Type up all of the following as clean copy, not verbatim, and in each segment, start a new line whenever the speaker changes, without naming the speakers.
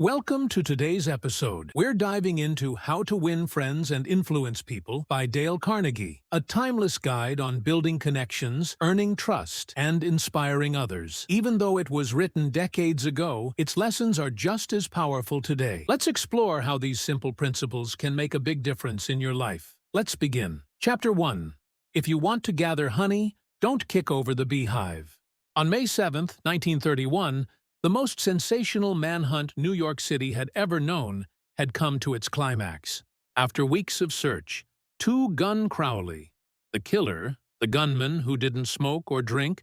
Welcome to today's episode. We're diving into How to Win Friends and Influence People by Dale Carnegie, a timeless guide on building connections, earning trust, and inspiring others. Even though it was written decades ago, its lessons are just as powerful today. Let's explore how these simple principles can make a big difference in your life. Let's begin. Chapter 1. If you want to gather honey, don't kick over the beehive. On May 7, 1931, the most sensational manhunt New York City had ever known had come to its climax. After weeks of search, Two-Gun Crowley, the killer, the gunman who didn't smoke or drink,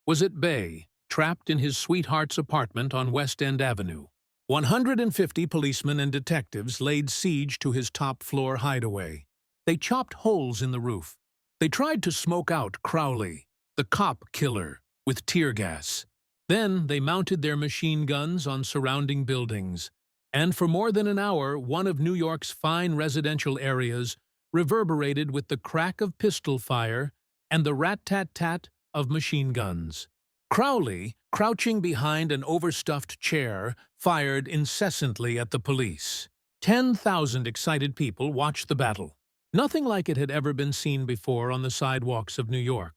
was at bay, trapped in his sweetheart's apartment on West End Avenue. 150 policemen and detectives laid siege to his top-floor hideaway. They chopped holes in the roof. They tried to smoke out Crowley, the cop killer, with tear gas. Then they mounted their machine guns on surrounding buildings, and for more than an hour, one of New York's fine residential areas reverberated with the crack of pistol fire and the rat-tat-tat of machine guns. Crowley, crouching behind an overstuffed chair, fired incessantly at the police. 10,000 excited people watched the battle. Nothing like it had ever been seen before on the sidewalks of New York.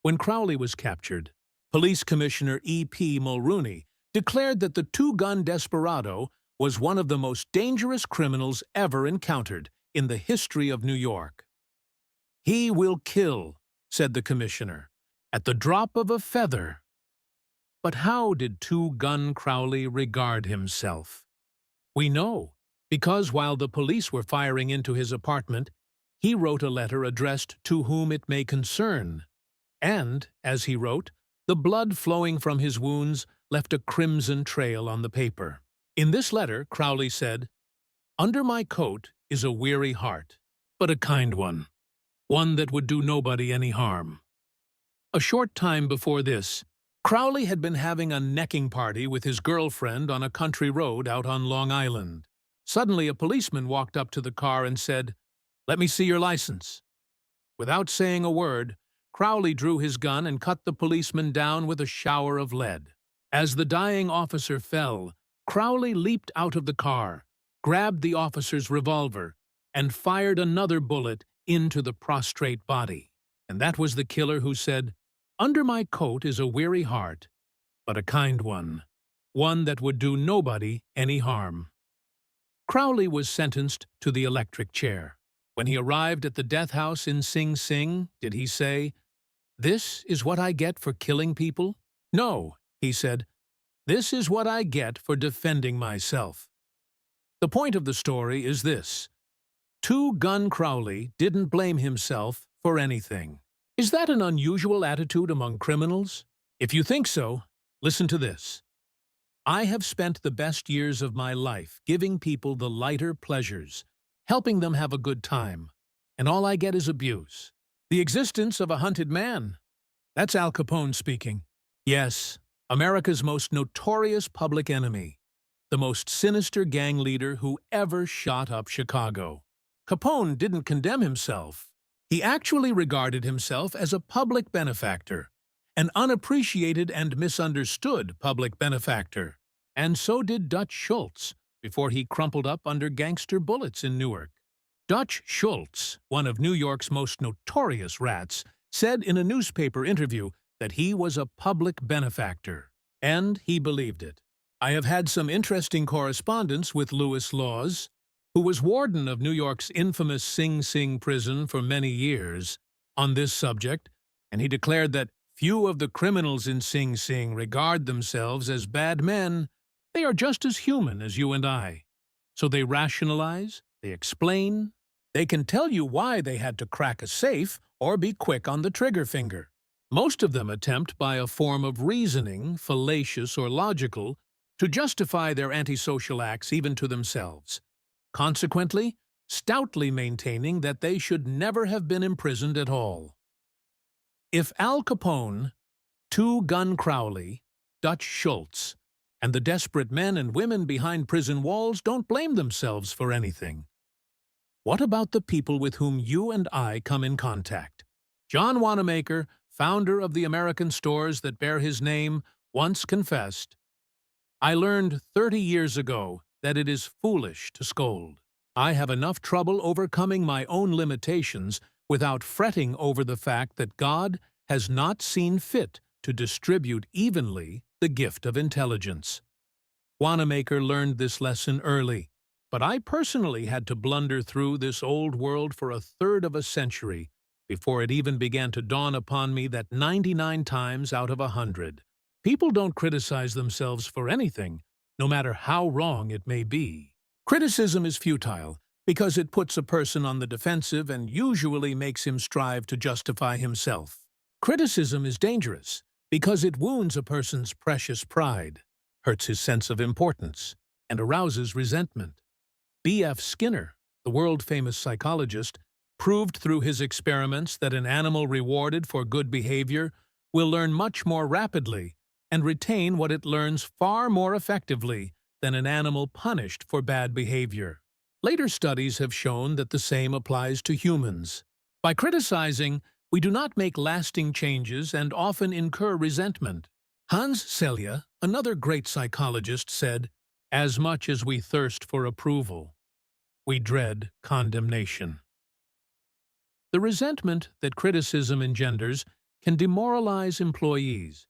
When Crowley was captured, Police Commissioner E.P. Mulrooney declared that the two-gun desperado was one of the most dangerous criminals ever encountered in the history of New York. "He will kill," said the commissioner, "at the drop of a feather." But how did Two-Gun Crowley regard himself? We know, because while the police were firing into his apartment, he wrote a letter addressed to whom it may concern. And, as he wrote, the blood flowing from his wounds left a crimson trail on the paper. In this letter, Crowley said, "Under my coat is a weary heart, but a kind one that would do nobody any harm." A short time before this, Crowley had been having a necking party with his girlfriend on a country road out on Long Island. Suddenly, a policeman walked up to the car and said, "Let me see your license." Without saying a word, Crowley drew his gun and cut the policeman down with a shower of lead. As the dying officer fell, Crowley leaped out of the car, grabbed the officer's revolver, and fired another bullet into the prostrate body. And that was the killer who said, "Under my coat is a weary heart, but a kind one that would do nobody any harm." Crowley was sentenced to the electric chair. When he arrived at the death house in Sing Sing, did he say, "This is what I get for killing people"? No, he said, "This is what I get for defending myself." The point of the story is this: Two-Gun Crowley didn't blame himself for anything. Is that an unusual attitude among criminals? If you think so, listen to this. "I have spent the best years of my life giving people the lighter pleasures, helping them have a good time, and all I get is abuse. The existence of a hunted man." That's Al Capone speaking. Yes, America's most notorious public enemy, the most sinister gang leader who ever shot up Chicago. Capone didn't condemn himself. He actually regarded himself as a public benefactor, an unappreciated and misunderstood public benefactor. And so did Dutch Schultz before he crumpled up under gangster bullets in Newark. Dutch Schultz, one of New York's most notorious rats, said in a newspaper interview that he was a public benefactor, and he believed it. I have had some interesting correspondence with Louis Laws, who was warden of New York's infamous Sing Sing prison for many years, on this subject, and he declared that few of the criminals in Sing Sing regard themselves as bad men. They are just as human as you and I. So they rationalize, they explain, they can tell you why they had to crack a safe or be quick on the trigger finger. Most of them attempt by a form of reasoning, fallacious or logical, to justify their antisocial acts even to themselves, consequently, stoutly maintaining that they should never have been imprisoned at all. If Al Capone, Two-Gun Crowley, Dutch Schultz, and the desperate men and women behind prison walls don't blame themselves for anything, what about the people with whom you and I come in contact? John Wanamaker, founder of the American stores that bear his name, once confessed, I learned 30 years ago that it is foolish to scold. I have enough trouble overcoming my own limitations without fretting over the fact that God has not seen fit to distribute evenly the gift of intelligence. Wanamaker learned this lesson early, but I personally had to blunder through this old world for a third of a century before it even began to dawn upon me that 99 times out of 100, people don't criticize themselves for anything, no matter how wrong it may be. Criticism is futile because it puts a person on the defensive and usually makes him strive to justify himself. Criticism is dangerous because it wounds a person's precious pride, hurts his sense of importance, and arouses resentment. B.F. Skinner, the world-famous psychologist, proved through his experiments that an animal rewarded for good behavior will learn much more rapidly and retain what it learns far more effectively than an animal punished for bad behavior. Later studies have shown that the same applies to humans. By criticizing, we do not make lasting changes and often incur resentment. Hans Selye, another great psychologist, said, "As much as we thirst for approval, we dread condemnation." The resentment that criticism engenders can demoralize employees,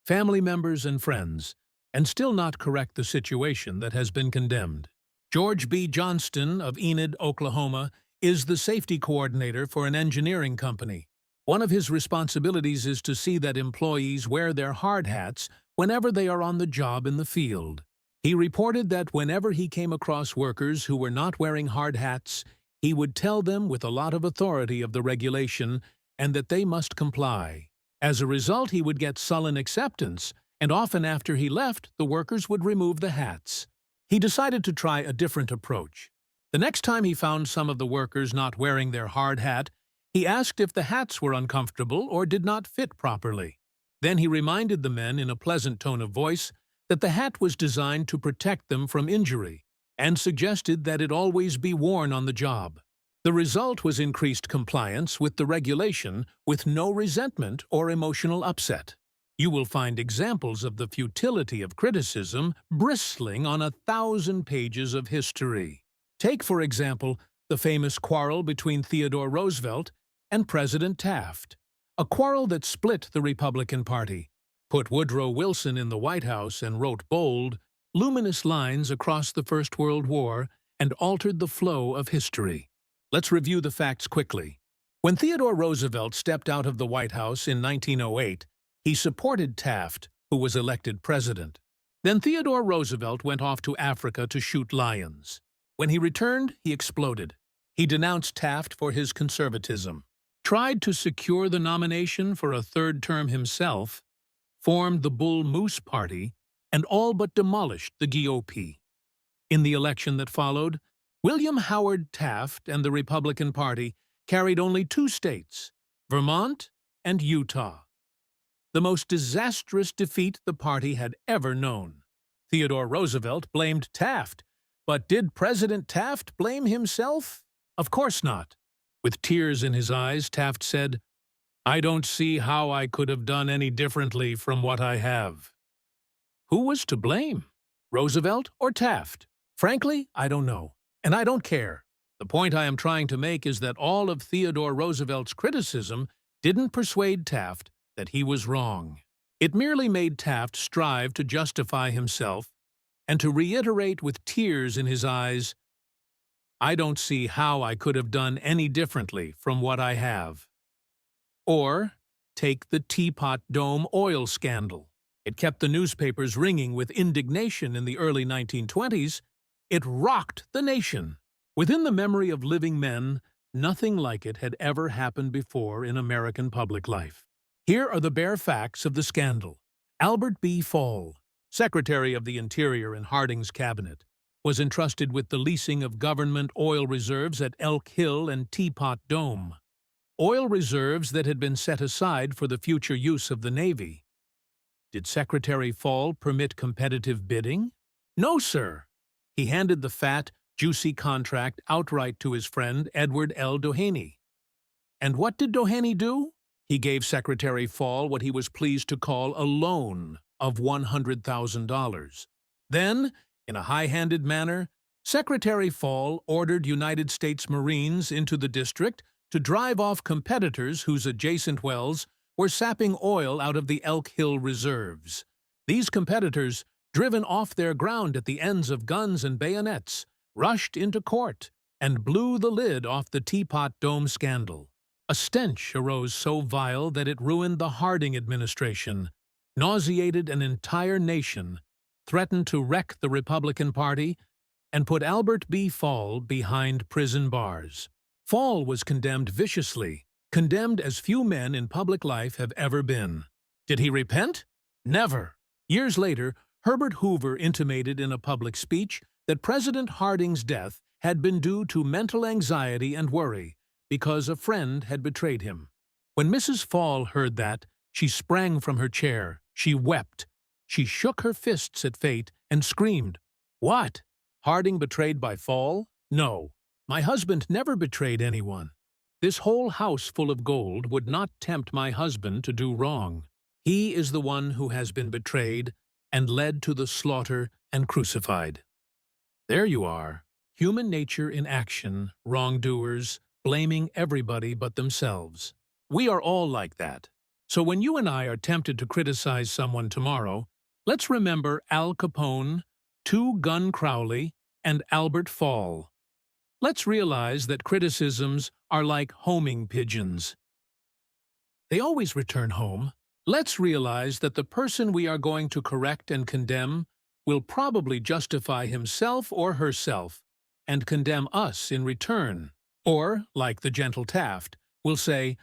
family members, and friends, and still not correct the situation that has been condemned. George B. Johnston of Enid, Oklahoma, is the safety coordinator for an engineering company. One of his responsibilities is to see that employees wear their hard hats whenever they are on the job in the field. He reported that whenever he came across workers who were not wearing hard hats, he would tell them with a lot of authority of the regulation and that they must comply. As a result, he would get sullen acceptance, and often after he left, the workers would remove the hats. He decided to try a different approach. The next time he found some of the workers not wearing their hard hat, he asked if the hats were uncomfortable or did not fit properly. Then he reminded the men in a pleasant tone of voice that the hat was designed to protect them from injury, and suggested that it always be worn on the job. The result was increased compliance with the regulation with no resentment or emotional upset. You will find examples of the futility of criticism bristling on 1,000 pages of history. Take, for example, the famous quarrel between Theodore Roosevelt and President Taft, a quarrel that split the Republican Party, put Woodrow Wilson in the White House, and wrote bold, luminous lines across the First World War and altered the flow of history. Let's review the facts quickly. When Theodore Roosevelt stepped out of the White House in 1908, he supported Taft, who was elected president. Then Theodore Roosevelt went off to Africa to shoot lions. When he returned, he exploded. He denounced Taft for his conservatism, tried to secure the nomination for a third term himself, formed the Bull Moose Party, and all but demolished the GOP. In the election that followed, William Howard Taft and the Republican Party carried only 2 states, Vermont and Utah. The most disastrous defeat the party had ever known. Theodore Roosevelt blamed Taft, but did President Taft blame himself? Of course not. With tears in his eyes, Taft said, "I don't see how I could have done any differently from what I have." Who was to blame? Roosevelt or Taft? Frankly, I don't know, and I don't care. The point I am trying to make is that all of Theodore Roosevelt's criticism didn't persuade Taft that he was wrong. It merely made Taft strive to justify himself and to reiterate with tears in his eyes, "I don't see how I could have done any differently from what I have." Or, take the Teapot Dome oil scandal. It kept the newspapers ringing with indignation in the early 1920s. It rocked the nation. Within the memory of living men, nothing like it had ever happened before in American public life. Here are the bare facts of the scandal. Albert B. Fall, Secretary of the Interior in Harding's cabinet, was entrusted with the leasing of government oil reserves at Elk Hill and Teapot Dome. Oil reserves that had been set aside for the future use of the Navy. Did Secretary Fall permit competitive bidding? No, sir. He handed the fat, juicy contract outright to his friend Edward L. Doheny. And what did Doheny do? He gave Secretary Fall what he was pleased to call a loan of $100,000. Then, in a high-handed manner, Secretary Fall ordered United States Marines into the district to drive off competitors whose adjacent wells were sapping oil out of the Elk Hill reserves. These competitors, driven off their ground at the ends of guns and bayonets, rushed into court and blew the lid off the Teapot Dome scandal. A stench arose so vile that it ruined the Harding administration, nauseated an entire nation, threatened to wreck the Republican Party, and put Albert B. Fall behind prison bars. Fall was condemned viciously, condemned as few men in public life have ever been. Did he repent? Never. Years later, Herbert Hoover intimated in a public speech that President Harding's death had been due to mental anxiety and worry because a friend had betrayed him. When Mrs. Fall heard that, she sprang from her chair. She wept. She shook her fists at fate and screamed, "What? Harding betrayed by Fall? No. My husband never betrayed anyone. This whole house full of gold would not tempt my husband to do wrong. He is the one who has been betrayed and led to the slaughter and crucified." There you are. Human nature in action, wrongdoers, blaming everybody but themselves. We are all like that. So when you and I are tempted to criticize someone tomorrow, let's remember Al Capone, 2 Gun Crowley, and Albert Fall. Let's realize that criticisms are like homing pigeons. They always return home. Let's realize that the person we are going to correct and condemn will probably justify himself or herself and condemn us in return. Or, like the gentle Taft, will say,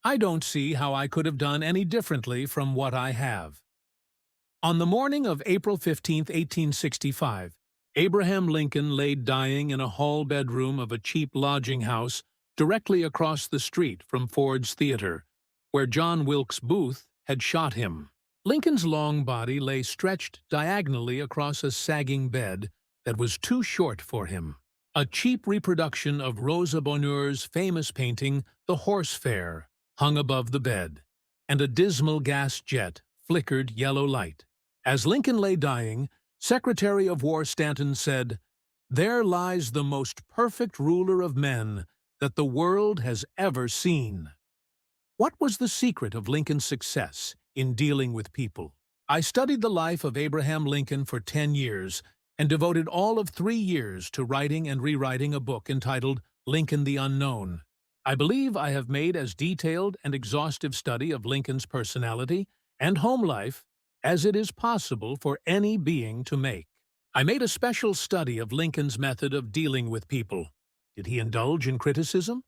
"I don't see how I could have done any differently from what I have." On the morning of April 15, 1865, Abraham Lincoln lay dying in a hall bedroom of a cheap lodging house directly across the street from Ford's Theater, where John Wilkes Booth had shot him. Lincoln's long body lay stretched diagonally across a sagging bed that was too short for him. A cheap reproduction of Rosa Bonheur's famous painting, The Horse Fair, hung above the bed, and a dismal gas jet flickered yellow light. As Lincoln lay dying, Secretary of War Stanton said, "There lies the most perfect ruler of men that the world has ever seen." What was the secret of Lincoln's success in dealing with people? I studied the life of Abraham Lincoln for 10 years and devoted all of 3 years to writing and rewriting a book entitled Lincoln the Unknown. I believe I have made as detailed and exhaustive study of Lincoln's personality and home life as it is possible for any being to make. I made a special study of Lincoln's method of dealing with people. Did he indulge in criticism?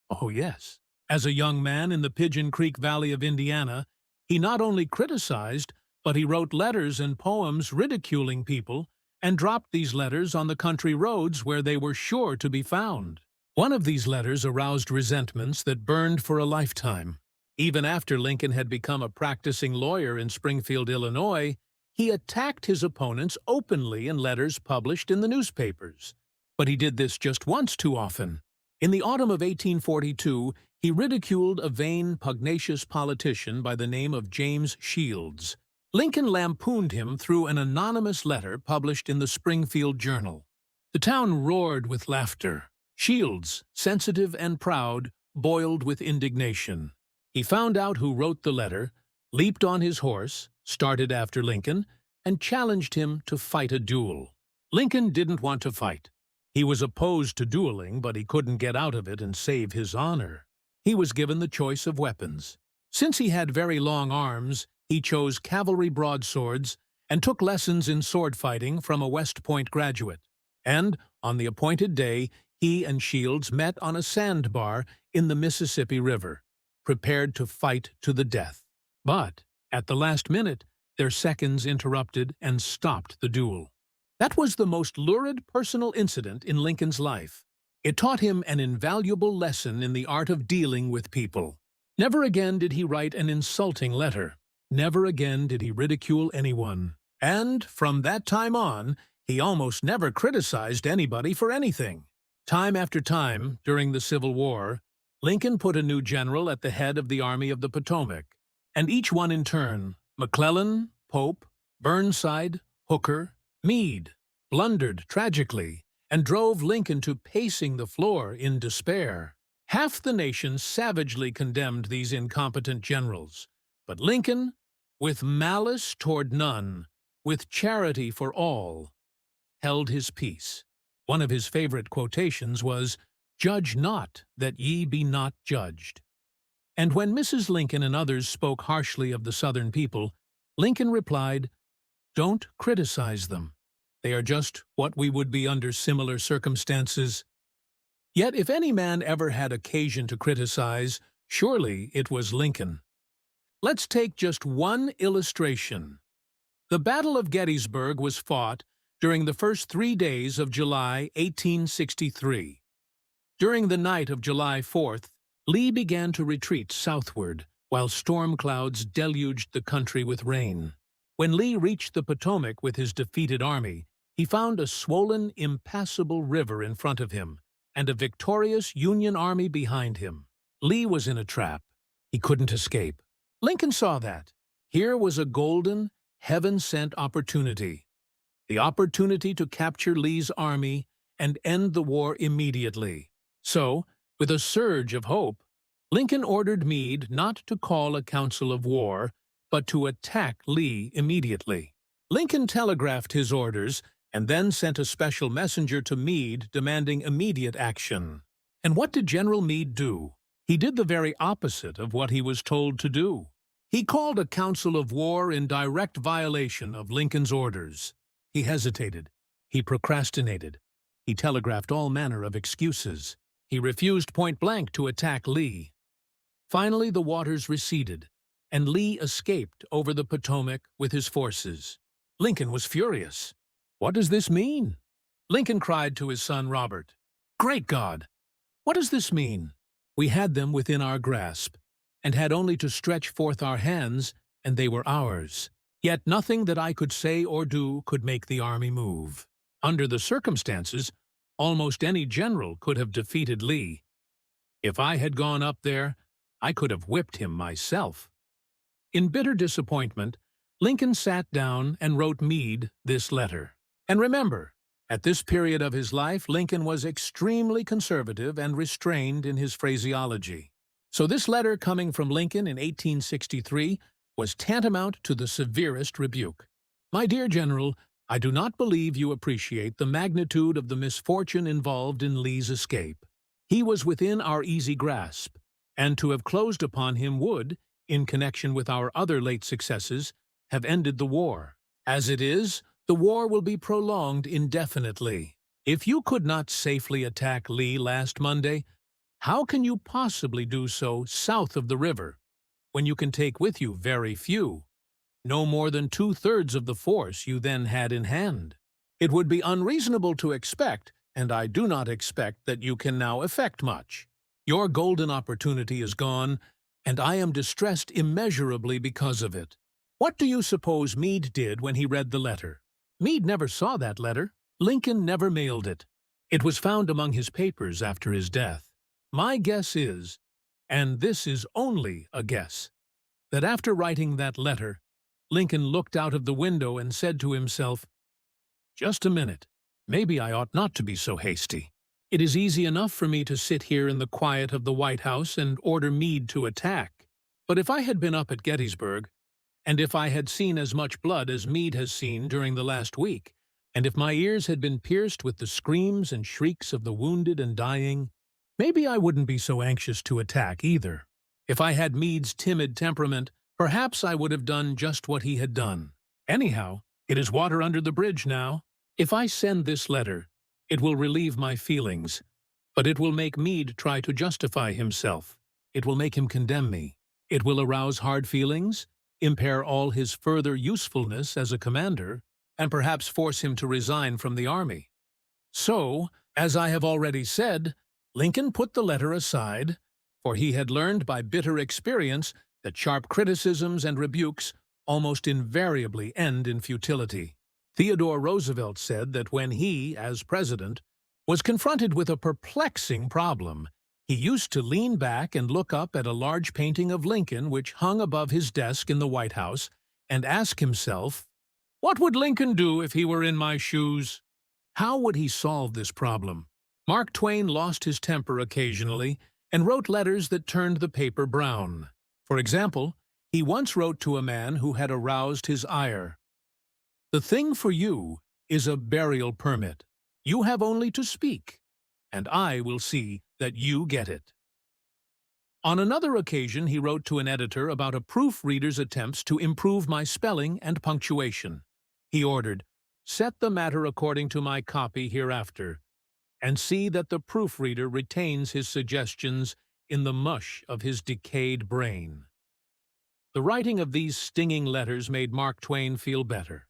Oh, yes. As a young man in the Pigeon Creek Valley of Indiana, he not only criticized, but he wrote letters and poems ridiculing people and dropped these letters on the country roads where they were sure to be found. One of these letters aroused resentments that burned for a lifetime. Even after Lincoln had become a practicing lawyer in Springfield, Illinois, he attacked his opponents openly in letters published in the newspapers. But he did this just once too often. In the autumn of 1842, he ridiculed a vain, pugnacious politician by the name of James Shields. Lincoln lampooned him through an anonymous letter published in the Springfield Journal. The town roared with laughter. Shields, sensitive and proud, boiled with indignation. He found out who wrote the letter, leaped on his horse, started after Lincoln, and challenged him to fight a duel. Lincoln didn't want to fight. He was opposed to dueling, but he couldn't get out of it and save his honor. He was given the choice of weapons. Since he had very long arms, he chose cavalry broadswords and took lessons in sword fighting from a West Point graduate. And, on the appointed day, he and Shields met on a sandbar in the Mississippi River, prepared to fight to the death. But, at the last minute, their seconds interrupted and stopped the duel. That was the most lurid personal incident in Lincoln's life. It taught him an invaluable lesson in the art of dealing with people. Never again did he write an insulting letter. Never again did he ridicule anyone. And, from that time on, he almost never criticized anybody for anything. Time after time, during the Civil War, Lincoln put a new general at the head of the Army of the Potomac, and each one in turn, McClellan, Pope, Burnside, Hooker, Meade blundered tragically and drove Lincoln to pacing the floor in despair. Half the nation savagely condemned these incompetent generals, but Lincoln, with malice toward none, with charity for all, held his peace. One of his favorite quotations was, "Judge not, that ye be not judged." And when Mrs. Lincoln and others spoke harshly of the Southern people, Lincoln replied, "Don't criticize them. They are just what we would be under similar circumstances." Yet if any man ever had occasion to criticize, surely it was Lincoln. Let's take just one illustration. The Battle of Gettysburg was fought during the first 3 days of July 1863. During the night of July 4th, Lee began to retreat southward, while storm clouds deluged the country with rain. When Lee reached the Potomac with his defeated army, he found a swollen, impassable river in front of him, and a victorious Union army behind him. Lee was in a trap. He couldn't escape. Lincoln saw that. Here was a golden, heaven-sent opportunity. The opportunity to capture Lee's army and end the war immediately. So, with a surge of hope, Lincoln ordered Meade not to call a council of war, but to attack Lee immediately. Lincoln telegraphed his orders and then sent a special messenger to Meade demanding immediate action. And what did General Meade do? He did the very opposite of what he was told to do. He called a council of war in direct violation of Lincoln's orders. He hesitated. He procrastinated. He telegraphed all manner of excuses. He refused point-blank to attack Lee. Finally, the waters receded, and Lee escaped over the Potomac with his forces. Lincoln was furious. "What does this mean?" Lincoln cried to his son Robert. "Great God! What does this mean? We had them within our grasp, and had only to stretch forth our hands, and they were ours. Yet nothing that I could say or do could make the army move. Under the circumstances, almost any general could have defeated Lee. If I had gone up there, I could have whipped him myself." In bitter disappointment, Lincoln sat down and wrote Meade this letter. And remember, at this period of his life, Lincoln was extremely conservative and restrained in his phraseology. So this letter coming from Lincoln in 1863 was tantamount to the severest rebuke. "My dear General, I do not believe you appreciate the magnitude of the misfortune involved in Lee's escape. He was within our easy grasp, and to have closed upon him would, in connection with our other late successes, have ended the war. As it is, the war will be prolonged indefinitely. If you could not safely attack Lee last Monday, how can you possibly do so south of the river, when you can take with you very few, no more than 2/3 of the force you then had in hand? It would be unreasonable to expect, and I do not expect, that you can now effect much. Your golden opportunity is gone, and I am distressed immeasurably because of it." What do you suppose Meade did when he read the letter? Meade never saw that letter. Lincoln never mailed it. It was found among his papers after his death. My guess is, and this is only a guess, that after writing that letter, Lincoln looked out of the window and said to himself, "Just a minute, maybe I ought not to be so hasty. It is easy enough for me to sit here in the quiet of the White House and order Meade to attack. But if I had been up at Gettysburg, and if I had seen as much blood as Meade has seen during the last week, and if my ears had been pierced with the screams and shrieks of the wounded and dying, maybe I wouldn't be so anxious to attack either. If I had Meade's timid temperament, perhaps I would have done just what he had done. Anyhow, it is water under the bridge now. If I send this letter, it will relieve my feelings, but it will make Meade try to justify himself. It will make him condemn me. It will arouse hard feelings, impair all his further usefulness as a commander, and perhaps force him to resign from the army." So, as I have already said, Lincoln put the letter aside, for he had learned by bitter experience that sharp criticisms and rebukes almost invariably end in futility. Theodore Roosevelt said that when he, as president, was confronted with a perplexing problem, he used to lean back and look up at a large painting of Lincoln which hung above his desk in the White House and ask himself, What would Lincoln do if he were in my shoes? How would he solve this problem? Mark Twain lost his temper occasionally and wrote letters that turned the paper brown. For example, he once wrote to a man who had aroused his ire. "The thing for you is a burial permit. You have only to speak, and I will see that you get it." On another occasion, he wrote to an editor about a proofreader's attempts to improve my spelling and punctuation. He ordered, "Set the matter according to my copy hereafter, and see that the proofreader retains his suggestions in the mush of his decayed brain." The writing of these stinging letters made Mark Twain feel better.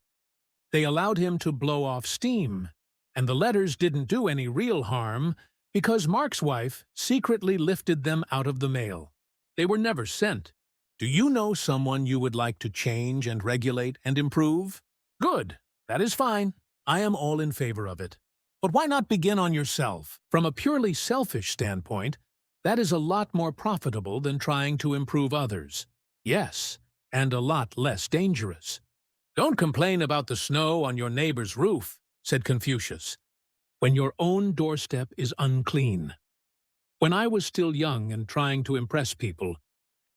They allowed him to blow off steam, and the letters didn't do any real harm because Mark's wife secretly lifted them out of the mail. They were never sent. Do you know someone you would like to change and regulate and improve? Good. That is fine. I am all in favor of it. But why not begin on yourself? From a purely selfish standpoint, that is a lot more profitable than trying to improve others. Yes, and a lot less dangerous. "Don't complain about the snow on your neighbor's roof," said Confucius, "when your own doorstep is unclean." When I was still young and trying to impress people,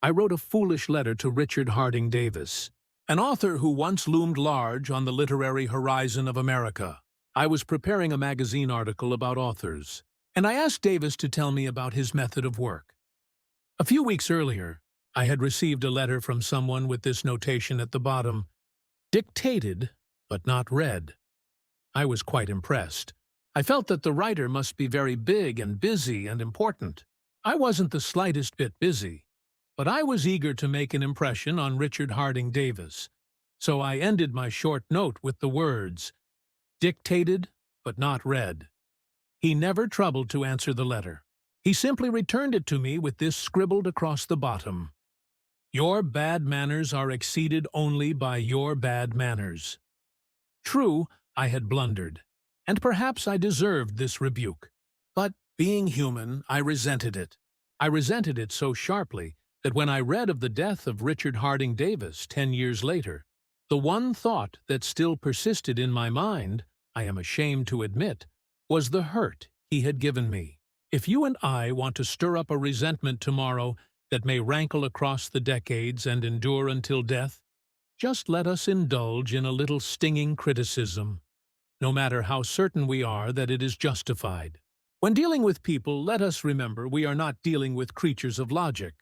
I wrote a foolish letter to Richard Harding Davis, an author who once loomed large on the literary horizon of America. I was preparing a magazine article about authors, and I asked Davis to tell me about his method of work. A few weeks earlier, I had received a letter from someone with this notation at the bottom: "Dictated, but not read." I was quite impressed. I felt that the writer must be very big and busy and important. I wasn't the slightest bit busy, but I was eager to make an impression on Richard Harding Davis, so I ended my short note with the words, "Dictated, but not read." He never troubled to answer the letter. He simply returned it to me with this scribbled across the bottom: "Your bad manners are exceeded only by your bad manners." True, I had blundered, and perhaps I deserved this rebuke. But, being human, I resented it. I resented it so sharply that when I read of the death of Richard Harding Davis 10 years later, the one thought that still persisted in my mind, I am ashamed to admit, was the hurt he had given me. If you and I want to stir up a resentment tomorrow that may rankle across the decades and endure until death, just let us indulge in a little stinging criticism, no matter how certain we are that it is justified. When dealing with people, let us remember we are not dealing with creatures of logic.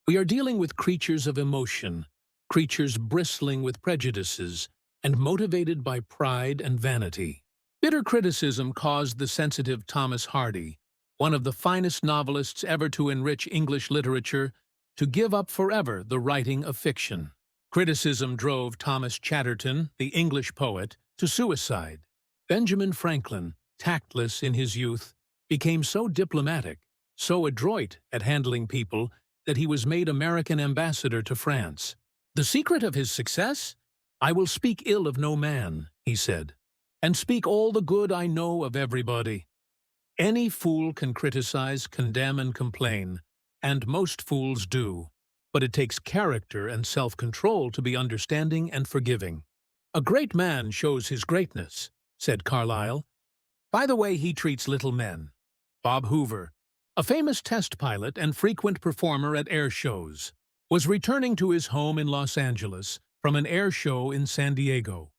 We are dealing with creatures of emotion, creatures bristling with prejudices and motivated by pride and vanity. Bitter criticism caused the sensitive Thomas Hardy, one of the finest novelists ever to enrich English literature, to give up forever the writing of fiction. Criticism drove Thomas Chatterton, the English poet, to suicide. Benjamin Franklin, tactless in his youth, became so diplomatic, so adroit at handling people, that he was made American ambassador to France. The secret of his success? "I will speak ill of no man," he said, "and speak all the good I know of everybody." Any fool can criticize, condemn, and complain, and most fools do. But it takes character and self-control to be understanding and forgiving. "A great man shows his greatness," said Carlyle, "by the way he treats little men." Bob Hoover, a famous test pilot and frequent performer at air shows, was returning to his home in Los Angeles from an air show in San Diego.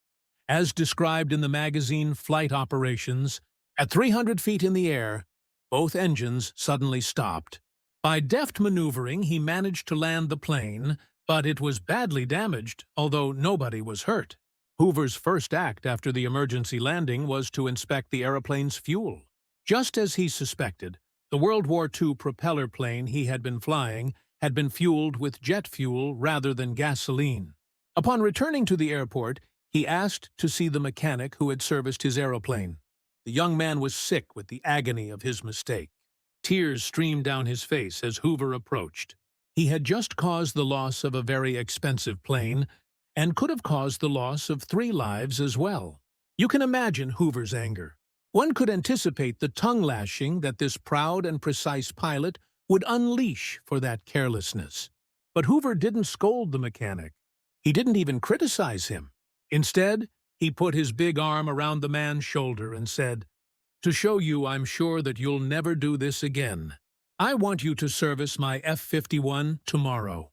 As described in the magazine Flight Operations, at 300 feet in the air, both engines suddenly stopped. By deft maneuvering, he managed to land the plane, but it was badly damaged, although nobody was hurt. Hoover's first act after the emergency landing was to inspect the aeroplane's fuel. Just as he suspected, the World War II propeller plane he had been flying had been fueled with jet fuel rather than gasoline. Upon returning to the airport, he asked to see the mechanic who had serviced his aeroplane. The young man was sick with the agony of his mistake. Tears streamed down his face as Hoover approached. He had just caused the loss of a very expensive plane and could have caused the loss of 3 lives as well. You can imagine Hoover's anger. One could anticipate the tongue-lashing that this proud and precise pilot would unleash for that carelessness. But Hoover didn't scold the mechanic. He didn't even criticize him. Instead, he put his big arm around the man's shoulder and said, "To show you I'm sure that you'll never do this again, I want you to service my F-51 tomorrow."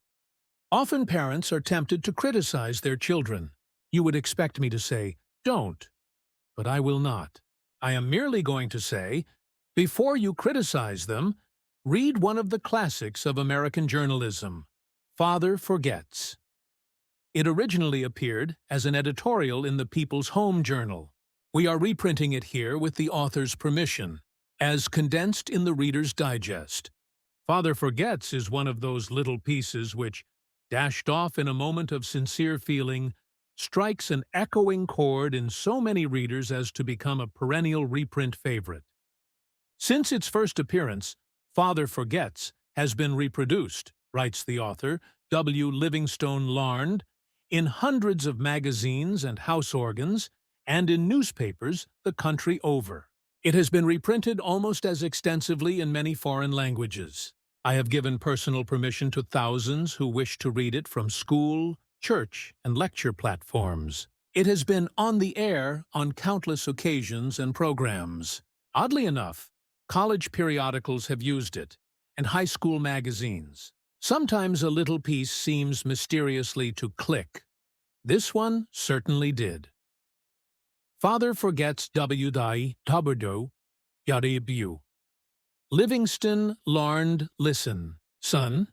Often parents are tempted to criticize their children. You would expect me to say, "Don't," but I will not. I am merely going to say, before you criticize them, read one of the classics of American journalism, Father Forgets. It originally appeared as an editorial in the People's Home Journal. We are reprinting it here with the author's permission, as condensed in the Reader's Digest. Father Forgets is one of those little pieces which, dashed off in a moment of sincere feeling, strikes an echoing chord in so many readers as to become a perennial reprint favorite. Since its first appearance, Father Forgets has been reproduced, writes the author, W. Livingstone Larned, in hundreds of magazines and house organs, and in newspapers the country over. It has been reprinted almost as extensively in many foreign languages. I have given personal permission to thousands who wish to read it from school, church, and lecture platforms. It has been on the air on countless occasions and programs. Oddly enough, college periodicals have used it, and high school magazines. Sometimes a little piece seems mysteriously to click. This one certainly did. Father Forgets W.D. Taberdo Yaribu. Livingston Larned Listen, son.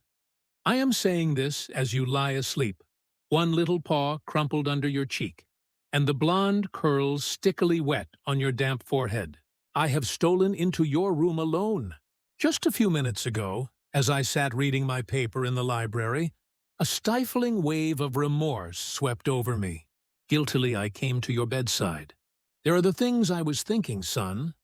I am saying this as you lie asleep, one little paw crumpled under your cheek, and the blonde curls stickily wet on your damp forehead. I have stolen into your room alone. Just a few minutes ago, as I sat reading my paper in the library, a stifling wave of remorse swept over me. Guiltily I came to your bedside. There are the things I was thinking, son.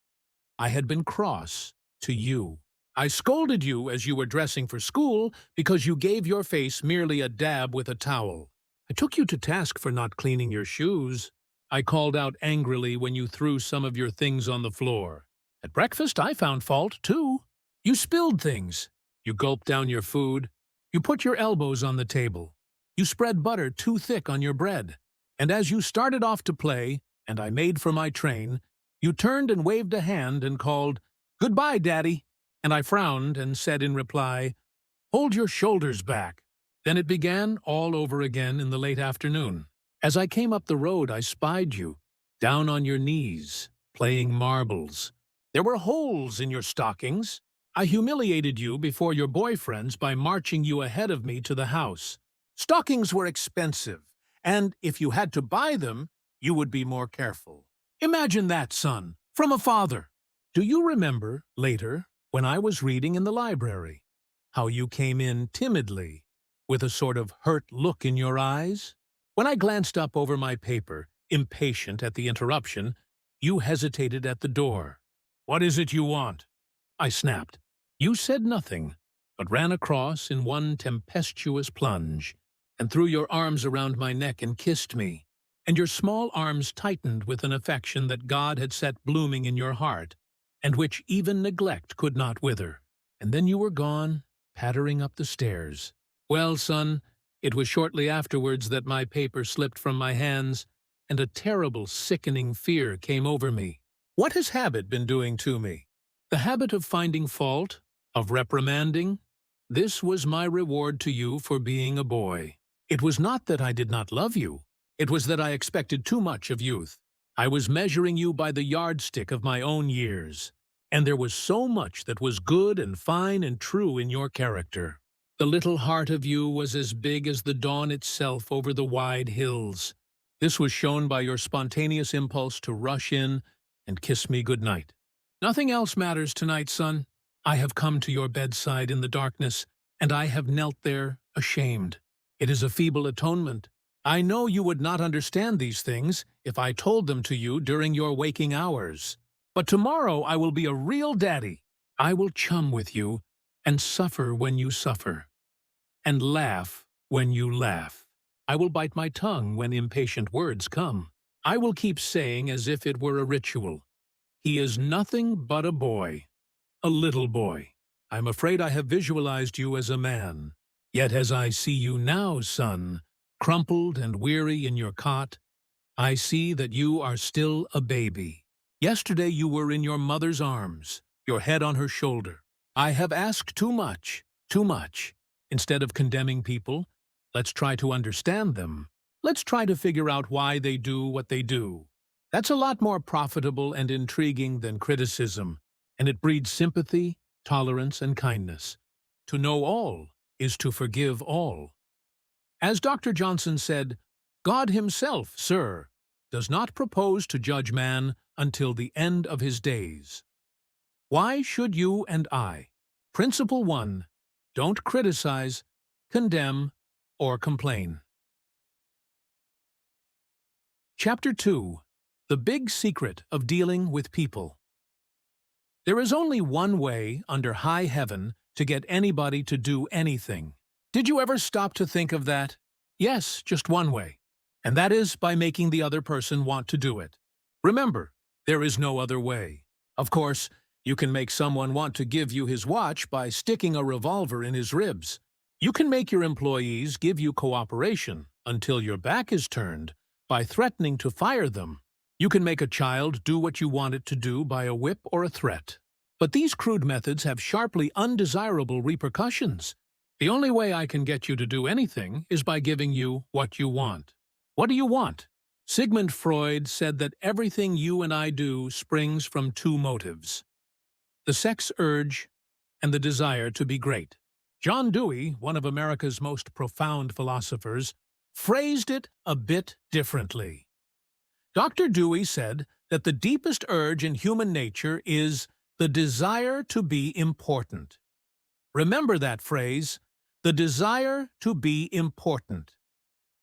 I had been cross to you. I scolded you as you were dressing for school because you gave your face merely a dab with a towel. I took you to task for not cleaning your shoes. I called out angrily when you threw some of your things on the floor. At breakfast, I found fault, too. You spilled things. You gulped down your food. You put your elbows on the table. You spread butter too thick on your bread. And as you started off to play, and I made for my train, you turned and waved a hand and called, "Goodbye, Daddy." And I frowned and said in reply, "Hold your shoulders back." Then it began all over again in the late afternoon. As I came up the road, I spied you, down on your knees, playing marbles. There were holes in your stockings. I humiliated you before your boyfriends by marching you ahead of me to the house. Stockings were expensive, and if you had to buy them, you would be more careful. Imagine that, son, from a father. Do you remember, later, when I was reading in the library, how you came in timidly, with a sort of hurt look in your eyes? When I glanced up over my paper, impatient at the interruption, you hesitated at the door. "What is it you want?" I snapped. You said nothing, but ran across in one tempestuous plunge, and threw your arms around my neck and kissed me, and your small arms tightened with an affection that God had set blooming in your heart, and which even neglect could not wither. And then you were gone, pattering up the stairs. Well, son, it was shortly afterwards that my paper slipped from my hands, and a terrible, sickening fear came over me. What has habit been doing to me? The habit of finding fault, of reprimanding. This was my reward to you for being a boy. It was not that I did not love you. It was that I expected too much of youth. I was measuring you by the yardstick of my own years, and there was so much that was good and fine and true in your character. The little heart of you was as big as the dawn itself over the wide hills. This was shown by your spontaneous impulse to rush in and kiss me good night. Nothing else matters tonight, son. I have come to your bedside in the darkness, and I have knelt there, ashamed. It is a feeble atonement. I know you would not understand these things if I told them to you during your waking hours. But tomorrow I will be a real daddy. I will chum with you and suffer when you suffer, and laugh when you laugh. I will bite my tongue when impatient words come. I will keep saying as if it were a ritual, "He is nothing but a boy, a little boy." I'm afraid I have visualized you as a man. Yet as I see you now, son, crumpled and weary in your cot, I see that you are still a baby. Yesterday you were in your mother's arms, your head on her shoulder. I have asked too much, too much. Instead of condemning people, let's try to understand them. Let's try to figure out why they do what they do. That's a lot more profitable and intriguing than criticism, and it breeds sympathy, tolerance, and kindness. To know all is to forgive all. As Dr. Johnson said, God himself, sir, does not propose to judge man until the end of his days. Why should you and I? Principle 1. Don't criticize, condemn, or complain. Chapter 2. The Big Secret of Dealing with People. There is only one way under high heaven to get anybody to do anything. Did you ever stop to think of that? Yes, just one way. And that is by making the other person want to do it. Remember, there is no other way. Of course, you can make someone want to give you his watch by sticking a revolver in his ribs. You can make your employees give you cooperation until your back is turned by threatening to fire them. You can make a child do what you want it to do by a whip or a threat. But these crude methods have sharply undesirable repercussions. The only way I can get you to do anything is by giving you what you want. What do you want? Sigmund Freud said that everything you and I do springs from two motives: the sex urge and the desire to be great. John Dewey, one of America's most profound philosophers, phrased it a bit differently. Dr. Dewey said that the deepest urge in human nature is the desire to be important. Remember that phrase, the desire to be important.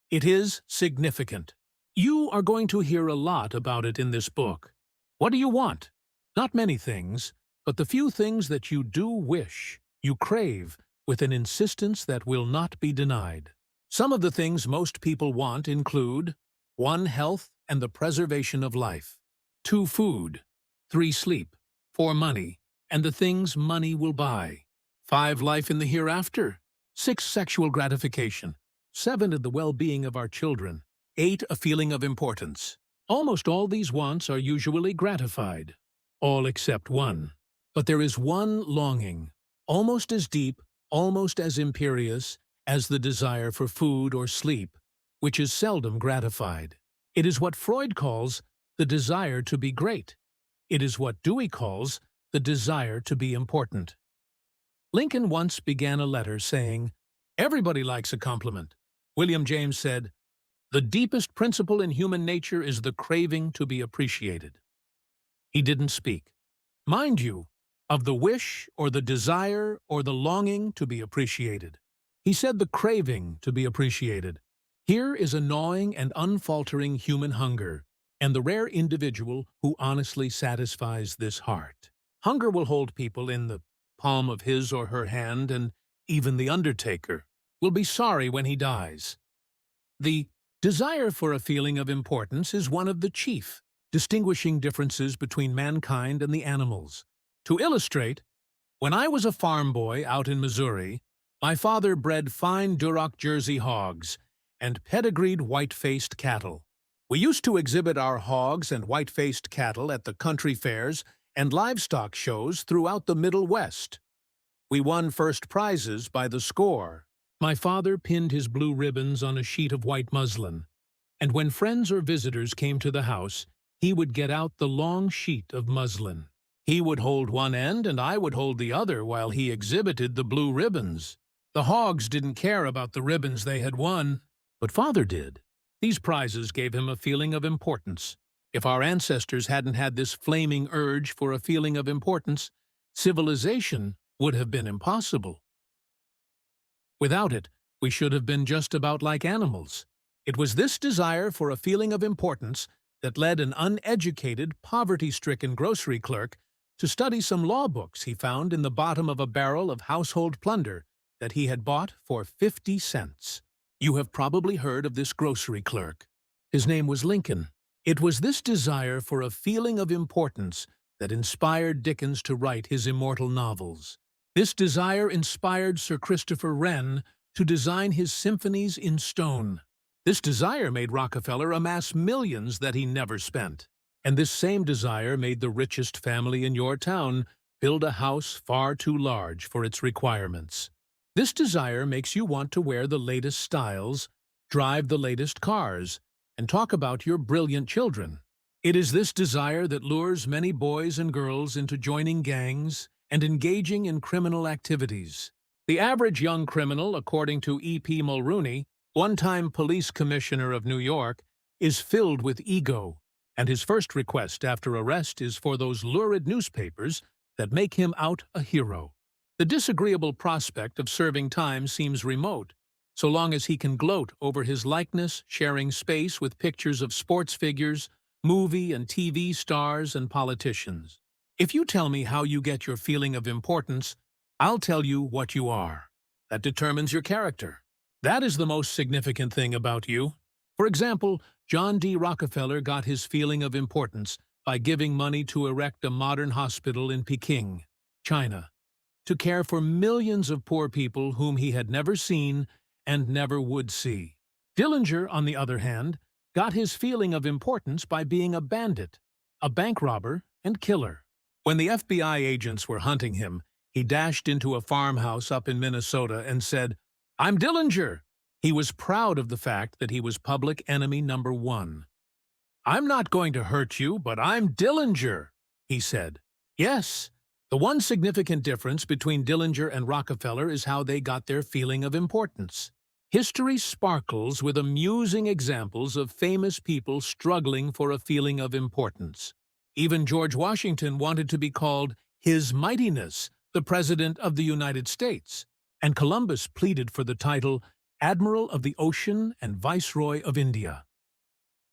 It is significant. You are going to hear a lot about it in this book. What do you want? Not many things, but the few things that you do wish, you crave, with an insistence that will not be denied. Some of the things most people want include 1. Health and the preservation of life. 2. Food. 3. Sleep. 4. Money and the things money will buy. 5. Life in the hereafter. 6. Sexual gratification. 7. The well-being of our children. 8. A feeling of importance. Almost all these wants are usually gratified. All except one. But there is one longing, almost as deep, almost as imperious, as the desire for food or sleep, which is seldom gratified. It is what Freud calls the desire to be great. It is what Dewey calls the desire to be important. Lincoln once began a letter saying, "Everybody likes a compliment." William James said, "The deepest principle in human nature is the craving to be appreciated." He didn't speak, mind you, of the wish or the desire or the longing to be appreciated. He said the craving to be appreciated. Here is a gnawing and unfaltering human hunger, and the rare individual who honestly satisfies this heart. Hunger will hold people in the palm of his or her hand, and even the undertaker will be sorry when he dies. The desire for a feeling of importance is one of the chief distinguishing differences between mankind and the animals. To illustrate, when I was a farm boy out in Missouri, my father bred fine Duroc Jersey hogs and pedigreed white-faced cattle. We used to exhibit our hogs and white-faced cattle at the country fairs and livestock shows throughout the Middle West. We won first prizes by the score. My father pinned his blue ribbons on a sheet of white muslin, and when friends or visitors came to the house, he would get out the long sheet of muslin. He would hold one end and I would hold the other while he exhibited the blue ribbons. The hogs didn't care about the ribbons they had won, but Father did. These prizes gave him a feeling of importance. If our ancestors hadn't had this flaming urge for a feeling of importance, civilization would have been impossible. Without it, we should have been just about like animals. It was this desire for a feeling of importance that led an uneducated, poverty-stricken grocery clerk to study some law books he found in the bottom of a barrel of household plunder that he had bought for 50 cents. You have probably heard of this grocery clerk. His name was Lincoln. It was this desire for a feeling of importance that inspired Dickens to write his immortal novels. This desire inspired Sir Christopher Wren to design his symphonies in stone. This desire made Rockefeller amass millions that he never spent. And this same desire made the richest family in your town build a house far too large for its requirements. This desire makes you want to wear the latest styles, drive the latest cars, and talk about your brilliant children. It is this desire that lures many boys and girls into joining gangs and engaging in criminal activities. The average young criminal, according to E.P. Mulrooney, one-time police commissioner of New York, is filled with ego, and his first request after arrest is for those lurid newspapers that make him out a hero. The disagreeable prospect of serving time seems remote, so long as he can gloat over his likeness sharing space with pictures of sports figures, movie and TV stars, and politicians. If you tell me how you get your feeling of importance, I'll tell you what you are. That determines your character. That is the most significant thing about you. For example, John D. Rockefeller got his feeling of importance by giving money to erect a modern hospital in Peking, China, to care for millions of poor people whom he had never seen and never would see. Dillinger, on the other hand, got his feeling of importance by being a bandit, a bank robber, and killer. When the FBI agents were hunting him, he dashed into a farmhouse up in Minnesota and said, "I'm Dillinger." He was proud of the fact that he was public enemy number one. "I'm not going to hurt you, but I'm Dillinger," he said. Yes, the one significant difference between Dillinger and Rockefeller is how they got their feeling of importance. History sparkles with amusing examples of famous people struggling for a feeling of importance. Even George Washington wanted to be called His Mightiness, the President of the United States, and Columbus pleaded for the title Admiral of the Ocean and Viceroy of India.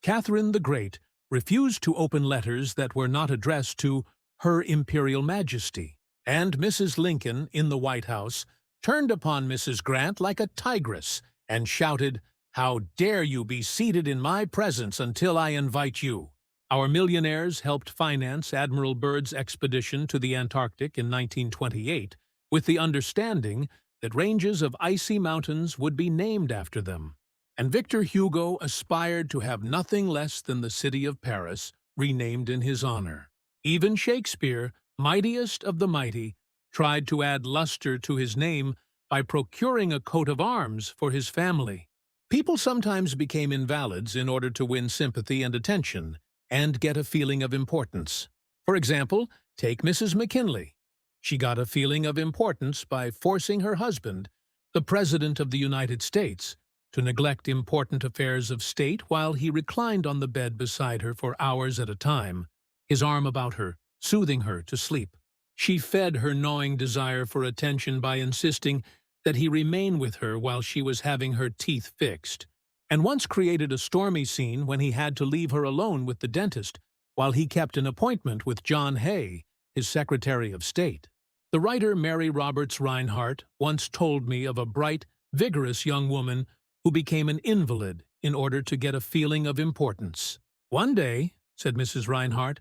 Catherine the Great refused to open letters that were not addressed to Her Imperial Majesty, and Mrs. Lincoln, in the White House, turned upon Mrs. Grant like a tigress and shouted, "How dare you be seated in my presence until I invite you?" Our millionaires helped finance Admiral Byrd's expedition to the Antarctic in 1928 with the understanding that ranges of icy mountains would be named after them. And Victor Hugo aspired to have nothing less than the city of Paris renamed in his honor. Even Shakespeare, mightiest of the mighty, tried to add luster to his name by procuring a coat of arms for his family. People sometimes became invalids in order to win sympathy and attention and get a feeling of importance. For example, take Mrs. McKinley. She got a feeling of importance by forcing her husband, the President of the United States, to neglect important affairs of state while he reclined on the bed beside her for hours at a time, his arm about her, soothing her to sleep. She fed her gnawing desire for attention by insisting that he remain with her while she was having her teeth fixed, and once created a stormy scene when he had to leave her alone with the dentist while he kept an appointment with John Hay, his Secretary of State. The writer Mary Roberts Rinehart once told me of a bright, vigorous young woman who became an invalid in order to get a feeling of importance. "One day," said Mrs. Rinehart,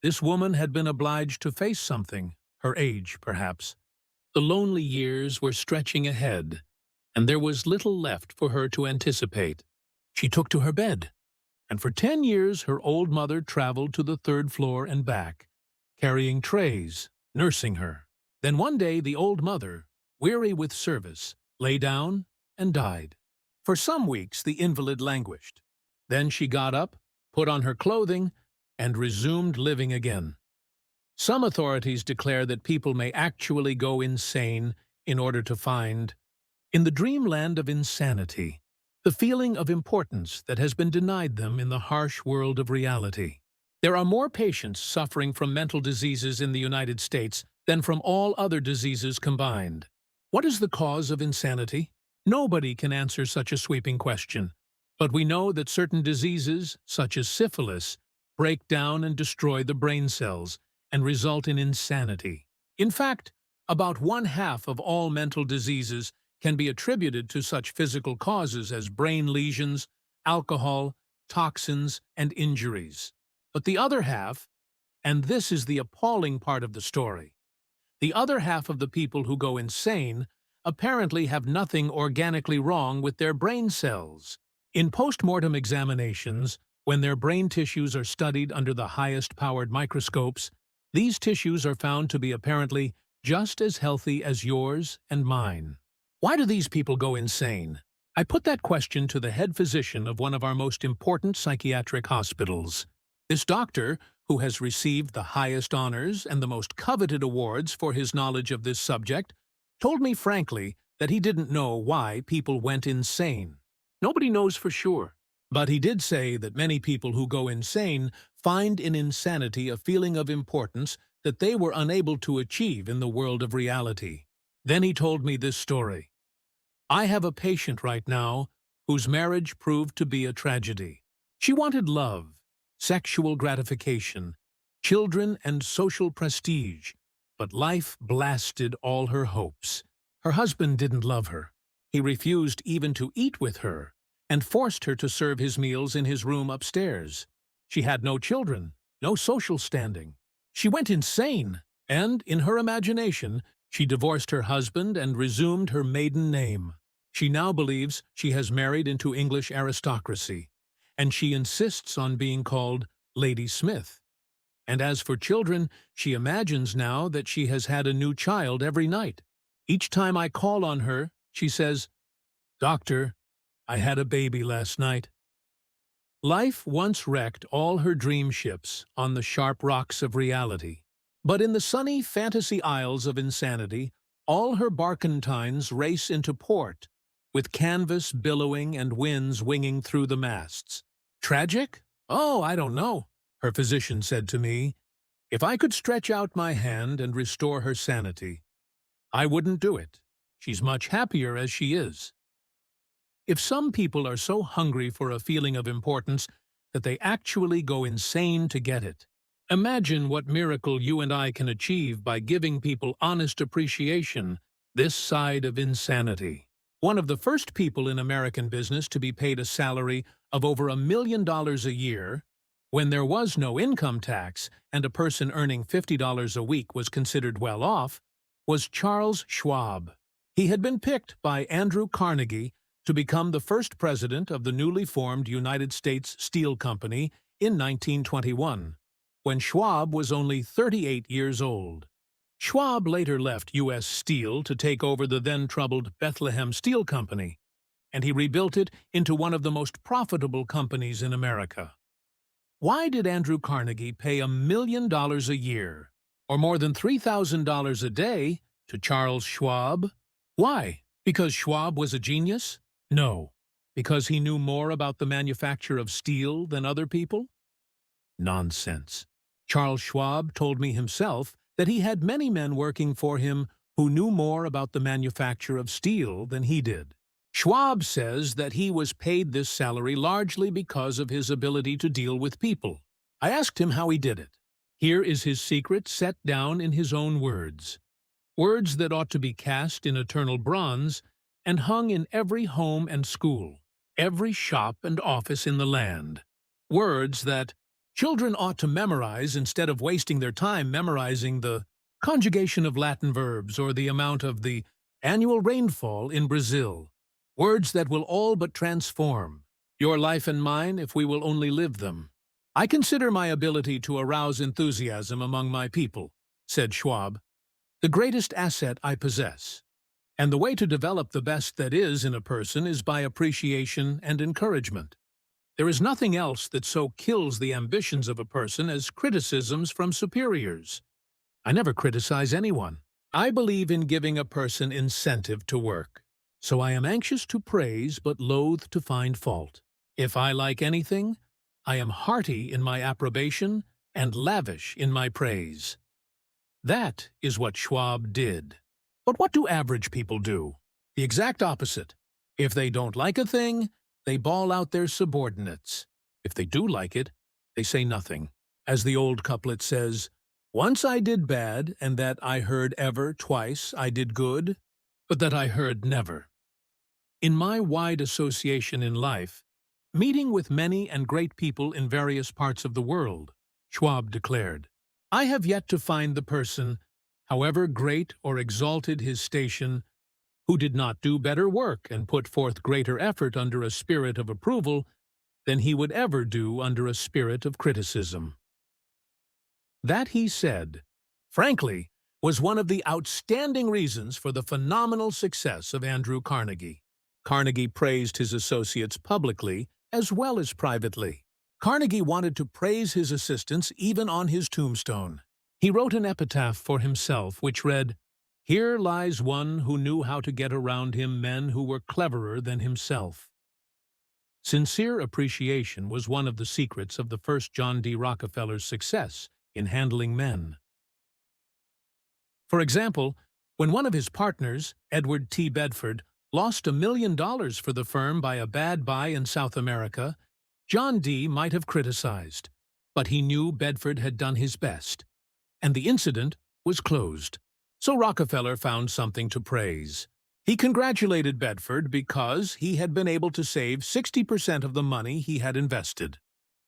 "this woman had been obliged to face something, her age, perhaps. The lonely years were stretching ahead, and there was little left for her to anticipate. She took to her bed, and for 10 years her old mother traveled to the 3rd floor and back, carrying trays, nursing her. Then one day the old mother, weary with service, lay down and died. For some weeks the invalid languished. Then she got up, put on her clothing, and resumed living again." Some authorities declare that people may actually go insane in order to find, in the dreamland of insanity, the feeling of importance that has been denied them in the harsh world of reality. There are more patients suffering from mental diseases in the United States than from all other diseases combined. What is the cause of insanity? Nobody can answer such a sweeping question, but we know that certain diseases, such as syphilis, break down and destroy the brain cells and result in insanity. In fact, about 1/2 of all mental diseases can be attributed to such physical causes as brain lesions, alcohol, toxins, and injuries. But the other half, and this is the appalling part of the story, the other half of the people who go insane apparently have nothing organically wrong with their brain cells. In post-mortem examinations, when their brain tissues are studied under the highest-powered microscopes, these tissues are found to be apparently just as healthy as yours and mine. Why do these people go insane? I put that question to the head physician of one of our most important psychiatric hospitals. This doctor, who has received the highest honors and the most coveted awards for his knowledge of this subject, told me frankly that he didn't know why people went insane. Nobody knows for sure. But he did say that many people who go insane find in insanity a feeling of importance that they were unable to achieve in the world of reality. Then he told me this story. I have a patient right now whose marriage proved to be a tragedy. She wanted love, sexual gratification, children, and social prestige, but life blasted all her hopes. Her husband didn't love her. He refused even to eat with her and forced her to serve his meals in his room upstairs. She had no children, no social standing. She went insane, and, in her imagination, she divorced her husband and resumed her maiden name. She now believes she has married into English aristocracy, and she insists on being called Lady Smith. And as for children, she imagines now that she has had a new child every night. Each time I call on her, she says, "Doctor, I had a baby last night." Life once wrecked all her dream ships on the sharp rocks of reality. But in the sunny fantasy isles of insanity, all her barkentines race into port, with canvas billowing and winds winging through the masts. Tragic? Oh, I don't know, her physician said to me. If I could stretch out my hand and restore her sanity, I wouldn't do it. She's much happier as she is. If some people are so hungry for a feeling of importance that they actually go insane to get it, imagine what miracle you and I can achieve by giving people honest appreciation this side of insanity. One of the first people in American business to be paid a salary of over $1 million a year, when there was no income tax and a person earning $50 a week was considered well off, was Charles Schwab. He had been picked by Andrew Carnegie to become the first president of the newly formed United States Steel Company in 1921, when Schwab was only 38 years old. Schwab later left U.S. Steel to take over the then-troubled Bethlehem Steel Company, and he rebuilt it into one of the most profitable companies in America. Why did Andrew Carnegie pay $1 million a year, or more than $3,000 a day, to Charles Schwab? Why? Because Schwab was a genius? No. Because he knew more about the manufacture of steel than other people? Nonsense. Charles Schwab told me himself that he had many men working for him who knew more about the manufacture of steel than he did. Schwab says that he was paid this salary largely because of his ability to deal with people. I asked him how he did it. Here is his secret set down in his own words. Words that ought to be cast in eternal bronze and hung in every home and school, every shop and office in the land. Words that children ought to memorize instead of wasting their time memorizing the conjugation of Latin verbs or the amount of the annual rainfall in Brazil. Words that will all but transform your life and mine if we will only live them. I consider my ability to arouse enthusiasm among my people, said Schwab, the greatest asset I possess. And the way to develop the best that is in a person is by appreciation and encouragement. There is nothing else that so kills the ambitions of a person as criticisms from superiors. I never criticize anyone. I believe in giving a person incentive to work. So I am anxious to praise but loath to find fault. If I like anything, I am hearty in my approbation and lavish in my praise. That is what Schwab did. But what do average people do? The exact opposite. If they don't like a thing, they bawl out their subordinates. If they do like it, they say nothing. As the old couplet says, once I did bad, and that I heard ever, twice I did good, but that I heard never. In my wide association in life, meeting with many and great people in various parts of the world, Schwab declared, I have yet to find the person, however great or exalted his station, who did not do better work and put forth greater effort under a spirit of approval than he would ever do under a spirit of criticism. That, he said, frankly, was one of the outstanding reasons for the phenomenal success of Andrew Carnegie. Carnegie praised his associates publicly as well as privately. Carnegie wanted to praise his assistants even on his tombstone. He wrote an epitaph for himself which read, "Here lies one who knew how to get around him men who were cleverer than himself." Sincere appreciation was one of the secrets of the first John D. Rockefeller's success in handling men. For example, when one of his partners, Edward T. Bedford, lost $1 million for the firm by a bad buy in South America, John D. might have criticized, but he knew Bedford had done his best, and the incident was closed. So Rockefeller found something to praise. He congratulated Bedford because he had been able to save 60% of the money he had invested.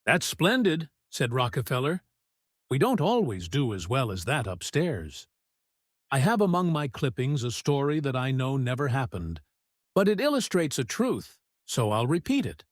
"That's splendid," said Rockefeller. "We don't always do as well as that upstairs." I have among my clippings a story that I know never happened, but it illustrates a truth, so I'll repeat it.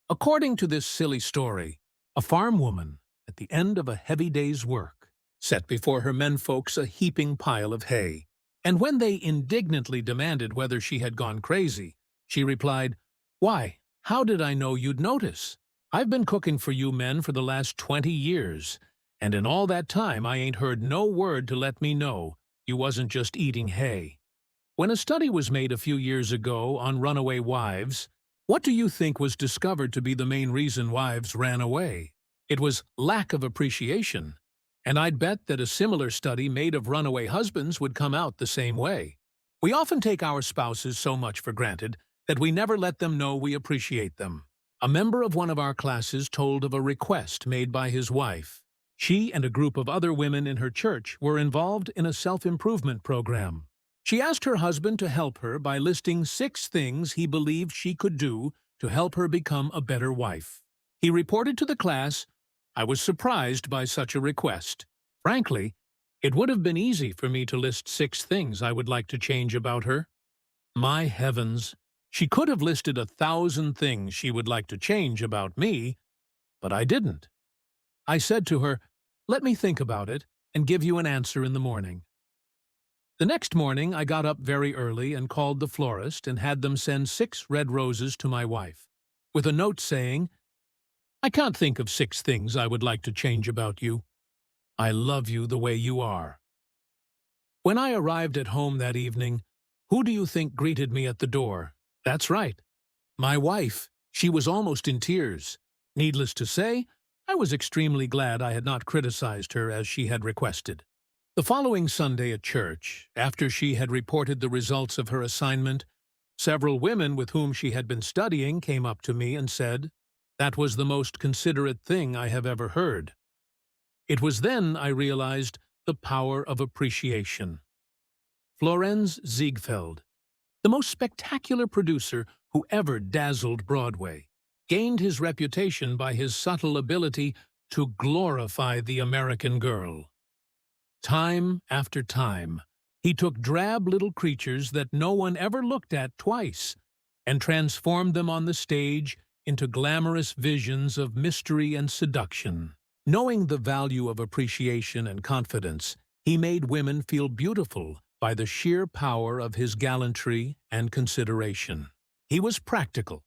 According to this silly story, a farm woman, at the end of a heavy day's work, set before her menfolks a heaping pile of hay, and when they indignantly demanded whether she had gone crazy, she replied, "Why, how did I know you'd notice? I've been cooking for you men for the last 20 years, and in all that time I ain't heard no word to let me know you wasn't just eating hay." When a study was made a few years ago on runaway wives, what do you think was discovered to be the main reason wives ran away? It was lack of appreciation. And I'd bet that a similar study made of runaway husbands would come out the same way. We often take our spouses so much for granted that we never let them know we appreciate them. A member of one of our classes told of a request made by his wife. She and a group of other women in her church were involved in a self-improvement program. She asked her husband to help her by listing 6 things he believed she could do to help her become a better wife. He reported to the class, "I was surprised by such a request. Frankly, it would have been easy for me to list 6 things I would like to change about her." My heavens, she could have listed 1,000 things she would like to change about me, but I didn't. I said to her, "Let me think about it and give you an answer in the morning." The next morning I got up very early and called the florist and had them send 6 red roses to my wife, with a note saying, "I can't think of 6 things I would like to change about you. I love you the way you are." When I arrived at home that evening, who do you think greeted me at the door? That's right, my wife. She was almost in tears. Needless to say, I was extremely glad I had not criticized her as she had requested. The following Sunday at church, after she had reported the results of her assignment, several women with whom she had been studying came up to me and said, "That was the most considerate thing I have ever heard." It was then I realized the power of appreciation. Florenz Ziegfeld, the most spectacular producer who ever dazzled Broadway, gained his reputation by his subtle ability to glorify the American girl. Time after time, he took drab little creatures that no one ever looked at twice and transformed them on the stage into glamorous visions of mystery and seduction. Knowing the value of appreciation and confidence, he made women feel beautiful by the sheer power of his gallantry and consideration. He was practical.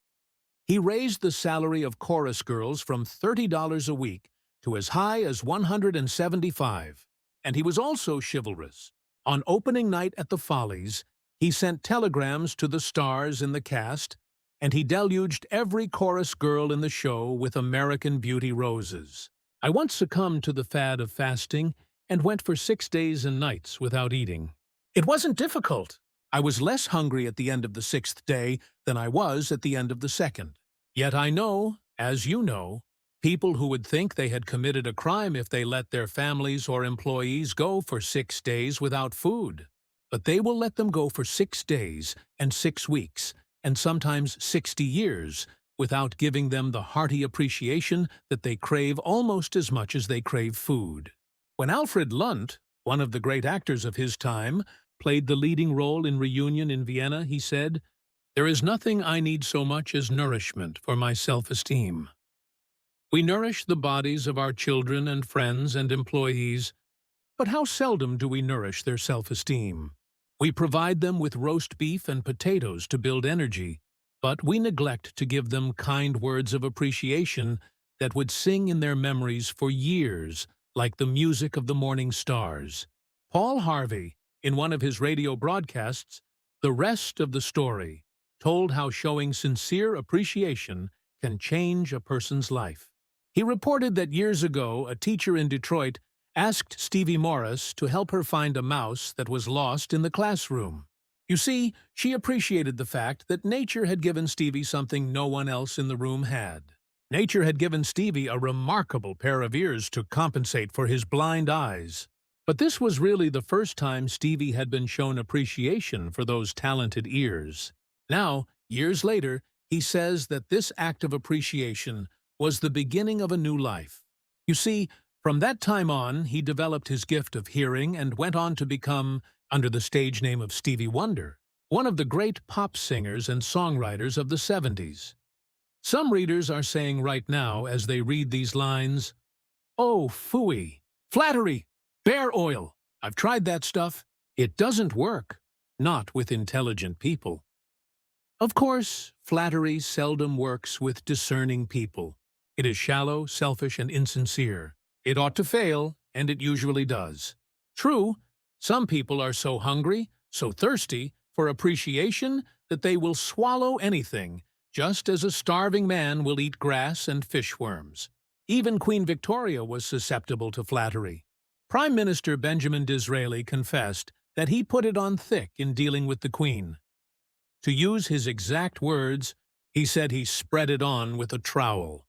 He raised the salary of chorus girls from $30 a week to as high as $175, and he was also chivalrous. On opening night at the Follies, he sent telegrams to the stars in the cast, and he deluged every chorus girl in the show with American Beauty roses. I once succumbed to the fad of fasting and went for 6 days and nights without eating. It wasn't difficult. I was less hungry at the end of the 6th day than I was at the end of the 2nd. Yet I know, as you know, people who would think they had committed a crime if they let their families or employees go for 6 days without food. But they will let them go for 6 days and 6 weeks, and sometimes 60 years, without giving them the hearty appreciation that they crave almost as much as they crave food. When Alfred Lunt, one of the great actors of his time, played the leading role in Reunion in Vienna, he said, "There is nothing I need so much as nourishment for my self-esteem." We nourish the bodies of our children and friends and employees, but how seldom do we nourish their self-esteem? We provide them with roast beef and potatoes to build energy, but we neglect to give them kind words of appreciation that would sing in their memories for years, like the music of the morning stars. Paul Harvey, in one of his radio broadcasts, The Rest of the Story, told how showing sincere appreciation can change a person's life. He reported that years ago, a teacher in Detroit asked Stevie Morris to help her find a mouse that was lost in the classroom. You see, she appreciated the fact that nature had given Stevie something no one else in the room had. Nature had given Stevie a remarkable pair of ears to compensate for his blind eyes. But this was really the first time Stevie had been shown appreciation for those talented ears. Now, years later, he says that this act of appreciation was the beginning of a new life. You see, from that time on, he developed his gift of hearing and went on to become, under the stage name of Stevie Wonder, one of the great pop singers and songwriters of the 70s. Some readers are saying right now, as they read these lines, "Oh, phooey, flattery, bear oil. I've tried that stuff. It doesn't work. Not with intelligent people." Of course, flattery seldom works with discerning people. It is shallow, selfish, and insincere. It ought to fail, and it usually does. True, some people are so hungry, so thirsty for appreciation that they will swallow anything, just as a starving man will eat grass and fishworms. Even Queen Victoria was susceptible to flattery. Prime Minister Benjamin Disraeli confessed that he put it on thick in dealing with the Queen. To use his exact words, he said he spread it on with a trowel.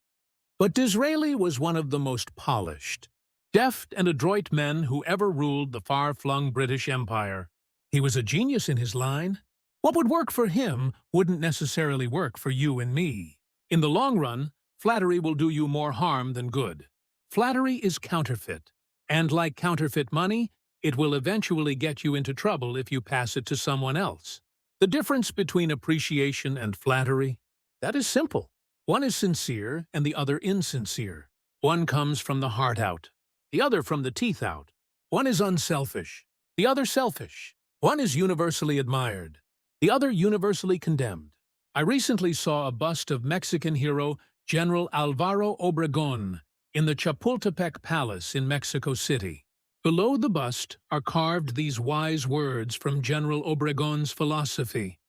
But Disraeli was one of the most polished, deft and adroit men who ever ruled the far-flung British Empire. He was a genius in his line. What would work for him wouldn't necessarily work for you and me. In the long run, flattery will do you more harm than good. Flattery is counterfeit, and like counterfeit money, it will eventually get you into trouble if you pass it to someone else. The difference between appreciation and flattery? That is simple. One is sincere and the other insincere. One comes from the heart out, the other from the teeth out. One is unselfish, the other selfish. One is universally admired, the other universally condemned. I recently saw a bust of Mexican hero General Alvaro Obregón in the Chapultepec Palace in Mexico City. Below the bust are carved these wise words from General Obregón's philosophy.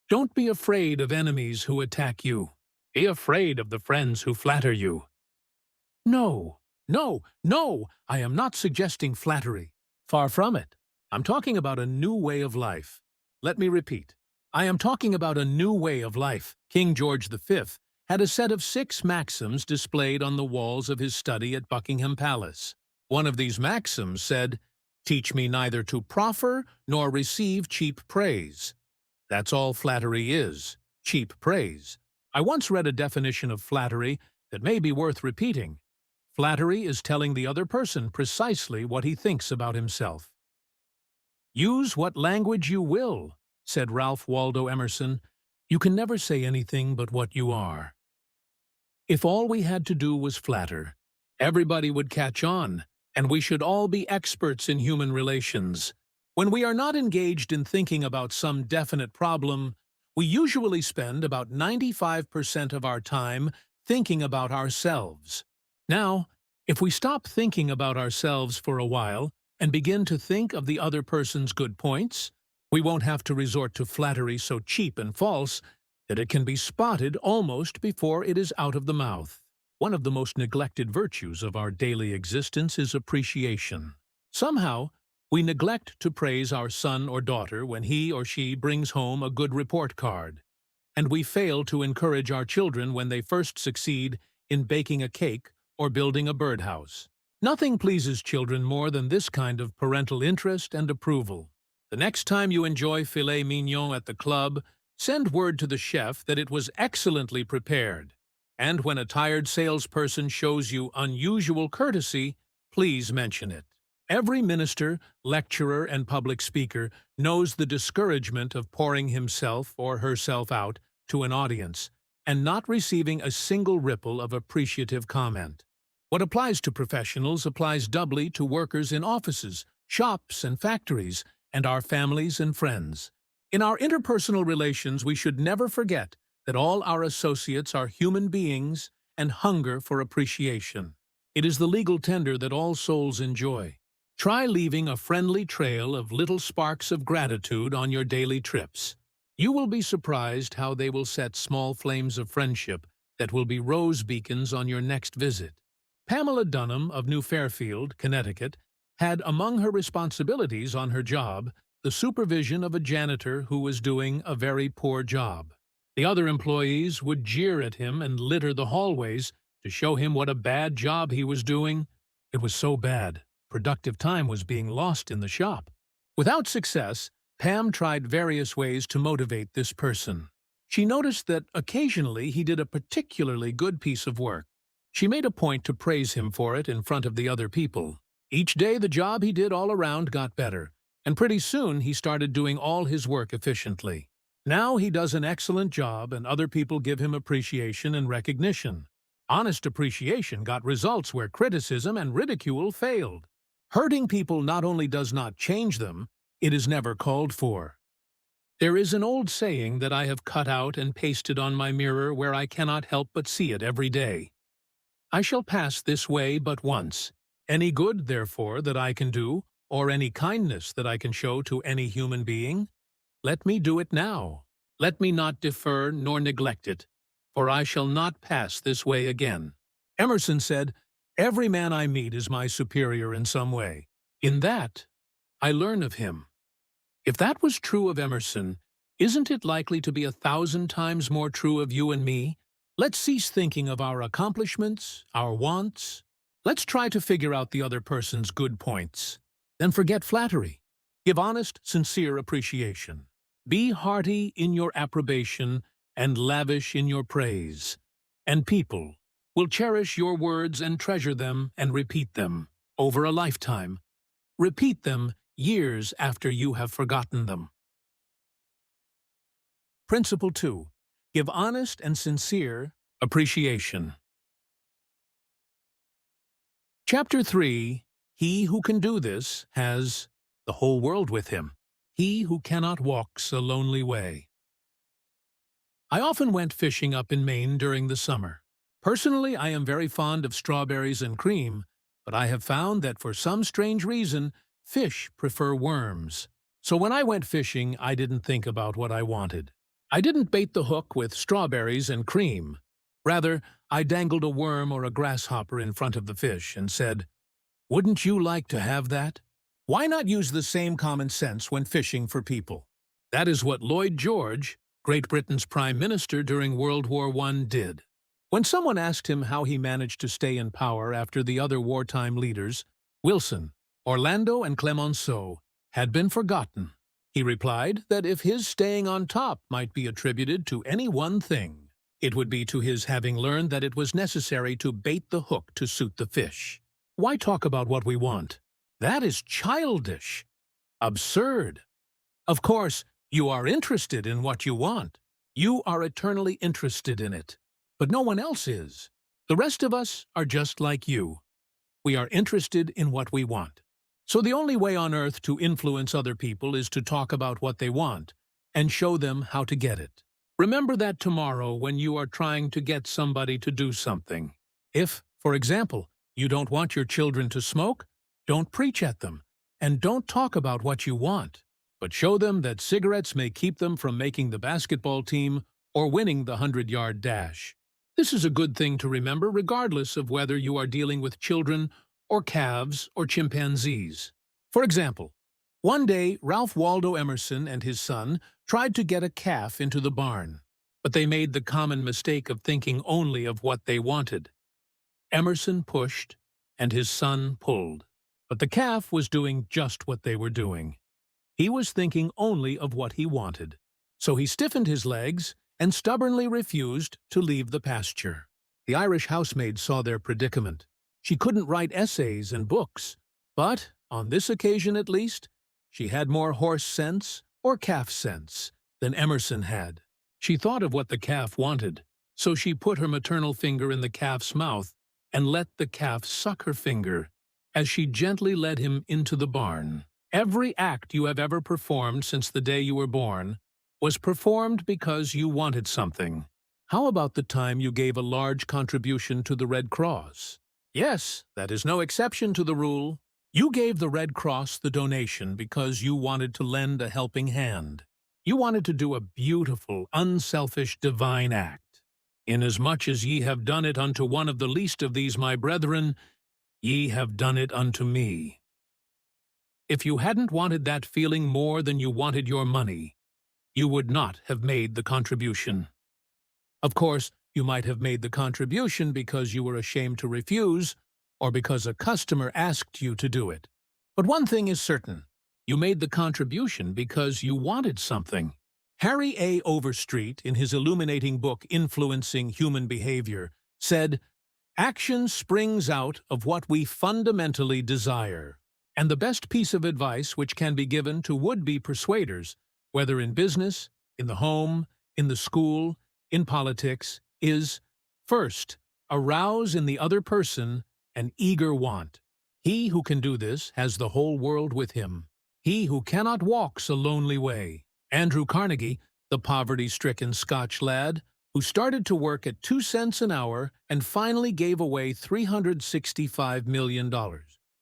Don't be afraid of enemies who attack you. Be afraid of the friends who flatter you. No, I am not suggesting flattery. Far from it. I'm talking about a new way of life. Let me repeat. I am talking about a new way of life. King George V had a set of 6 maxims displayed on the walls of his study at Buckingham Palace. One of these maxims said, "Teach me neither to proffer nor receive cheap praise." That's all flattery is, cheap praise. I once read a definition of flattery that may be worth repeating. Flattery is telling the other person precisely what he thinks about himself. Use what language you will, said Ralph Waldo Emerson. You can never say anything but what you are. If all we had to do was flatter, everybody would catch on, and we should all be experts in human relations. When we are not engaged in thinking about some definite problem, we usually spend about 95% of our time thinking about ourselves. Now, if we stop thinking about ourselves for a while and begin to think of the other person's good points, we won't have to resort to flattery so cheap and false that it can be spotted almost before it is out of the mouth. One of the most neglected virtues of our daily existence is appreciation. Somehow, we neglect to praise our son or daughter when he or she brings home a good report card, and we fail to encourage our children when they first succeed in baking a cake or building a birdhouse. Nothing pleases children more than this kind of parental interest and approval. The next time you enjoy filet mignon at the club, send word to the chef that it was excellently prepared. And when a tired salesperson shows you unusual courtesy, please mention it. Every minister, lecturer, and public speaker knows the discouragement of pouring himself or herself out to an audience and not receiving a single ripple of appreciative comment. What applies to professionals applies doubly to workers in offices, shops, and factories, and our families and friends. In our interpersonal relations, we should never forget that all our associates are human beings and hunger for appreciation. It is the legal tender that all souls enjoy. Try leaving a friendly trail of little sparks of gratitude on your daily trips. You will be surprised how they will set small flames of friendship that will be rose beacons on your next visit. Pamela Dunham of New Fairfield, Connecticut, had among her responsibilities on her job the supervision of a janitor who was doing a very poor job. The other employees would jeer at him and litter the hallways to show him what a bad job he was doing. It was so bad, productive time was being lost in the shop. Without success, Pam tried various ways to motivate this person. She noticed that occasionally he did a particularly good piece of work. She made a point to praise him for it in front of the other people. Each day the job he did all around got better, and pretty soon he started doing all his work efficiently. Now he does an excellent job and other people give him appreciation and recognition. Honest appreciation got results where criticism and ridicule failed. Hurting people not only does not change them, it is never called for. There is an old saying that I have cut out and pasted on my mirror where I cannot help but see it every day. I shall pass this way but once. Any good, therefore, that I can do, or any kindness that I can show to any human being, let me do it now. Let me not defer nor neglect it, for I shall not pass this way again. Emerson said, "Every man I meet is my superior in some way. In that, I learn of him." If that was true of Emerson, isn't it likely to be 1,000 times more true of you and me? Let's cease thinking of our accomplishments, our wants. Let's try to figure out the other person's good points. Then forget flattery. Give honest, sincere appreciation. Be hearty in your approbation and lavish in your praise. And people will cherish your words and treasure them and repeat them over a lifetime. Repeat them years after you have forgotten them. Principle 2. Give honest and sincere appreciation. Chapter 3. He who can do this has the whole world with him. He who cannot walks a lonely way. I often went fishing up in Maine during the summer. Personally, I am very fond of strawberries and cream, but I have found that for some strange reason, fish prefer worms. So when I went fishing, I didn't think about what I wanted. I didn't bait the hook with strawberries and cream. Rather, I dangled a worm or a grasshopper in front of the fish and said, "Wouldn't you like to have that?" Why not use the same common sense when fishing for people? That is what Lloyd George, Great Britain's Prime Minister during World War I, did. When someone asked him how he managed to stay in power after the other wartime leaders, Wilson, Orlando, and Clemenceau, had been forgotten, he replied that if his staying on top might be attributed to any one thing, it would be to his having learned that it was necessary to bait the hook to suit the fish. Why talk about what we want? That is childish. Absurd. Of course, you are interested in what you want. You are eternally interested in it. But no one else is. The rest of us are just like you. We are interested in what we want. So the only way on earth to influence other people is to talk about what they want and show them how to get it. Remember that tomorrow when you are trying to get somebody to do something. If, for example, you don't want your children to smoke, don't preach at them, and don't talk about what you want, but show them that cigarettes may keep them from making the basketball team or winning the 100-yard dash. This is a good thing to remember regardless of whether you are dealing with children or calves or chimpanzees. For example, one day Ralph Waldo Emerson and his son tried to get a calf into the barn, but they made the common mistake of thinking only of what they wanted. Emerson pushed, and his son pulled. But the calf was doing just what they were doing. He was thinking only of what he wanted. So he stiffened his legs and stubbornly refused to leave the pasture. The Irish housemaid saw their predicament. She couldn't write essays and books, but On this occasion, at least, she had more horse sense or calf sense than Emerson had. She thought of what the calf wanted, so she put her maternal finger in the calf's mouth and let the calf suck her finger as she gently led him into the barn. Every act you have ever performed since the day you were born was performed because you wanted something. How about the time you gave a large contribution to the Red Cross? Yes, that is no exception to the rule. You gave the Red Cross the donation because you wanted to lend a helping hand. You wanted to do a beautiful, unselfish, divine act. Inasmuch as ye have done it unto one of the least of these my brethren, ye have done it unto me. If you hadn't wanted that feeling more than you wanted your money, you would not have made the contribution. Of course, you might have made the contribution because you were ashamed to refuse, or because a customer asked you to do it. But one thing is certain. You made the contribution because you wanted something. Harry A. Overstreet, in his illuminating book Influencing Human Behavior, said, "Action springs out of what we fundamentally desire." And the best piece of advice which can be given to would-be persuaders, whether in business, in the home, in the school, in politics, is, first, arouse in the other person an eager want. He who can do this has the whole world with him. He who cannot walks a lonely way. Andrew Carnegie, the poverty-stricken Scotch lad, who started to work at 2 cents an hour and finally gave away $365 million,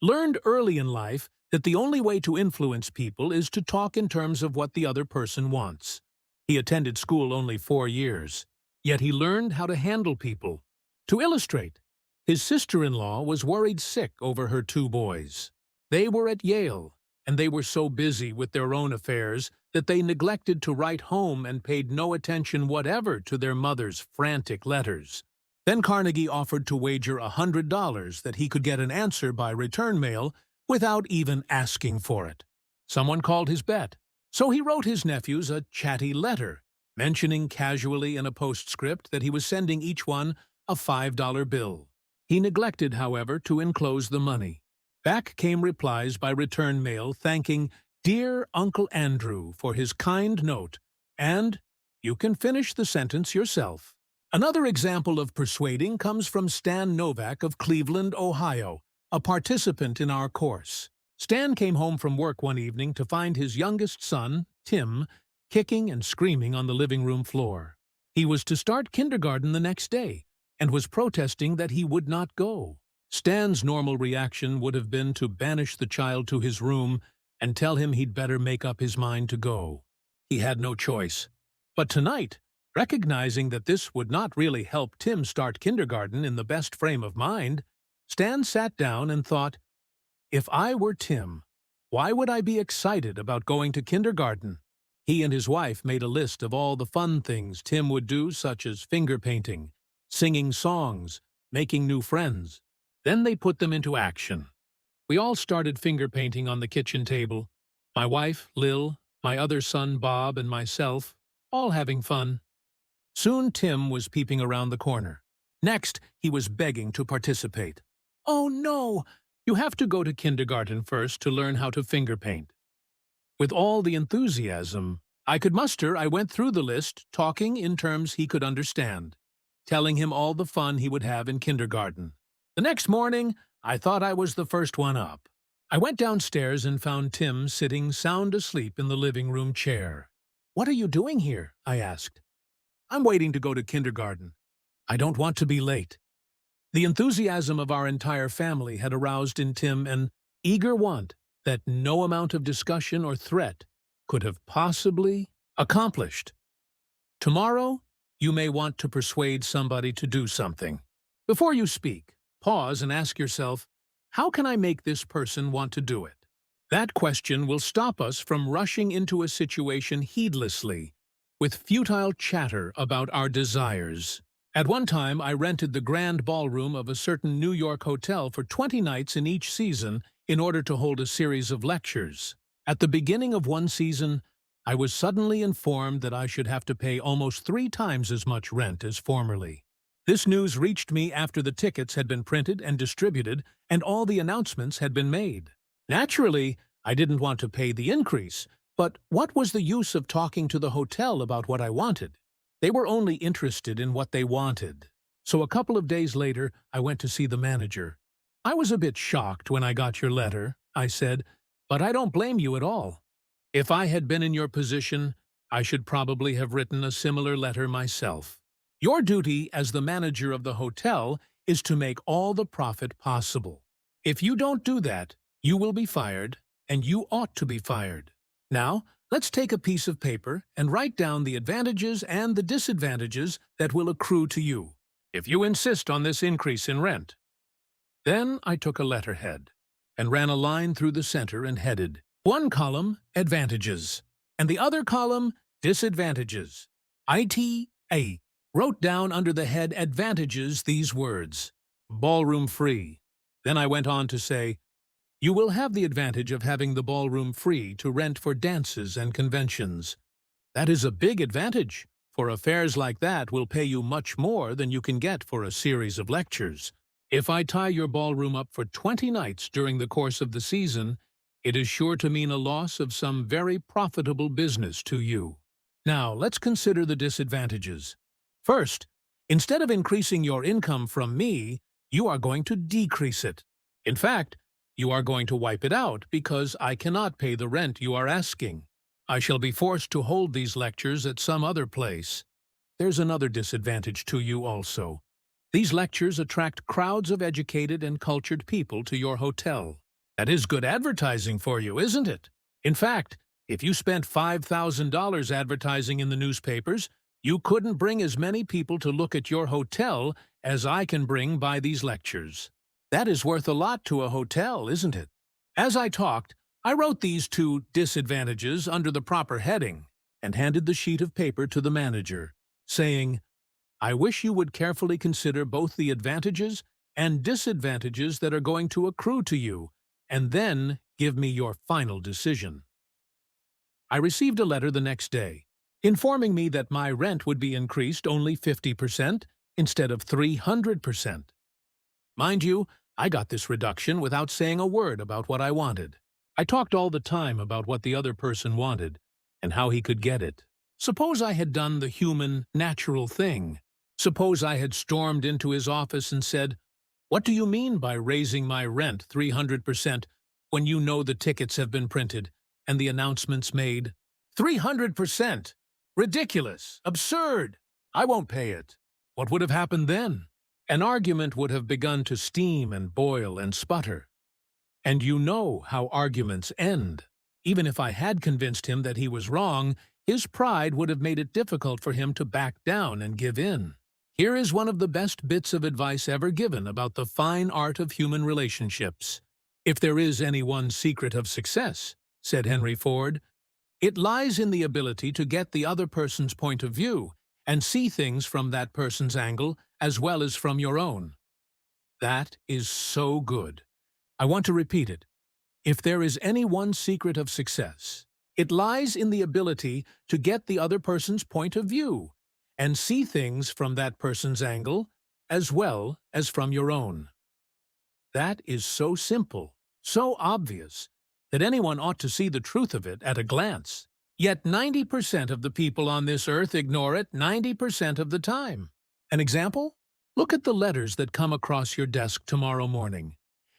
learned early in life that the only way to influence people is to talk in terms of what the other person wants. He attended school only 4 years, yet he learned how to handle people. To illustrate, his sister-in-law was worried sick over her 2 boys. They were at Yale, and they were so busy with their own affairs that they neglected to write home and paid no attention whatever to their mother's frantic letters. Then Carnegie offered to wager $100 that he could get an answer by return mail without even asking for it. Someone called his bet, so he wrote his nephews a chatty letter, mentioning casually in a postscript that he was sending each one a $5 bill. He neglected, however, to enclose the money. Back came replies by return mail thanking "Dear Uncle Andrew" for his kind note, and you can finish the sentence yourself. Another example of persuading comes from Stan Novak of Cleveland, Ohio, a participant in our course. Stan came home from work one evening to find his youngest son, Tim, kicking and screaming on the living room floor. He was to start kindergarten the next day, and was protesting that he would not go. Stan's normal reaction would have been to banish the child to his room and tell him he'd better make up his mind to go. He had no choice. But tonight, recognizing that this would not really help Tim start kindergarten in the best frame of mind, Stan sat down and thought, if I were Tim, why would I be excited about going to kindergarten? He and his wife made a list of all the fun things Tim would do, such as finger painting, singing songs, making new friends. Then they put them into action. We all started finger painting on the kitchen table. My wife, Lil, my other son, Bob, and myself, all having fun. Soon Tim was peeping around the corner. Next, he was begging to participate. "Oh no! You have to go to kindergarten first to learn how to finger paint." With all the enthusiasm I could muster, I went through the list, talking in terms he could understand, telling him all the fun he would have in kindergarten. The next morning, I thought I was the first one up. I went downstairs and found Tim sitting sound asleep in the living room chair. "What are you doing here?" I asked. "I'm waiting to go to kindergarten. I don't want to be late." The enthusiasm of our entire family had aroused in Tim an eager want that no amount of discussion or threat could have possibly accomplished. Tomorrow, you may want to persuade somebody to do something. Before you speak, pause and ask yourself, how can I make this person want to do it? That question will stop us from rushing into a situation heedlessly, with futile chatter about our desires. At one time, I rented the grand ballroom of a certain New York hotel for 20 nights in each season in order to hold a series of lectures. At the beginning of one season, I was suddenly informed that I should have to pay almost 3 times as much rent as formerly. This news reached me after the tickets had been printed and distributed and all the announcements had been made. Naturally, I didn't want to pay the increase, but what was the use of talking to the hotel about what I wanted? They were only interested in what they wanted. So a couple of days later, I went to see the manager. "I was a bit shocked when I got your letter," I said, "but I don't blame you at all. If I had been in your position, I should probably have written a similar letter myself. Your duty as the manager of the hotel is to make all the profit possible. If you don't do that, you will be fired, and you ought to be fired. Now, let's take a piece of paper and write down the advantages and the disadvantages that will accrue to you, if you insist on this increase in rent." Then I took a letterhead and ran a line through the center and headed, one column, advantages, and the other column, disadvantages. ITA. Wrote down under the head advantages these words, ballroom free. Then I went on to say, you will have the advantage of having the ballroom free to rent for dances and conventions. That is a big advantage, for affairs like that will pay you much more than you can get for a series of lectures. If I tie your ballroom up for 20 nights during the course of the season, it is sure to mean a loss of some very profitable business to you. Now, let's consider the disadvantages. First, instead of increasing your income from me, you are going to decrease it. In fact, you are going to wipe it out because I cannot pay the rent you are asking. I shall be forced to hold these lectures at some other place. There's another disadvantage to you also. These lectures attract crowds of educated and cultured people to your hotel. That is good advertising for you, isn't it? In fact, if you spent $5,000 advertising in the newspapers, you couldn't bring as many people to look at your hotel as I can bring by these lectures. That is worth a lot to a hotel, isn't it? As I talked, I wrote these two disadvantages under the proper heading and handed the sheet of paper to the manager, saying, I wish you would carefully consider both the advantages and disadvantages that are going to accrue to you, and then give me your final decision. I received a letter the next day, informing me that my rent would be increased only 50% instead of 300%. Mind you, I got this reduction without saying a word about what I wanted. I talked all the time about what the other person wanted and how he could get it. Suppose I had done the human, natural thing. Suppose I had stormed into his office and said, "What do you mean by raising my rent 300% when you know the tickets have been printed and the announcements made? 300%! Ridiculous! Absurd! I won't pay it." What would have happened then? An argument would have begun to steam and boil and sputter. And you know how arguments end. Even if I had convinced him that he was wrong, his pride would have made it difficult for him to back down and give in. Here is one of the best bits of advice ever given about the fine art of human relationships. "If there is any one secret of success," said Henry Ford, "it lies in the ability to get the other person's point of view and see things from that person's angle as well as from your own." That is so good. I want to repeat it. If there is any one secret of success, it lies in the ability to get the other person's point of view and see things from that person's angle as well as from your own. That is so simple, so obvious, that anyone ought to see the truth of it at a glance. Yet 90% of the people on this earth ignore it 90% of the time. An example? Look at the letters that come across your desk tomorrow morning,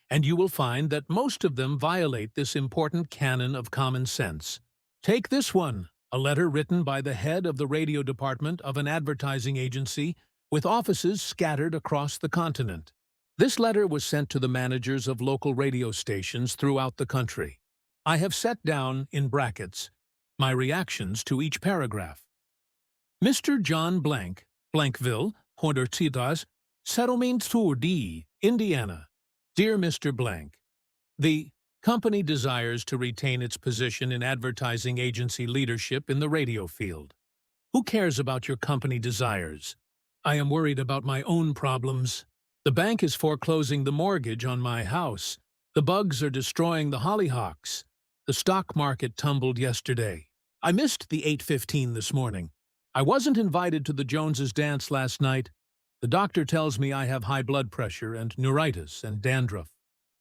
and you will find that most of them violate this important canon of common sense. Take this one, a letter written by the head of the radio department of an advertising agency with offices scattered across the continent. This letter was sent to the managers of local radio stations throughout the country. I have set down, in brackets, my reactions to each paragraph. Mr. John Blank, Blankville, Hondertitas, Settlement Tour D, Indiana. Dear Mr. Blank, the company desires to retain its position in advertising agency leadership in the radio field. Who cares about your company desires? I am worried about my own problems. The bank is foreclosing the mortgage on my house. The bugs are destroying the hollyhocks. The stock market tumbled yesterday. I missed the 8:15 this morning. I wasn't invited to the Joneses' dance last night. The doctor tells me I have high blood pressure and neuritis and dandruff.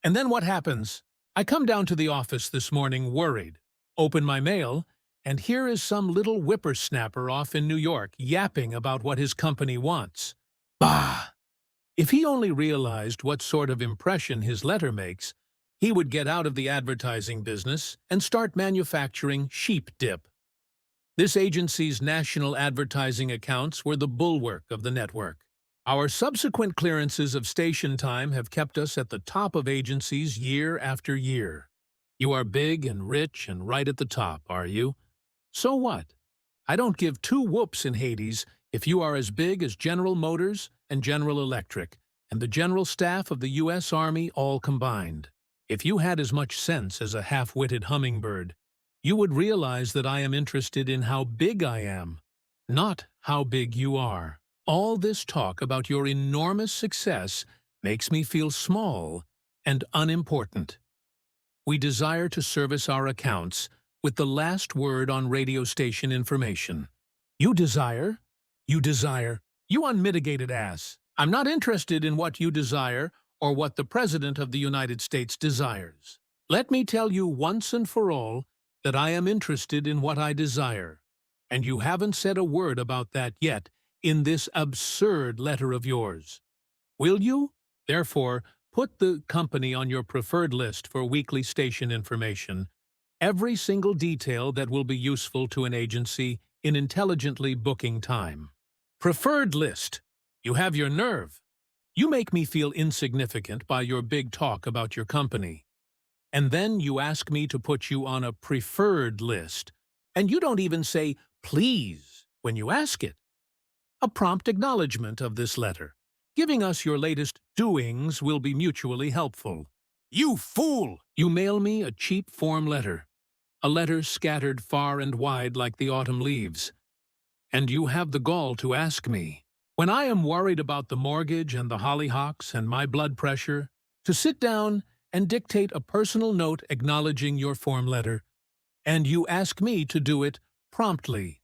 And then what happens? I come down to the office this morning worried, open my mail, and here is some little whippersnapper off in New York yapping about what his company wants. Bah! If he only realized what sort of impression his letter makes, he would get out of the advertising business and start manufacturing sheep dip. This agency's national advertising accounts were the bulwark of the network. Our subsequent clearances of station time have kept us at the top of agencies year after year. You are big and rich and right at the top, are you? So what? I don't give two whoops in Hades if you are as big as General Motors and General Electric and the general staff of the U.S. Army all combined. If you had as much sense as a half-witted hummingbird, you would realize that I am interested in how big I am, not how big you are. All this talk about your enormous success makes me feel small and unimportant. We desire to service our accounts with the last word on radio station information. You desire, you unmitigated ass. I'm not interested in what you desire or what the President of the United States desires. Let me tell you once and for all that I am interested in what I desire, and you haven't said a word about that yet in this absurd letter of yours. Will you, therefore, put the company on your preferred list for weekly station information, every single detail that will be useful to an agency in intelligently booking time? Preferred list. You have your nerve. You make me feel insignificant by your big talk about your company. And then you ask me to put you on a preferred list, and you don't even say please when you ask it. A prompt acknowledgement of this letter, giving us your latest doings, will be mutually helpful. You fool! You mail me a cheap form letter, a letter scattered far and wide like the autumn leaves. And you have the gall to ask me, when I am worried about the mortgage and the hollyhocks and my blood pressure, to sit down and dictate a personal note acknowledging your form letter, and you ask me to do it promptly.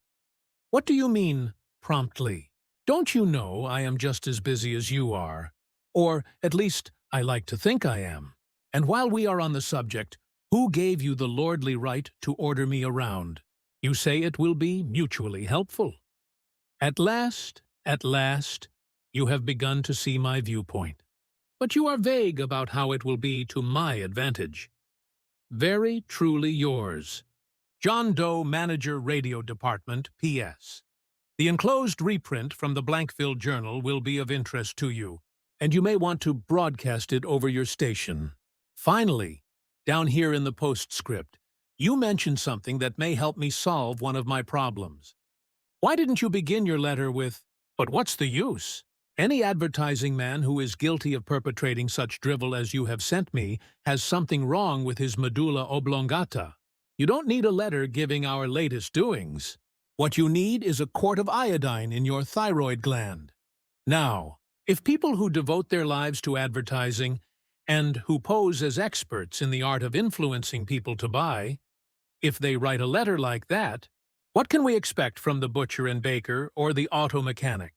What do you mean, promptly? Don't you know I am just as busy as you are? Or, at least, I like to think I am. And while we are on the subject, who gave you the lordly right to order me around? You say it will be mutually helpful. At last, you have begun to see my viewpoint. But you are vague about how it will be to my advantage. Very truly yours. John Doe, Manager, Radio Department, P.S. The enclosed reprint from the Blankville Journal will be of interest to you, and you may want to broadcast it over your station. Finally, down here in the postscript, you mentioned something that may help me solve one of my problems. Why didn't you begin your letter with, "But what's the use?" Any advertising man who is guilty of perpetrating such drivel as you have sent me has something wrong with his medulla oblongata. You don't need a letter giving our latest doings. What you need is a quart of iodine in your thyroid gland. Now, if people who devote their lives to advertising and who pose as experts in the art of influencing people to buy, if they write a letter like that, what can we expect from the butcher and baker or the auto mechanic?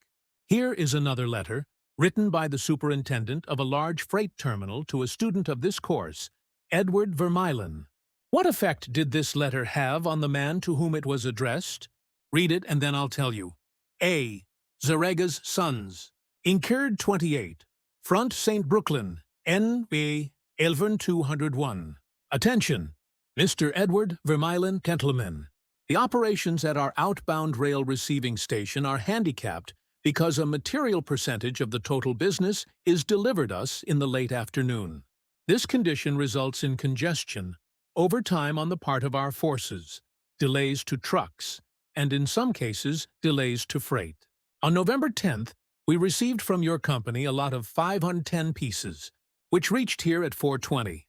Here is another letter, written by the superintendent of a large freight terminal to a student of this course, Edward Vermeulen. What effect did this letter have on the man to whom it was addressed? Read it and then I'll tell you. A. Zarega's Sons. Incurred 28. Front St. Brooklyn, N.B. 11201. Attention! Mr. Edward Vermeulen, gentlemen. The operations at our outbound rail receiving station are handicapped because a material percentage of the total business is delivered us in the late afternoon. This condition results in congestion, overtime on the part of our forces, delays to trucks, and in some cases, delays to freight. On November 10th, we received from your company a lot of 510 pieces, which reached here at 4:20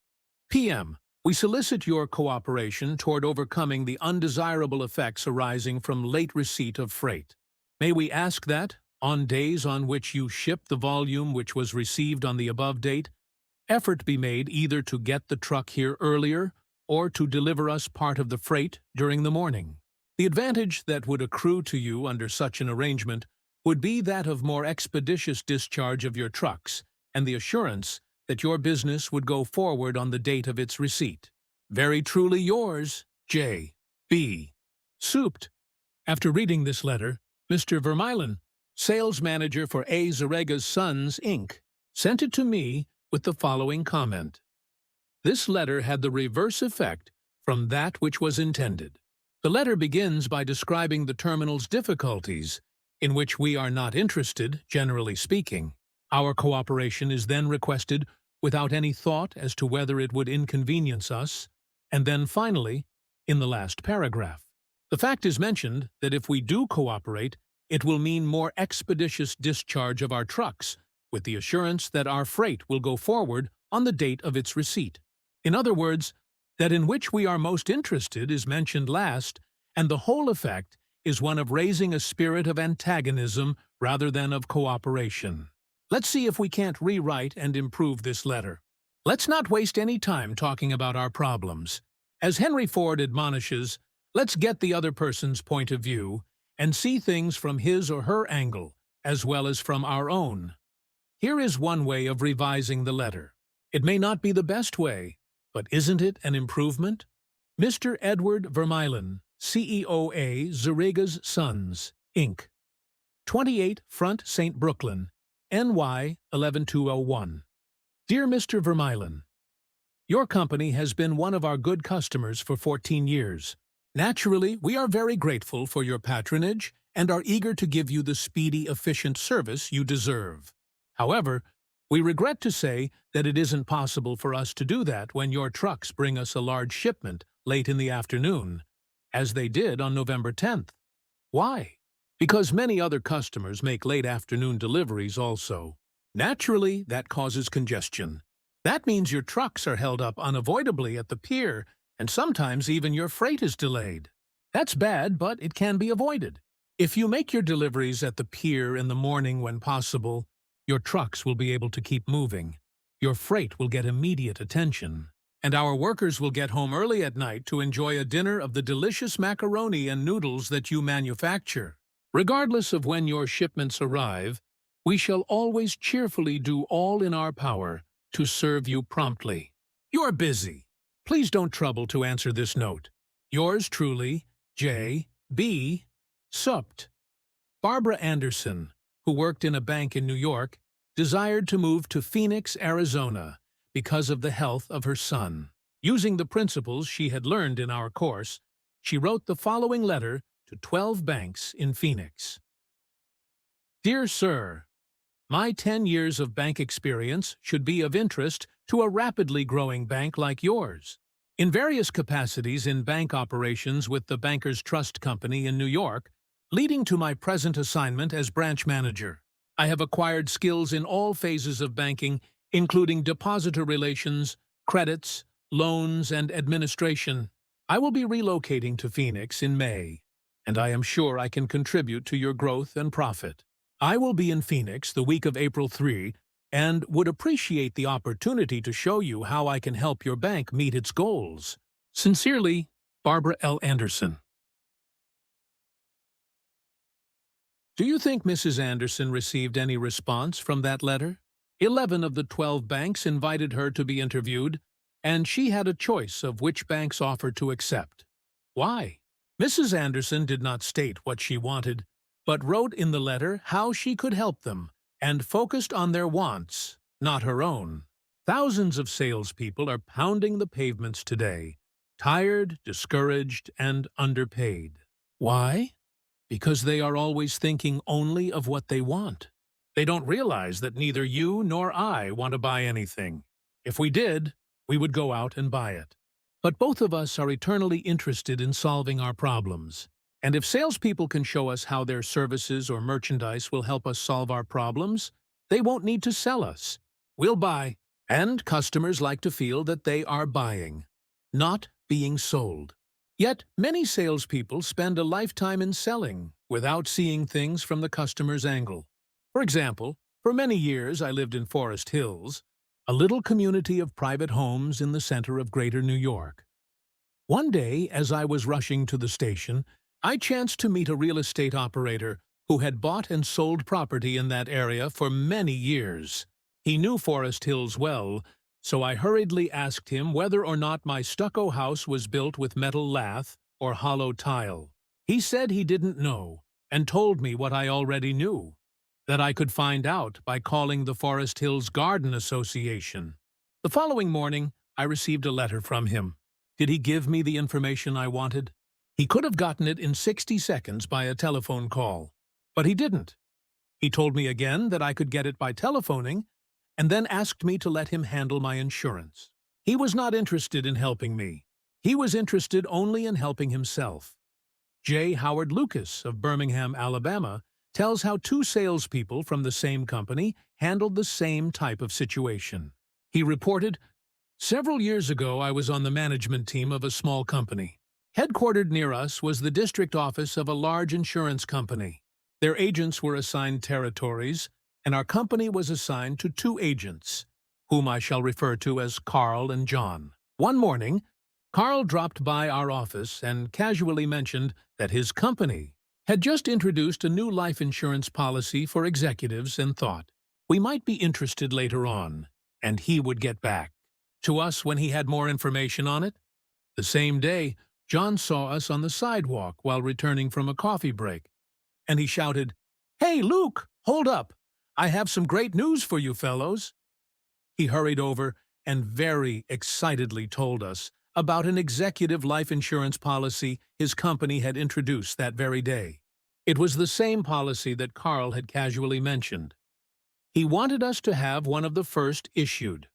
p.m. We solicit your cooperation toward overcoming the undesirable effects arising from late receipt of freight. May we ask that, on days on which you ship the volume which was received on the above date, effort be made either to get the truck here earlier or to deliver us part of the freight during the morning. The advantage that would accrue to you under such an arrangement would be that of more expeditious discharge of your trucks and the assurance that your business would go forward on the date of its receipt. Very truly yours, J. B. Souped. After reading this letter, Mr. Vermeulen, sales manager for A. Zarega's Sons, Inc., sent it to me with the following comment. This letter had the reverse effect from that which was intended. The letter begins by describing the terminal's difficulties, in which we are not interested, generally speaking. Our cooperation is then requested without any thought as to whether it would inconvenience us, and then finally, in the last paragraph, the fact is mentioned that if we do cooperate, it will mean more expeditious discharge of our trucks, with the assurance that our freight will go forward on the date of its receipt. In other words, that in which we are most interested is mentioned last, and the whole effect is one of raising a spirit of antagonism rather than of cooperation. Let's see if we can't rewrite and improve this letter. Let's not waste any time talking about our problems. As Henry Ford admonishes, let's get the other person's point of view and see things from his or her angle, as well as from our own. Here is one way of revising the letter. It may not be the best way, but isn't it an improvement? Mr. Edward Vermeulen, CEO A. Zarega's Sons, Inc., 28 Front St. Brooklyn, NY 11201. Dear Mr. Vermeulen, your company has been one of our good customers for 14 years. Naturally, we are very grateful for your patronage and are eager to give you the speedy, efficient service you deserve. However, we regret to say that it isn't possible for us to do that when your trucks bring us a large shipment late in the afternoon, as they did on November 10th. Why? Because many other customers make late afternoon deliveries also. Naturally, that causes congestion. That means your trucks are held up unavoidably at the pier, and sometimes even your freight is delayed. That's bad, but it can be avoided. If you make your deliveries at the pier in the morning when possible, your trucks will be able to keep moving. Your freight will get immediate attention, and our workers will get home early at night to enjoy a dinner of the delicious macaroni and noodles that you manufacture. Regardless of when your shipments arrive, we shall always cheerfully do all in our power to serve you promptly. You're busy. Please don't trouble to answer this note. Yours truly, J. B. Souped. Barbara Anderson, who worked in a bank in New York, desired to move to Phoenix, Arizona, because of the health of her son. Using the principles she had learned in our course, she wrote the following letter to 12 banks in Phoenix. Dear Sir, my 10 years of bank experience should be of interest to a rapidly growing bank like yours. In various capacities in bank operations with the Bankers Trust Company in New York, leading to my present assignment as branch manager, I have acquired skills in all phases of banking, including depositor relations, credits, loans, and administration. I will be relocating to Phoenix in May, and I am sure I can contribute to your growth and profit. I will be in Phoenix the week of April 3 and would appreciate the opportunity to show you how I can help your bank meet its goals. Sincerely, Barbara L. Anderson. Do you think Mrs. Anderson received any response from that letter? 11 of the 12 banks invited her to be interviewed, and she had a choice of which banks offered to accept. Why? Mrs. Anderson did not state what she wanted, but wrote in the letter how she could help them, and focused on their wants, not her own. Thousands of salespeople are pounding the pavements today, tired, discouraged, and underpaid. Why? Because they are always thinking only of what they want. They don't realize that neither you nor I want to buy anything. If we did, we would go out and buy it. But both of us are eternally interested in solving our problems. And if salespeople can show us how their services or merchandise will help us solve our problems, they won't need to sell us. We'll buy. And customers like to feel that they are buying, not being sold. Yet many salespeople spend a lifetime in selling without seeing things from the customer's angle. For example, for many years I lived in Forest Hills, a little community of private homes in the center of Greater New York. One day, as I was rushing to the station, I chanced to meet a real estate operator who had bought and sold property in that area for many years. He knew Forest Hills well, so I hurriedly asked him whether or not my stucco house was built with metal lath or hollow tile. He said he didn't know, and told me what I already knew, that I could find out by calling the Forest Hills Garden Association. The following morning, I received a letter from him. Did he give me the information I wanted? He could have gotten it in 60 seconds by a telephone call, but he didn't. He told me again that I could get it by telephoning, and then asked me to let him handle my insurance. He was not interested in helping me. He was interested only in helping himself. J. Howard Lucas of Birmingham, Alabama, tells how two salespeople from the same company handled the same type of situation. He reported, "Several years ago I was on the management team of a small company. Headquartered near us was the district office of a large insurance company. Their agents were assigned territories, and our company was assigned to two agents, whom I shall refer to as Carl and John. One morning, Carl dropped by our office and casually mentioned that his company had just introduced a new life insurance policy for executives and thought we might be interested later on, and he would get back to us when he had more information on it. The same day, John saw us on the sidewalk while returning from a coffee break, and he shouted, 'Hey, Luke, hold up! I have some great news for you fellows.' He hurried over and very excitedly told us about an executive life insurance policy his company had introduced that very day. It was the same policy that Carl had casually mentioned. He wanted us to have one of the first issued.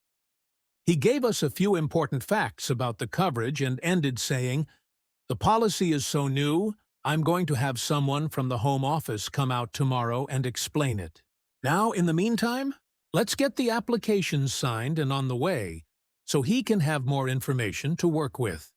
He gave us a few important facts about the coverage and ended saying, 'The policy is so new, I'm going to have someone from the home office come out tomorrow and explain it. Now, in the meantime, let's get the applications signed and on the way, so he can have more information to work with.'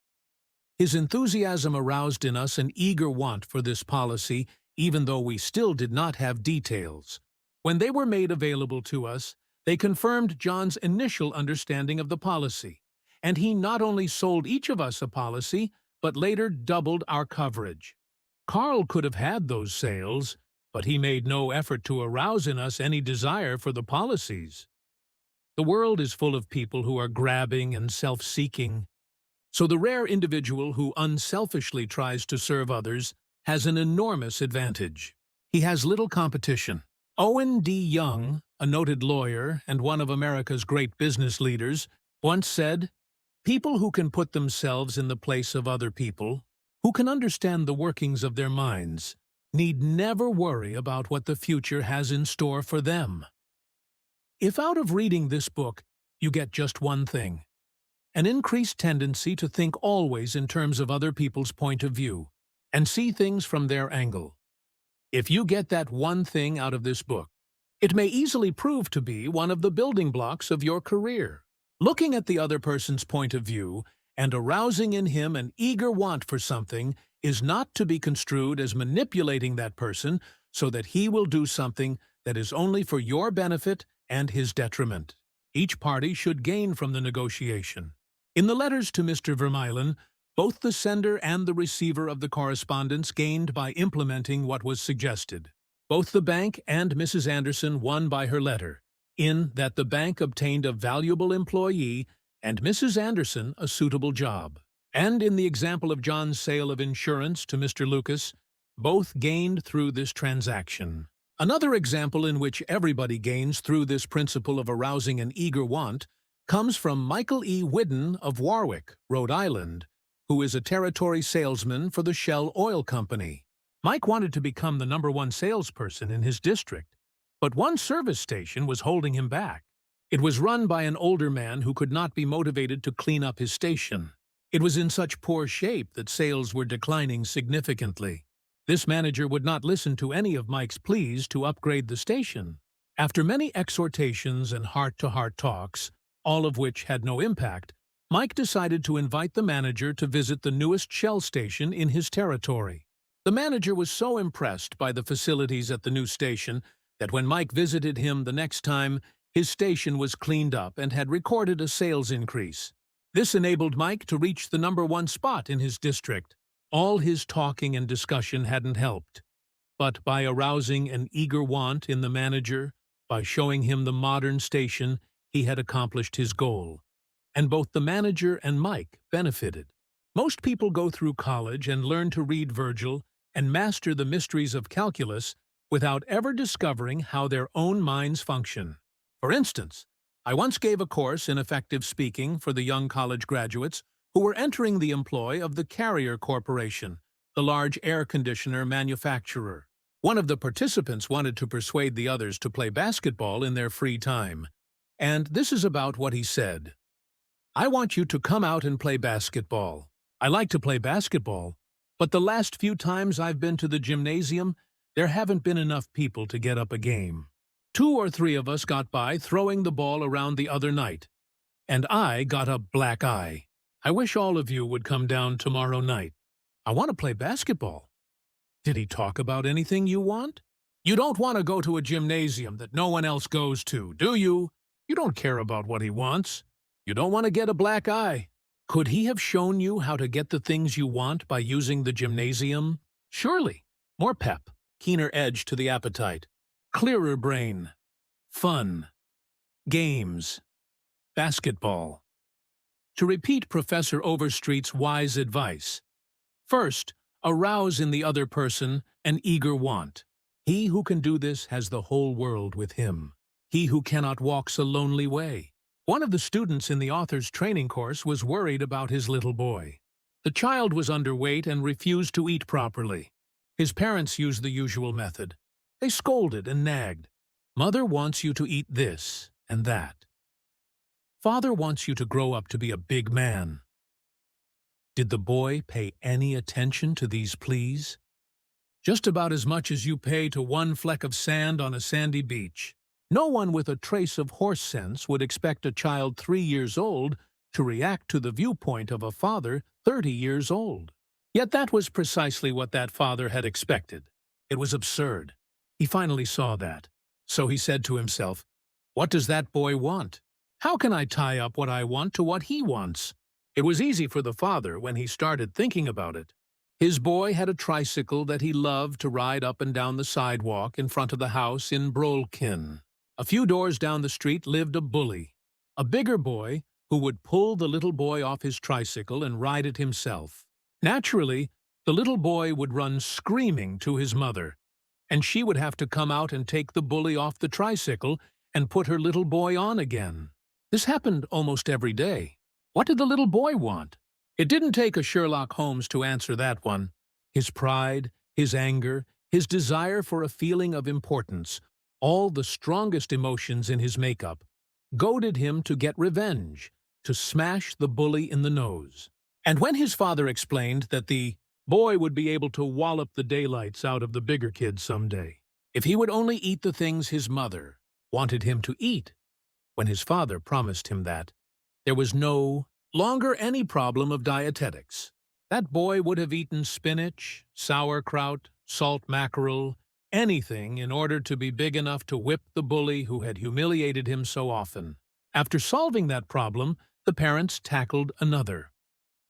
His enthusiasm aroused in us an eager want for this policy, even though we still did not have details. When they were made available to us, they confirmed John's initial understanding of the policy, and he not only sold each of us a policy, but later doubled our coverage. Carl could have had those sales, but he made no effort to arouse in us any desire for the policies. The world is full of people who are grabbing and self-seeking, so the rare individual who unselfishly tries to serve others has an enormous advantage. He has little competition. Owen D. Young, a noted lawyer and one of America's great business leaders, once said, "People who can put themselves in the place of other people, who can understand the workings of their minds, need never worry about what the future has in store for them." If out of reading this book you get just one thing, an increased tendency to think always in terms of other people's point of view and see things from their angle. If you get that one thing out of this book, it may easily prove to be one of the building blocks of your career. Looking at the other person's point of view and arousing in him an eager want for something is not to be construed as manipulating that person so that he will do something that is only for your benefit and his detriment. Each party should gain from the negotiation. In the letters to Mr. Vermeulen, both the sender and the receiver of the correspondence gained by implementing what was suggested. Both the bank and Mrs. Anderson won by her letter, in that the bank obtained a valuable employee and Mrs. Anderson a suitable job. And in the example of John's sale of insurance to Mr. Lucas, both gained through this transaction. Another example in which everybody gains through this principle of arousing an eager want comes from Michael E. Whidden of Warwick, Rhode Island, who is a territory salesman for the Shell Oil Company. Mike wanted to become the #1 salesperson in his district, but one service station was holding him back. It was run by an older man who could not be motivated to clean up his station. It was in such poor shape that sales were declining significantly. This manager would not listen to any of Mike's pleas to upgrade the station. After many exhortations and heart-to-heart talks, all of which had no impact, Mike decided to invite the manager to visit the newest Shell station in his territory. The manager was so impressed by the facilities at the new station that when Mike visited him the next time, his station was cleaned up and had recorded a sales increase. This enabled Mike to reach the #1 spot in his district. All his talking and discussion hadn't helped, but by arousing an eager want in the manager, By showing him the modern station, he had accomplished his goal. And both the manager and Mike benefited. Most people go through college and learn to read Virgil and master the mysteries of calculus without ever discovering how their own minds function. For instance, I once gave a course in effective speaking for the young college graduates who were entering the employ of the Carrier Corporation, the large air conditioner manufacturer. One of the participants wanted to persuade the others to play basketball in their free time. And this is about what he said. "I want you to come out and play basketball. I like to play basketball, but the last few times I've been to the gymnasium, there haven't been enough people to get up a game. 2 or 3 of us got by throwing the ball around the other night, and I got a black eye. I wish all of you would come down tomorrow night. I want to play basketball." Did he talk about anything you want? You don't want to go to a gymnasium that no one else goes to, do you? You don't care about what he wants. You don't want to get a black eye. Could he have shown you how to get the things you want by using the gymnasium? Surely. More pep, keener edge to the appetite, clearer brain, fun, games, basketball. To repeat Professor Overstreet's wise advice, first, arouse in the other person an eager want. He who can do this has the whole world with him. He who cannot walks a lonely way. One of the students in the author's training course was worried about his little boy. The child was underweight and refused to eat properly. His parents used the usual method. They scolded and nagged. Mother wants you to eat this and that. Father wants you to grow up to be a big man. Did the boy pay any attention to these pleas? Just about as much as you pay to one fleck of sand on a sandy beach. No one with a trace of horse sense would expect a child 3 years old to react to the viewpoint of a father 30 years old. Yet that was precisely what that father had expected. It was absurd. He finally saw that. So he said to himself, "What does that boy want? How can I tie up what I want to what he wants?" It was easy for the father when he started thinking about it. His boy had a tricycle that he loved to ride up and down the sidewalk in front of the house in Brolkin. A few doors down the street lived a bully, a bigger boy who would pull the little boy off his tricycle and ride it himself. Naturally, the little boy would run screaming to his mother, and she would have to come out and take the bully off the tricycle and put her little boy on again. This happened almost every day. What did the little boy want? It didn't take a Sherlock Holmes to answer that one. His pride, his anger, his desire for a feeling of importance, all the strongest emotions in his makeup, goaded him to get revenge, to smash the bully in the nose. And when his father explained that the boy would be able to wallop the daylights out of the bigger kid someday, if he would only eat the things his mother wanted him to eat, when his father promised him that, there was no longer any problem of dietetics. That boy would have eaten spinach, sauerkraut, salt mackerel, anything in order to be big enough to whip the bully who had humiliated him so often. After solving that problem, the parents tackled another.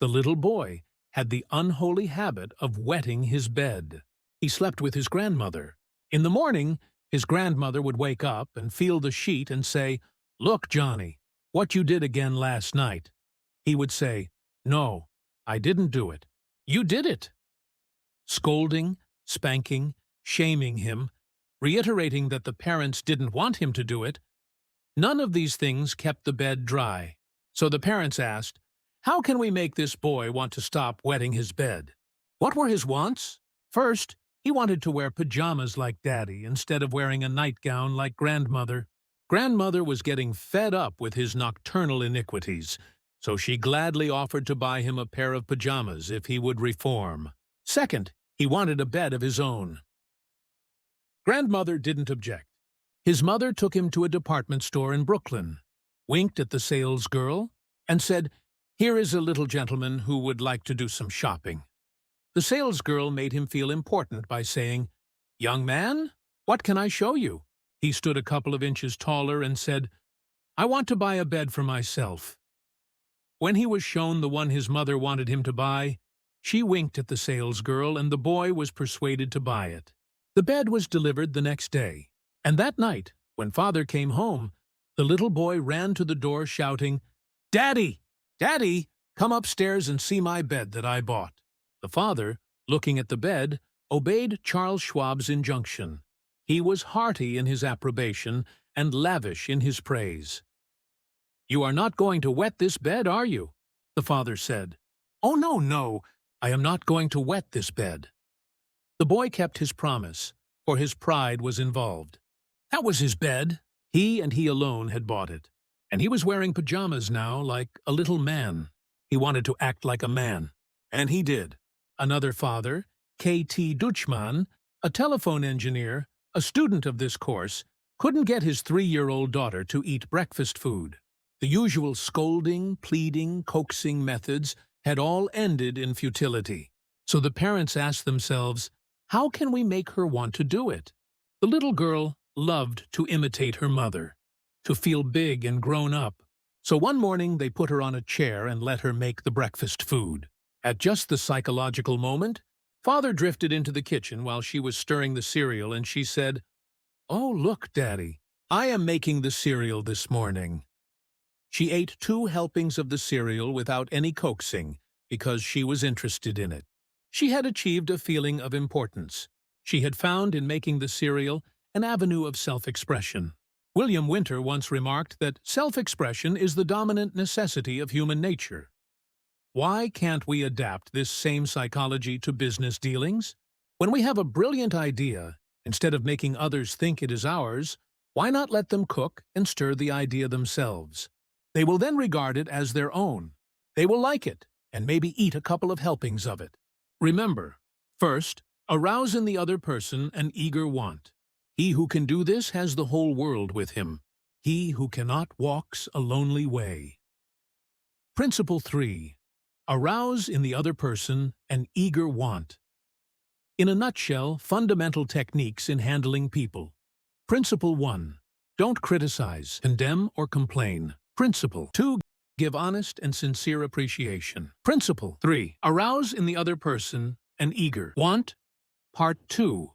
The little boy had the unholy habit of wetting his bed. He slept with his grandmother. In the morning, his grandmother would wake up and feel the sheet and say, "Look, Johnny, what you did again last night." He would say, "No, I didn't do it. You did it." Scolding, spanking, shaming him, reiterating that the parents didn't want him to do it, none of these things kept the bed dry. So the parents asked, "How can we make this boy want to stop wetting his bed?" What were his wants? First, he wanted to wear pajamas like Daddy instead of wearing a nightgown like Grandmother. Grandmother was getting fed up with his nocturnal iniquities, so she gladly offered to buy him a pair of pajamas if he would reform. Second, he wanted a bed of his own. Grandmother didn't object. His mother took him to a department store in Brooklyn, winked at the salesgirl, and said, "Here is a little gentleman who would like to do some shopping." The salesgirl made him feel important by saying, "Young man, what can I show you?" He stood a couple of inches taller and said, "I want to buy a bed for myself." When he was shown the one his mother wanted him to buy, she winked at the salesgirl and the boy was persuaded to buy it. The bed was delivered the next day, and that night When father came home, the little boy ran to the door shouting, "Daddy! Daddy! Come upstairs and see my bed that I bought." The father, looking at the bed, obeyed Charles Schwab's injunction. He was hearty in his approbation and lavish in his praise. "You are not going to wet this bed, are you?" the father said. "Oh, no, no, I am not going to wet this bed." The boy kept his promise, for his pride was involved. That was his bed. He and he alone had bought it. And he was wearing pajamas now, like a little man. He wanted to act like a man. And he did. Another father, K.T. Dutchman, a telephone engineer, a student of this course, couldn't get his 3-year-old daughter to eat breakfast food. The usual scolding, pleading, coaxing methods had all ended in futility. So the parents asked themselves, how can we make her want to do it? The little girl loved to imitate her mother, to feel big and grown up. So one morning they put her on a chair and let her make the breakfast food. At just the psychological moment, father drifted into the kitchen while she was stirring the cereal and she said, "Oh, look, Daddy, I am making the cereal this morning." She ate 2 helpings of the cereal without any coaxing because she was interested in it. She had achieved a feeling of importance. She had found in making the cereal an avenue of self-expression. William Winter once remarked that self-expression is the dominant necessity of human nature. Why can't we adapt this same psychology to business dealings? When we have a brilliant idea, instead of making others think it is ours, why not let them cook and stir the idea themselves? They will then regard it as their own. They will like it, and maybe eat a couple of helpings of it. Remember, first, arouse in the other person an eager want. He who can do this has the whole world with him. He who cannot walks a lonely way. Principle 3. Arouse in the other person an eager want. In a nutshell, fundamental techniques in handling people. Principle 1. Don't criticize, condemn, or complain. Principle 2. Give honest and sincere appreciation. Principle 3. Arouse in the other person an eager want. Part 2.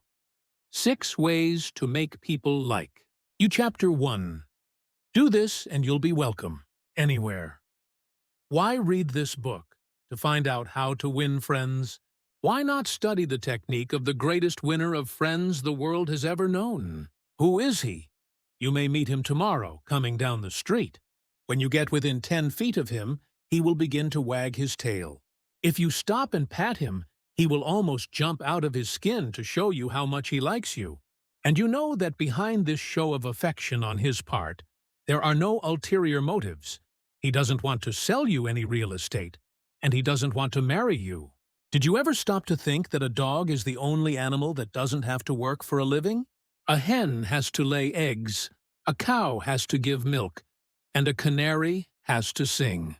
6 ways to make people like you. Chapter 1. Do this and you'll be welcome anywhere. Why read this book? To find out how to win friends? Why not study the technique of the greatest winner of friends the world has ever known? Who is he? You may meet him tomorrow, coming down the street. When you get within 10 feet of him, he will begin to wag his tail. If you stop and pat him, he will almost jump out of his skin to show you how much he likes you. And you know that behind this show of affection on his part, there are no ulterior motives. He doesn't want to sell you any real estate, and he doesn't want to marry you. Did you ever stop to think that a dog is the only animal that doesn't have to work for a living? A hen has to lay eggs, a cow has to give milk, and a canary has to sing.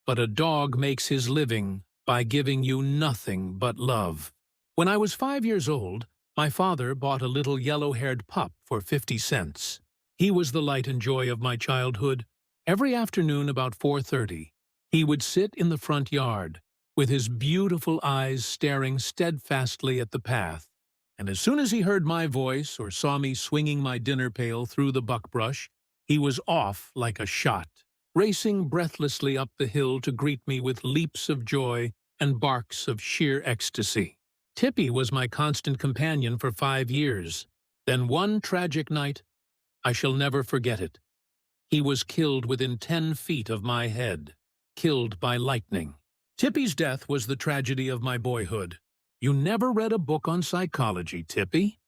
But a dog makes his living by giving you nothing but love. When I was 5 years old, my father bought a little yellow-haired pup for 50 cents. He was the light and joy of my childhood. Every afternoon about 4:30, he would sit in the front yard, with his beautiful eyes staring steadfastly at the path. And as soon as he heard my voice or saw me swinging my dinner pail through the buckbrush, he was off like a shot, racing breathlessly up the hill to greet me with leaps of joy and barks of sheer ecstasy. Tippy was my constant companion for 5 years. Then one tragic night, I shall never forget it. He was killed within 10 feet of my head, killed by lightning. Tippy's death was the tragedy of my boyhood. You never read a book on psychology, Tippy.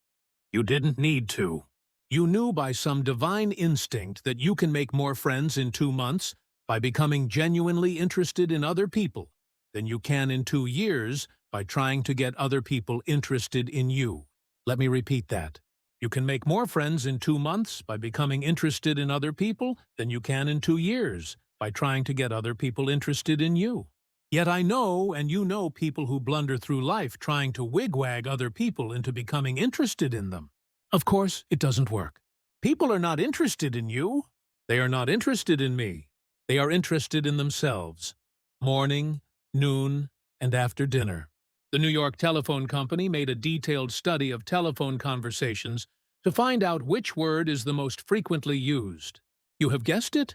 You didn't need to. You knew by some divine instinct that you can make more friends in 2 months by becoming genuinely interested in other people than you can in 2 years by trying to get other people interested in you. Let me repeat that. You can make more friends in 2 months by becoming interested in other people than you can in 2 years by trying to get other people interested in you. Yet I know, and you know, people who blunder through life trying to wigwag other people into becoming interested in them. Of course, it doesn't work. People are not interested in you. They are not interested in me. They are interested in themselves. Morning, noon, and after dinner. The New York Telephone Company made a detailed study of telephone conversations to find out which word is the most frequently used. You have guessed it?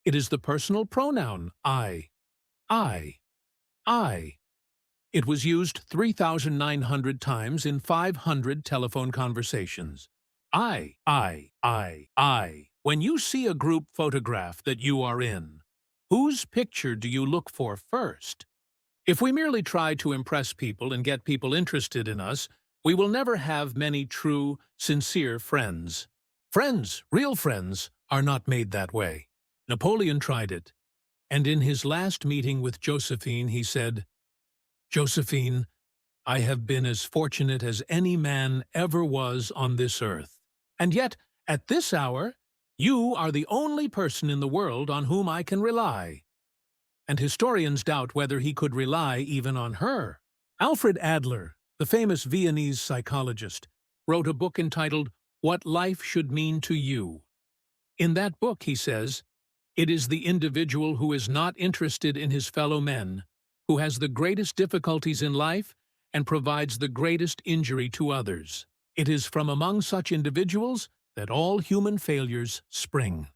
It is the personal pronoun I. I. I. It was used 3,900 times in 500 telephone conversations. I. When you see a group photograph that you are in, whose picture do you look for first? If we merely try to impress people and get people interested in us, we will never have many true, sincere friends. Friends, real friends, are not made that way. Napoleon tried it, and in his last meeting with Josephine, he said, "Josephine, I have been as fortunate as any man ever was on this earth. And yet, at this hour, you are the only person in the world on whom I can rely." And historians doubt whether he could rely even on her. Alfred Adler, the famous Viennese psychologist, wrote a book entitled What Life Should Mean to You. In that book, he says, "It is the individual who is not interested in his fellow men, who has the greatest difficulties in life and provides the greatest injury to others. It is from among such individuals that all human failures spring."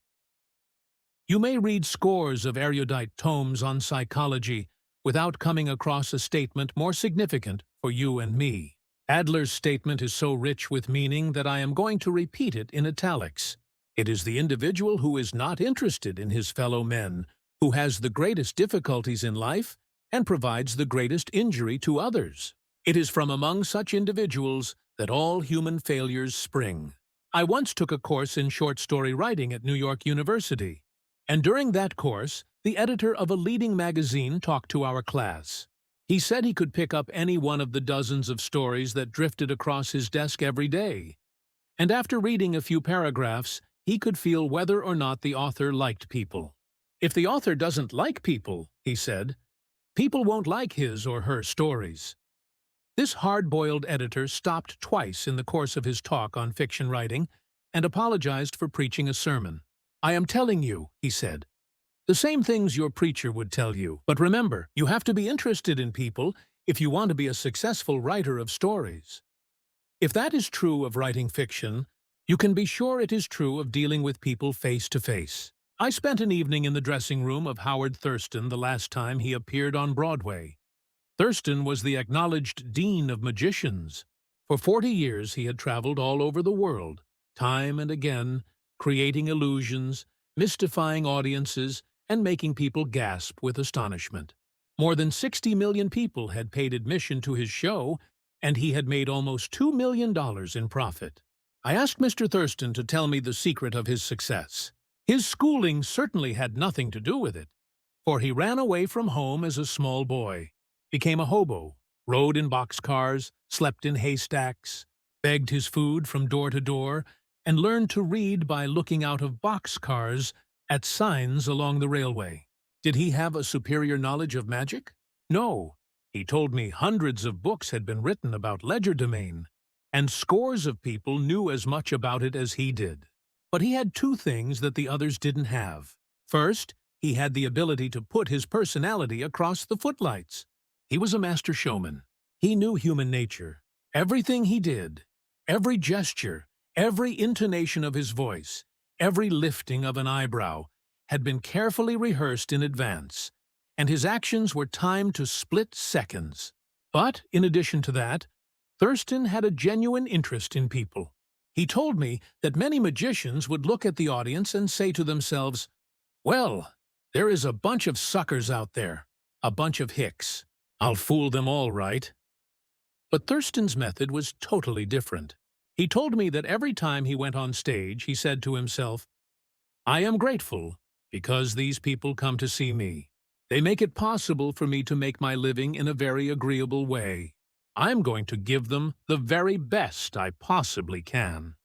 You may read scores of erudite tomes on psychology without coming across a statement more significant for you and me. Adler's statement is so rich with meaning that I am going to repeat it in italics. It is the individual who is not interested in his fellow men, who has the greatest difficulties in life and provides the greatest injury to others. It is from among such individuals that all human failures spring. I once took a course in short story writing at New York University, and during that course, the editor of a leading magazine talked to our class. He said he could pick up any one of the dozens of stories that drifted across his desk every day, and after reading a few paragraphs, he could feel whether or not the author liked people. If the author doesn't like people, he said, people won't like his or her stories. This hard-boiled editor stopped twice in the course of his talk on fiction writing and apologized for preaching a sermon. "I am telling you," he said, "the same things your preacher would tell you. But remember, you have to be interested in people if you want to be a successful writer of stories." If that is true of writing fiction, you can be sure it is true of dealing with people face to face. I spent an evening in the dressing room of Howard Thurston the last time he appeared on Broadway. Thurston was the acknowledged dean of magicians. For 40 years he had traveled all over the world, time and again, creating illusions, mystifying audiences, and making people gasp with astonishment. More than 60 million people had paid admission to his show, and he had made almost $2 million in profit. I asked Mr. Thurston to tell me the secret of his success. His schooling certainly had nothing to do with it, for he ran away from home as a small boy, became a hobo, rode in boxcars, slept in haystacks, begged his food from door to door, and learned to read by looking out of boxcars at signs along the railway. Did he have a superior knowledge of magic? No. He told me hundreds of books had been written about legerdemain, and scores of people knew as much about it as he did. But he had two things that the others didn't have. First, he had the ability to put his personality across the footlights. He was a master showman. He knew human nature. Everything he did, every gesture, every intonation of his voice, every lifting of an eyebrow, had been carefully rehearsed in advance, and his actions were timed to split seconds. But, in addition to that, Thurston had a genuine interest in people. He told me that many magicians would look at the audience and say to themselves, "Well, there is a bunch of suckers out there, a bunch of hicks. I'll fool them all right." But Thurston's method was totally different. He told me that every time he went on stage, he said to himself, "I am grateful because these people come to see me. They make it possible for me to make my living in a very agreeable way. I'm going to give them the very best I possibly can."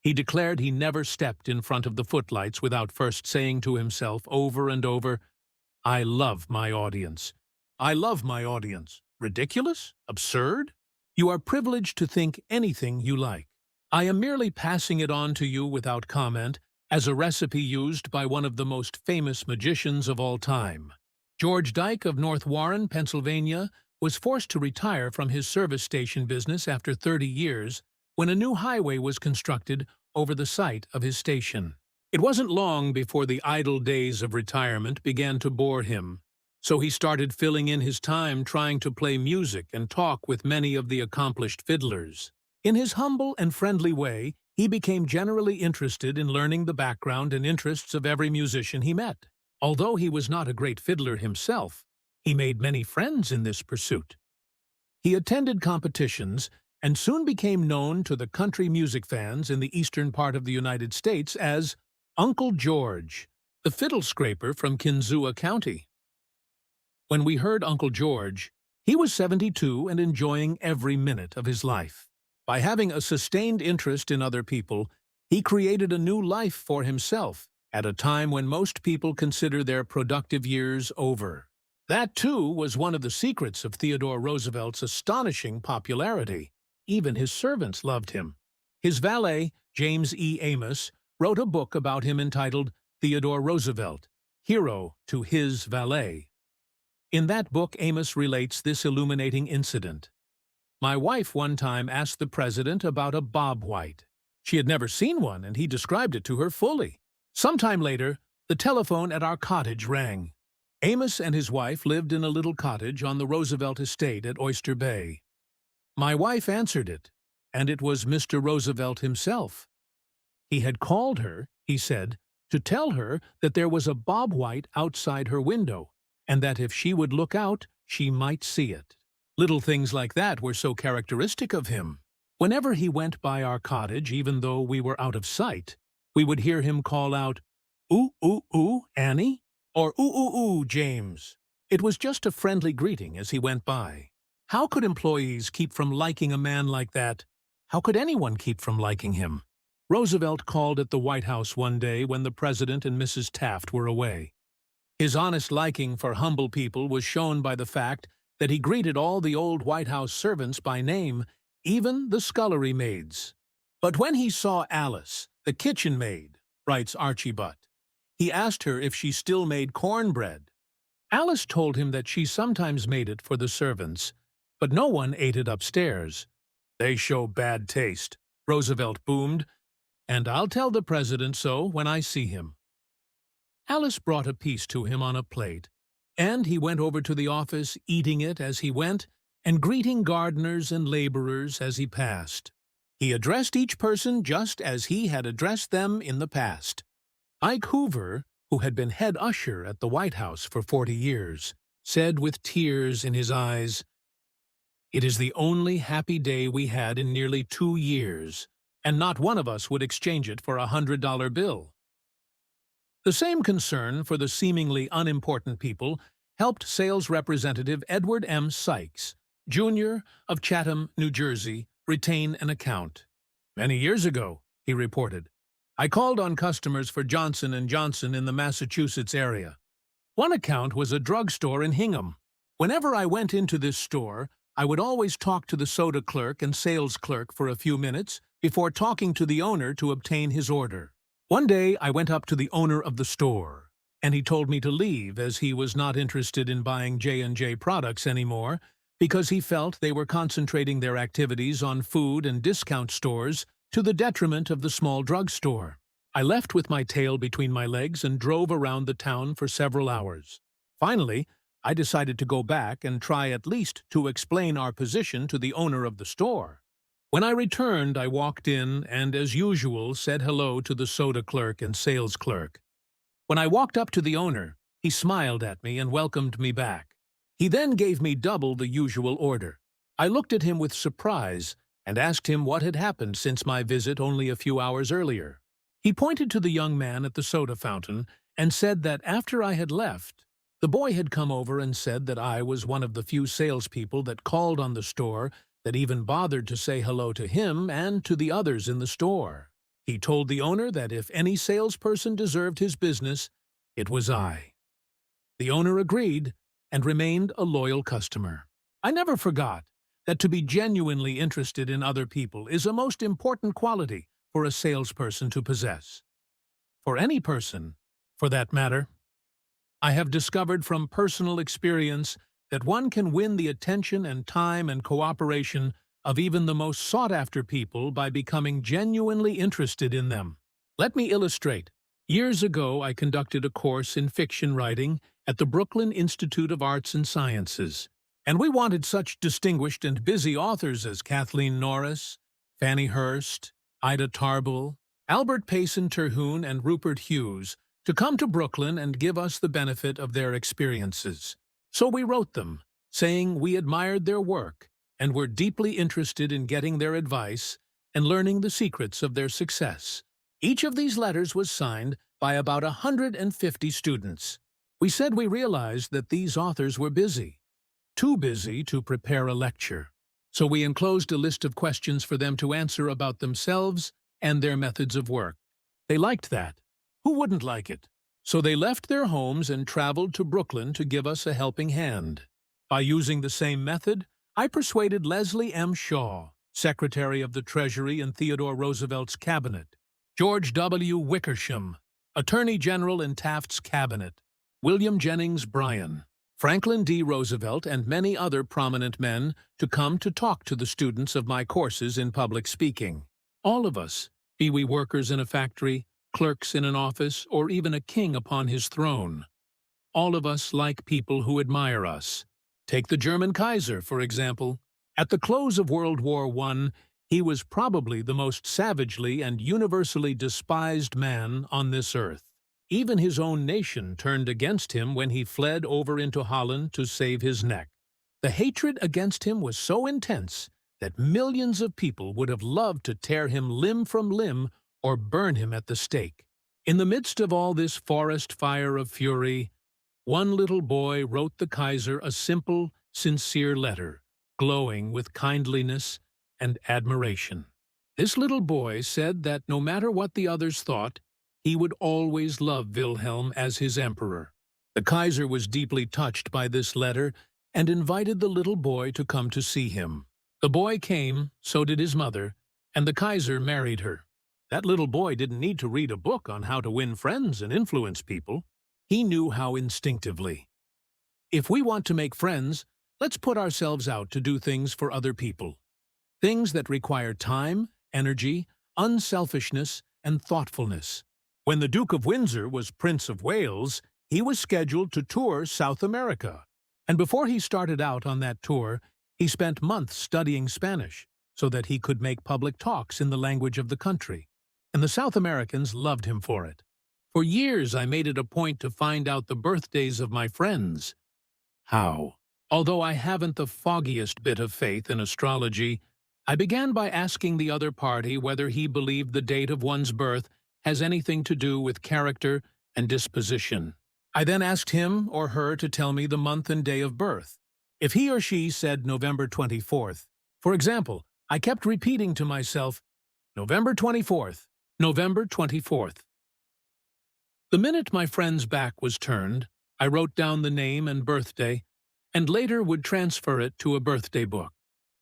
He declared he never stepped in front of the footlights without first saying to himself over and over, "I love my audience. I love my audience. Ridiculous? Absurd? You are privileged to think anything you like. I am merely passing it on to you without comment as a recipe used by one of the most famous magicians of all time. George Dyke of North Warren, Pennsylvania, was forced to retire from his service station business after 30 years when a new highway was constructed over the site of his station. It wasn't long before the idle days of retirement began to bore him, so he started filling in his time trying to play music and talk with many of the accomplished fiddlers. In his humble and friendly way, he became generally interested in learning the background and interests of every musician he met. Although he was not a great fiddler himself, he made many friends in this pursuit. He attended competitions and soon became known to the country music fans in the eastern part of the United States as Uncle George, the fiddle scraper from Kinzua County. When we heard Uncle George, he was 72 and enjoying every minute of his life. By having a sustained interest in other people, he created a new life for himself at a time when most people consider their productive years over. That, too, was one of the secrets of Theodore Roosevelt's astonishing popularity. Even his servants loved him. His valet, James E. Amos, wrote a book about him entitled Theodore Roosevelt, Hero to His Valet. In that book, Amos relates this illuminating incident. My wife one time asked the president about a bob white. She had never seen one, and he described it to her fully. Sometime later, the telephone at our cottage rang. Amos and his wife lived in a little cottage on the Roosevelt estate at Oyster Bay. My wife answered it, and it was Mr. Roosevelt himself. He had called her, he said, to tell her that there was a bob white outside her window, and that if she would look out, she might see it. Little things like that were so characteristic of him. Whenever he went by our cottage, even though we were out of sight, we would hear him call out, "Ooh, ooh, ooh, Annie," or "Ooh, ooh, ooh, James." It was just a friendly greeting as he went by. How could employees keep from liking a man like that? How could anyone keep from liking him? Roosevelt called at the White House one day when the President and Mrs. Taft were away. His honest liking for humble people was shown by the fact that he greeted all the old White House servants by name, even the scullery maids. But when he saw Alice, the kitchen maid, writes Archie Butt, he asked her if she still made cornbread. Alice told him that she sometimes made it for the servants, but no one ate it upstairs. "They show bad taste," Roosevelt boomed, "and I'll tell the president so when I see him." Alice brought a piece to him on a plate, and he went over to the office, eating it as he went and greeting gardeners and laborers as he passed. He addressed each person just as he had addressed them in the past. Ike Hoover, who had been head usher at the White House for 40 years, said with tears in his eyes, "It is the only happy day we had in nearly 2 years, and not one of us would exchange it for a $100 bill." The same concern for the seemingly unimportant people helped sales representative Edward M. Sykes, Jr. of Chatham, New Jersey, retain an account. "Many years ago," he reported, "I called on customers for Johnson & Johnson in the Massachusetts area. One account was a drugstore in Hingham. Whenever I went into this store, I would always talk to the soda clerk and sales clerk for a few minutes before talking to the owner to obtain his order. One day I went up to the owner of the store, and he told me to leave as he was not interested in buying J&J products anymore because he felt they were concentrating their activities on food and discount stores to the detriment of the small drugstore. I left with my tail between my legs and drove around the town for several hours. Finally, I decided to go back and try at least to explain our position to the owner of the store. When I returned, I walked in and, as usual, said hello to the soda clerk and sales clerk. When I walked up to the owner, he smiled at me and welcomed me back. He then gave me double the usual order. I looked at him with surprise and asked him what had happened since my visit only a few hours earlier. He pointed to the young man at the soda fountain and said that after I had left, the boy had come over and said that I was one of the few salespeople that called on the store that even bothered to say hello to him and to the others in the store. He told the owner that if any salesperson deserved his business, it was I. The owner agreed and remained a loyal customer. I never forgot that to be genuinely interested in other people is a most important quality for a salesperson to possess. For any person, for that matter. I have discovered from personal experience that one can win the attention and time and cooperation of even the most sought-after people by becoming genuinely interested in them. Let me illustrate. Years ago, I conducted a course in fiction writing at the Brooklyn Institute of Arts and Sciences, and we wanted such distinguished and busy authors as Kathleen Norris, Fannie Hurst, Ida Tarbell, Albert Payson Terhune, and Rupert Hughes to come to Brooklyn and give us the benefit of their experiences. So we wrote them, saying we admired their work and were deeply interested in getting their advice and learning the secrets of their success. Each of these letters was signed by about 150 students. We said we realized that these authors were busy, too busy to prepare a lecture. So we enclosed a list of questions for them to answer about themselves and their methods of work. They liked that. Who wouldn't like it? So they left their homes and traveled to Brooklyn to give us a helping hand. By using the same method, I persuaded Leslie M. Shaw, Secretary of the Treasury in Theodore Roosevelt's cabinet, George W. Wickersham, Attorney General in Taft's cabinet, William Jennings Bryan, Franklin D. Roosevelt, and many other prominent men to come to talk to the students of my courses in public speaking. All of us, be we workers in a factory, clerks in an office, or even a king upon his throne. All of us like people who admire us. Take the German Kaiser, for example. At the close of World War I, he was probably the most savagely and universally despised man on this earth. Even his own nation turned against him when he fled over into Holland to save his neck. The hatred against him was so intense that millions of people would have loved to tear him limb from limb or burn him at the stake. In the midst of all this forest fire of fury, one little boy wrote the Kaiser a simple, sincere letter, glowing with kindliness and admiration. This little boy said that no matter what the others thought, he would always love Wilhelm as his emperor. The Kaiser was deeply touched by this letter and invited the little boy to come to see him. The boy came, so did his mother, and the Kaiser married her. That little boy didn't need to read a book on how to win friends and influence people. He knew how instinctively. If we want to make friends, let's put ourselves out to do things for other people. Things that require time, energy, unselfishness, and thoughtfulness. When the Duke of Windsor was Prince of Wales, he was scheduled to tour South America. And before he started out on that tour, he spent months studying Spanish so that he could make public talks in the language of the country. And the South Americans loved him for it. For years, I made it a point to find out the birthdays of my friends. How? Although I haven't the foggiest bit of faith in astrology, I began by asking the other party whether he believed the date of one's birth has anything to do with character and disposition. I then asked him or her to tell me the month and day of birth. If he or she said November 24th, for example, I kept repeating to myself, November 24th, November 24th. The minute my friend's back was turned, I wrote down the name and birthday, and later would transfer it to a birthday book.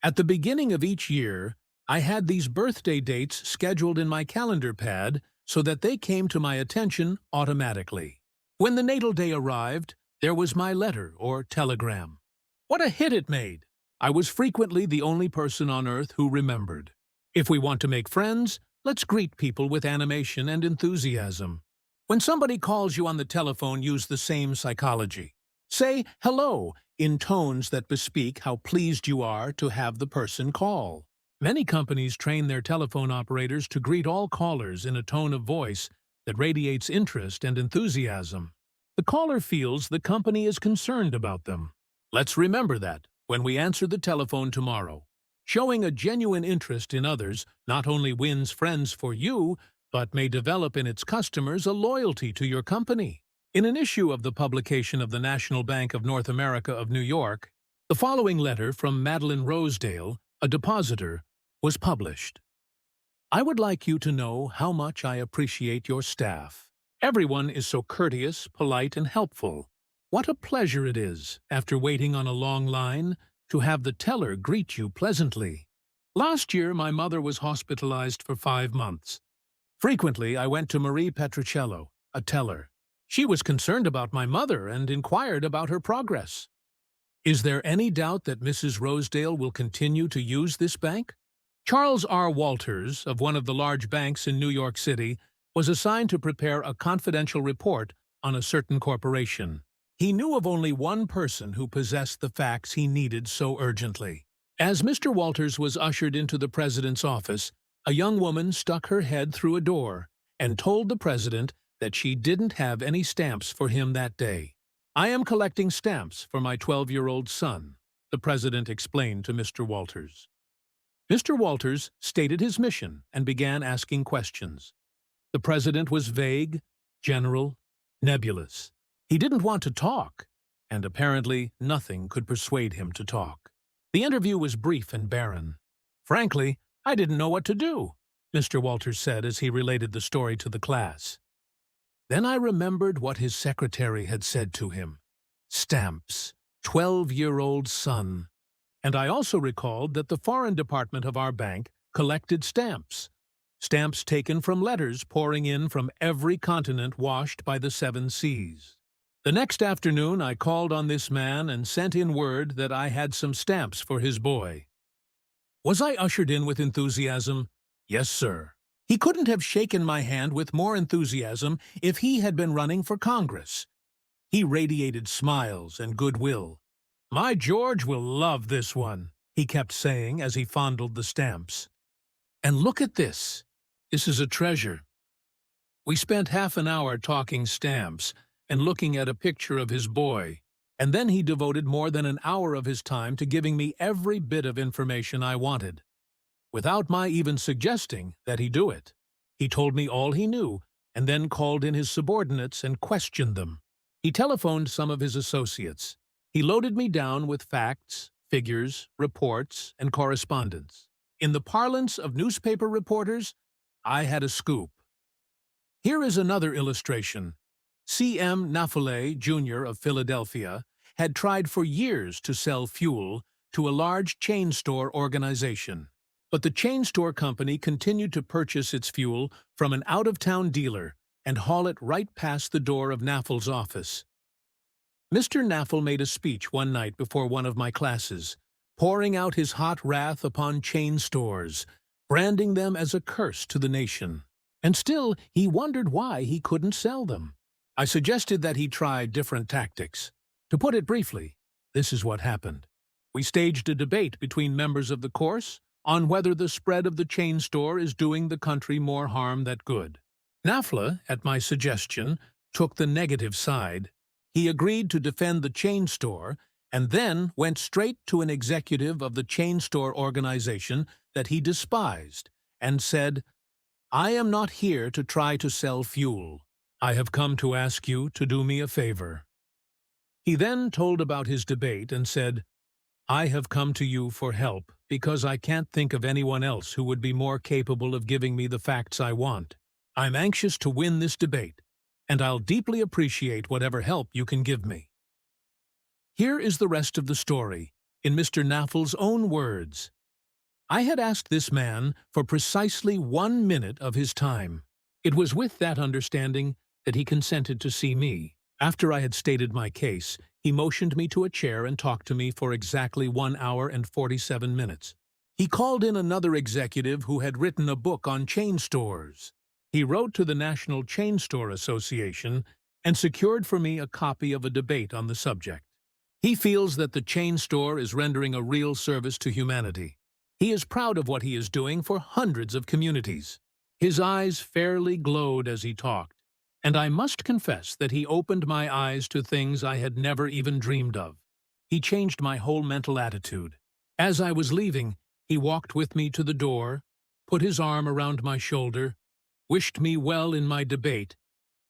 At the beginning of each year, I had these birthday dates scheduled in my calendar pad so that they came to my attention automatically. When the natal day arrived, there was my letter or telegram. What a hit it made! I was frequently the only person on earth who remembered. If we want to make friends, let's greet people with animation and enthusiasm. When somebody calls you on the telephone, use the same psychology. Say hello in tones that bespeak how pleased you are to have the person call. Many companies train their telephone operators to greet all callers in a tone of voice that radiates interest and enthusiasm. The caller feels the company is concerned about them. Let's remember that when we answer the telephone tomorrow. Showing a genuine interest in others not only wins friends for you, but may develop in its customers a loyalty to your company. In an issue of the publication of the National Bank of North America of New York, the following letter from Madeline Rosedale, a depositor, was published. I would like you to know how much I appreciate your staff. Everyone is so courteous, polite, and helpful. What a pleasure it is, after waiting on a long line, to have the teller greet you pleasantly. Last year, my mother was hospitalized for 5 months. Frequently, I went to Marie Petricello, a teller. She was concerned about my mother and inquired about her progress. Is there any doubt that Mrs. Rosedale will continue to use this bank? Charles R. Walters, of one of the large banks in New York City, was assigned to prepare a confidential report on a certain corporation. He knew of only one person who possessed the facts he needed so urgently. As Mr. Walters was ushered into the president's office, a young woman stuck her head through a door and told the president that she didn't have any stamps for him that day. "I am collecting stamps for my 12-year-old son," the president explained to Mr. Walters. Mr. Walters stated his mission and began asking questions. The president was vague, general, nebulous. He didn't want to talk, and apparently nothing could persuade him to talk. The interview was brief and barren. "Frankly, I didn't know what to do," Mr. Walters said as he related the story to the class. Then I remembered what his secretary had said to him. Stamps, 12-year-old son. And I also recalled that the foreign department of our bank collected stamps. Stamps taken from letters pouring in from every continent washed by the 7 seas. The next afternoon I called on this man and sent in word that I had some stamps for his boy. Was I ushered in with enthusiasm? Yes, sir. He couldn't have shaken my hand with more enthusiasm if he had been running for Congress. He radiated smiles and goodwill. "My George will love this one," he kept saying as he fondled the stamps. "And look at this. This is a treasure." We spent half an hour talking stamps and looking at a picture of his boy, and then he devoted more than an hour of his time to giving me every bit of information I wanted, without my even suggesting that he do it. He told me all he knew, and then called in his subordinates and questioned them. He telephoned some of his associates. He loaded me down with facts, figures, reports, and correspondence. In the parlance of newspaper reporters, I had a scoop. Here is another illustration. C.M. Nafale, Jr. of Philadelphia, had tried for years to sell fuel to a large chain store organization. But the chain store company continued to purchase its fuel from an out-of-town dealer and haul it right past the door of Naffel's office. Mr. Naffel made a speech one night before one of my classes, pouring out his hot wrath upon chain stores, branding them as a curse to the nation. And still, he wondered why he couldn't sell them. I suggested that he try different tactics. To put it briefly, this is what happened. We staged a debate between members of the course on whether the spread of the chain store is doing the country more harm than good. Nafla, at my suggestion, took the negative side. He agreed to defend the chain store and then went straight to an executive of the chain store organization that he despised and said, "I am not here to try to sell fuel. I have come to ask you to do me a favor." He then told about his debate and said, "I have come to you for help because I can't think of anyone else who would be more capable of giving me the facts I want. I'm anxious to win this debate, and I'll deeply appreciate whatever help you can give me." Here is the rest of the story, in Mr. Naffel's own words. I had asked this man for precisely 1 minute of his time. It was with that understanding that he consented to see me. After I had stated my case, he motioned me to a chair and talked to me for exactly 1 hour and 47 minutes. He called in another executive who had written a book on chain stores. He wrote to the National Chain Store Association and secured for me a copy of a debate on the subject. He feels that the chain store is rendering a real service to humanity. He is proud of what he is doing for hundreds of communities. His eyes fairly glowed as he talked, and I must confess that he opened my eyes to things I had never even dreamed of. He changed my whole mental attitude. As I was leaving, he walked with me to the door, put his arm around my shoulder, wished me well in my debate,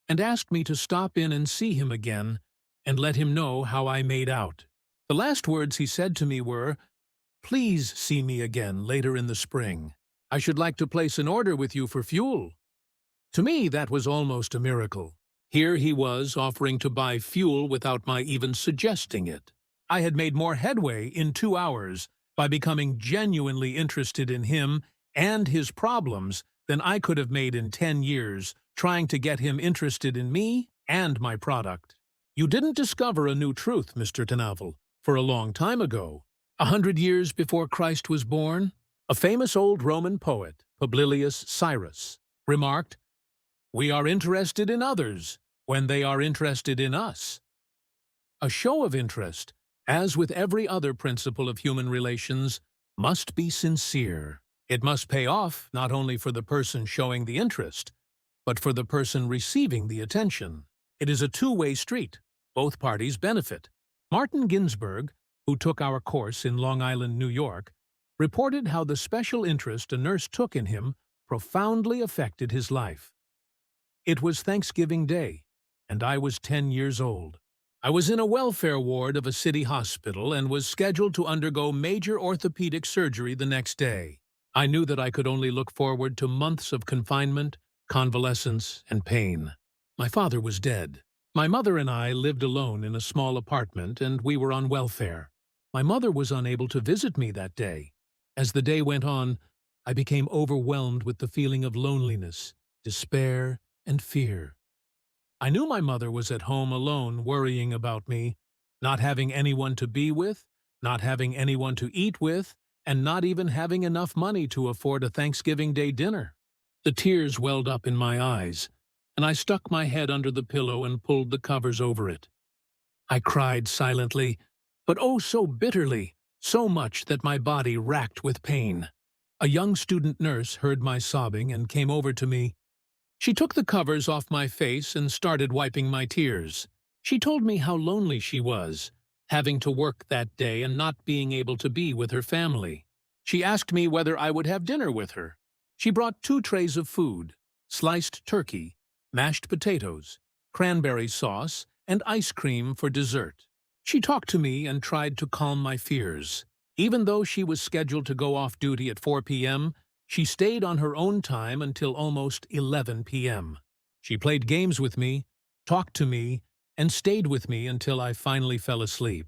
and asked me to stop in and see him again and let him know how I made out. The last words he said to me were, "Please see me again later in the spring. I should like to place an order with you for fuel." To me, that was almost a miracle. Here he was offering to buy fuel without my even suggesting it. I had made more headway in 2 hours by becoming genuinely interested in him and his problems than I could have made in 10 years trying to get him interested in me and my product. "You didn't discover a new truth, Mr. Tanavel. For a long time ago, 100 years before Christ was born, a famous old Roman poet, Publilius Cyrus, remarked, "We are interested in others when they are interested in us." A show of interest, as with every other principle of human relations, must be sincere. It must pay off not only for the person showing the interest, but for the person receiving the attention. It is a two-way street. Both parties benefit. Martin Ginsberg, who took our course in Long Island, New York, reported how the special interest a nurse took in him profoundly affected his life. It was Thanksgiving Day, and I was 10 years old. I was in a welfare ward of a city hospital and was scheduled to undergo major orthopedic surgery the next day. I knew that I could only look forward to months of confinement, convalescence, and pain. My father was dead. My mother and I lived alone in a small apartment, and we were on welfare. My mother was unable to visit me that day. As the day went on, I became overwhelmed with the feeling of loneliness, despair, and fear. I knew my mother was at home alone, worrying about me, not having anyone to be with, not having anyone to eat with, and not even having enough money to afford a Thanksgiving Day dinner. The tears welled up in my eyes, and I stuck my head under the pillow and pulled the covers over it. I cried silently, but oh so bitterly, so much that my body racked with pain. A young student nurse heard my sobbing and came over to me. She took the covers off my face and started wiping my tears. She told me how lonely she was, having to work that day and not being able to be with her family. She asked me whether I would have dinner with her. She brought 2 trays of food, sliced turkey, mashed potatoes, cranberry sauce, and ice cream for dessert. She talked to me and tried to calm my fears. Even though she was scheduled to go off duty at 4 p.m., she stayed on her own time until almost 11 p.m. She played games with me, talked to me, and stayed with me until I finally fell asleep.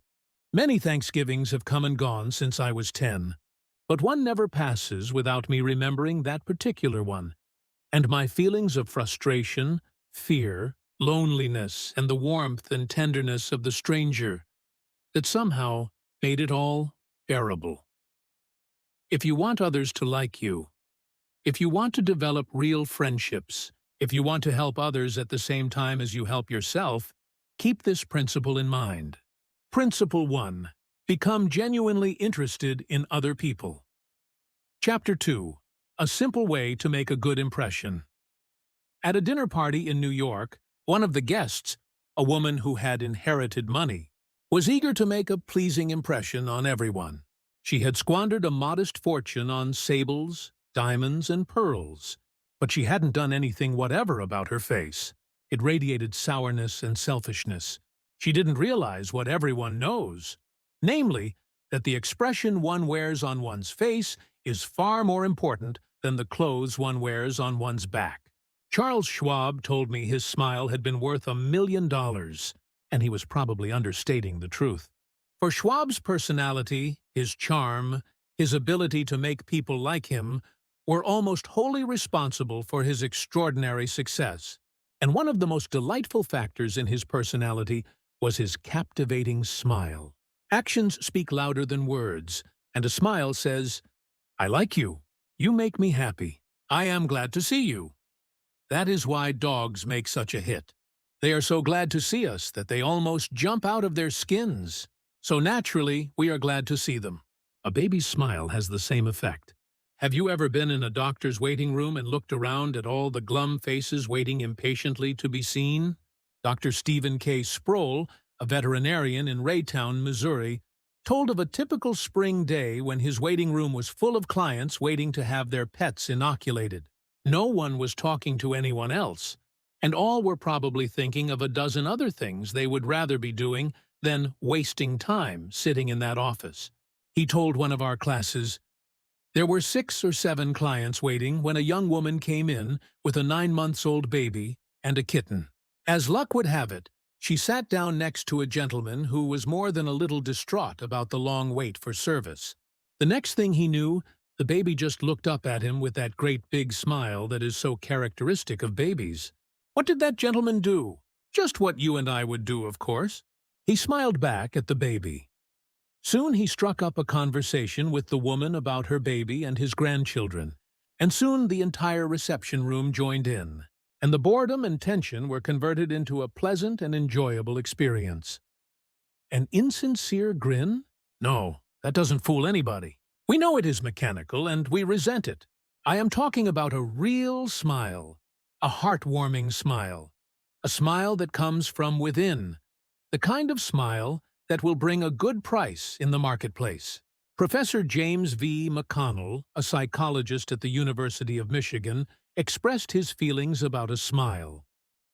Many Thanksgivings have come and gone since I was 10, but one never passes without me remembering that particular one, and my feelings of frustration, fear, loneliness, and the warmth and tenderness of the stranger that somehow made it all bearable. If you want others to like you, if you want to develop real friendships, if you want to help others at the same time as you help yourself, keep this principle in mind. Principle 1. Become genuinely interested in other people. Chapter 2. A simple way to make a good impression. At a dinner party in New York, one of the guests, a woman who had inherited money, was eager to make a pleasing impression on everyone. She had squandered a modest fortune on sables, diamonds, and pearls, but she hadn't done anything whatever about her face. It radiated sourness and selfishness. She didn't realize what everyone knows, namely, that the expression one wears on one's face is far more important than the clothes one wears on one's back. Charles Schwab told me his smile had been worth $1 million, and he was probably understating the truth. For Schwab's personality, his charm, his ability to make people like him were almost wholly responsible for his extraordinary success. And one of the most delightful factors in his personality was his captivating smile. Actions speak louder than words, and a smile says, "I like you. You make me happy. I am glad to see you." That is why dogs make such a hit. They are so glad to see us that they almost jump out of their skins. So naturally, we are glad to see them. A baby's smile has the same effect. Have you ever been in a doctor's waiting room and looked around at all the glum faces waiting impatiently to be seen? Dr. Stephen K. Sproul, a veterinarian in Raytown, Missouri, told of a typical spring day when his waiting room was full of clients waiting to have their pets inoculated. No one was talking to anyone else, and all were probably thinking of a dozen other things they would rather be doing than wasting time sitting in that office. He told one of our classes, "There were 6 or 7 clients waiting when a young woman came in with a 9-month-old baby and a kitten. As luck would have it, she sat down next to a gentleman who was more than a little distraught about the long wait for service. The next thing he knew, the baby just looked up at him with that great big smile that is so characteristic of babies. What did that gentleman do? Just what you and I would do, of course. He smiled back at the baby. Soon he struck up a conversation with the woman about her baby and his grandchildren, and soon the entire reception room joined in, and the boredom and tension were converted into a pleasant and enjoyable experience. An insincere grin? No, that doesn't fool anybody. We know it is mechanical, and we resent it. I am talking about a real smile, a heartwarming smile, a smile that comes from within, the kind of smile that will bring a good price in the marketplace. Professor James V. McConnell, a psychologist at the University of Michigan, expressed his feelings about a smile.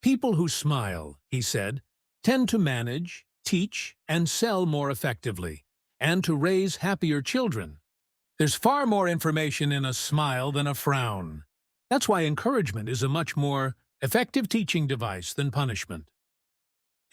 People who smile, he said, tend to manage, teach, and sell more effectively, and to raise happier children. There's far more information in a smile than a frown. That's why encouragement is a much more effective teaching device than punishment.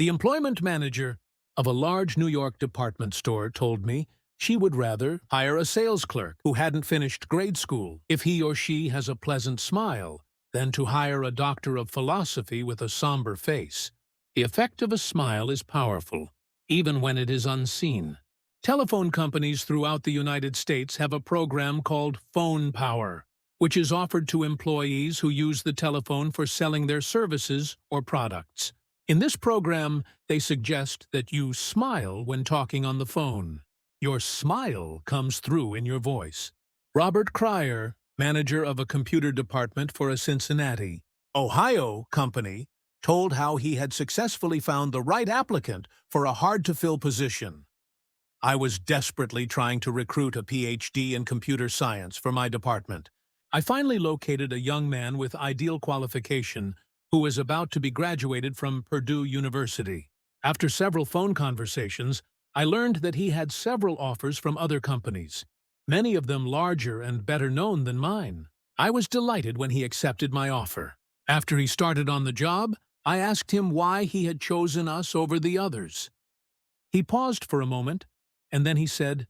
The employment manager of a large New York department store told me she would rather hire a sales clerk who hadn't finished grade school if he or she has a pleasant smile than to hire a doctor of philosophy with a somber face. The effect of a smile is powerful, even when it is unseen. Telephone companies throughout the United States have a program called Phone Power, which is offered to employees who use the telephone for selling their services or products. In this program, they suggest that you smile when talking on the phone. Your smile comes through in your voice. Robert Cryer, manager of a computer department for a Cincinnati, Ohio company, told how he had successfully found the right applicant for a hard-to-fill position. I was desperately trying to recruit a PhD in computer science for my department. I finally located a young man with ideal qualification who was about to be graduated from Purdue University. After several phone conversations, I learned that he had several offers from other companies, many of them larger and better known than mine. I was delighted when he accepted my offer. After he started on the job, I asked him why he had chosen us over the others. He paused for a moment, and then he said,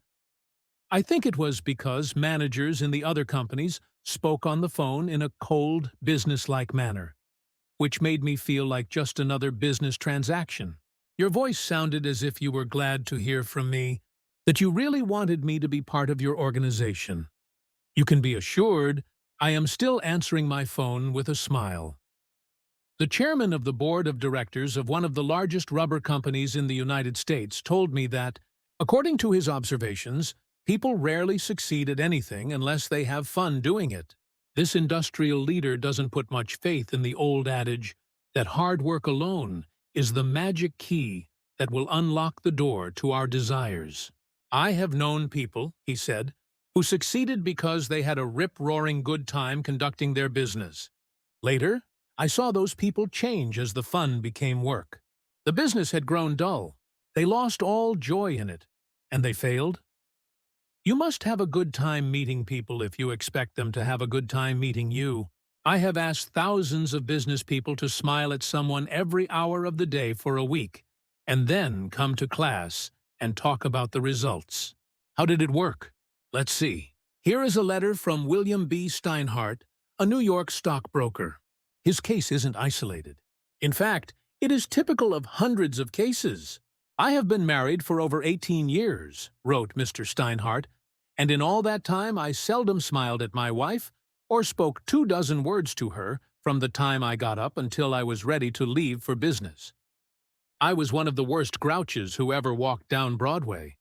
"I think it was because managers in the other companies spoke on the phone in a cold, businesslike manner, which made me feel like just another business transaction. Your voice sounded as if you were glad to hear from me, that you really wanted me to be part of your organization. You can be assured I am still answering my phone with a smile." The chairman of the board of directors of one of the largest rubber companies in the United States told me that, according to his observations, people rarely succeed at anything unless they have fun doing it. This industrial leader doesn't put much faith in the old adage that hard work alone is the magic key that will unlock the door to our desires. I have known people, he said, who succeeded because they had a rip-roaring good time conducting their business. Later, I saw those people change as the fun became work. The business had grown dull. They lost all joy in it, and they failed. You must have a good time meeting people if you expect them to have a good time meeting you. I have asked thousands of business people to smile at someone every hour of the day for a week, and then come to class and talk about the results. How did it work? Let's see. Here is a letter from William B. Steinhardt, a New York stockbroker. His case isn't isolated. In fact, it is typical of hundreds of cases. "I have been married for over 18 years, wrote Mr. Steinhardt, and in all that time I seldom smiled at my wife or spoke 24 words to her from the time I got up until I was ready to leave for business. I was one of the worst grouches who ever walked down Broadway.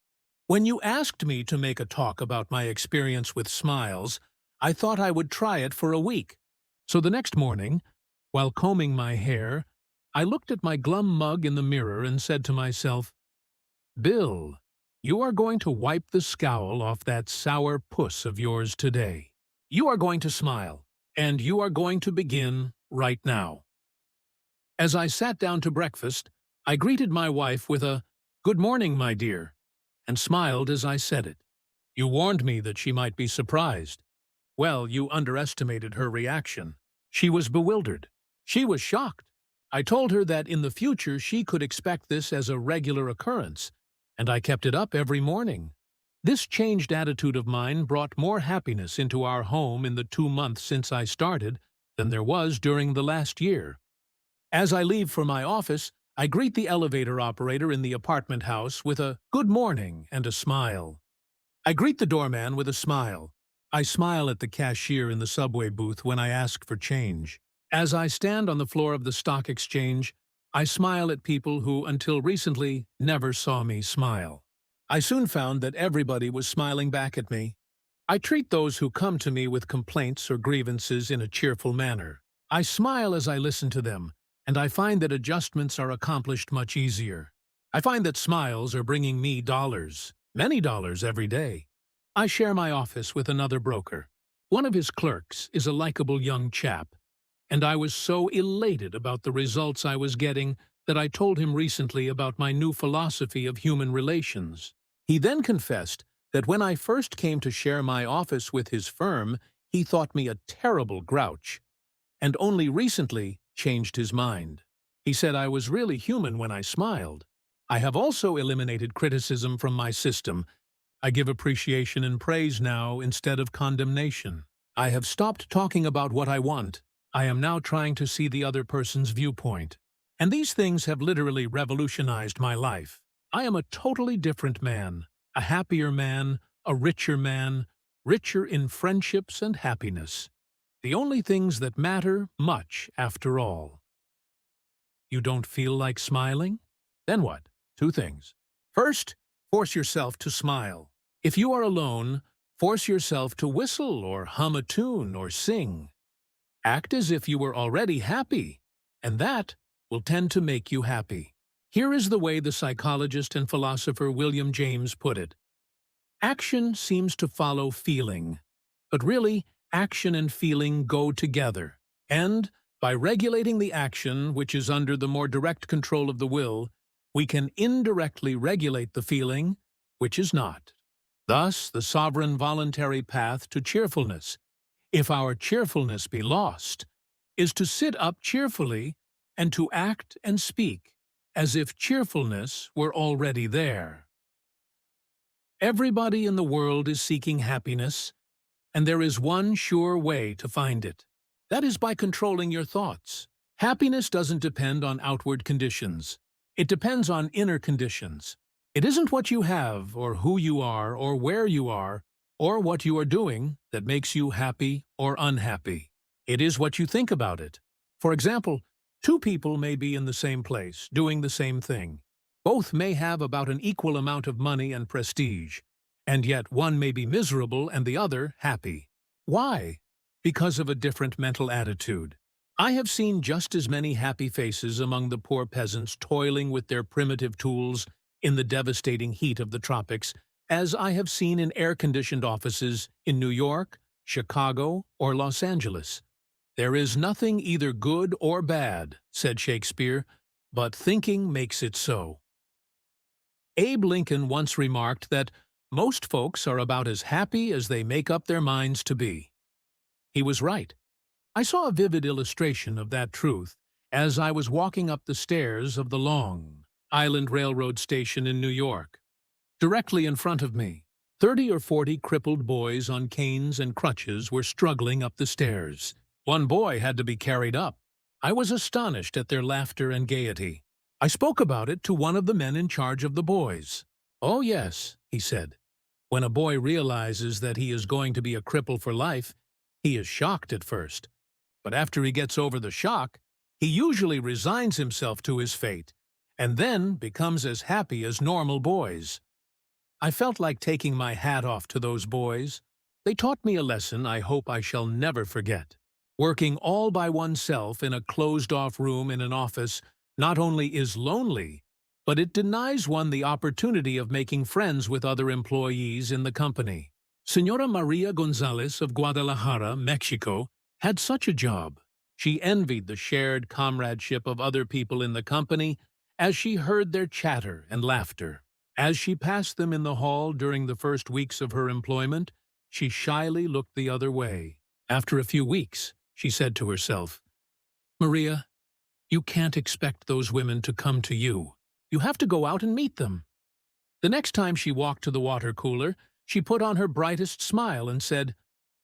When you asked me to make a talk about my experience with smiles, I thought I would try it for a week. So the next morning, while combing my hair, I looked at my glum mug in the mirror and said to myself, 'Bill, you are going to wipe the scowl off that sour puss of yours today. You are going to smile, and you are going to begin right now.' As I sat down to breakfast, I greeted my wife with a 'Good morning, my dear,' and smiled as I said it. You warned me that she might be surprised. Well, you underestimated her reaction. She was bewildered. She was shocked. I told her that in the future she could expect this as a regular occurrence, and I kept it up every morning. This changed attitude of mine brought more happiness into our home in the 2 months since I started than there was during the last year. As I leave for my office, I greet the elevator operator in the apartment house with a good morning and a smile. I greet the doorman with a smile. I smile at the cashier in the subway booth when I ask for change. As I stand on the floor of the stock exchange, I smile at people who, until recently, never saw me smile. I soon found that everybody was smiling back at me. I treat those who come to me with complaints or grievances in a cheerful manner. I smile as I listen to them, and I find that adjustments are accomplished much easier. I find that smiles are bringing me dollars, many dollars every day. I share my office with another broker. One of his clerks is a likable young chap, and I was so elated about the results I was getting that I told him recently about my new philosophy of human relations. He then confessed that when I first came to share my office with his firm, he thought me a terrible grouch, and only recently changed his mind. He said I was really human when I smiled. I have also eliminated criticism from my system. I give appreciation and praise now instead of condemnation. I have stopped talking about what I want. I am now trying to see the other person's viewpoint. And these things have literally revolutionized my life. I am a totally different man, a happier man, a richer man, richer in friendships and happiness. The only things that matter much after all. You don't feel like smiling? Then what? Two things. First, force yourself to smile. If you are alone, force yourself to whistle or hum a tune or sing. Act as if you were already happy, and that will tend to make you happy. Here is the way the psychologist and philosopher William James put it. Action seems to follow feeling, but really, action and feeling go together. And, by regulating the action, which is under the more direct control of the will, we can indirectly regulate the feeling, which is not. Thus, the sovereign voluntary path to cheerfulness, if our cheerfulness be lost, is to sit up cheerfully and to act and speak as if cheerfulness were already there. Everybody in the world is seeking happiness, and there is one sure way to find it. That is by controlling your thoughts. Happiness doesn't depend on outward conditions. It depends on inner conditions. It isn't what you have, or who you are, or where you are, or what you are doing that makes you happy or unhappy. It is what you think about it. For example, two people may be in the same place, doing the same thing. Both may have about an equal amount of money and prestige, and yet one may be miserable and the other happy. Why? Because of a different mental attitude. I have seen just as many happy faces among the poor peasants toiling with their primitive tools in the devastating heat of the tropics as I have seen in air-conditioned offices in New York, Chicago, or Los Angeles. There is nothing either good or bad, said Shakespeare, but thinking makes it so. Abe Lincoln once remarked that most folks are about as happy as they make up their minds to be. He was right. I saw a vivid illustration of that truth as I was walking up the stairs of the Long Island Railroad station in New York. Directly in front of me, 30 or 40 crippled boys on canes and crutches were struggling up the stairs. One boy had to be carried up. I was astonished at their laughter and gaiety. I spoke about it to one of the men in charge of the boys. "Oh yes," he said. "When a boy realizes that he is going to be a cripple for life, he is shocked at first. But after he gets over the shock, he usually resigns himself to his fate, and then becomes as happy as normal boys." I felt like taking my hat off to those boys. They taught me a lesson I hope I shall never forget. Working all by oneself in a closed-off room in an office not only is lonely, but it denies one the opportunity of making friends with other employees in the company. Señora Maria Gonzalez of Guadalajara, Mexico, had such a job. She envied the shared comradeship of other people in the company as she heard their chatter and laughter. As she passed them in the hall during the first weeks of her employment, she shyly looked the other way. After a few weeks, she said to herself, "Maria, you can't expect those women to come to you. You have to go out and meet them." The next time she walked to the water cooler, she put on her brightest smile and said,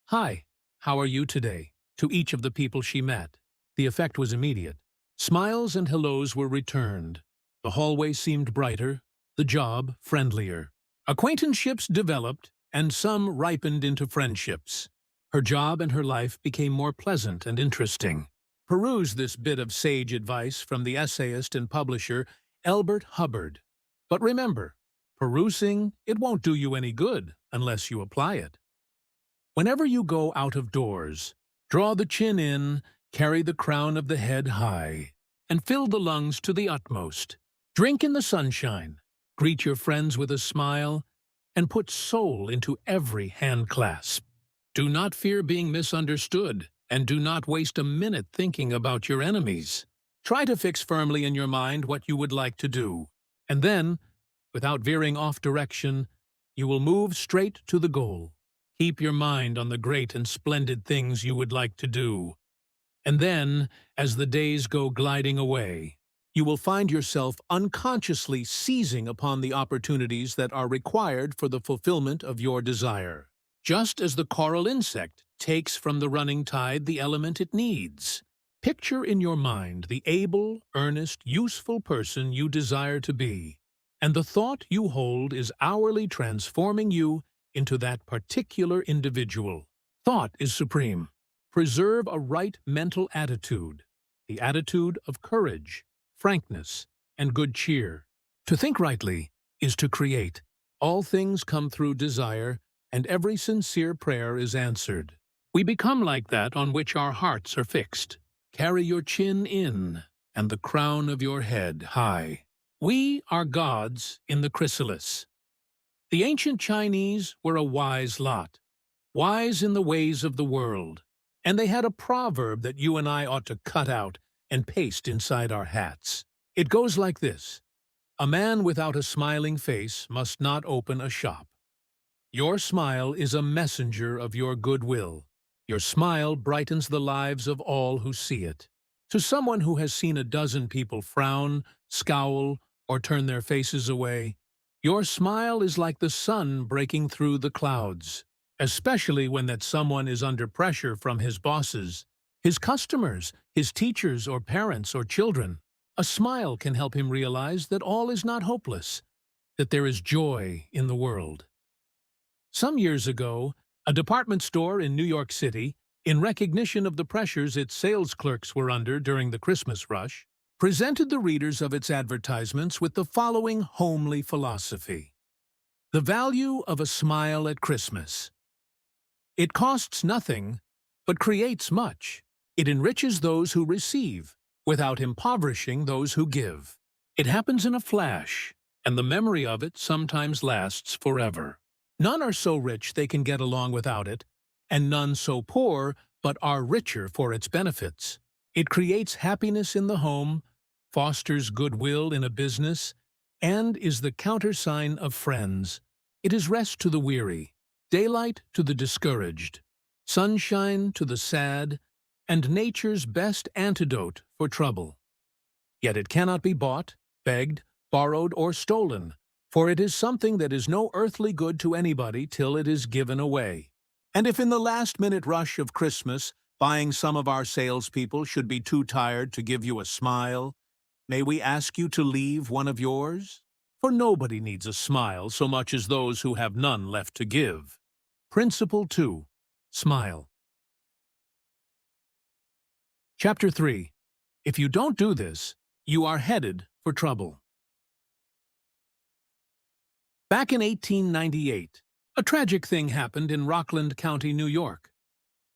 "Hi, how are you today?" to each of the people she met. The effect was immediate. Smiles and hellos were returned. The hallway seemed brighter, the job friendlier. Acquaintanceships developed, and some ripened into friendships. Her job and her life became more pleasant and interesting. Peruse this bit of sage advice from the essayist and publisher Elbert Hubbard. But remember, perusing, it won't do you any good unless you apply it. Whenever you go out of doors, draw the chin in, carry the crown of the head high, and fill the lungs to the utmost. Drink in the sunshine, greet your friends with a smile, and put soul into every hand clasp. Do not fear being misunderstood, and do not waste a minute thinking about your enemies. Try to fix firmly in your mind what you would like to do, and then, without veering off direction, you will move straight to the goal. Keep your mind on the great and splendid things you would like to do. And then, as the days go gliding away, you will find yourself unconsciously seizing upon the opportunities that are required for the fulfillment of your desire, just as the coral insect takes from the running tide the element it needs. Picture in your mind the able, earnest, useful person you desire to be, and the thought you hold is hourly transforming you into that particular individual. Thought is supreme. Preserve a right mental attitude, the attitude of courage, frankness, and good cheer. To think rightly is to create. All things come through desire, and every sincere prayer is answered. We become like that on which our hearts are fixed. Carry your chin in, and the crown of your head high. We are gods in the chrysalis. The ancient Chinese were a wise lot, wise in the ways of the world, and they had a proverb that you and I ought to cut out and paste inside our hats. It goes like this: a man without a smiling face must not open a shop. Your smile is a messenger of your goodwill. Your smile brightens the lives of all who see it. To someone who has seen a dozen people frown, scowl, or turn their faces away, your smile is like the sun breaking through the clouds, especially when that someone is under pressure from his bosses, his customers, his teachers or parents or children. A smile can help him realize that all is not hopeless, that there is joy in the world. Some years ago, a department store in New York City, in recognition of the pressures its sales clerks were under during the Christmas rush, presented the readers of its advertisements with the following homely philosophy: the value of a smile at Christmas. It costs nothing, but creates much. It enriches those who receive, without impoverishing those who give. It happens in a flash, and the memory of it sometimes lasts forever. None are so rich they can get along without it, and none so poor but are richer for its benefits. It creates happiness in the home, fosters goodwill in a business, and is the countersign of friends. It is rest to the weary, daylight to the discouraged, sunshine to the sad, and nature's best antidote for trouble. Yet it cannot be bought, begged, borrowed, or stolen, for it is something that is no earthly good to anybody till it is given away. And if in the last-minute rush of Christmas, buying some of our salespeople should be too tired to give you a smile, may we ask you to leave one of yours? For nobody needs a smile so much as those who have none left to give. Principle 2. Smile. Chapter 3. If you don't do this, you are headed for trouble. Back in 1898, a tragic thing happened in Rockland County, New York.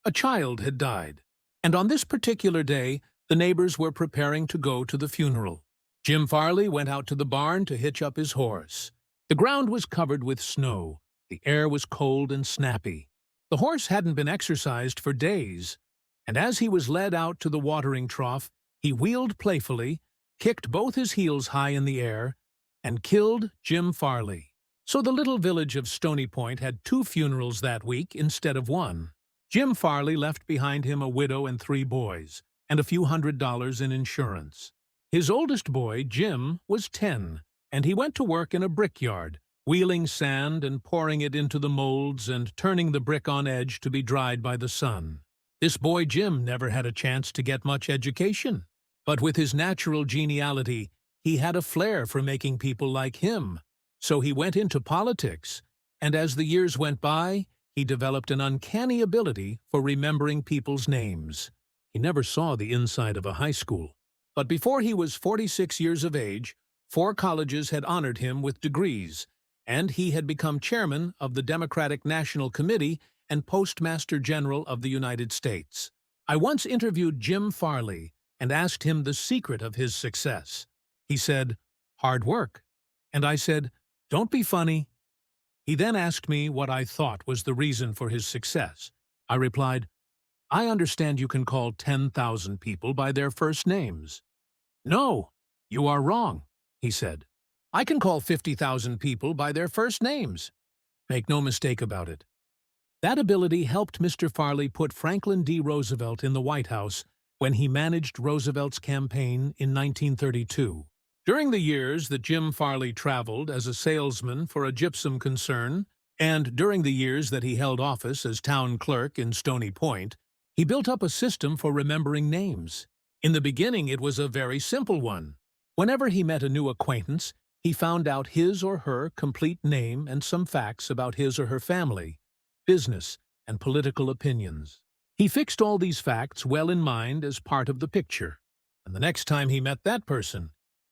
A child had died, and on this particular day, the neighbors were preparing to go to the funeral. Jim Farley went out to the barn to hitch up his horse. The ground was covered with snow. The air was cold and snappy. The horse hadn't been exercised for days, and as he was led out to the watering trough, he wheeled playfully, kicked both his heels high in the air, and killed Jim Farley. So the little village of Stony Point had 2 funerals that week instead of 1. Jim Farley left behind him a widow and 3 boys, and a few $100s in insurance. His oldest boy, Jim, was 10, and he went to work in a brickyard, wheeling sand and pouring it into the molds and turning the brick on edge to be dried by the sun. This boy Jim never had a chance to get much education, But with his natural geniality, he had a flair for making people like him. So he went into politics, and as the years went by, he developed an uncanny ability for remembering people's names. He never saw the inside of a high school. But before he was 46 years of age, 4 colleges had honored him with degrees, and he had become chairman of the Democratic National Committee and Postmaster General of the United States. I once interviewed Jim Farley and asked him the secret of his success. He said, "Hard work." And I said, "Don't be funny." He then asked me what I thought was the reason for his success. I replied, "I understand you can call 10,000 people by their first names." "No, you are wrong," he said. "I can call 50,000 people by their first names." Make no mistake about it. That ability helped Mr. Farley put Franklin D. Roosevelt in the White House when he managed Roosevelt's campaign in 1932. During the years that Jim Farley traveled as a salesman for a gypsum concern, and during the years that he held office as town clerk in Stony Point, he built up a system for remembering names. In the beginning, it was a very simple one. Whenever he met a new acquaintance, he found out his or her complete name and some facts about his or her family, business, and political opinions. He fixed all these facts well in mind as part of the picture, and the next time he met that person,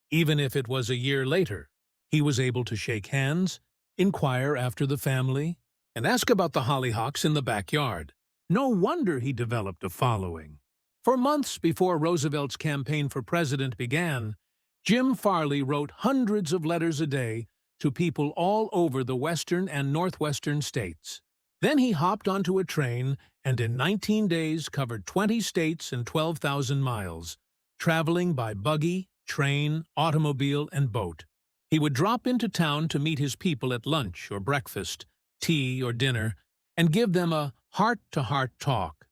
even if it was a year later, he was able to shake hands, inquire after the family, and ask about the hollyhocks in the backyard. No wonder he developed a following. For months before Roosevelt's campaign for president began, Jim Farley wrote hundreds of letters a day to people all over the western and northwestern states. Then he hopped onto a train and in 19 days covered 20 states and 12,000 miles, traveling by buggy, train, automobile, and boat. He would drop into town to meet his people at lunch or breakfast, tea or dinner, and give them a heart-to-heart talk.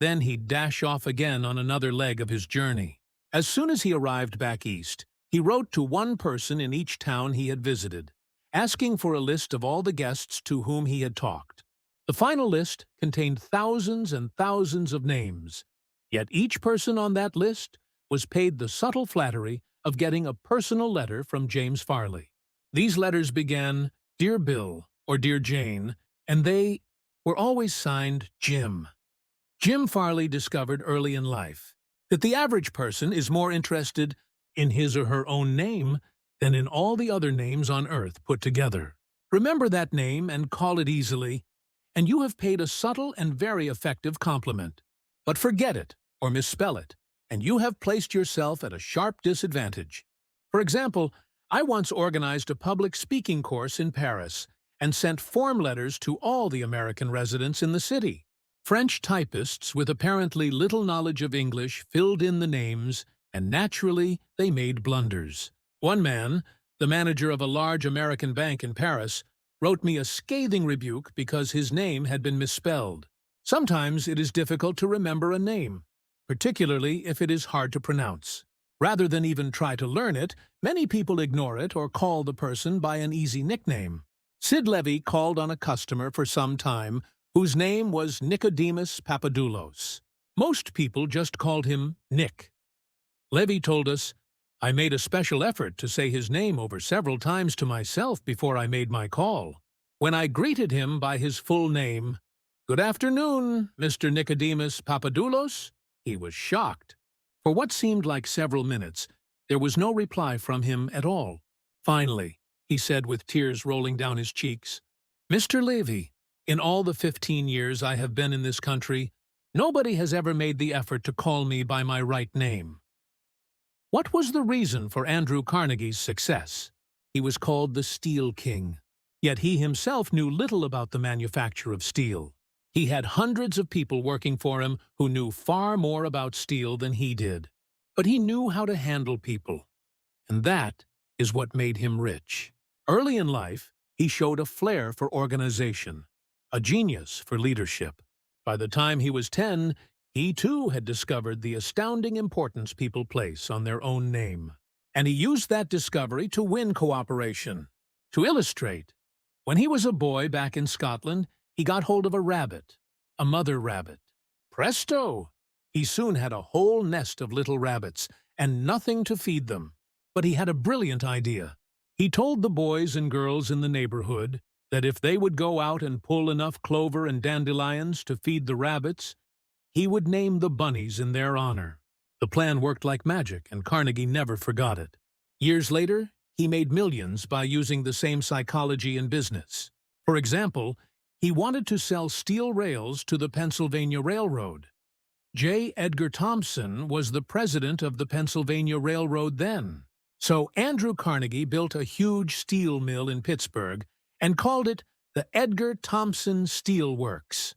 Then he'd dash off again on another leg of his journey. As soon as he arrived back east, he wrote to one person in each town he had visited, asking for a list of all the guests to whom he had talked. The final list contained thousands and thousands of names, yet each person on that list was paid the subtle flattery of getting a personal letter from James Farley. These letters began, "Dear Bill," or "Dear Jane," and they were always signed Jim. Jim Farley discovered early in life that the average person is more interested in his or her own name than in all the other names on earth put together. Remember that name and call it easily, and you have paid a subtle and very effective compliment. But forget it or misspell it, and you have placed yourself at a sharp disadvantage. For example, I once organized a public speaking course in Paris and sent form letters to all the American residents in the city. French typists with apparently little knowledge of English filled in the names, and naturally they made blunders. One man, the manager of a large American bank in Paris, wrote me a scathing rebuke because his name had been misspelled. Sometimes it is difficult to remember a name, particularly if it is hard to pronounce. Rather than even try to learn it, many people ignore it or call the person by an easy nickname. Sid Levy called on a customer for some time whose name was Nicodemus Papadoulos. Most people just called him Nick. Levy told us, "I made a special effort to say his name over several times to myself before I made my call. When I greeted him by his full name, 'Good afternoon, Mr. Nicodemus Papadoulos,' he was shocked. For what seemed like several minutes, there was no reply from him at all. Finally, he said with tears rolling down his cheeks, 'Mr. Levy, in all the 15 years I have been in this country, nobody has ever made the effort to call me by my right name.'" What was the reason for Andrew Carnegie's success? He was called the Steel King. Yet he himself knew little about the manufacture of steel. He had hundreds of people working for him who knew far more about steel than he did. But he knew how to handle people. And that is what made him rich. Early in life, he showed a flair for organization, a genius for leadership. By the time he was 10, he too had discovered the astounding importance people place on their own name. And he used that discovery to win cooperation. To illustrate, when he was a boy back in Scotland, he got hold of a rabbit, a mother rabbit. Presto! He soon had a whole nest of little rabbits, and nothing to feed them. But he had a brilliant idea. He told the boys and girls in the neighborhood that if they would go out and pull enough clover and dandelions to feed the rabbits, he would name the bunnies in their honor. The plan worked like magic, and Carnegie never forgot it. Years later, he made millions by using the same psychology in business. For example, he wanted to sell steel rails to the Pennsylvania Railroad. J. Edgar Thompson was the president of the Pennsylvania Railroad then. So Andrew Carnegie built a huge steel mill in Pittsburgh and called it the Edgar Thompson Steel Works.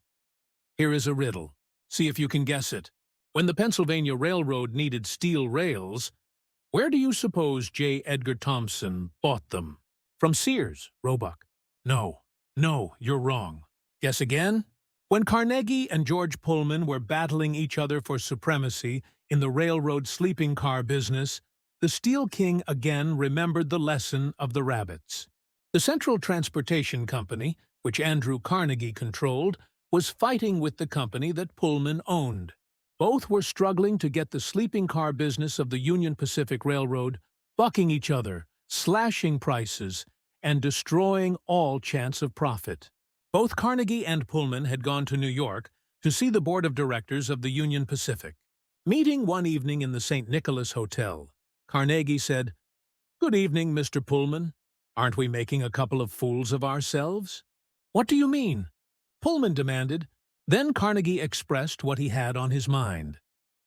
Here is a riddle. See if you can guess it. When the Pennsylvania Railroad needed steel rails, where do you suppose J. Edgar Thompson bought them? From Sears, Roebuck. No, you're wrong. Guess again? When Carnegie and George Pullman were battling each other for supremacy in the railroad sleeping car business, the Steel King again remembered the lesson of the rabbits. The Central Transportation Company, which Andrew Carnegie controlled, was fighting with the company that Pullman owned. Both were struggling to get the sleeping car business of the Union Pacific Railroad, bucking each other, slashing prices, and destroying all chance of profit. Both Carnegie and Pullman had gone to New York to see the board of directors of the Union Pacific. Meeting one evening in the St. Nicholas Hotel, Carnegie said, "Good evening, Mr. Pullman. Aren't we making a couple of fools of ourselves?" "What do you mean?" Pullman demanded. Then Carnegie expressed what he had on his mind.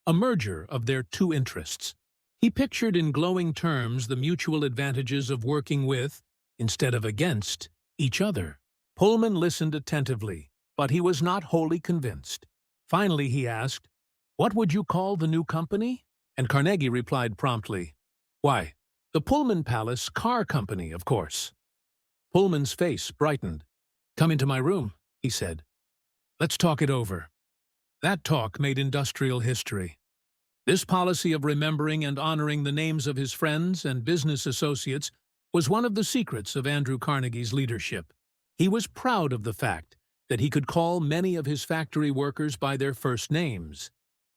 A merger of their two interests. He pictured in glowing terms the mutual advantages of working with, instead of against, each other. Pullman listened attentively, but he was not wholly convinced. Finally he asked, "What would you call the new company?" And Carnegie replied promptly, "Why, the Pullman Palace Car Company, of course." Pullman's face brightened. "Come into my room," he said. "Let's talk it over." That talk made industrial history. This policy of remembering and honoring the names of his friends and business associates was one of the secrets of Andrew Carnegie's leadership. He was proud of the fact that he could call many of his factory workers by their first names.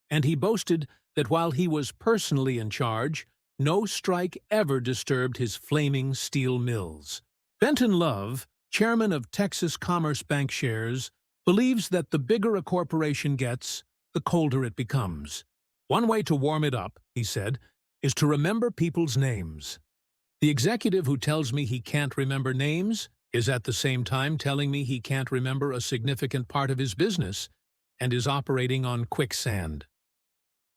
And he boasted that while he was personally in charge, no strike ever disturbed his flaming steel mills. Benton Love, chairman of Texas Commerce Bank Shares, believes that the bigger a corporation gets, the colder it becomes. One way to warm it up, he said, is to remember people's names. The executive who tells me he can't remember names is at the same time telling me he can't remember a significant part of his business and is operating on quicksand.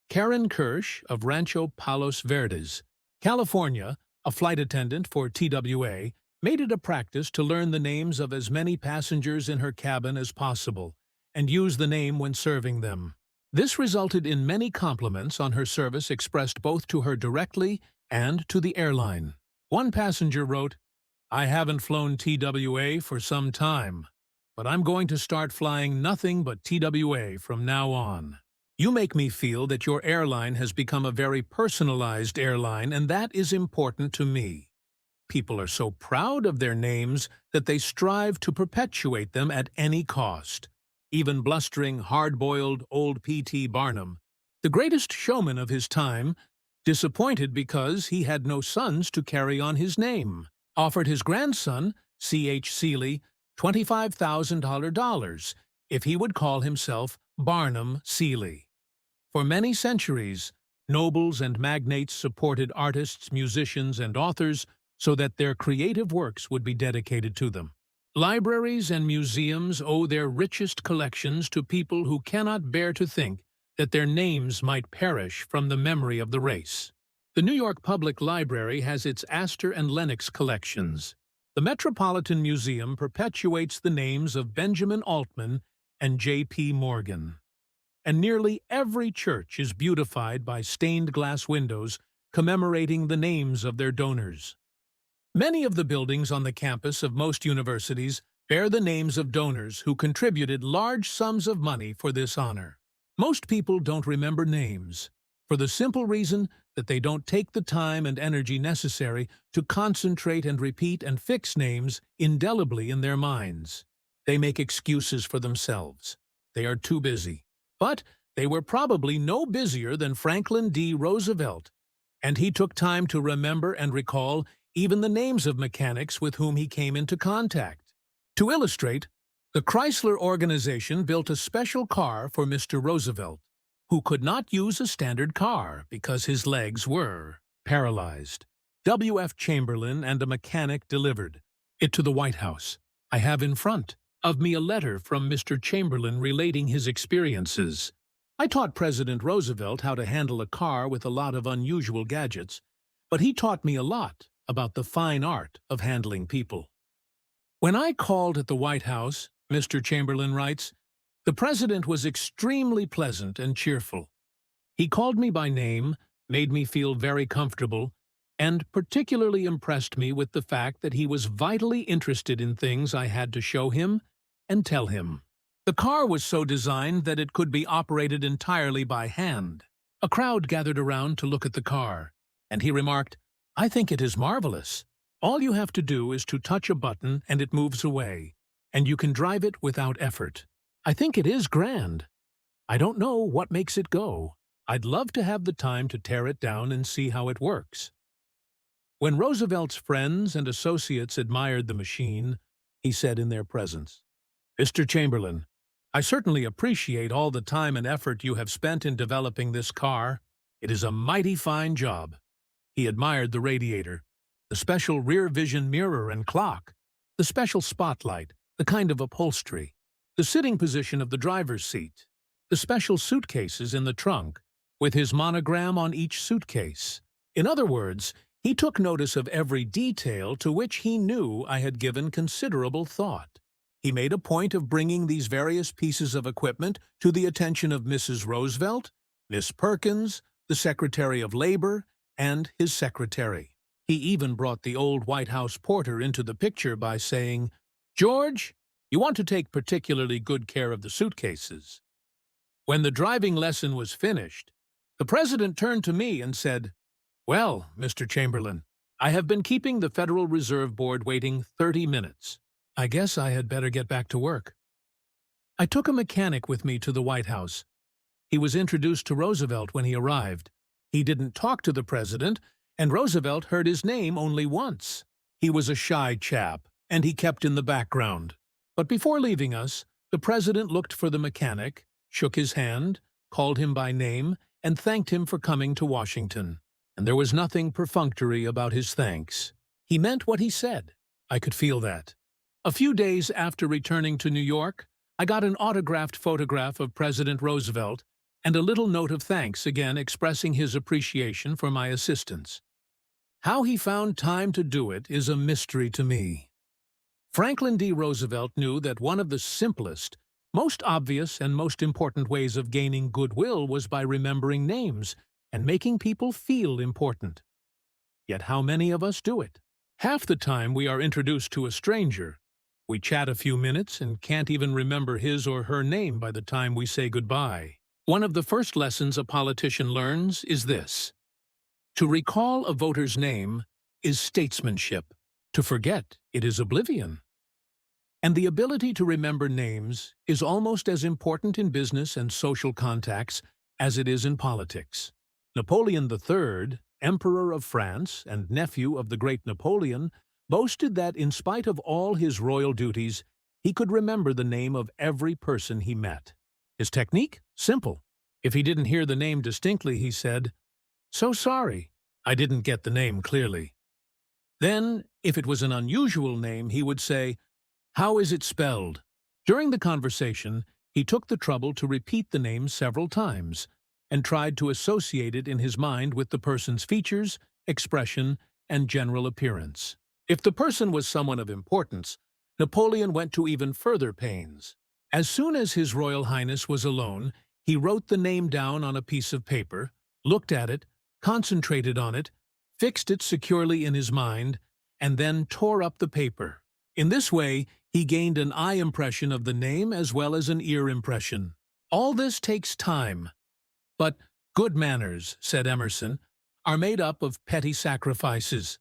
Karen Kirsch of Rancho Palos Verdes, California, a flight attendant for TWA, made it a practice to learn the names of as many passengers in her cabin as possible and use the name when serving them. This resulted in many compliments on her service expressed both to her directly and to the airline. One passenger wrote, "I haven't flown TWA for some time, but I'm going to start flying nothing but TWA from now on. You make me feel that your airline has become a very personalized airline, and that is important to me. People are so proud of their names that they strive to perpetuate them at any cost." Even blustering, hard-boiled old P.T. Barnum, the greatest showman of his time, disappointed because he had no sons to carry on his name, offered his grandson, C.H. Seeley, $25,000 if he would call himself Barnum Seeley. For many centuries, nobles and magnates supported artists, musicians, and authors so that their creative works would be dedicated to them. Libraries and museums owe their richest collections to people who cannot bear to think that their names might perish from the memory of the race. The New York Public Library has its Astor and Lenox collections. The Metropolitan Museum perpetuates the names of Benjamin Altman and J.P. Morgan. And nearly every church is beautified by stained glass windows commemorating the names of their donors. Many of the buildings on the campus of most universities bear the names of donors who contributed large sums of money for this honor. Most people don't remember names, for the simple reason that they don't take the time and energy necessary to concentrate and repeat and fix names indelibly in their minds. They make excuses for themselves. They are too busy. But they were probably no busier than Franklin D. Roosevelt, And he took time to remember and recall even the names of mechanics with whom he came into contact. To illustrate, the Chrysler organization built a special car for Mr. Roosevelt, who could not use a standard car because his legs were paralyzed. W.F. Chamberlain and a mechanic delivered it to the White House. I have in front of me a letter from Mr. Chamberlain relating his experiences. I taught President Roosevelt how to handle a car with a lot of unusual gadgets, but he taught me a lot about the fine art of handling people. When I called at the White House, Mr. Chamberlain writes, the president was extremely pleasant and cheerful. He called me by name, made me feel very comfortable, and particularly impressed me with the fact that he was vitally interested in things I had to show him and tell him. The car was so designed that it could be operated entirely by hand. A crowd gathered around to look at the car, and he remarked, I think it is marvelous. All you have to do is to touch a button and it moves away, and you can drive it without effort. I think it is grand. I don't know what makes it go. I'd love to have the time to tear it down and see how it works. When Roosevelt's friends and associates admired the machine, he said in their presence, Mr. Chamberlain, I certainly appreciate all the time and effort you have spent in developing this car. It is a mighty fine job. He admired the radiator, the special rear vision mirror and clock, the special spotlight, the kind of upholstery, the sitting position of the driver's seat, the special suitcases in the trunk, with his monogram on each suitcase. In other words, he took notice of every detail to which he knew I had given considerable thought. He made a point of bringing these various pieces of equipment to the attention of Mrs. Roosevelt, Miss Perkins, the Secretary of Labor, and his secretary. He even brought the old White House porter into the picture by saying, George, you want to take particularly good care of the suitcases. When the driving lesson was finished, the president turned to me and said, Well, Mr. Chamberlain, I have been keeping the Federal Reserve Board waiting 30 minutes. I guess I had better get back to work. I took a mechanic with me to the White House. He was introduced to Roosevelt when he arrived. He didn't talk to the president, and Roosevelt heard his name only once. He was a shy chap, and he kept in the background. But before leaving us, the president looked for the mechanic, shook his hand, called him by name, and thanked him for coming to Washington. And there was nothing perfunctory about his thanks. He meant what he said. I could feel that. A few days after returning to New York, I got an autographed photograph of President Roosevelt and a little note of thanks again expressing his appreciation for my assistance. How he found time to do it is a mystery to me. Franklin D. Roosevelt knew that one of the simplest, most obvious, and most important ways of gaining goodwill was by remembering names and making people feel important. Yet how many of us do it? Half the time we are introduced to a stranger. We chat a few minutes and can't even remember his or her name by the time we say goodbye. One of the first lessons a politician learns is this. To recall a voter's name is statesmanship. To forget it is oblivion. And the ability to remember names is almost as important in business and social contacts as it is in politics. Napoleon III, Emperor of France and nephew of the great Napoleon, boasted that in spite of all his royal duties, he could remember the name of every person he met. His technique? Simple. If he didn't hear the name distinctly, he said, So sorry, I didn't get the name clearly. Then, if it was an unusual name, he would say, How is it spelled? During the conversation, he took the trouble to repeat the name several times and tried to associate it in his mind with the person's features, expression, and general appearance. If the person was someone of importance, Napoleon went to even further pains. As soon as His Royal Highness was alone, he wrote the name down on a piece of paper, looked at it, concentrated on it, fixed it securely in his mind, and then tore up the paper. In this way, he gained an eye impression of the name as well as an ear impression. All this takes time. But good manners, said Emerson, are made up of petty sacrifices.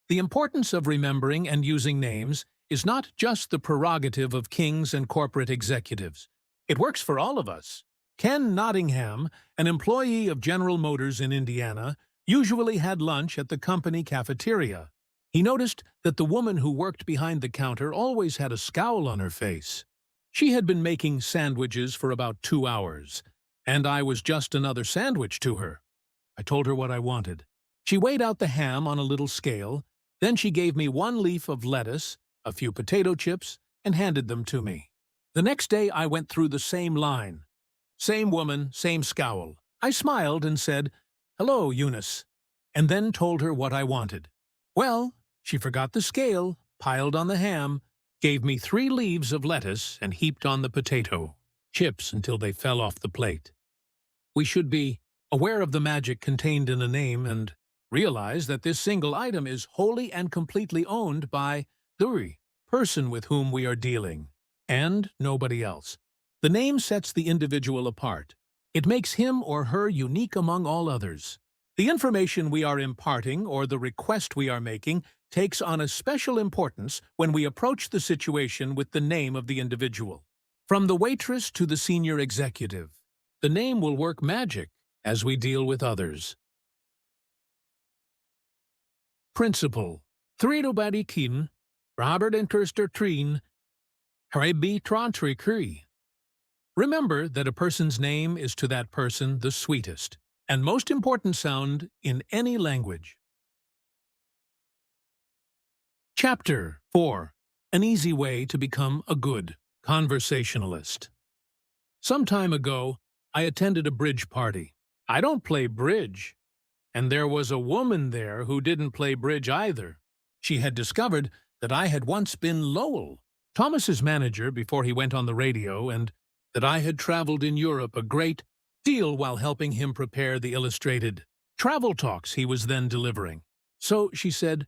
The importance of remembering and using names is not just the prerogative of kings and corporate executives. It works for all of us. Ken Nottingham, an employee of General Motors in Indiana, usually had lunch at the company cafeteria. He noticed that the woman who worked behind the counter always had a scowl on her face. She had been making sandwiches for about 2 hours, and I was just another sandwich to her. I told her what I wanted. She weighed out the ham on a little scale, then she gave me 1 leaf of lettuce, a few potato chips, and handed them to me. The next day I went through the same line. Same woman, same scowl. I smiled and said, "Hello, Eunice," and then told her what I wanted. Well, she forgot the scale, piled on the ham, gave me 3 leaves of lettuce, and heaped on the potato chips until they fell off the plate. We should be aware of the magic contained in a name and realize that this single item is wholly and completely owned by the person with whom we are dealing, and nobody else. The name sets the individual apart. It makes him or her unique among all others. The information we are imparting or the request we are making takes on a special importance when we approach the situation with the name of the individual. From the waitress to the senior executive, the name will work magic as we deal with others. Principle. Thridobadi kin, Robert and Kirster Treen, Harabi Trantri Kri. Remember that a person's name is to that person the sweetest and most important sound in any language. Chapter 4. An Easy Way to Become a Good Conversationalist. Some time ago, I attended a bridge party. I don't play bridge, and there was a woman there who didn't play bridge either. She had discovered that I had once been Lowell, Thomas's manager before he went on the radio, and that I had traveled in Europe a great deal while helping him prepare the illustrated travel talks he was then delivering. So she said,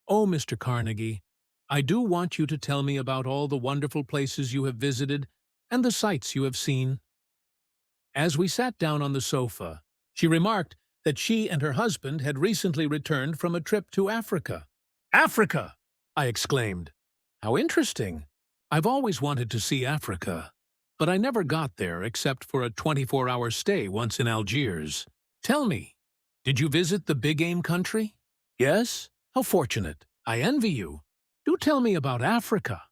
"Oh, Mr. Carnegie, I do want you to tell me about all the wonderful places you have visited and the sights you have seen." As we sat down on the sofa, she remarked that she and her husband had recently returned from a trip to Africa. "Africa!" I exclaimed. "How interesting. I've always wanted to see Africa, but I never got there except for a 24-hour stay once in Algiers. Tell me, did you visit the Big Game country?" "Yes? How fortunate. I envy you. Do tell me about Africa."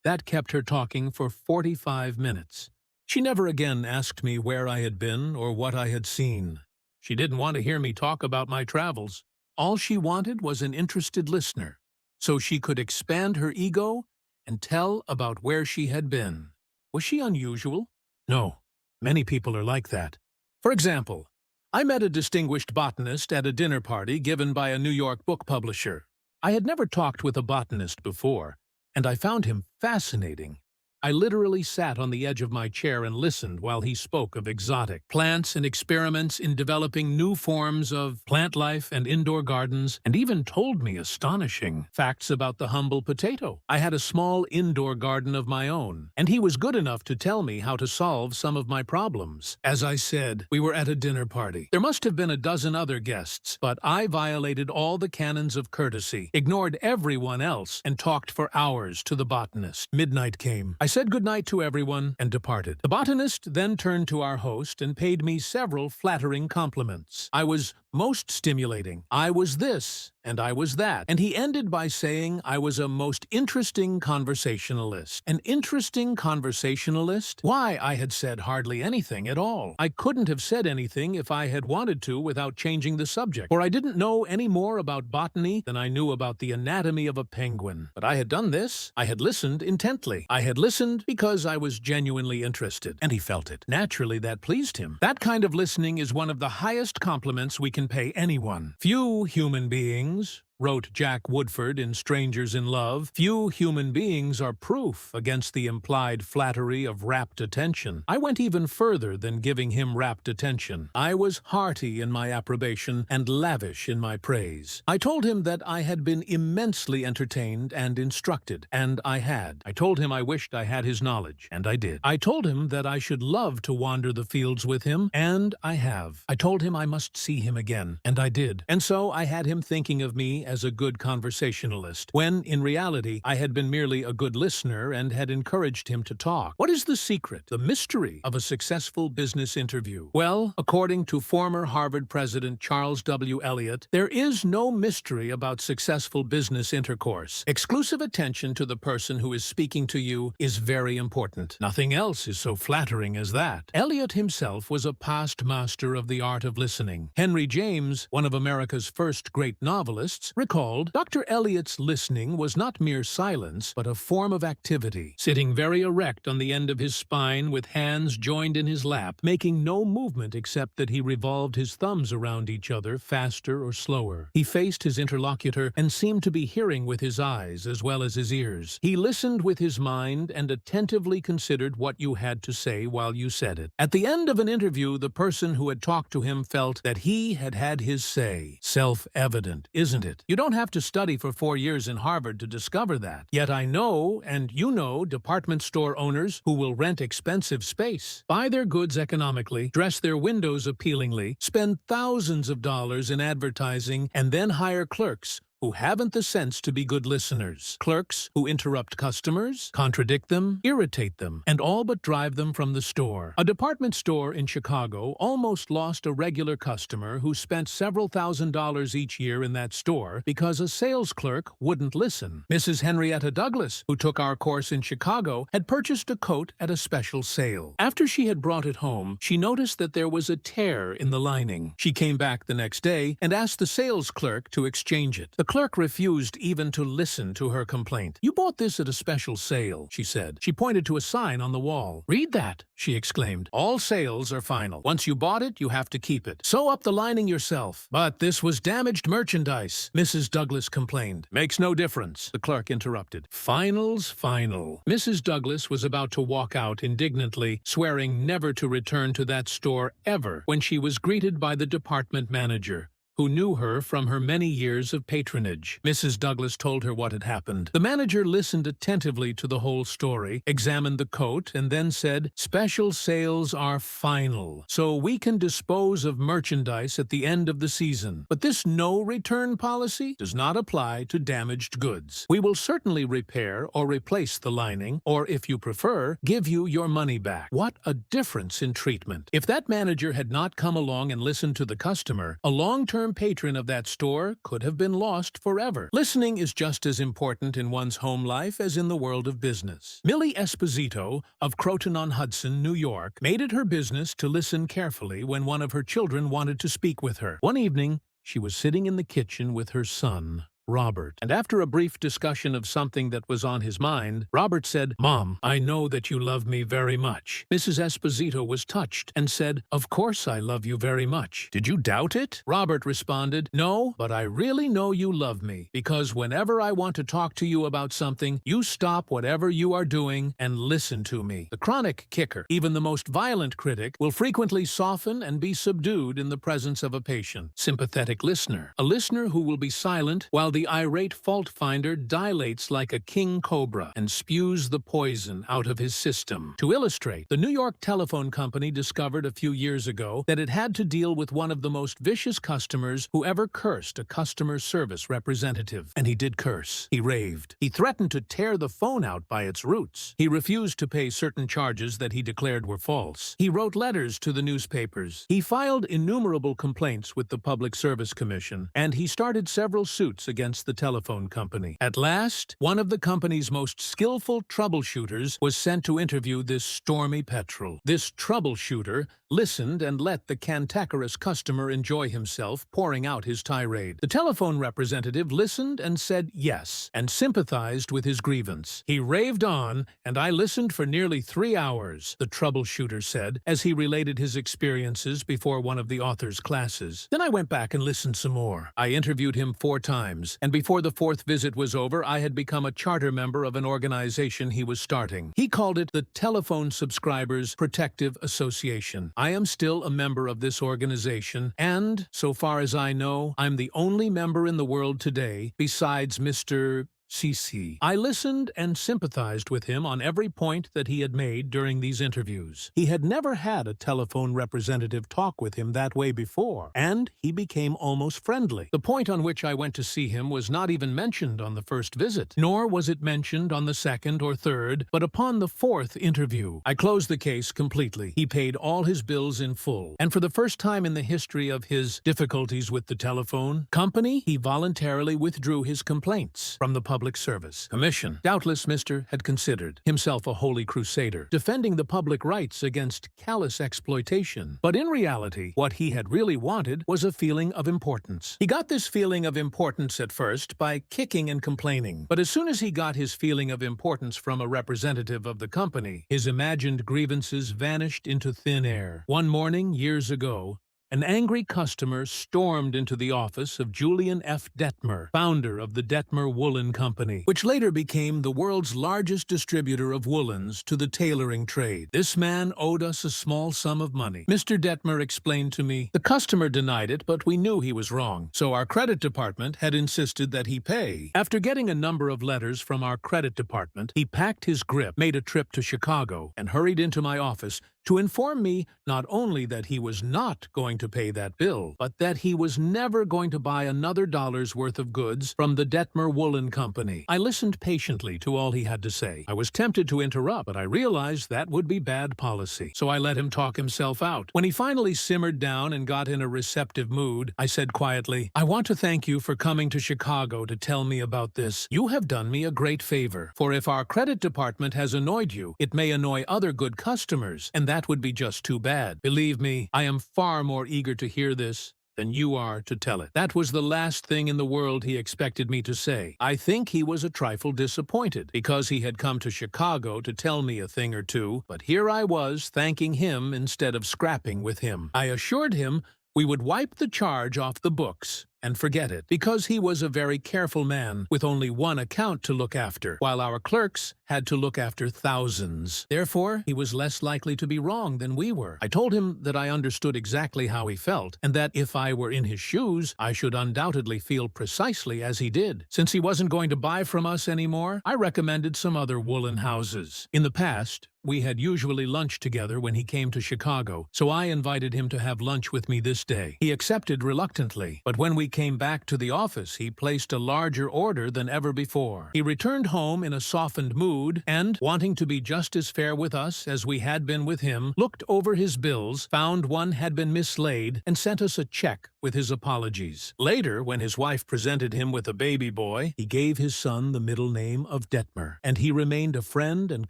That kept her talking for 45 minutes. She never again asked me where I had been or what I had seen. She didn't want to hear me talk about my travels. All she wanted was an interested listener, so she could expand her ego and tell about where she had been. Was she unusual? No. Many people are like that. For example, I met a distinguished botanist at a dinner party given by a New York book publisher. I had never talked with a botanist before, and I found him fascinating. I literally sat on the edge of my chair and listened while he spoke of exotic plants and experiments in developing new forms of plant life and indoor gardens, and even told me astonishing facts about the humble potato. I had a small indoor garden of my own, and he was good enough to tell me how to solve some of my problems. As I said, we were at a dinner party. There must have been a dozen other guests, but I violated all the canons of courtesy, ignored everyone else, and talked for hours to the botanist. Midnight came. I said goodnight to everyone and departed. The botanist then turned to our host and paid me several flattering compliments. I was most stimulating. I was this, and I was that. And he ended by saying I was a most interesting conversationalist. An interesting conversationalist? Why, I had said hardly anything at all. I couldn't have said anything if I had wanted to without changing the subject, for I didn't know any more about botany than I knew about the anatomy of a penguin. But I had done this. I had listened intently. I had listened because I was genuinely interested, and he felt it. Naturally, that pleased him. That kind of listening is one of the highest compliments we can pay anyone. Few human beings, wrote Jack Woodford in Strangers in Love, few human beings are proof against the implied flattery of rapt attention. I went even further than giving him rapt attention. I was hearty in my approbation and lavish in my praise. I told him that I had been immensely entertained and instructed, and I had. I told him I wished I had his knowledge, and I did. I told him that I should love to wander the fields with him, and I have. I told him I must see him again, and I did. And so I had him thinking of me as a good conversationalist, when, in reality, I had been merely a good listener and had encouraged him to talk. What is the secret, the mystery of a successful business interview? Well, according to former Harvard President Charles W. Eliot, there is no mystery about successful business intercourse. Exclusive attention to the person who is speaking to you is very important. Nothing else is so flattering as that. Eliot himself was a past master of the art of listening. Henry James, one of America's first great novelists, recalled, Dr. Eliot's listening was not mere silence, but a form of activity. Sitting very erect on the end of his spine with hands joined in his lap, making no movement except that he revolved his thumbs around each other faster or slower. He faced his interlocutor and seemed to be hearing with his eyes as well as his ears. He listened with his mind and attentively considered what you had to say while you said it. At the end of an interview, the person who had talked to him felt that he had had his say. Self-evident, isn't it? You don't have to study for 4 years in Harvard to discover that. Yet I know, and you know, department store owners who will rent expensive space, buy their goods economically, dress their windows appealingly, spend thousands of dollars in advertising, and then hire clerks who haven't the sense to be good listeners. Clerks who interrupt customers, contradict them, irritate them, and all but drive them from the store. A department store in Chicago almost lost a regular customer who spent several $1,000s each year in that store because a sales clerk wouldn't listen. Mrs. Henrietta Douglas, who took our course in Chicago, had purchased a coat at a special sale. After she had brought it home, she noticed that there was a tear in the lining. She came back the next day and asked the sales clerk to exchange it. The clerk refused even to listen to her complaint. You bought this at a special sale, she said. She pointed to a sign on the wall. Read that, she exclaimed. All sales are final. Once you bought it, you have to keep it. Sew up the lining yourself. But this was damaged merchandise, Mrs. Douglas complained. Makes no difference, the clerk interrupted. Final's final. Mrs. Douglas was about to walk out indignantly, swearing never to return to that store ever, when she was greeted by the department manager, who knew her from her many years of patronage. Mrs. Douglas told her what had happened. The manager listened attentively to the whole story, examined the coat, and then said, Special sales are final, so we can dispose of merchandise at the end of the season. But this no-return policy does not apply to damaged goods. We will certainly repair or replace the lining, or if you prefer, give you your money back. What a difference in treatment. If that manager had not come along and listened to the customer, a long-term patron of that store could have been lost forever. Listening is just as important in one's home life as in the world of business. Millie Esposito of Croton-on-Hudson, New York, made it her business to listen carefully when one of her children wanted to speak with her. One evening, she was sitting in the kitchen with her son, Robert, and after a brief discussion of something that was on his mind, Robert said, Mom, I know that you love me very much. Mrs. Esposito was touched and said, Of course I love you very much. Did you doubt it? Robert responded, No, but I really know you love me, because whenever I want to talk to you about something, you stop whatever you are doing and listen to me. The chronic kicker, even the most violent critic, will frequently soften and be subdued in the presence of a patient, sympathetic listener, a listener who will be silent while the irate fault-finder dilates like a king cobra and spews the poison out of his system. To illustrate, the New York Telephone Company discovered a few years ago that it had to deal with one of the most vicious customers who ever cursed a customer service representative. And he did curse. He raved. He threatened to tear the phone out by its roots. He refused to pay certain charges that he declared were false. He wrote letters to the newspapers. He filed innumerable complaints with the Public Service Commission, and he started several suits against the telephone company. At last, one of the company's most skillful troubleshooters was sent to interview this stormy petrel. This troubleshooter listened and let the cantankerous customer enjoy himself, pouring out his tirade. The telephone representative listened and said yes, and sympathized with his grievance. He raved on, and I listened for nearly 3 hours, the troubleshooter said, as he related his experiences before one of the author's classes. Then I went back and listened some more. I interviewed him 4 times, and before the 4th visit was over, I had become a charter member of an organization he was starting. He called it the Telephone Subscribers Protective Association. I am still a member of this organization, and, so far as I know, I'm the only member in the world today, besides Mr. CC. I listened and sympathized with him on every point that he had made during these interviews. He had never had a telephone representative talk with him that way before, and he became almost friendly. The point on which I went to see him was not even mentioned on the first visit, nor was it mentioned on the second or third, but upon the fourth interview. I closed the case completely. He paid all his bills in full, and for the first time in the history of his difficulties with the telephone company, he voluntarily withdrew his complaints from the Public Service Commission. Doubtless Mr. had considered himself a holy crusader, defending the public rights against callous exploitation. But in reality, what he had really wanted was a feeling of importance. He got this feeling of importance at first by kicking and complaining, but as soon as he got his feeling of importance from a representative of the company, his imagined grievances vanished into thin air. One morning, years ago, an angry customer stormed into the office of Julian F. Detmer, founder of the Detmer Woolen Company, which later became the world's largest distributor of woolens to the tailoring trade. This man owed us a small sum of money. Mr. Detmer explained to me. The customer denied it, but we knew he was wrong, so our credit department had insisted that he pay. After getting a number of letters from our credit department, he packed his grip, made a trip to Chicago, and hurried into my office to inform me not only that he was not going to pay that bill, but that he was never going to buy another dollar's worth of goods from the Detmer Woolen Company. I listened patiently to all he had to say. I was tempted to interrupt, but I realized that would be bad policy, so I let him talk himself out. When he finally simmered down and got in a receptive mood, I said quietly, "I want to thank you for coming to Chicago to tell me about this. You have done me a great favor, for if our credit department has annoyed you, it may annoy other good customers, and that would be just too bad. Believe me, I am far more eager to hear this than you are to tell it." That was the last thing in the world he expected me to say. I think he was a trifle disappointed, because he had come to Chicago to tell me a thing or two, but here I was thanking him instead of scrapping with him. I assured him we would wipe the charge off the books and forget it, because he was a very careful man with only one account to look after, while our clerks had to look after thousands. Therefore, he was less likely to be wrong than we were. I told him that I understood exactly how he felt, and that if I were in his shoes, I should undoubtedly feel precisely as he did. Since he wasn't going to buy from us anymore, I recommended some other woolen houses. In the past, we had usually lunched together when he came to Chicago, so I invited him to have lunch with me this day. He accepted reluctantly, but when we came back to the office, he placed a larger order than ever before. He returned home in a softened mood and, wanting to be just as fair with us as we had been with him, looked over his bills, found one had been mislaid, and sent us a check with his apologies. Later, when his wife presented him with a baby boy, he gave his son the middle name of Detmer, and he remained a friend and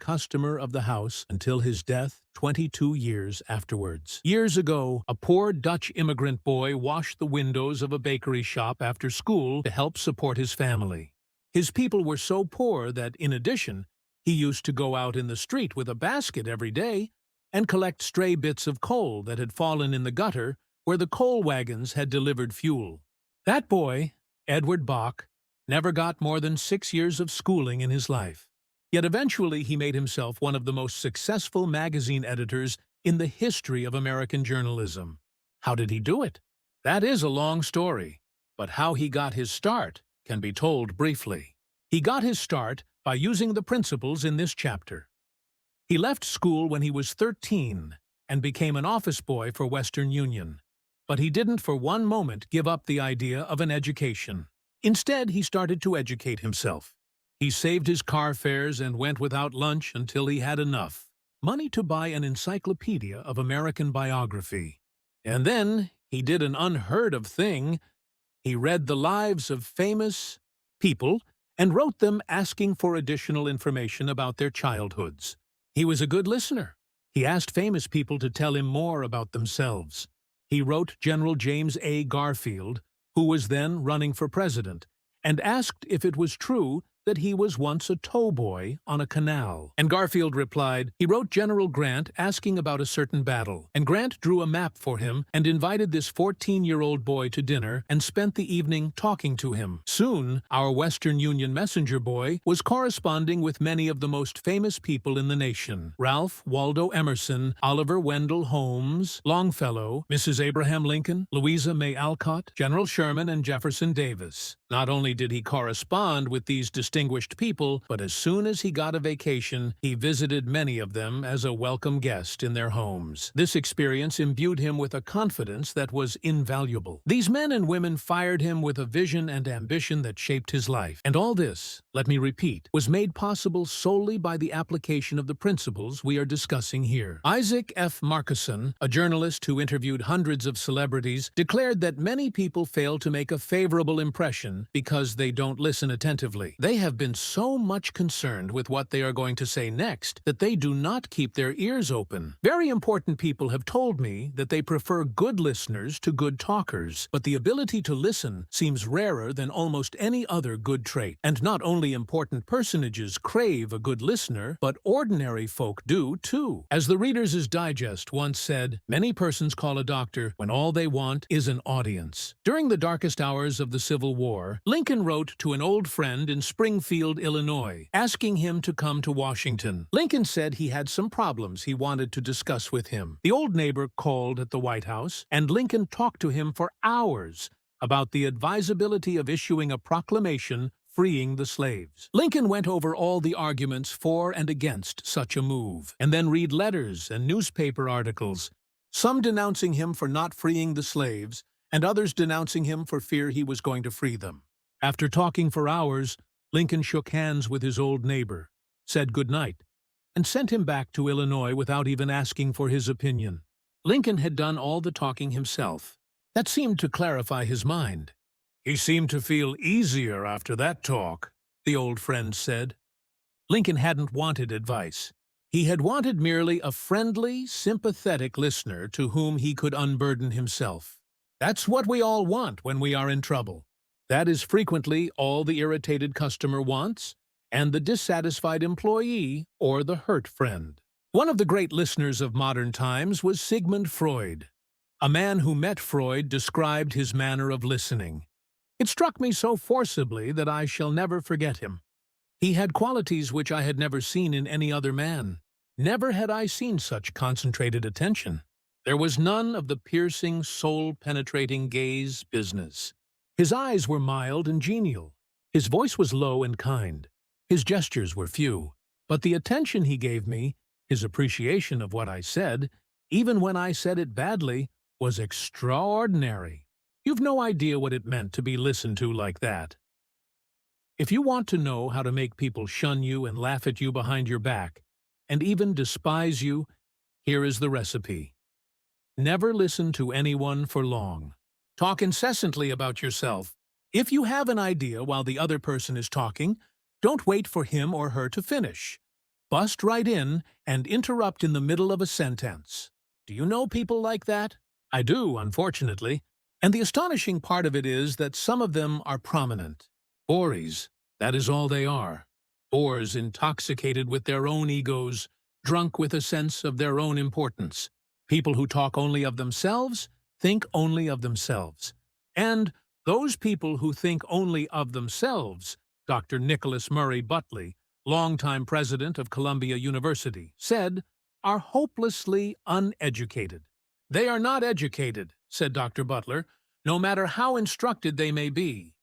customer of the house until his death 22 years afterwards. Years ago, a poor Dutch immigrant boy washed the windows of a bakery shop after school to help support his family. His people were so poor that, in addition, he used to go out in the street with a basket every day and collect stray bits of coal that had fallen in the gutter where the coal wagons had delivered fuel. That boy, Edward Bach, never got more than 6 years of schooling in his life. Yet eventually he made himself one of the most successful magazine editors in the history of American journalism. How did he do it? That is a long story, but how he got his start can be told briefly. He got his start by using the principles in this chapter. He left school when he was 13 and became an office boy for Western Union, but he didn't for one moment give up the idea of an education. Instead, he started to educate himself. He saved his car fares and went without lunch until he had enough money to buy an encyclopedia of American biography. And then he did an unheard of thing. He read the lives of famous people and wrote them asking for additional information about their childhoods. He was a good listener. He asked famous people to tell him more about themselves. He wrote General James A. Garfield, who was then running for president, and asked if it was true that he was once a tow boy on a canal. And Garfield replied. He wrote General Grant asking about a certain battle, and Grant drew a map for him and invited this 14-year-old boy to dinner and spent the evening talking to him. Soon, our Western Union messenger boy was corresponding with many of the most famous people in the nation: Ralph Waldo Emerson, Oliver Wendell Holmes, Longfellow, Mrs. Abraham Lincoln, Louisa May Alcott, General Sherman, and Jefferson Davis. Not only did he correspond with these distinguished distinguished people, but as soon as he got a vacation, he visited many of them as a welcome guest in their homes. This experience imbued him with a confidence that was invaluable. These men and women fired him with a vision and ambition that shaped his life. And all this, let me repeat, was made possible solely by the application of the principles we are discussing here. Isaac F. Marcusson, a journalist who interviewed hundreds of celebrities, declared that many people fail to make a favorable impression because they don't listen attentively. They have been so much concerned with what they are going to say next that they do not keep their ears open. Very important people have told me that they prefer good listeners to good talkers, but the ability to listen seems rarer than almost any other good trait. And not only important personages crave a good listener, but ordinary folk do too. As the Reader's Digest once said, many persons call a doctor when all they want is an audience. During the darkest hours of the Civil War, Lincoln wrote to an old friend in Springfield, Illinois, asking him to come to Washington. Lincoln said he had some problems he wanted to discuss with him. The old neighbor called at the White House, and Lincoln talked to him for hours about the advisability of issuing a proclamation freeing the slaves. Lincoln went over all the arguments for and against such a move, and then read letters and newspaper articles, some denouncing him for not freeing the slaves, and others denouncing him for fear he was going to free them. After talking for hours, Lincoln shook hands with his old neighbor, said good night, and sent him back to Illinois without even asking for his opinion. Lincoln had done all the talking himself. That seemed to clarify his mind. He seemed to feel easier after that talk, the old friend said. Lincoln hadn't wanted advice. He had wanted merely a friendly, sympathetic listener to whom he could unburden himself. That's what we all want when we are in trouble. That is frequently all the irritated customer wants, and the dissatisfied employee or the hurt friend. One of the great listeners of modern times was Sigmund Freud. A man who met Freud described his manner of listening. It struck me so forcibly that I shall never forget him. He had qualities which I had never seen in any other man. Never had I seen such concentrated attention. There was none of the piercing, soul-penetrating gaze business. His eyes were mild and genial. His voice was low and kind. His gestures were few. But the attention he gave me, his appreciation of what I said, even when I said it badly, was extraordinary. You've no idea what it meant to be listened to like that. If you want to know how to make people shun you and laugh at you behind your back, and even despise you, here is the recipe. Never listen to anyone for long. Talk incessantly about yourself. If you have an idea while the other person is talking, don't wait for him or her to finish. Bust right in and interrupt in the middle of a sentence. Do you know people like that? I do, unfortunately. And the astonishing part of it is that some of them are prominent. Bores, that is all they are. Bores intoxicated with their own egos, drunk with a sense of their own importance. People who talk only of themselves, think only of themselves. And those people who think only of themselves, Dr. Nicholas Murray Butley, longtime president of Columbia University, said, are hopelessly uneducated. They are not educated, said Dr. Butler, no matter how instructed they may be.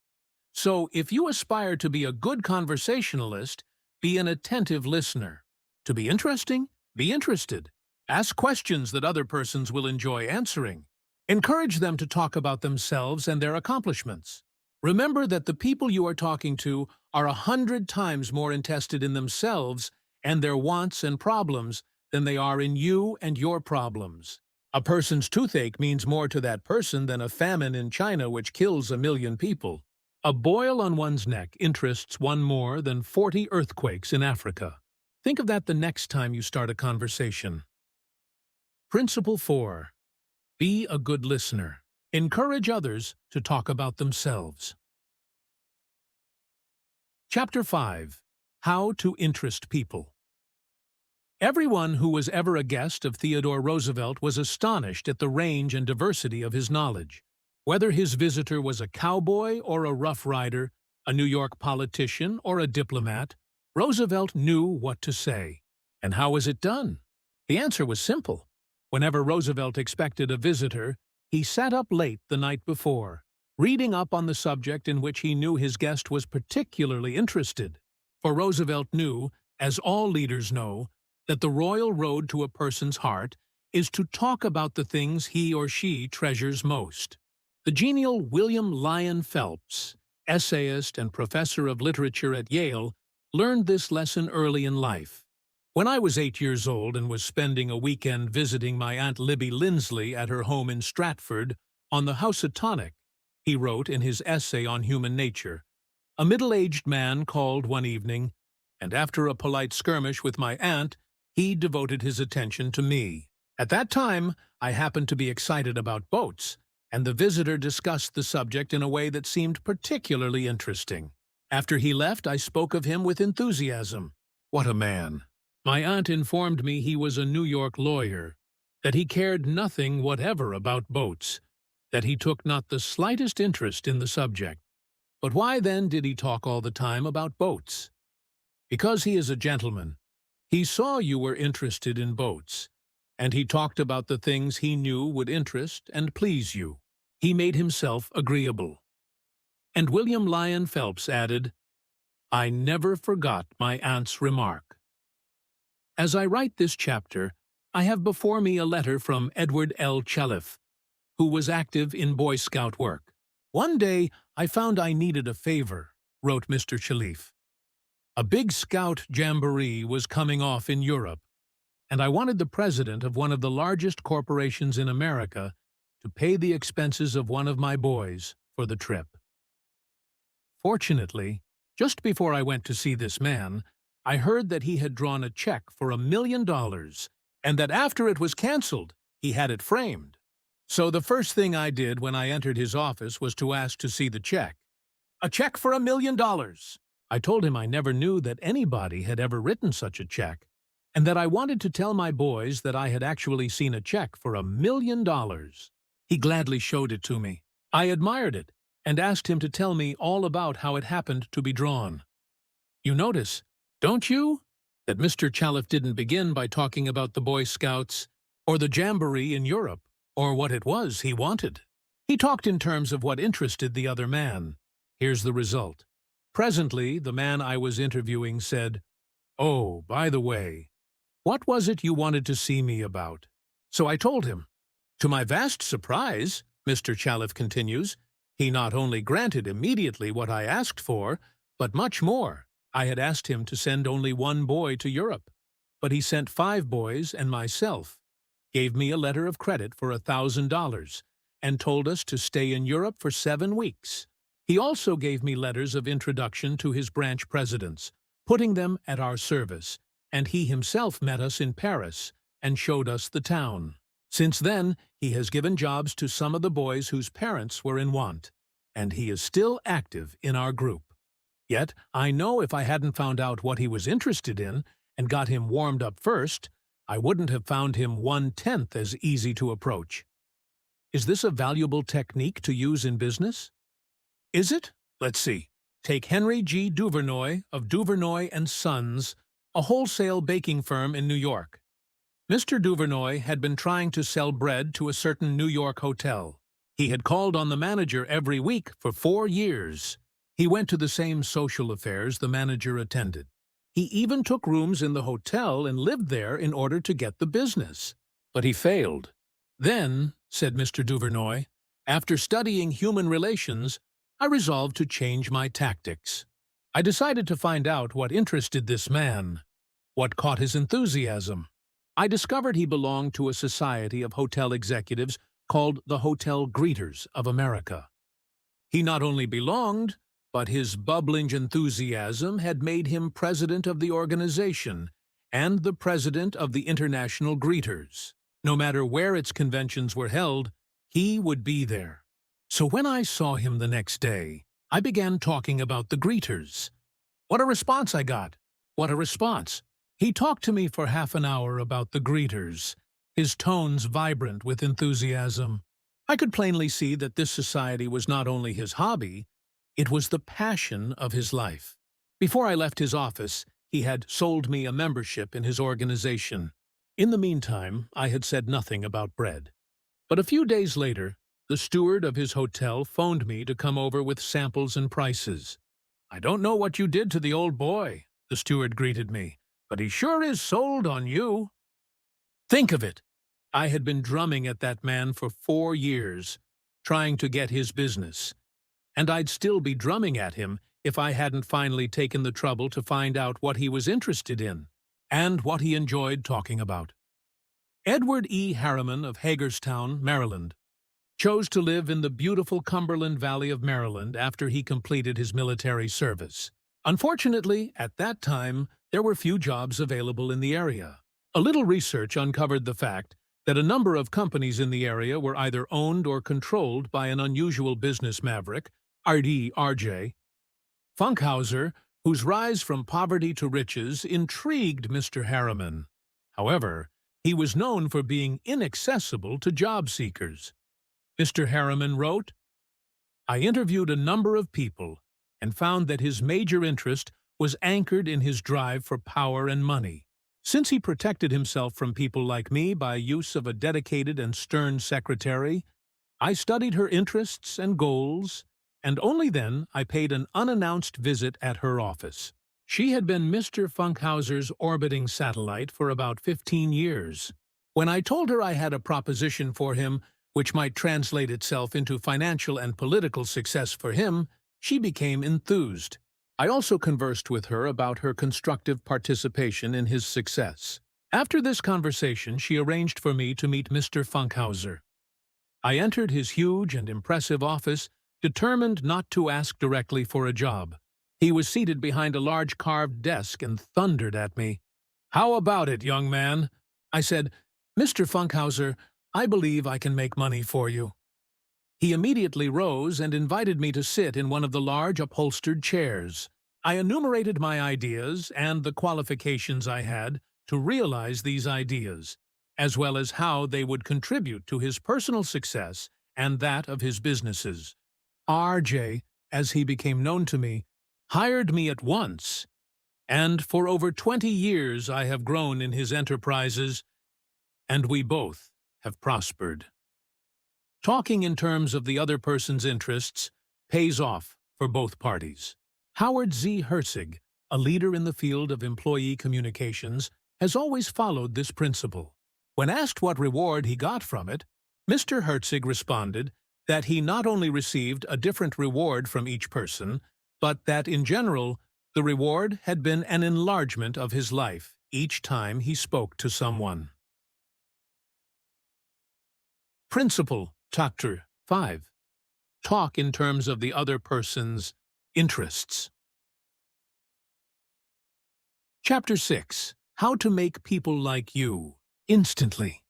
So if you aspire to be a good conversationalist, be an attentive listener. To be interesting, be interested. Ask questions that other persons will enjoy answering. Encourage them to talk about themselves and their accomplishments. Remember that the people you are talking to are 100 times more interested in themselves and their wants and problems than they are in you and your problems. A person's toothache means more to that person than a famine in China which kills 1 million people. A boil on one's neck interests one more than 40 earthquakes in Africa. Think of that the next time you start a conversation. Principle 4. Be a good listener. Encourage others to talk about themselves. Chapter 5. How to Interest People. Everyone who was ever a guest of Theodore Roosevelt was astonished at the range and diversity of his knowledge. Whether his visitor was a cowboy or a rough rider, a New York politician or a diplomat, Roosevelt knew what to say. And how was it done? The answer was simple. Whenever Roosevelt expected a visitor, he sat up late the night before, reading up on the subject in which he knew his guest was particularly interested. For Roosevelt knew, as all leaders know, that the royal road to a person's heart is to talk about the things he or she treasures most. The genial William Lyon Phelps, essayist and professor of literature at Yale, learned this lesson early in life. When I was 8 years old and was spending a weekend visiting my Aunt Libby Lindsley at her home in Stratford on the Housatonic, he wrote in his essay on human nature, a middle-aged man called one evening, and after a polite skirmish with my aunt, he devoted his attention to me. At that time, I happened to be excited about boats, and the visitor discussed the subject in a way that seemed particularly interesting. After he left, I spoke of him with enthusiasm. What a man! My aunt informed me he was a New York lawyer, that he cared nothing whatever about boats, that he took not the slightest interest in the subject. But why then did he talk all the time about boats? Because he is a gentleman. He saw you were interested in boats, and he talked about the things he knew would interest and please you. He made himself agreeable. And William Lyon Phelps added, I never forgot my aunt's remark. As I write this chapter, I have before me a letter from Edward L. Chalif, who was active in Boy Scout work. One day, I found I needed a favor, wrote Mr. Chalif. A big Scout jamboree was coming off in Europe, and I wanted the president of one of the largest corporations in America to pay the expenses of one of my boys for the trip. Fortunately, just before I went to see this man, I heard that he had drawn a check for $1 million, and that after it was canceled, he had it framed. So the first thing I did when I entered his office was to ask to see the check. A check for $1 million! I told him I never knew that anybody had ever written such a check, and that I wanted to tell my boys that I had actually seen a check for $1 million. He gladly showed it to me. I admired it, and asked him to tell me all about how it happened to be drawn. You notice, don't you, that Mr. Chalif didn't begin by talking about the Boy Scouts, or the jamboree in Europe, or what it was he wanted. He talked in terms of what interested the other man. Here's the result. Presently, the man I was interviewing said, Oh, by the way, what was it you wanted to see me about? So I told him. To my vast surprise, Mr. Chalif continues, he not only granted immediately what I asked for, but much more. I had asked him to send only one boy to Europe, but he sent 5 boys and myself, gave me a letter of credit for $1,000, and told us to stay in Europe for 7 weeks. He also gave me letters of introduction to his branch presidents, putting them at our service, and he himself met us in Paris and showed us the town. Since then, he has given jobs to some of the boys whose parents were in want, and he is still active in our group. Yet, I know if I hadn't found out what he was interested in and got him warmed up first, I wouldn't have found him 1/10 as easy to approach. Is this a valuable technique to use in business? Is it? Let's see. Take Henry G. Duvernoy of Duvernoy & Sons, a wholesale baking firm in New York. Mr. Duvernoy had been trying to sell bread to a certain New York hotel. He had called on the manager every week for 4 years. He went to the same social affairs the manager attended. He even took rooms in the hotel and lived there in order to get the business. But he failed. Then, said Mr. Duvernoy, after studying human relations, I resolved to change my tactics. I decided to find out what interested this man, what caught his enthusiasm. I discovered he belonged to a society of hotel executives called the Hotel Greeters of America. He not only belonged, but his bubbling enthusiasm had made him president of the organization and the president of the International Greeters. No matter where its conventions were held, he would be there. So when I saw him the next day, I began talking about the greeters. What a response I got! What a response! He talked to me for half an hour about the greeters, his tones vibrant with enthusiasm. I could plainly see that this society was not only his hobby, it was the passion of his life. Before I left his office, he had sold me a membership in his organization. In the meantime, I had said nothing about bread. But a few days later, the steward of his hotel phoned me to come over with samples and prices. I don't know what you did to the old boy, the steward greeted me, "but he sure is sold on you." Think of it! I had been drumming at that man for 4 years, trying to get his business, and I'd still be drumming at him if I hadn't finally taken the trouble to find out what he was interested in and what he enjoyed talking about. Edward E. Harriman of Hagerstown, Maryland, chose to live in the beautiful Cumberland Valley of Maryland after he completed his military service. Unfortunately, at that time, there were few jobs available in the area. A little research uncovered the fact that a number of companies in the area were either owned or controlled by an unusual business maverick, R.J. Funkhauser, whose rise from poverty to riches intrigued Mr. Harriman. However, he was known for being inaccessible to job seekers. Mr. Harriman wrote, "I interviewed a number of people and found that his major interest was anchored in his drive for power and money. Since he protected himself from people like me by use of a dedicated and stern secretary, I studied her interests and goals, and only then I paid an unannounced visit at her office. She had been Mr. Funkhauser's orbiting satellite for about 15 years. When I told her I had a proposition for him which might translate itself into financial and political success for him, she became enthused. I also conversed with her about her constructive participation in his success. After this conversation, she arranged for me to meet Mr. Funkhauser. I entered his huge and impressive office, determined not to ask directly for a job. He was seated behind a large carved desk and thundered at me. "How about it, young man?" I said, "Mr. Funkhauser, I believe I can make money for you." He immediately rose and invited me to sit in one of the large upholstered chairs. I enumerated my ideas and the qualifications I had to realize these ideas, as well as how they would contribute to his personal success and that of his businesses. R.J., as he became known to me, hired me at once, and for over 20 years I have grown in his enterprises, and we both have prospered. Talking in terms of the other person's interests pays off for both parties. Howard Z. Herzig, a leader in the field of employee communications, has always followed this principle. When asked what reward he got from it, Mr. Herzig responded that he not only received a different reward from each person, but that in general, the reward had been an enlargement of his life each time he spoke to someone. Principle Chapter 5. Talk in terms of the other person's interests. Chapter 6. How to make people like you instantly.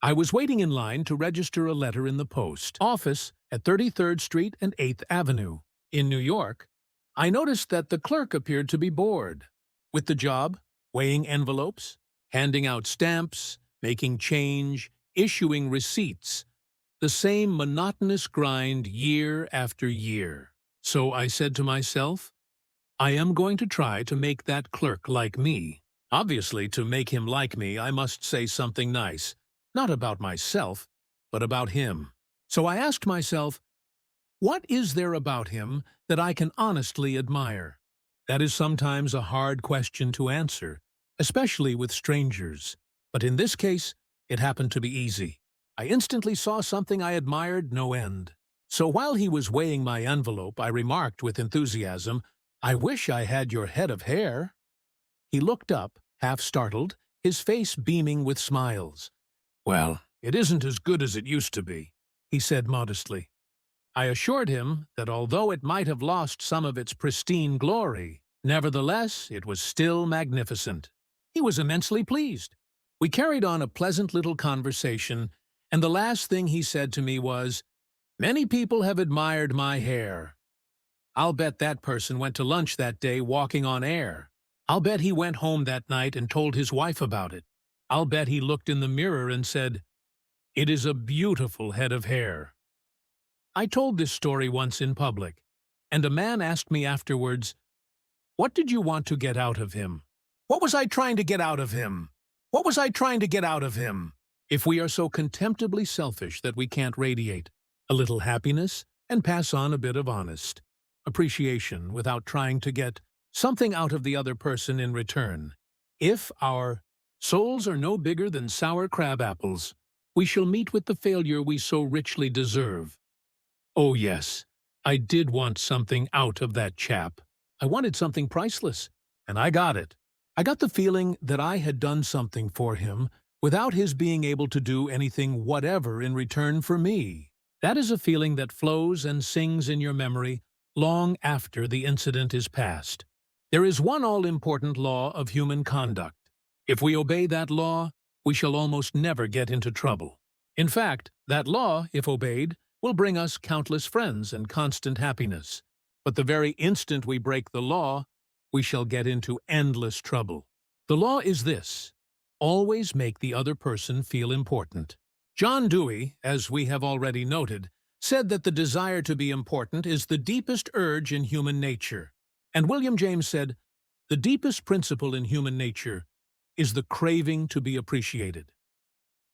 I was waiting in line to register a letter in the post office at 33rd Street and 8th Avenue. In New York, I noticed that the clerk appeared to be bored with the job, weighing envelopes, handing out stamps, making change, issuing receipts, the same monotonous grind year after year. So I said to myself, I am going to try to make that clerk like me. Obviously, to make him like me, I must say something nice, not about myself, but about him. So I asked myself, what is there about him that I can honestly admire? That is sometimes a hard question to answer, especially with strangers. But in this case, it happened to be easy. I instantly saw something I admired no end. So while he was weighing my envelope, I remarked with enthusiasm, "I wish I had your head of hair." He looked up, half startled, his face beaming with smiles. "Well, it isn't as good as it used to be," he said modestly. I assured him that although it might have lost some of its pristine glory, nevertheless it was still magnificent. He was immensely pleased. We carried on a pleasant little conversation, and the last thing he said to me was, "Many people have admired my hair. I'll bet that person went to lunch that day walking on air. I'll bet he went home that night and told his wife about it. I'll bet he looked in the mirror and said, 'It is a beautiful head of hair.'" I told this story once in public, and a man asked me afterwards, "What did you want to get out of him?" What was I trying to get out of him? What was I trying to get out of him? If we are so contemptibly selfish that we can't radiate a little happiness and pass on a bit of honest appreciation without trying to get something out of the other person in return. If our souls are no bigger than sour crab apples, we shall meet with the failure we so richly deserve. Oh yes, I did want something out of that chap. I wanted something priceless, and I got it. I got the feeling that I had done something for him without his being able to do anything whatever in return for me. That is a feeling that flows and sings in your memory long after the incident is past. There is one all-important law of human conduct. If we obey that law, we shall almost never get into trouble. In fact, that law, if obeyed, will bring us countless friends and constant happiness. But the very instant we break the law, we shall get into endless trouble. The law is this: always make the other person feel important. John Dewey, as we have already noted, said that the desire to be important is the deepest urge in human nature. And William James said, the deepest principle in human nature is the craving to be appreciated.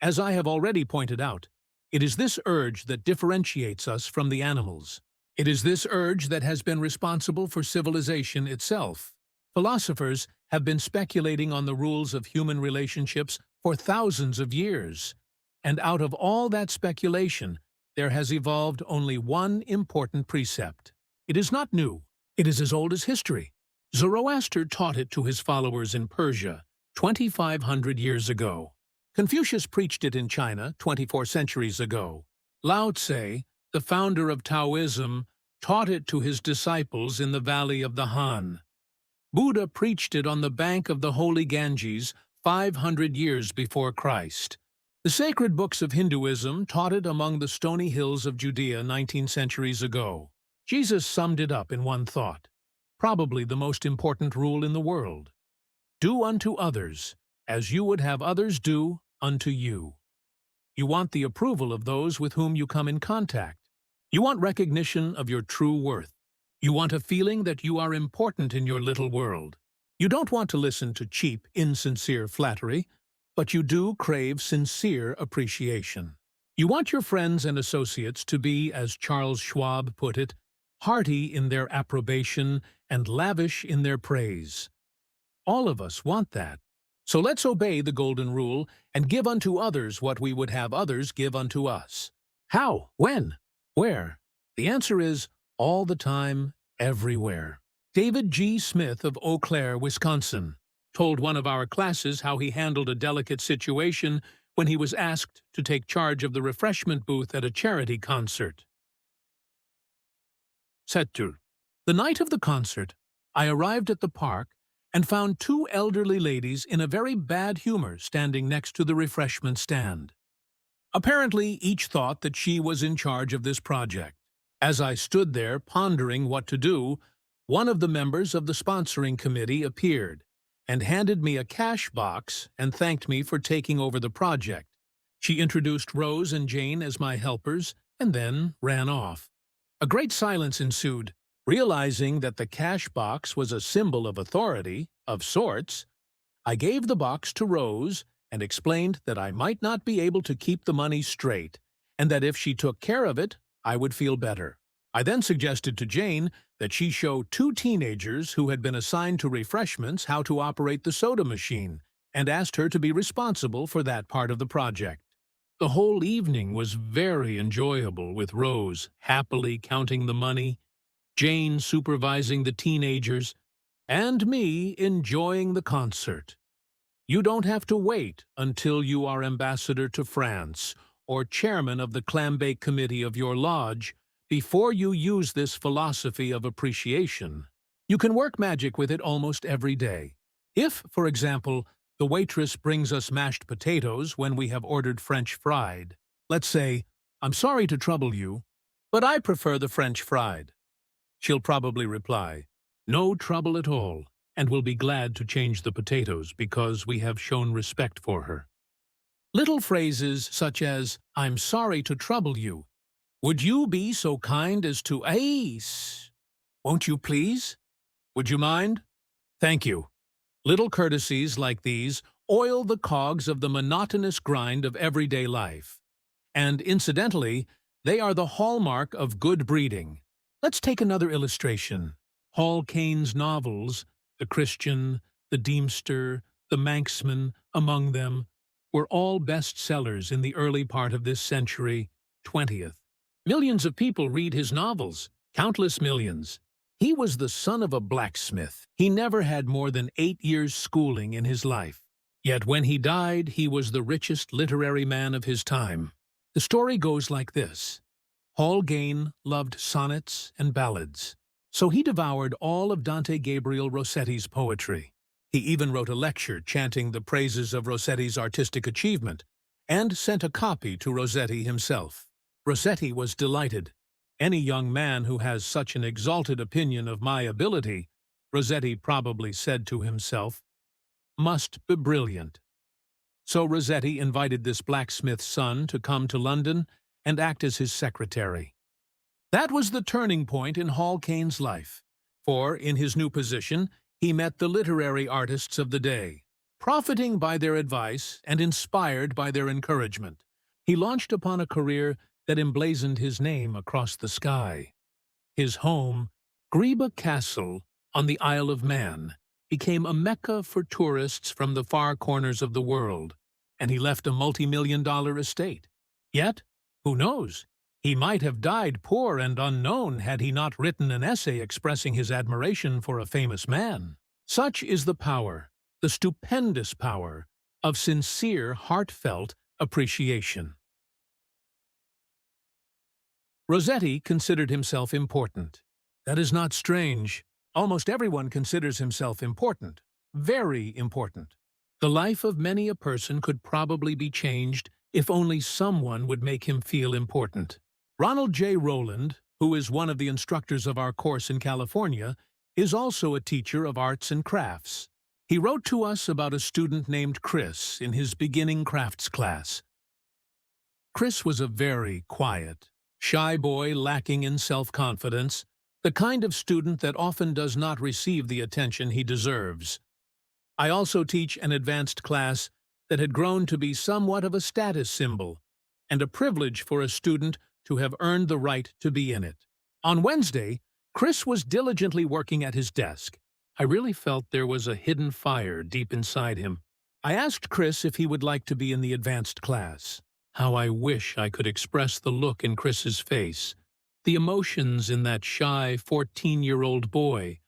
As I have already pointed out, it is this urge that differentiates us from the animals. It is this urge that has been responsible for civilization itself. Philosophers have been speculating on the rules of human relationships for thousands of years. And out of all that speculation, there has evolved only one important precept. It is not new. It is as old as history. Zoroaster taught it to his followers in Persia 2,500 years ago. Confucius preached it in China 24 centuries ago. Lao Tse, the founder of Taoism, taught it to his disciples in the valley of the Han. Buddha preached it on the bank of the holy Ganges 500 years before Christ. The sacred books of Hinduism taught it among the stony hills of Judea 19 centuries ago. Jesus summed it up in one thought, probably the most important rule in the world. Do unto others as you would have others do unto you. You want the approval of those with whom you come in contact. You want recognition of your true worth. You want a feeling that you are important in your little world. You don't want to listen to cheap, insincere flattery, but you do crave sincere appreciation. You want your friends and associates to be, as Charles Schwab put it, hearty in their approbation and lavish in their praise. All of us want that. So let's obey the golden rule and give unto others what we would have others give unto us. How? When? Where? The answer is all the time, everywhere. David G. Smith of Eau Claire, Wisconsin, told one of our classes how he handled a delicate situation when he was asked to take charge of the refreshment booth at a charity concert. Settur. The night of the concert, I arrived at the park and found two elderly ladies in a very bad humor standing next to the refreshment stand. Apparently, each thought that she was in charge of this project. As I stood there pondering what to do, one of the members of the sponsoring committee appeared and handed me a cash box and thanked me for taking over the project. She introduced Rose and Jane as my helpers and then ran off. A great silence ensued. Realizing that the cash box was a symbol of authority, of sorts, I gave the box to Rose and explained that I might not be able to keep the money straight, and that if she took care of it, I would feel better. I then suggested to Jane that she show two teenagers who had been assigned to refreshments how to operate the soda machine, and asked her to be responsible for that part of the project. The whole evening was very enjoyable, with Rose happily counting the money, Jane supervising the teenagers, and me enjoying the concert. You don't have to wait until you are ambassador to France or chairman of the clambake committee of your lodge before you use this philosophy of appreciation. You can work magic with it almost every day. If, for example, the waitress brings us mashed potatoes when we have ordered French fried, let's say, "I'm sorry to trouble you, but I prefer the French fried." She'll probably reply, "No trouble at all," and will be glad to change the potatoes because we have shown respect for her. Little phrases such as, "I'm sorry to trouble you," "Would you be so kind as to ace? Won't you please? Would you mind? Thank you." Little courtesies like these oil the cogs of the monotonous grind of everyday life. And incidentally, they are the hallmark of good breeding. Let's take another illustration. Hall Caine's novels The Christian, the Deemster, the Manxman, among them, were all bestsellers in the early part of this century, 20th. Millions of people read his novels, countless millions. He was the son of a blacksmith. He never had more than 8 years' schooling in his life. Yet when he died, he was the richest literary man of his time. The story goes like this. Hall Caine loved sonnets and ballads, so he devoured all of Dante Gabriel Rossetti's poetry. He even wrote a lecture chanting the praises of Rossetti's artistic achievement, and sent a copy to Rossetti himself. Rossetti was delighted. Any young man who has such an exalted opinion of my ability, Rossetti probably said to himself, must be brilliant. So Rossetti invited this blacksmith's son to come to London and act as his secretary. That was the turning point in Hall Caine's life, for in his new position he met the literary artists of the day. Profiting by their advice and inspired by their encouragement, he launched upon a career that emblazoned his name across the sky. His home, Greba Castle on the Isle of Man, became a mecca for tourists from the far corners of the world, and he left a multi-million-dollar estate. Yet, who knows, he might have died poor and unknown had he not written an essay expressing his admiration for a famous man. Such is the power, the stupendous power, of sincere, heartfelt appreciation. Rossetti considered himself important. That is not strange. Almost everyone considers himself important, very important. The life of many a person could probably be changed if only someone would make him feel important. Ronald J. Rowland, who is one of the instructors of our course in California, is also a teacher of arts and crafts. He wrote to us about a student named Chris in his beginning crafts class. Chris was a very quiet, shy boy lacking in self-confidence, the kind of student that often does not receive the attention he deserves. I also teach an advanced class that had grown to be somewhat of a status symbol, and a privilege for a student to have earned the right to be in it. On Wednesday, Chris was diligently working at his desk. I really felt there was a hidden fire deep inside him. I asked Chris if he would like to be in the advanced class. How I wish I could express the look in Chris's face, the emotions in that shy 14-year-old boy,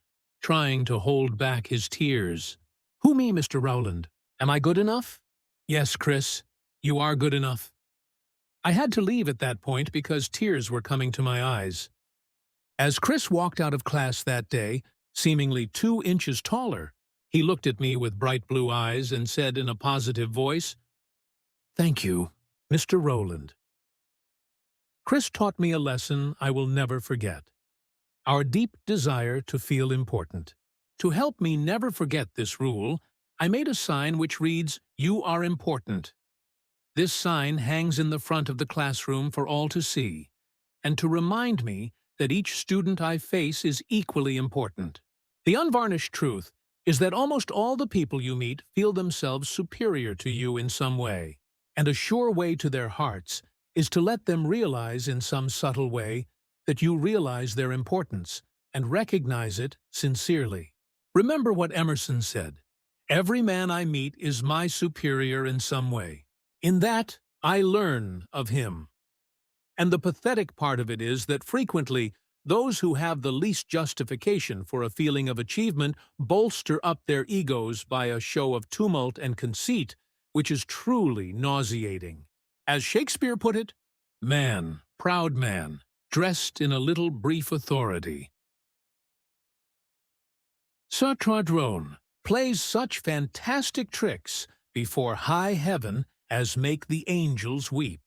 trying to hold back his tears. Who me, Mr. Rowland? Am I good enough? Yes, Chris, you are good enough. I had to leave at that point because tears were coming to my eyes. As Chris walked out of class that day, seemingly 2 inches taller, he looked at me with bright blue eyes and said in a positive voice, "Thank you, Mr. Rowland." Chris taught me a lesson I will never forget. Our deep desire to feel important. To help me never forget this rule, I made a sign which reads, "You are important." This sign hangs in the front of the classroom for all to see, and to remind me that each student I face is equally important. The unvarnished truth is that almost all the people you meet feel themselves superior to you in some way, and a sure way to their hearts is to let them realize in some subtle way that you realize their importance and recognize it sincerely. Remember what Emerson said, "Every man I meet is my superior in some way. In that, I learn of him." And the pathetic part of it is that frequently those who have the least justification for a feeling of achievement bolster up their egos by a show of tumult and conceit, which is truly nauseating. As Shakespeare put it, "Man, proud man, dressed in a little brief authority." Socrates plays such fantastic tricks before high heaven as make the angels weep.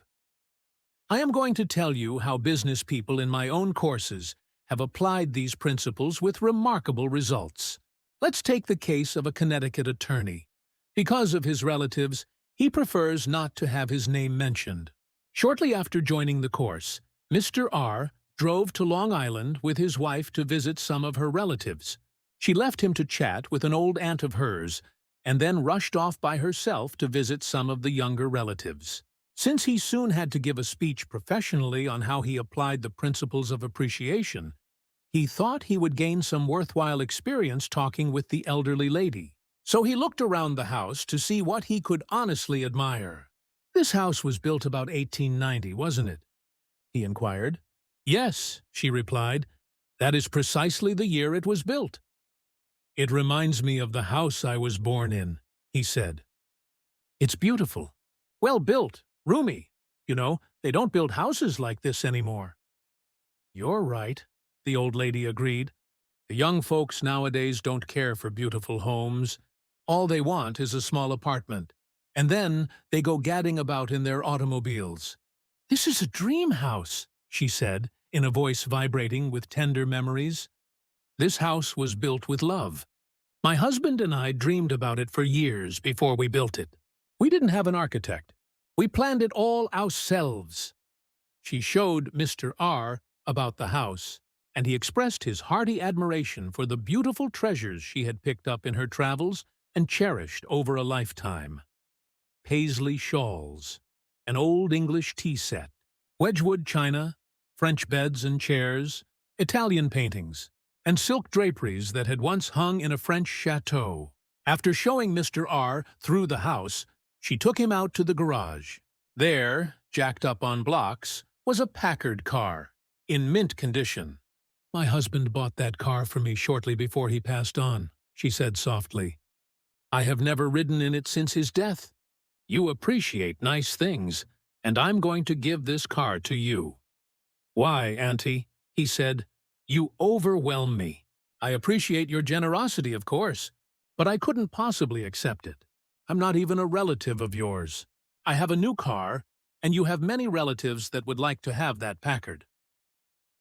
I am going to tell you how business people in my own courses have applied these principles with remarkable results. Let's take the case of a Connecticut attorney. Because of his relatives, he prefers not to have his name mentioned. Shortly after joining the course, Mr. R. drove to Long Island with his wife to visit some of her relatives. She left him to chat with an old aunt of hers, and then rushed off by herself to visit some of the younger relatives. Since he soon had to give a speech professionally on how he applied the principles of appreciation, He thought he would gain some worthwhile experience talking with the elderly lady. So he looked around the house to see what he could honestly admire. "This house was built about 1890, wasn't it?" he inquired. "Yes," she replied. "That is precisely the year it was built." "It reminds me of the house I was born in," he said. "It's beautiful. Well built, roomy. You know, they don't build houses like this anymore." "You're right," the old lady agreed. "The young folks nowadays don't care for beautiful homes. All they want is a small apartment, and then they go gadding about in their automobiles." "This is a dream house," she said, in a voice vibrating with tender memories. "This house was built with love. My husband and I dreamed about it for years before we built it. We didn't have an architect. We planned it all ourselves." She showed Mr. R. about the house, and he expressed his hearty admiration for the beautiful treasures she had picked up in her travels and cherished over a lifetime. Paisley shawls, an old English tea set, Wedgwood china, French beds and chairs, Italian paintings, and silk draperies that had once hung in a French chateau. After showing Mr. R. through the house, she took him out to the garage. There, jacked up on blocks, was a Packard car, in mint condition. "My husband bought that car for me shortly before he passed on," she said softly. "I have never ridden in it since his death. You appreciate nice things, and I'm going to give this car to you." "Why, Auntie?" he said. "You overwhelm me. I appreciate your generosity, of course, but I couldn't possibly accept it. I'm not even a relative of yours. I have a new car, and you have many relatives that would like to have that Packard."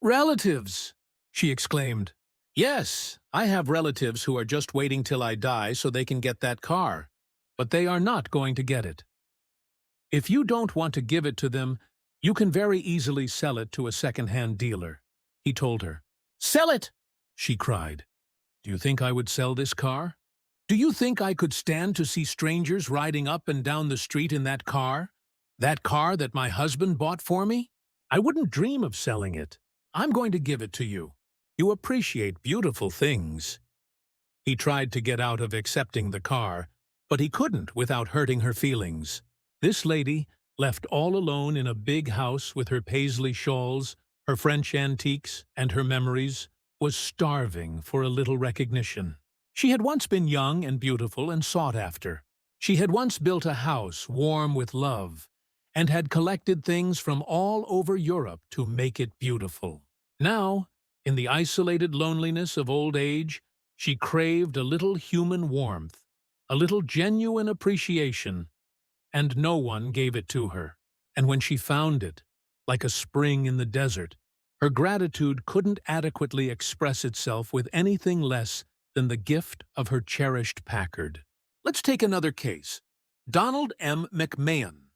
"Relatives!" she exclaimed. "Yes, I have relatives who are just waiting till I die so they can get that car, but they are not going to get it. If you don't want to give it to them, you can very easily sell it to a second-hand dealer," he told her. "Sell it!" she cried. "Do you think I would sell this car? Do you think I could stand to see strangers riding up and down the street in that car? That car that my husband bought for me? I wouldn't dream of selling it. I'm going to give it to you. You appreciate beautiful things." He tried to get out of accepting the car, but he couldn't without hurting her feelings. This lady, left all alone in a big house with her Paisley shawls, her French antiques, and her memories, was starving for a little recognition. She had once been young and beautiful and sought after. She had once built a house warm with love, and had collected things from all over Europe to make it beautiful. Now, in the isolated loneliness of old age, she craved a little human warmth, a little genuine appreciation, and no one gave it to her. And when she found it, like a spring in the desert, her gratitude couldn't adequately express itself with anything less than the gift of her cherished Packard. Let's take another case. Donald M. McMahon,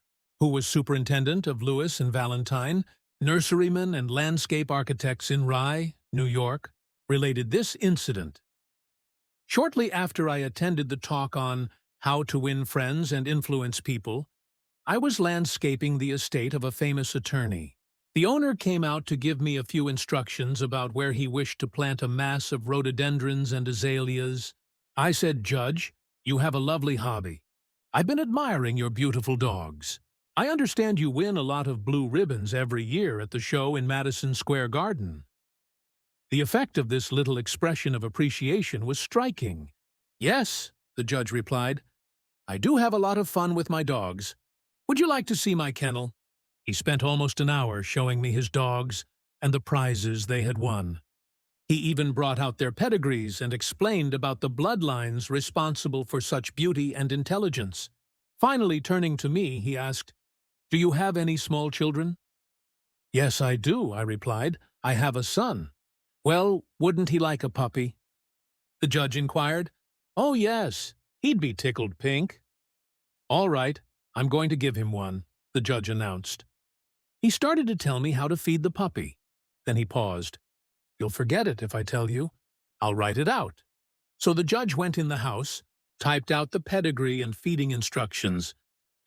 who was superintendent of Lewis and Valentine, nurserymen and landscape architects in Rye, New York, related this incident. Shortly after I attended the talk on How to Win Friends and Influence People, I was landscaping the estate of a famous attorney. The owner came out to give me a few instructions about where he wished to plant a mass of rhododendrons and azaleas. I said, "Judge, you have a lovely hobby. I've been admiring your beautiful dogs. I understand you win a lot of blue ribbons every year at the show in Madison Square Garden." The effect of this little expression of appreciation was striking. "Yes," the judge replied, "I do have a lot of fun with my dogs. Would you like to see my kennel?" He spent almost an hour showing me his dogs and the prizes they had won. He even brought out their pedigrees and explained about the bloodlines responsible for such beauty and intelligence. Finally, turning to me, he asked, "Do you have any small children?" "Yes, I do," I replied. "I have a son." "Well, wouldn't he like a puppy?" the judge inquired. "Oh, yes, he'd be tickled pink." "All right, I'm going to give him one," the judge announced. He started to tell me how to feed the puppy. Then he paused. "You'll forget it if I tell you. I'll write it out." So the judge went in the house, typed out the pedigree and feeding instructions,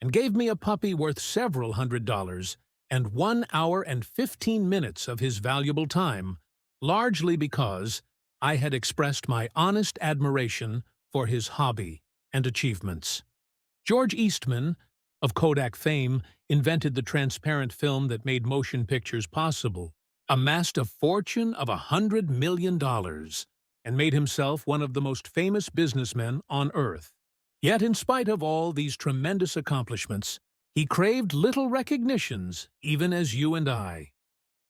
and gave me a puppy worth several $100s and 1 hour and 15 minutes of his valuable time, largely because I had expressed my honest admiration for his hobby and achievements. George Eastman, of Kodak fame, invented the transparent film that made motion pictures possible, amassed a fortune of $100 million, and made himself one of the most famous businessmen on Earth. Yet in spite of all these tremendous accomplishments, he craved little recognitions, even as you and I.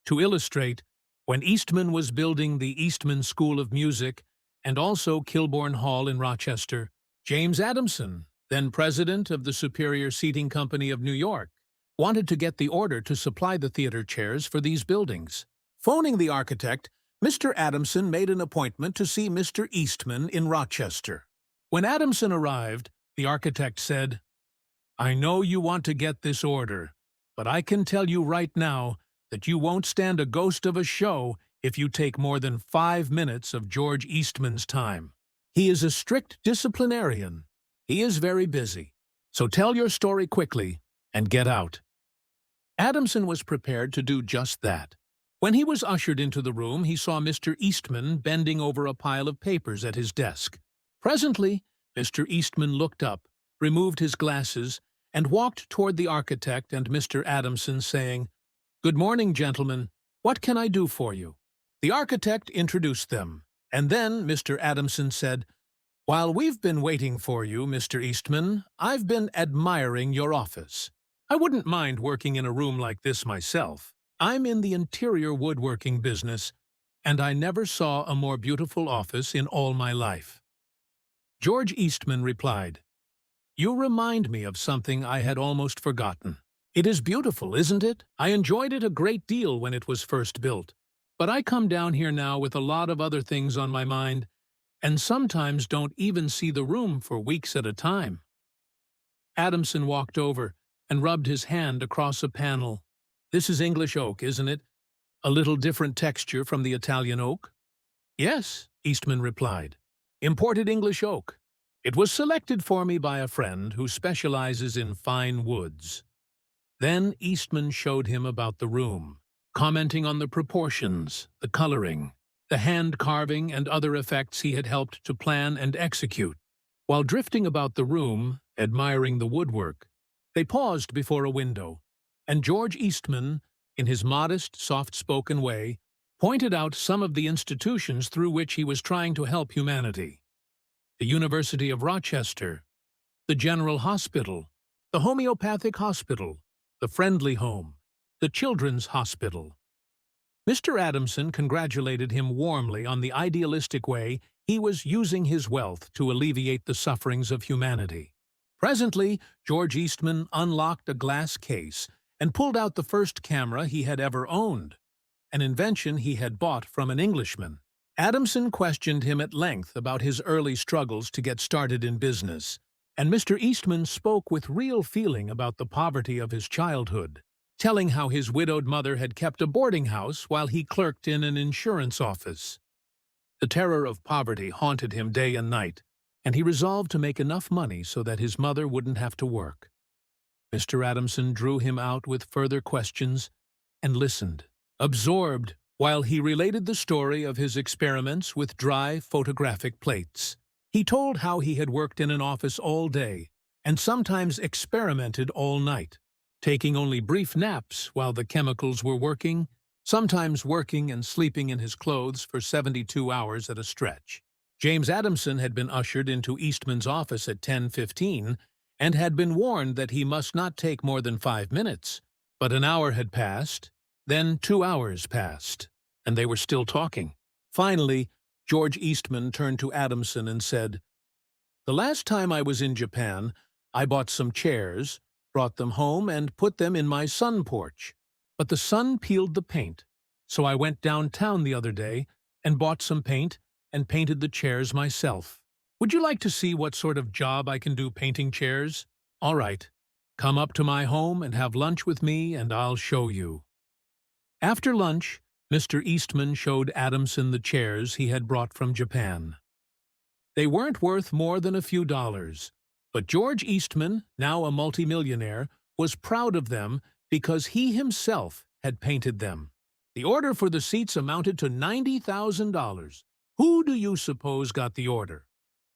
To illustrate, when Eastman was building the Eastman School of Music and also Kilbourne Hall in Rochester, James Adamson, then president of the Superior Seating Company of New York, wanted to get the order to supply the theater chairs for these buildings. Phoning the architect, Mr. Adamson made an appointment to see Mr. Eastman in Rochester. When Adamson arrived, the architect said, "I know you want to get this order, but I can tell you right now that you won't stand a ghost of a show if you take more than 5 minutes of George Eastman's time. He is a strict disciplinarian. He is very busy. So tell your story quickly and get out." Adamson was prepared to do just that. When he was ushered into the room, he saw Mr. Eastman bending over a pile of papers at his desk. Presently, Mr. Eastman looked up, removed his glasses, and walked toward the architect and Mr. Adamson, saying, "Good morning, gentlemen. What can I do for you?" The architect introduced them, and then Mr. Adamson said, "While we've been waiting for you, Mr. Eastman, I've been admiring your office. I wouldn't mind working in a room like this myself. I'm in the interior woodworking business, and I never saw a more beautiful office in all my life." George Eastman replied, "You remind me of something I had almost forgotten. It is beautiful, isn't it? I enjoyed it a great deal when it was first built. But I come down here now with a lot of other things on my mind, and sometimes don't even see the room for weeks at a time." Adamson walked over and rubbed his hand across a panel. "This is English oak, isn't it? A little different texture from the Italian oak?" "Yes," Eastman replied. "Imported English oak. It was selected for me by a friend who specializes in fine woods." Then Eastman showed him about the room, commenting on the proportions, the coloring, the hand-carving and other effects he had helped to plan and execute. While drifting about the room, admiring the woodwork, they paused before a window, and George Eastman, in his modest, soft-spoken way, pointed out some of the institutions through which he was trying to help humanity. The University of Rochester, the General Hospital, the Homeopathic Hospital, the Friendly Home, the Children's Hospital. Mr. Adamson congratulated him warmly on the idealistic way he was using his wealth to alleviate the sufferings of humanity. Presently, George Eastman unlocked a glass case and pulled out the first camera he had ever owned, an invention he had bought from an Englishman. Adamson questioned him at length about his early struggles to get started in business, and Mr. Eastman spoke with real feeling about the poverty of his childhood, telling how his widowed mother had kept a boarding house while he clerked in an insurance office. The terror of poverty haunted him day and night, and he resolved to make enough money so that his mother wouldn't have to work. Mr. Adamson drew him out with further questions and listened, absorbed, while he related the story of his experiments with dry photographic plates. He told how he had worked in an office all day and sometimes experimented all night, taking only brief naps while the chemicals were working, sometimes working and sleeping in his clothes for 72 hours at a stretch. James Adamson had been ushered into Eastman's office at 10:15 and had been warned that he must not take more than 5 minutes. But an hour had passed, then 2 hours passed, and they were still talking. Finally, George Eastman turned to Adamson and said, "The last time I was in Japan, I bought some chairs, brought them home, and put them in my sun porch. But the sun peeled the paint, so I went downtown the other day and bought some paint and painted the chairs myself. Would you like to see what sort of job I can do painting chairs? All right, come up to my home and have lunch with me and I'll show you." After lunch, Mr. Eastman showed Adamson the chairs he had brought from Japan. They weren't worth more than a few dollars, but George Eastman, now a multimillionaire, was proud of them because he himself had painted them. The order for the seats amounted to $90,000. Who do you suppose got the order?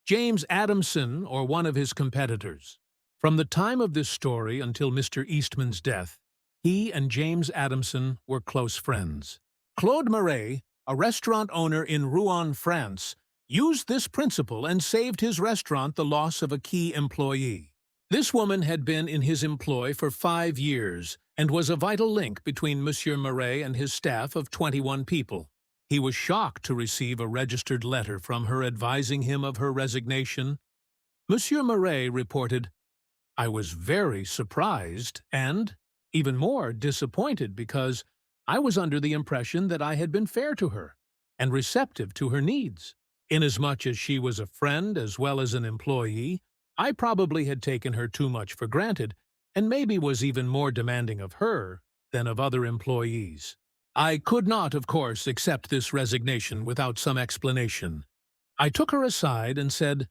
James Adamson or one of his competitors? From the time of this story until Mr. Eastman's death, he and James Adamson were close friends. Claude Marais, a restaurant owner in Rouen, France, used this principle and saved his restaurant the loss of a key employee. This woman had been in his employ for 5 years and was a vital link between Monsieur Marais and his staff of 21 people. He was shocked to receive a registered letter from her advising him of her resignation. Monsieur Marais reported, "I was very surprised and even more disappointed because I was under the impression that I had been fair to her and receptive to her needs. Inasmuch as she was a friend as well as an employee, I probably had taken her too much for granted and maybe was even more demanding of her than of other employees. I could not, of course, accept this resignation without some explanation. I took her aside and said,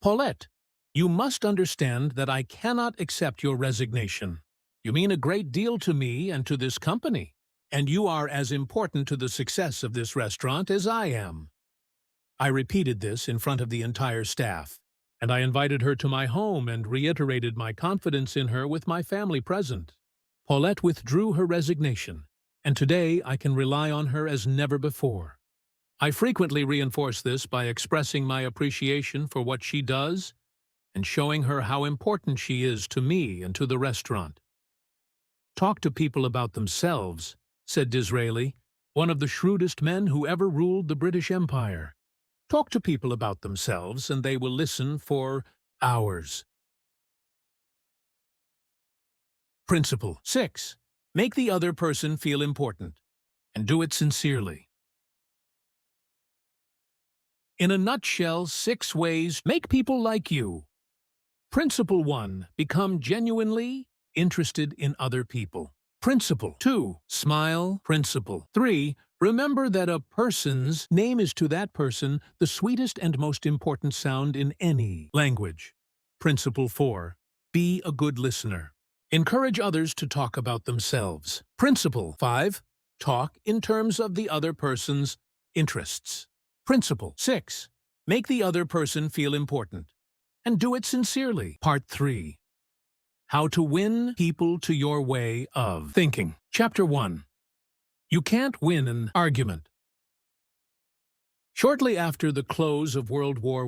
'Paulette, you must understand that I cannot accept your resignation. You mean a great deal to me and to this company, and you are as important to the success of this restaurant as I am.' I repeated this in front of the entire staff, and I invited her to my home and reiterated my confidence in her with my family present. Paulette withdrew her resignation, and today I can rely on her as never before. I frequently reinforce this by expressing my appreciation for what she does and showing her how important she is to me and to the restaurant." "Talk to people about themselves," said Disraeli, one of the shrewdest men who ever ruled the British Empire. "Talk to people about themselves, and they will listen for hours." Principle 6. Make the other person feel important, and do it sincerely. In a nutshell, 6 ways to make people like you. Principle 1. Become genuinely interested in other people. Principle 2. Smile. Principle 3. Remember that a person's name is to that person the sweetest and most important sound in any language. Principle 4. Be a good listener. Encourage others to talk about themselves. Principle 5. Talk in terms of the other person's interests. Principle 6. Make the other person feel important, and do it sincerely. Part 3. How to win people to your way of thinking. Chapter 1. You can't win an argument. Shortly after the close of World War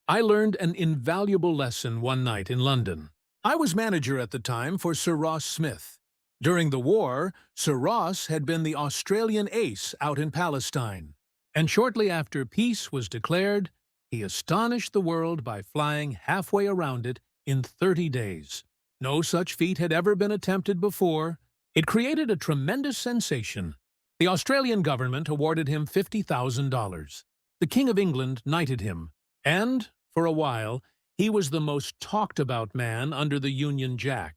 I learned an invaluable lesson one night in London. I was manager at the time for Sir Ross Smith. During the war, Sir Ross had been the Australian ace out in Palestine, and shortly after peace was declared, he astonished the world by flying halfway around it in 30 days. No such feat had ever been attempted before. It created a tremendous sensation. The Australian government awarded him $50,000. The King of England knighted him, and, for a while, he was the most talked-about man under the Union Jack.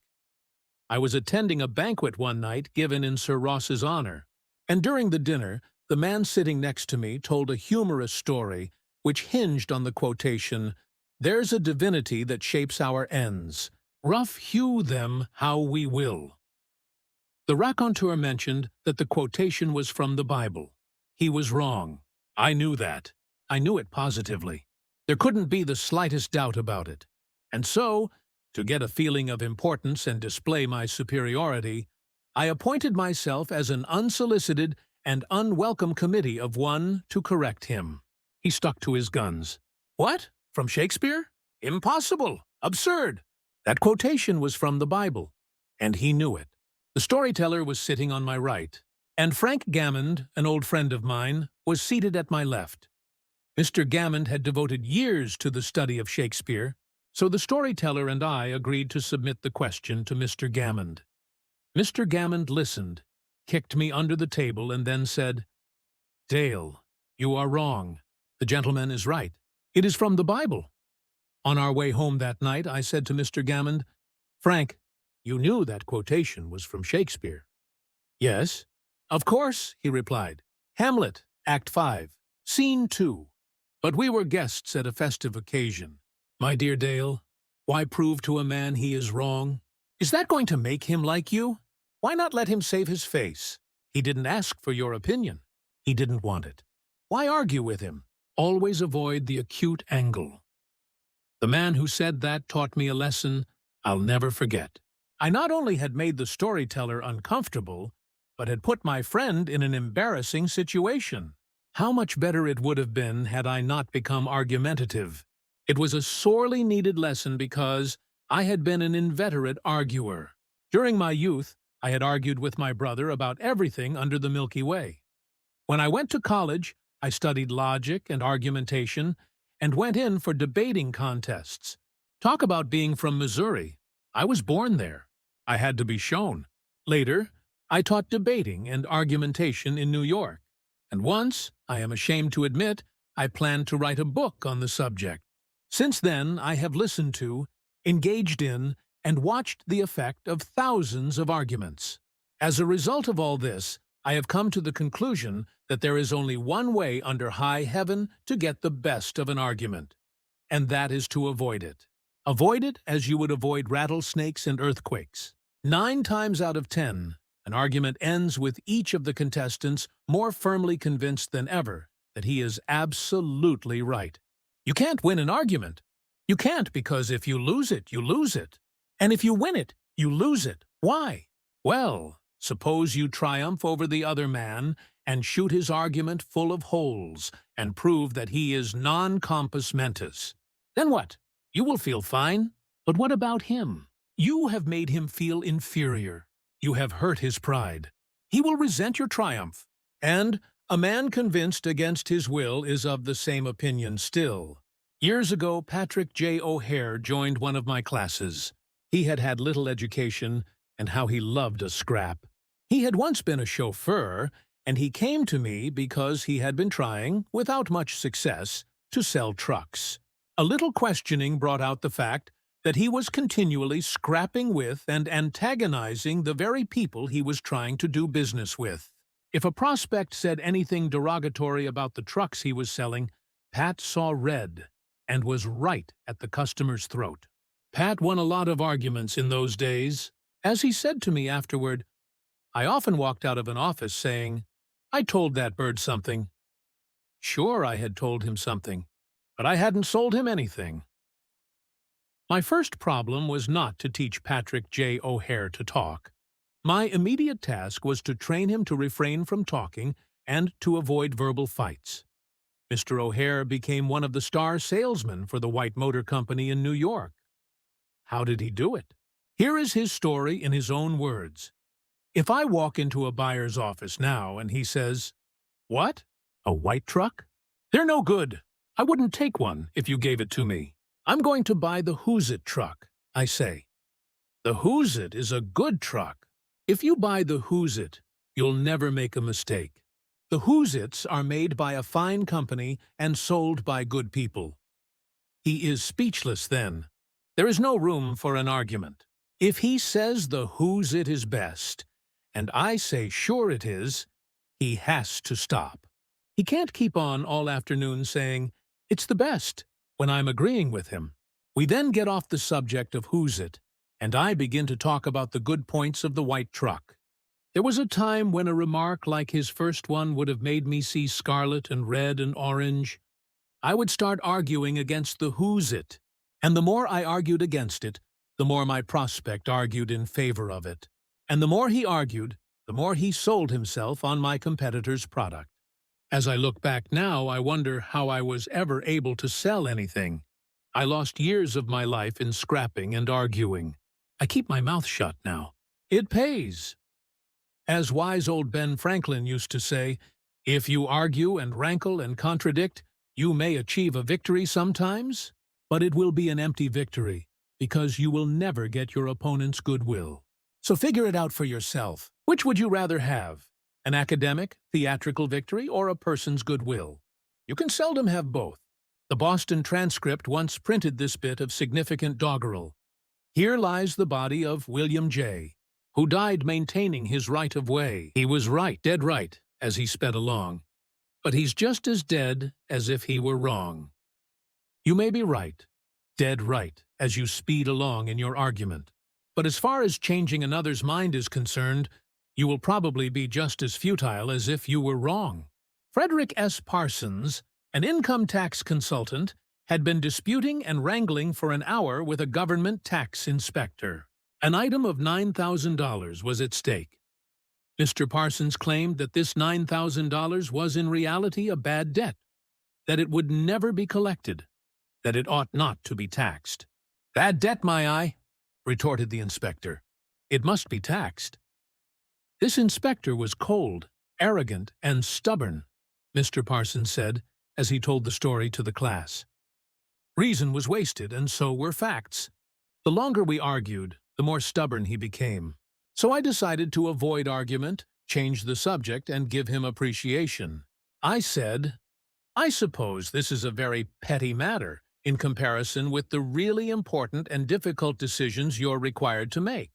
I was attending a banquet one night given in Sir Ross's honor, and during the dinner, the man sitting next to me told a humorous story which hinged on the quotation, "There's a divinity that shapes our ends. Rough hew them how we will." The raconteur mentioned that the quotation was from the Bible. He was wrong. I knew that. I knew it positively. There couldn't be the slightest doubt about it. And so, to get a feeling of importance and display my superiority, I appointed myself as an unsolicited and unwelcome committee of one to correct him. He stuck to his guns. "What? From Shakespeare? Impossible! Absurd!" That quotation was from the Bible, and he knew it. The storyteller was sitting on my right, and Frank Gammond, an old friend of mine, was seated at my left. Mr. Gammond had devoted years to the study of Shakespeare, so the storyteller and I agreed to submit the question to Mr. Gammond. Mr. Gammond listened, kicked me under the table, and then said, "Dale, you are wrong. The gentleman is right. It is from the Bible." On our way home that night, I said to Mr. Gammond, "Frank, you knew that quotation was from Shakespeare." "Yes." "Of course," he replied. "Hamlet, Act 5, Scene 2. But we were guests at a festive occasion. My dear Dale, why prove to a man he is wrong? Is that going to make him like you? Why not let him save his face? He didn't ask for your opinion. He didn't want it. Why argue with him? Always avoid the acute angle. The man who said that taught me a lesson I'll never forget. I not only had made the storyteller uncomfortable, but had put my friend in an embarrassing situation. How much better it would have been had I not become argumentative. It was a sorely needed lesson because I had been an inveterate arguer. During my youth, I had argued with my brother about everything under the Milky Way. When I went to college, I studied logic and argumentation and went in for debating contests. Talk about being from Missouri. I was born there. I had to be shown. Later, I taught debating and argumentation in New York. And once, I am ashamed to admit, I planned to write a book on the subject. Since then, I have listened to, engaged in, and watched the effect of thousands of arguments. As a result of all this, I have come to the conclusion that there is only one way under high heaven to get the best of an argument, and that is to avoid it. Avoid it as you would avoid rattlesnakes and earthquakes. 9 times out of 10, an argument ends with each of the contestants more firmly convinced than ever that he is absolutely right. You can't win an argument. You can't, because if you lose it, you lose it. And if you win it, you lose it. Why? Well, suppose you triumph over the other man and shoot his argument full of holes and prove that he is non compos mentis. Then what? You will feel fine. But what about him? You have made him feel inferior. You have hurt his pride. He will resent your triumph. And a man convinced against his will is of the same opinion still. Years ago, Patrick J. O'Hare joined one of my classes. He had had little education, and how he loved a scrap. He had once been a chauffeur, and he came to me because he had been trying, without much success, to sell trucks. A little questioning brought out the fact that he was continually scrapping with and antagonizing the very people he was trying to do business with. If a prospect said anything derogatory about the trucks he was selling, Pat saw red and was right at the customer's throat. Pat won a lot of arguments in those days. As he said to me afterward, I often walked out of an office saying, I told that bird something. Sure, I had told him something, but I hadn't sold him anything. My first problem was not to teach Patrick J. O'Hare to talk. My immediate task was to train him to refrain from talking and to avoid verbal fights. Mr. O'Hare became one of the star salesmen for the White Motor Company in New York. How did he do it? Here is his story in his own words. If I walk into a buyer's office now and he says, What? A white truck? They're no good. I wouldn't take one if you gave it to me. I'm going to buy the Who's It truck, I say. The Who's It is a good truck. If you buy the Who's It, you'll never make a mistake. The Who's Its are made by a fine company and sold by good people. He is speechless then. There is no room for an argument. If he says the Who's It is best, and I say sure it is, he has to stop. He can't keep on all afternoon saying, it's the best, when I'm agreeing with him. We then get off the subject of Who's It, and I begin to talk about the good points of the white truck. There was a time when a remark like his first one would have made me see scarlet and red and orange. I would start arguing against the Who's It, and the more I argued against it, the more my prospect argued in favor of it. And the more he argued, the more he sold himself on my competitor's product. As I look back now, I wonder how I was ever able to sell anything. I lost years of my life in scrapping and arguing. I keep my mouth shut now. It pays. As wise old Ben Franklin used to say, if you argue and rankle and contradict, you may achieve a victory sometimes, but it will be an empty victory, because you will never get your opponent's goodwill. So figure it out for yourself. Which would you rather have? An academic, theatrical victory, or a person's goodwill? You can seldom have both. The Boston Transcript once printed this bit of significant doggerel. Here lies the body of William J., who died maintaining his right of way. He was right, dead right, as he sped along. But he's just as dead as if he were wrong. You may be right, dead right, as you speed along in your argument. But as far as changing another's mind is concerned, You will probably be just as futile as if you were wrong. Frederick S. Parsons, an income tax consultant, had been disputing and wrangling for an hour with a government tax inspector. An item of $9,000 was at stake. Mr. Parsons claimed that this $9,000 was in reality a bad debt, that it would never be collected, that it ought not to be taxed. "Bad debt, my eye," retorted the inspector. "It must be taxed." This inspector was cold, arrogant, and stubborn, Mr. Parsons said as he told the story to the class. Reason was wasted, and so were facts. The longer we argued, the more stubborn he became. So I decided to avoid argument, change the subject, and give him appreciation. I said, "I suppose this is a very petty matter in comparison with the really important and difficult decisions you're required to make.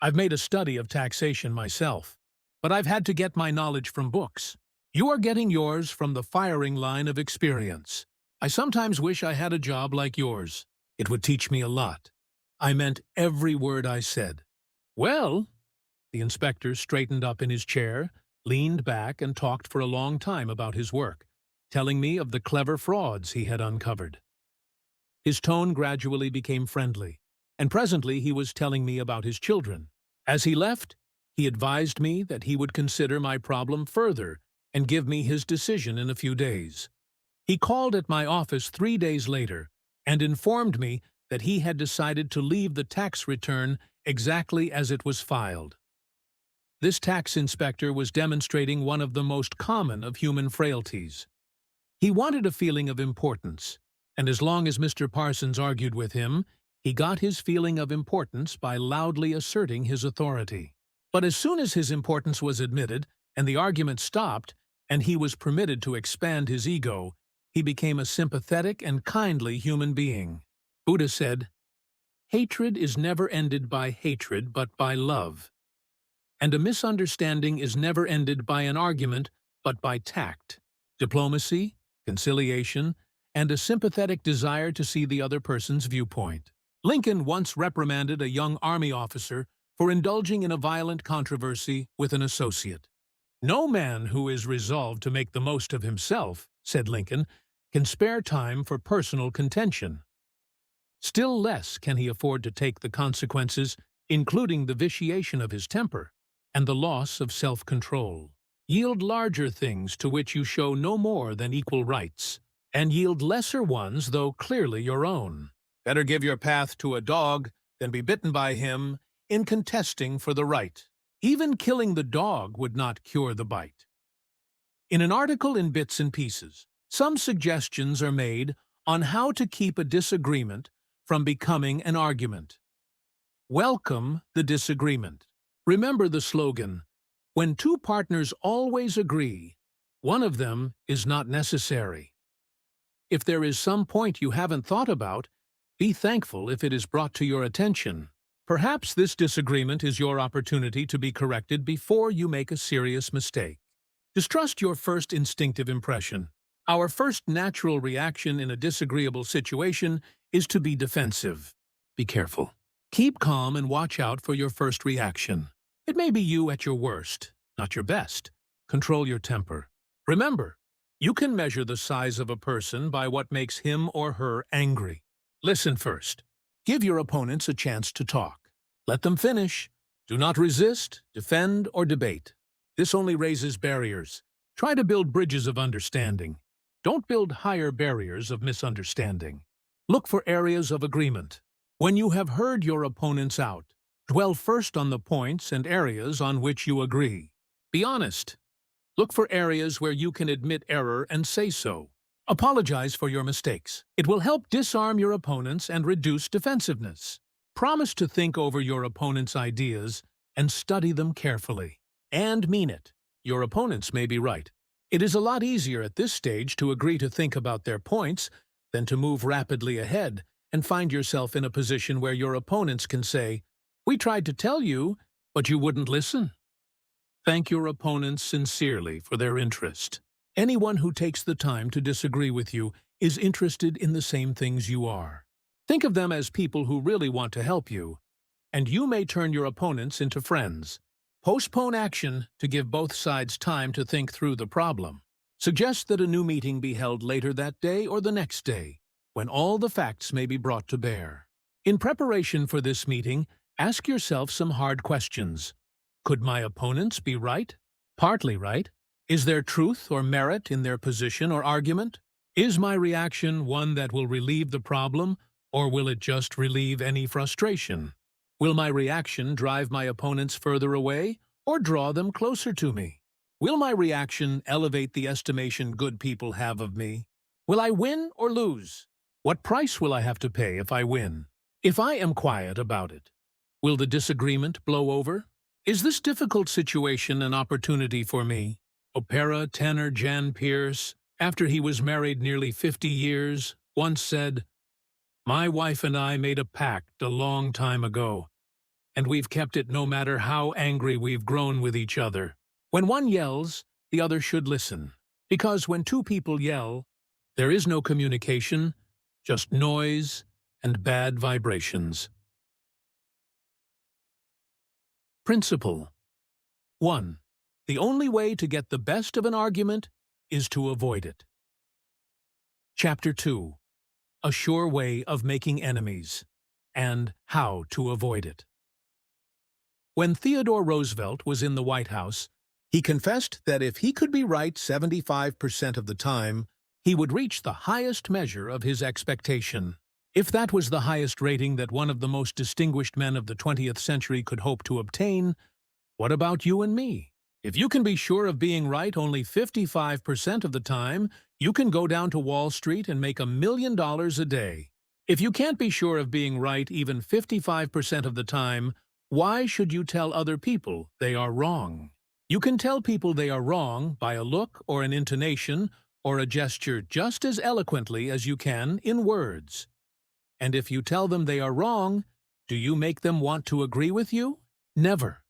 I've made a study of taxation myself, but I've had to get my knowledge from books. You are getting yours from the firing line of experience. I sometimes wish I had a job like yours. It would teach me a lot." I meant every word I said. "Well," the inspector straightened up in his chair, leaned back, and talked for a long time about his work, telling me of the clever frauds he had uncovered. His tone gradually became friendly, and presently he was telling me about his children. As he left, he advised me that he would consider my problem further and give me his decision in a few days. He called at my office 3 days later and informed me that he had decided to leave the tax return exactly as it was filed. This tax inspector was demonstrating one of the most common of human frailties. He wanted a feeling of importance, and as long as Mr. Parsons argued with him, he got his feeling of importance by loudly asserting his authority. But as soon as his importance was admitted and the argument stopped, and he was permitted to expand his ego, he became a sympathetic and kindly human being. Buddha said, "Hatred is never ended by hatred but by love, and a misunderstanding is never ended by an argument but by tact, diplomacy, conciliation, and a sympathetic desire to see the other person's viewpoint." Lincoln once reprimanded a young army officer for indulging in a violent controversy with an associate. "No man who is resolved to make the most of himself," said Lincoln, "can spare time for personal contention. Still less can he afford to take the consequences, including the vitiation of his temper and the loss of self-control. Yield larger things to which you show no more than equal rights, and yield lesser ones though clearly your own. Better give your path to a dog than be bitten by him in contesting for the right. Even killing the dog would not cure the bite." In an article in Bits and Pieces, some suggestions are made on how to keep a disagreement from becoming an argument. Welcome the disagreement. Remember the slogan, "When two partners always agree, one of them is not necessary." If there is some point you haven't thought about, be thankful if it is brought to your attention. Perhaps this disagreement is your opportunity to be corrected before you make a serious mistake. Distrust your first instinctive impression. Our first natural reaction in a disagreeable situation is to be defensive. Be careful. Keep calm and watch out for your first reaction. It may be you at your worst, not your best. Control your temper. Remember, you can measure the size of a person by what makes him or her angry. Listen first. Give your opponents a chance to talk. Let them finish. Do not resist, defend, or debate. This only raises barriers. Try to build bridges of understanding. Don't build higher barriers of misunderstanding. Look for areas of agreement. When you have heard your opponents out, dwell first on the points and areas on which you agree. Be honest. Look for areas where you can admit error and say so. Apologize for your mistakes. It will help disarm your opponents and reduce defensiveness. Promise to think over your opponent's ideas and study them carefully. And mean it. Your opponents may be right. It is a lot easier at this stage to agree to think about their points than to move rapidly ahead and find yourself in a position where your opponents can say, "We tried to tell you, but you wouldn't listen." Thank your opponents sincerely for their interest. Anyone who takes the time to disagree with you is interested in the same things you are. Think of them as people who really want to help you, and you may turn your opponents into friends. Postpone action to give both sides time to think through the problem. Suggest that a new meeting be held later that day or the next day, when all the facts may be brought to bear. In preparation for this meeting, ask yourself some hard questions. Could my opponents be right? Partly right? Is there truth or merit in their position or argument? Is my reaction one that will relieve the problem, or will it just relieve any frustration? Will my reaction drive my opponents further away, or draw them closer to me? Will my reaction elevate the estimation good people have of me? Will I win or lose? What price will I have to pay if I win? If I am quiet about it, will the disagreement blow over? Is this difficult situation an opportunity for me? Opera tenor Jan Pierce, after he was married nearly 50 years, once said, "My wife and I made a pact a long time ago, and we've kept it no matter how angry we've grown with each other. When one yells, the other should listen, because when two people yell, there is no communication, just noise and bad vibrations." Principle 1. The only way to get the best of an argument is to avoid it. Chapter 2. A sure way of making enemies, and how to avoid it. When Theodore Roosevelt was in the White House, he confessed that if he could be right 75% of the time, he would reach the highest measure of his expectation. If that was the highest rating that one of the most distinguished men of the 20th century could hope to obtain, what about you and me? If you can be sure of being right only 55% of the time, you can go down to Wall Street and make $1 million a day. If you can't be sure of being right even 55% of the time, why should you tell other people they are wrong? You can tell people they are wrong by a look or an intonation or a gesture just as eloquently as you can in words. And if you tell them they are wrong, do you make them want to agree with you? Never.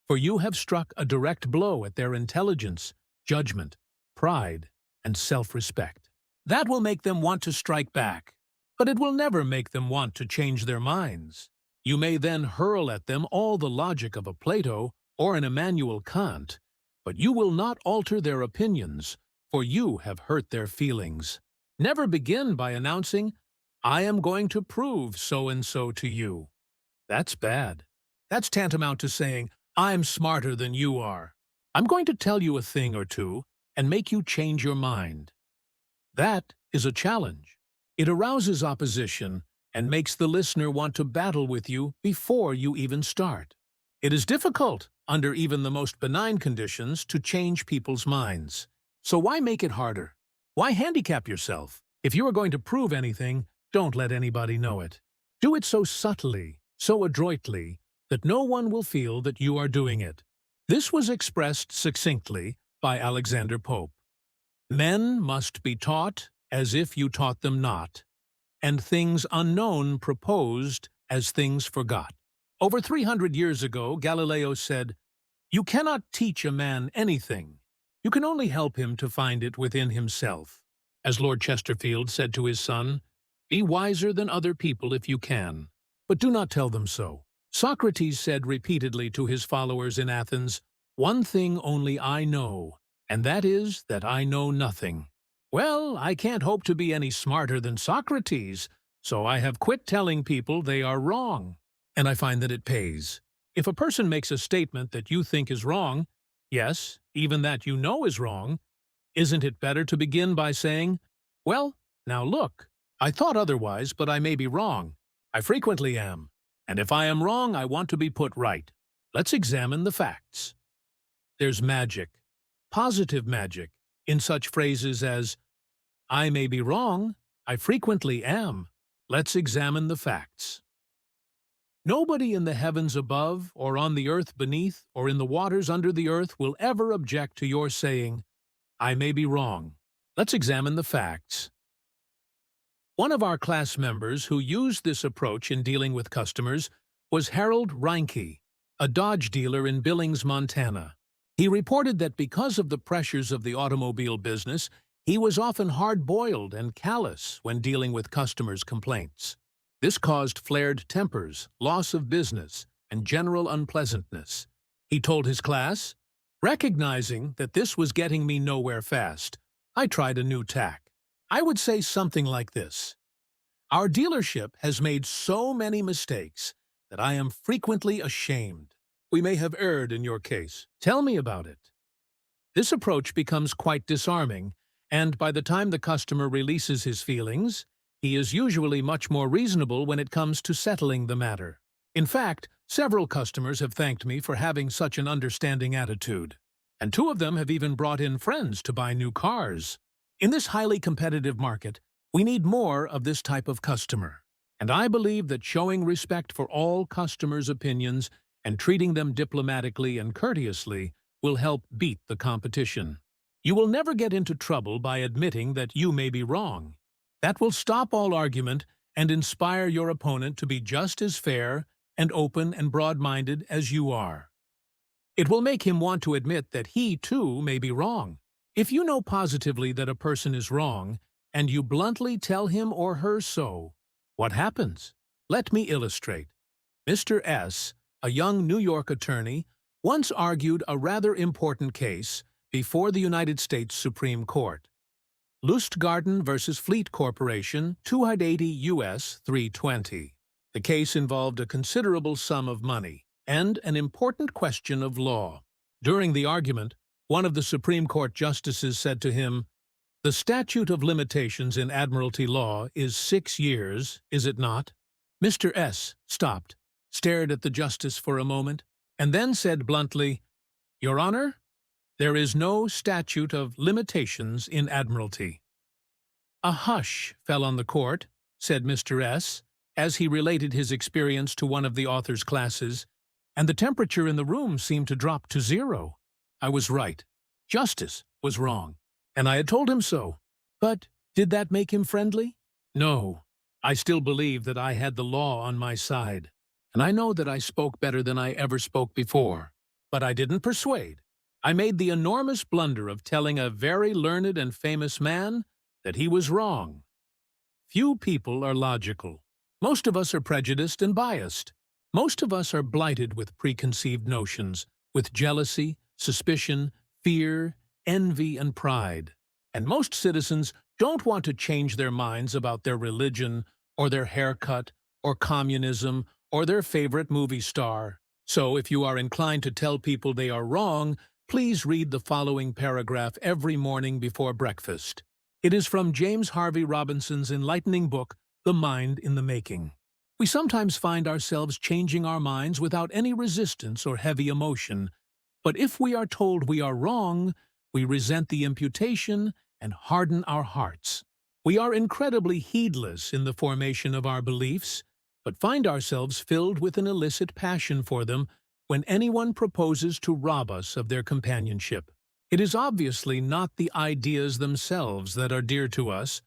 For you have struck a direct blow at their intelligence, judgment, pride, and self-respect. That will make them want to strike back, but it will never make them want to change their minds. You may then hurl at them all the logic of a Plato or an Immanuel Kant, but you will not alter their opinions, for you have hurt their feelings. Never begin by announcing, "I am going to prove so-and-so to you." That's bad. That's tantamount to saying, "I'm smarter than you are. I'm going to tell you a thing or two and make you change your mind." That is a challenge. It arouses opposition and makes the listener want to battle with you before you even start. It is difficult, under even the most benign conditions, to change people's minds. So why make it harder? Why handicap yourself? If you are going to prove anything, don't let anybody know it. Do it so subtly, so adroitly, that no one will feel that you are doing it. This was expressed succinctly by Alexander Pope. Men must be taught as if you taught them not, and things unknown proposed as things forgot. Over 300 years ago, Galileo said, "You cannot teach a man anything. You can only help him to find it within himself." As Lord Chesterfield said to his son, "Be wiser than other people if you can, but do not tell them so." Socrates said repeatedly to his followers in Athens, "One thing only I know, and that is that I know nothing." Well, I can't hope to be any smarter than Socrates, so I have quit telling people they are wrong. And I find that it pays. If a person makes a statement that you think is wrong, yes, even that you know is wrong, isn't it better to begin by saying, "Well, now look, I thought otherwise, but I may be wrong. I frequently am. And if I am wrong, I want to be put right. Let's examine the facts." There's magic, positive magic, in such phrases as, "I may be wrong, I frequently am. Let's examine the facts." Nobody in the heavens above, or on the earth beneath, or in the waters under the earth will ever object to your saying, "I may be wrong. Let's examine the facts." One of our class members who used this approach in dealing with customers was Harold Reinke, a Dodge dealer in Billings, Montana. He reported that because of the pressures of the automobile business, he was often hard-boiled and callous when dealing with customers' complaints. This caused flared tempers, loss of business, and general unpleasantness. he told his class. Recognizing that this was getting me nowhere fast, I tried a new tack. I would say something like this. Our dealership has made so many mistakes that I am frequently ashamed. We may have erred in your case. Tell me about it. This approach becomes quite disarming, and by the time the customer releases his feelings, he is usually much more reasonable when it comes to settling the matter. In fact, several customers have thanked me for having such an understanding attitude, and 2 of them have even brought in friends to buy new cars. In this highly competitive market, we need more of this type of customer, and I believe that showing respect for all customers' opinions and treating them diplomatically and courteously will help beat the competition. You will never get into trouble by admitting that you may be wrong. That will stop all argument and inspire your opponent to be just as fair and open and broad-minded as you are. It will make him want to admit that he, too, may be wrong. If you know positively that a person is wrong, and you bluntly tell him or her so, what happens? Let me illustrate. Mr. S., a young New York attorney, once argued a rather important case before the United States Supreme Court. Lustgarten versus Fleet Corporation, 280 U.S. 320. The case involved a considerable sum of money and an important question of law. During the argument, one of the Supreme Court justices said to him, "The statute of limitations in admiralty law is 6 years, is it not?" Mr. S. stopped, stared at the justice for a moment, and then said bluntly, "Your Honor, there is no statute of limitations in admiralty." A hush fell on the court, said Mr. S., as he related his experience to one of the author's classes, and the temperature in the room seemed to drop to 0. I was right. Justice was wrong, and I had told him so. But did that make him friendly? No. I still believe that I had the law on my side, and I know that I spoke better than I ever spoke before. But I didn't persuade. I made the enormous blunder of telling a very learned and famous man that he was wrong. Few people are logical. Most of us are prejudiced and biased. Most of us are blighted with preconceived notions, with jealousy, suspicion, fear, envy, and pride. And most citizens don't want to change their minds about their religion, or their haircut, or communism, or their favorite movie star. So if you are inclined to tell people they are wrong, please read the following paragraph every morning before breakfast. It is from James Harvey Robinson's enlightening book, The Mind in the Making. We sometimes find ourselves changing our minds without any resistance or heavy emotion, but if we are told we are wrong, we resent the imputation and harden our hearts. We are incredibly heedless in the formation of our beliefs, but find ourselves filled with an illicit passion for them when anyone proposes to rob us of their companionship. It is obviously not the ideas themselves that are dear to us,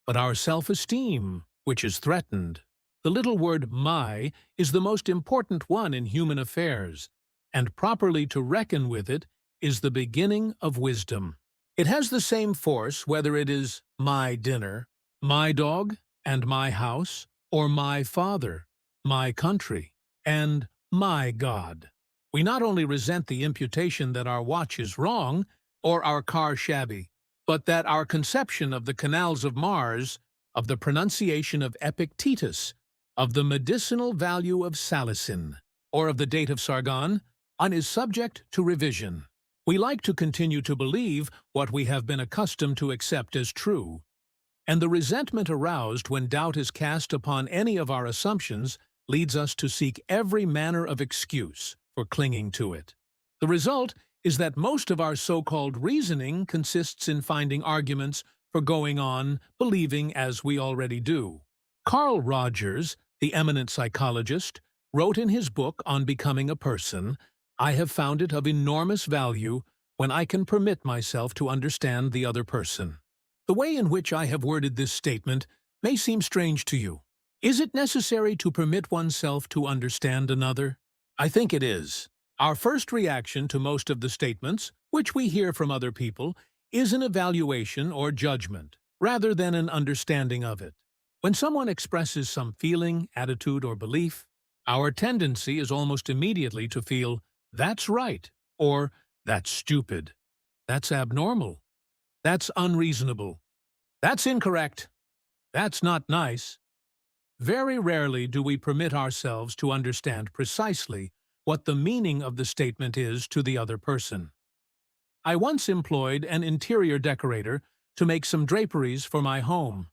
but our self-esteem, which is threatened. The little word "my" is the most important one in human affairs, and properly to reckon with it is the beginning of wisdom. It has the same force whether it is my dinner, my dog, and my house, or my father, my country, and my God. We not only resent the imputation that our watch is wrong, or our car shabby, but that our conception of the canals of Mars, of the pronunciation of Epictetus, of the medicinal value of salicin, or of the date of Sargon, is subject to revision. We like to continue to believe what we have been accustomed to accept as true, and the resentment aroused when doubt is cast upon any of our assumptions leads us to seek every manner of excuse for clinging to it. The result is that most of our so-called reasoning consists in finding arguments for going on believing as we already do. Carl Rogers, the eminent psychologist, wrote in his book on becoming a person, "I have found it of enormous value when I can permit myself to understand the other person." The way in which I have worded this statement may seem strange to you. Is it necessary to permit oneself to understand another? I think it is. Our first reaction to most of the statements, which we hear from other people, is an evaluation or judgment, rather than an understanding of it. When someone expresses some feeling, attitude, or belief, our tendency is almost immediately to feel, "That's right," or "That's stupid," "That's abnormal," "That's unreasonable," "That's incorrect," "That's not nice." Very rarely do we permit ourselves to understand precisely what the meaning of the statement is to the other person. I once employed an interior decorator to make some draperies for my home.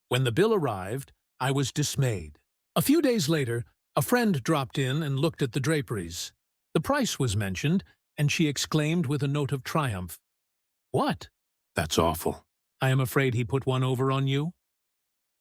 When the bill arrived, I was dismayed. A few days later, a friend dropped in and looked at the draperies. The price was mentioned, and she exclaimed with a note of triumph, "What? That's awful. I am afraid he put one over on you?"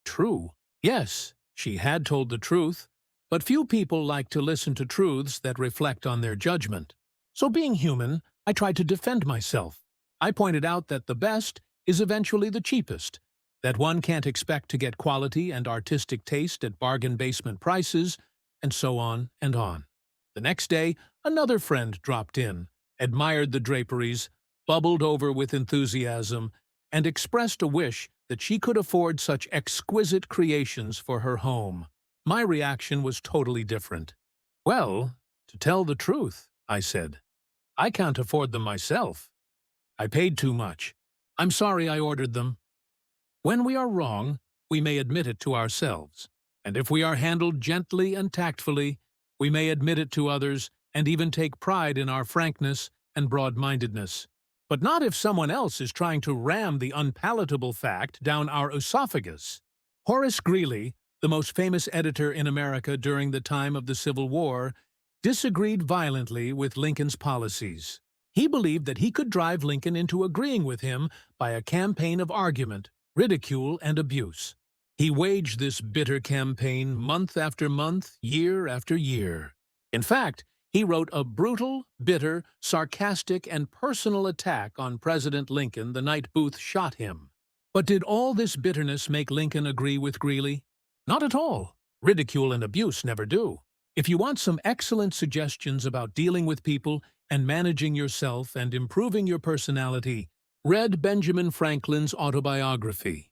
True. Yes, she had told the truth, but few people like to listen to truths that reflect on their judgment. So being human, I tried to defend myself. I pointed out that the best is eventually the cheapest, that one can't expect to get quality and artistic taste at bargain basement prices, and so on and on. The next day, another friend dropped in, admired the draperies, bubbled over with enthusiasm, and expressed a wish that she could afford such exquisite creations for her home. My reaction was totally different. "Well, to tell the truth," I said, "I can't afford them myself. I paid too much. I'm sorry I ordered them." When we are wrong, we may admit it to ourselves, and if we are handled gently and tactfully, we may admit it to others and even take pride in our frankness and broad-mindedness. But not if someone else is trying to ram the unpalatable fact down our esophagus. Horace Greeley, the most famous editor in America during the time of the Civil War, disagreed violently with Lincoln's policies. He believed that he could drive Lincoln into agreeing with him by a campaign of argument, ridicule, and abuse. He waged this bitter campaign month after month, year after year. In fact, he wrote a brutal, bitter, sarcastic, and personal attack on President Lincoln the night Booth shot him. But did all this bitterness make Lincoln agree with Greeley? Not at all. Ridicule and abuse never do. If you want some excellent suggestions about dealing with people and managing yourself and improving your personality, read Benjamin Franklin's autobiography,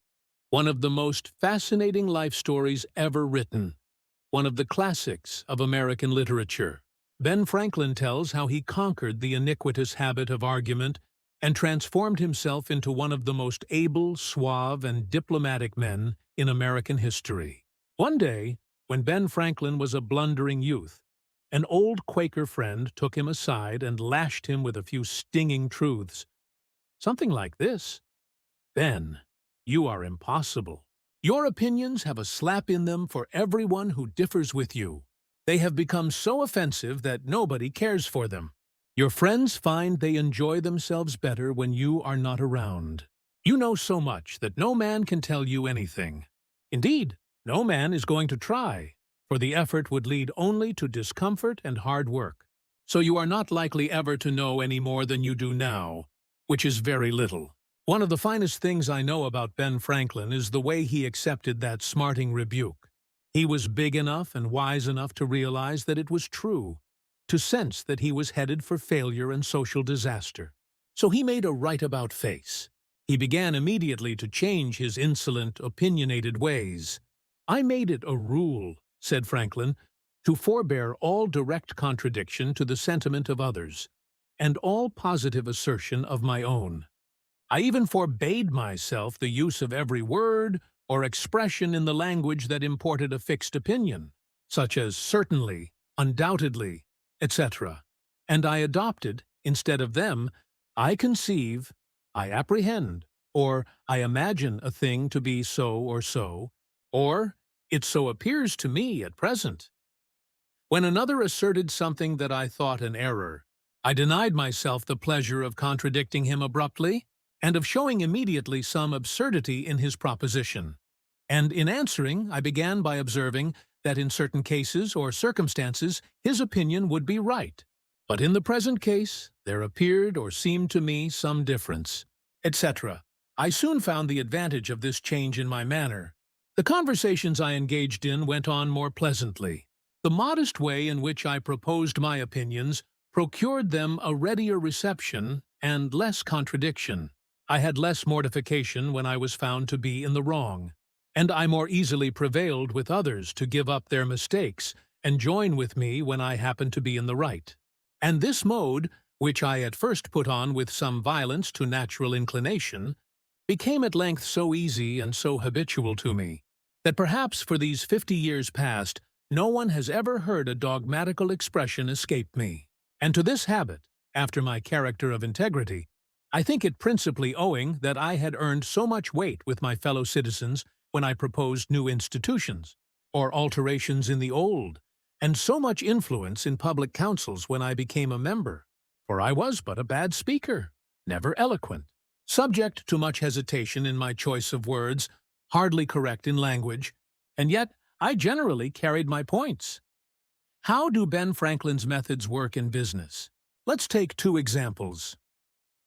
one of the most fascinating life stories ever written, one of the classics of American literature. Ben Franklin tells how he conquered the iniquitous habit of argument and transformed himself into one of the most able, suave, and diplomatic men in American history. One day, when Ben Franklin was a blundering youth, an old Quaker friend took him aside and lashed him with a few stinging truths. Something like this: "Ben, you are impossible. Your opinions have a slap in them for everyone who differs with you. They have become so offensive that nobody cares for them. Your friends find they enjoy themselves better when you are not around. You know so much that no man can tell you anything. Indeed, no man is going to try, for the effort would lead only to discomfort and hard work. So you are not likely ever to know any more than you do now, which is very little." One of the finest things I know about Ben Franklin is the way he accepted that smarting rebuke. He was big enough and wise enough to realize that it was true, to sense that he was headed for failure and social disaster. So he made a right-about face. He began immediately to change his insolent, opinionated ways. "I made it a rule," said Franklin, "to forbear all direct contradiction to the sentiment of others, and all positive assertion of my own. I even forbade myself the use of every word or expression in the language that imported a fixed opinion, such as certainly, undoubtedly, etc. And I adopted, instead of them, I conceive, I apprehend, or I imagine a thing to be so, or it so appears to me at present." When another asserted something that I thought an error, I denied myself the pleasure of contradicting him abruptly, and of showing immediately some absurdity in his proposition. And in answering, I began by observing that in certain cases or circumstances his opinion would be right, but in the present case there appeared or seemed to me some difference, etc. I soon found the advantage of this change in my manner. The conversations I engaged in went on more pleasantly. The modest way in which I proposed my opinions procured them a readier reception and less contradiction. I had less mortification when I was found to be in the wrong, and I more easily prevailed with others to give up their mistakes and join with me when I happened to be in the right. And this mode, which I at first put on with some violence to natural inclination, became at length so easy and so habitual to me, that perhaps for these 50 years past, no one has ever heard a dogmatical expression escape me. And to this habit, after my character of integrity, I think it principally owing that I had earned so much weight with my fellow citizens when I proposed new institutions, or alterations in the old, and so much influence in public councils when I became a member, for I was but a bad speaker, never eloquent, subject to much hesitation in my choice of words, hardly correct in language, and yet I generally carried my points. How do Ben Franklin's methods work in business? Let's take 2 examples.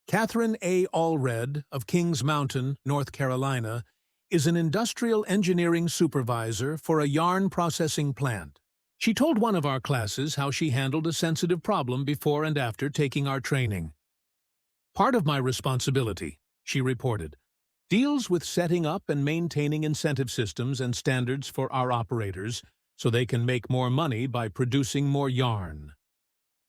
Catherine A. Allred of Kings Mountain, North Carolina, is an industrial engineering supervisor for a yarn processing plant. She told one of our classes how she handled a sensitive problem before and after taking our training. Part of my responsibility, she reported, deals with setting up and maintaining incentive systems and standards for our operators so they can make more money by producing more yarn.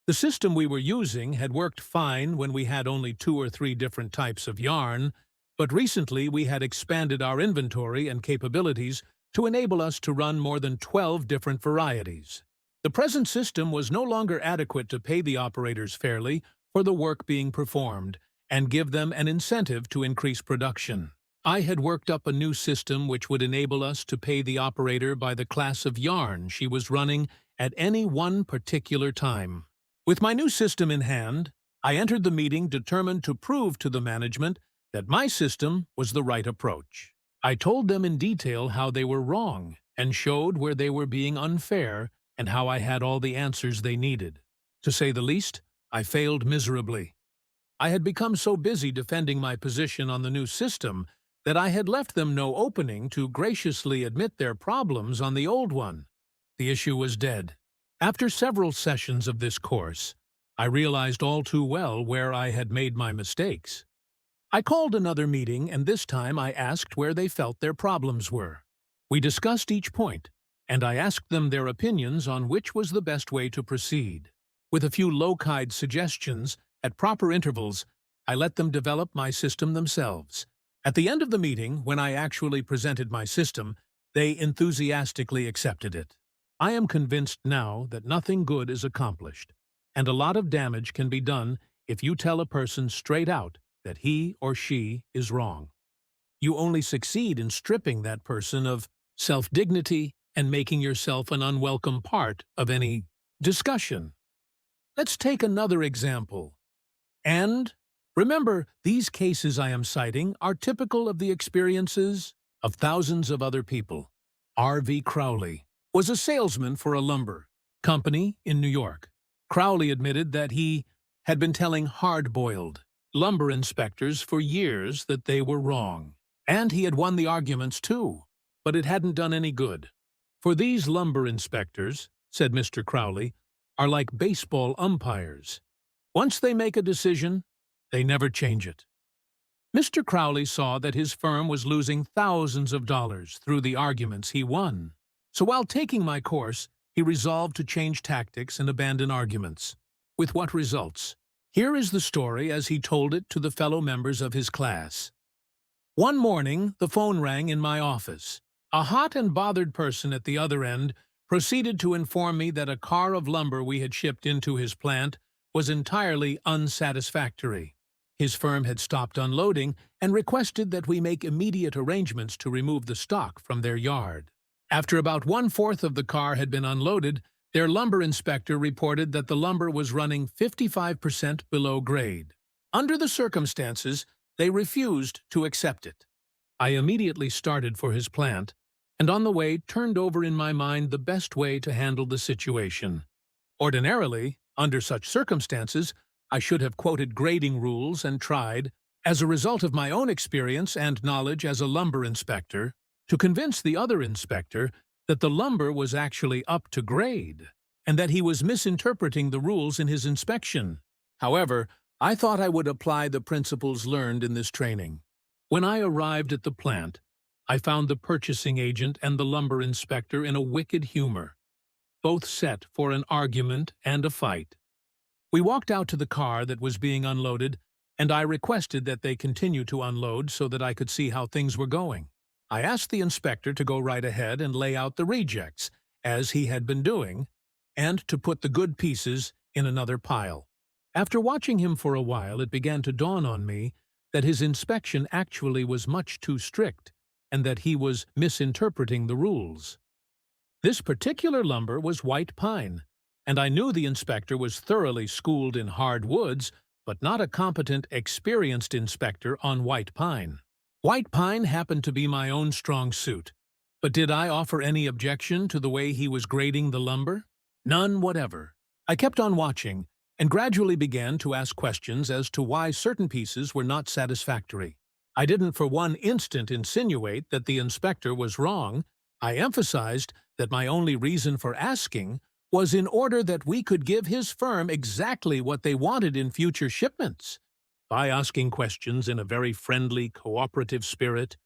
The system we were using had worked fine when we had only 2 or 3 different types of yarn, but recently we had expanded our inventory and capabilities to enable us to run more than 12 different varieties. The present system was no longer adequate to pay the operators fairly for the work being performed and give them an incentive to increase production. I had worked up a new system which would enable us to pay the operator by the class of yarn she was running at any one particular time. With my new system in hand, I entered the meeting determined to prove to the management that my system was the right approach. I told them in detail how they were wrong and showed where they were being unfair and how I had all the answers they needed. To say the least, I failed miserably. I had become so busy defending my position on the new system that I had left them no opening to graciously admit their problems on the old one. The issue was dead. After several sessions of this course, I realized all too well where I had made my mistakes. I called another meeting, and this time I asked where they felt their problems were. We discussed each point, and I asked them their opinions on which was the best way to proceed. With a few low-keyed suggestions, at proper intervals, I let them develop my system themselves. At the end of the meeting, when I actually presented my system, they enthusiastically accepted it. I am convinced now that nothing good is accomplished, and a lot of damage can be done if you tell a person straight out that he or she is wrong. You only succeed in stripping that person of self-dignity and making yourself an unwelcome part of any discussion. Let's take another example. And remember, these cases I am citing are typical of the experiences of thousands of other people. R.V. Crowley was a salesman for a lumber company in New York. Crowley admitted that he had been telling hard-boiled lumber inspectors for years that they were wrong. And he had won the arguments too, but it hadn't done any good. For these lumber inspectors, said Mr. Crowley, are like baseball umpires. Once they make a decision, they never change it. Mr. Crowley saw that his firm was losing thousands of dollars through the arguments he won. So while taking my course, he resolved to change tactics and abandon arguments. With what results? Here is the story as he told it to the fellow members of his class. One morning, the phone rang in my office. A hot and bothered person at the other end proceeded to inform me that a car of lumber we had shipped into his plant was entirely unsatisfactory. His firm had stopped unloading and requested that we make immediate arrangements to remove the stock from their yard. After about 1/4 of the car had been unloaded, their lumber inspector reported that the lumber was running 55% below grade. Under the circumstances, they refused to accept it. I immediately started for his plant, and on the way turned over in my mind the best way to handle the situation. Ordinarily, under such circumstances, I should have quoted grading rules and tried, as a result of my own experience and knowledge as a lumber inspector, to convince the other inspector that the lumber was actually up to grade, and that he was misinterpreting the rules in his inspection. However, I thought I would apply the principles learned in this training. When I arrived at the plant, I found the purchasing agent and the lumber inspector in a wicked humor, both set for an argument and a fight. We walked out to the car that was being unloaded, and I requested that they continue to unload so that I could see how things were going. I asked the inspector to go right ahead and lay out the rejects, as he had been doing, and to put the good pieces in another pile. After watching him for a while, it began to dawn on me that his inspection actually was much too strict, and that he was misinterpreting the rules. This particular lumber was white pine, and I knew the inspector was thoroughly schooled in hard woods, but not a competent, experienced inspector on white pine. White pine happened to be my own strong suit, but did I offer any objection to the way he was grading the lumber? None whatever. I kept on watching, and gradually began to ask questions as to why certain pieces were not satisfactory. I didn't for one instant insinuate that the inspector was wrong. I emphasized that my only reason for asking was in order that we could give his firm exactly what they wanted in future shipments, by asking questions in a very friendly, cooperative spirit,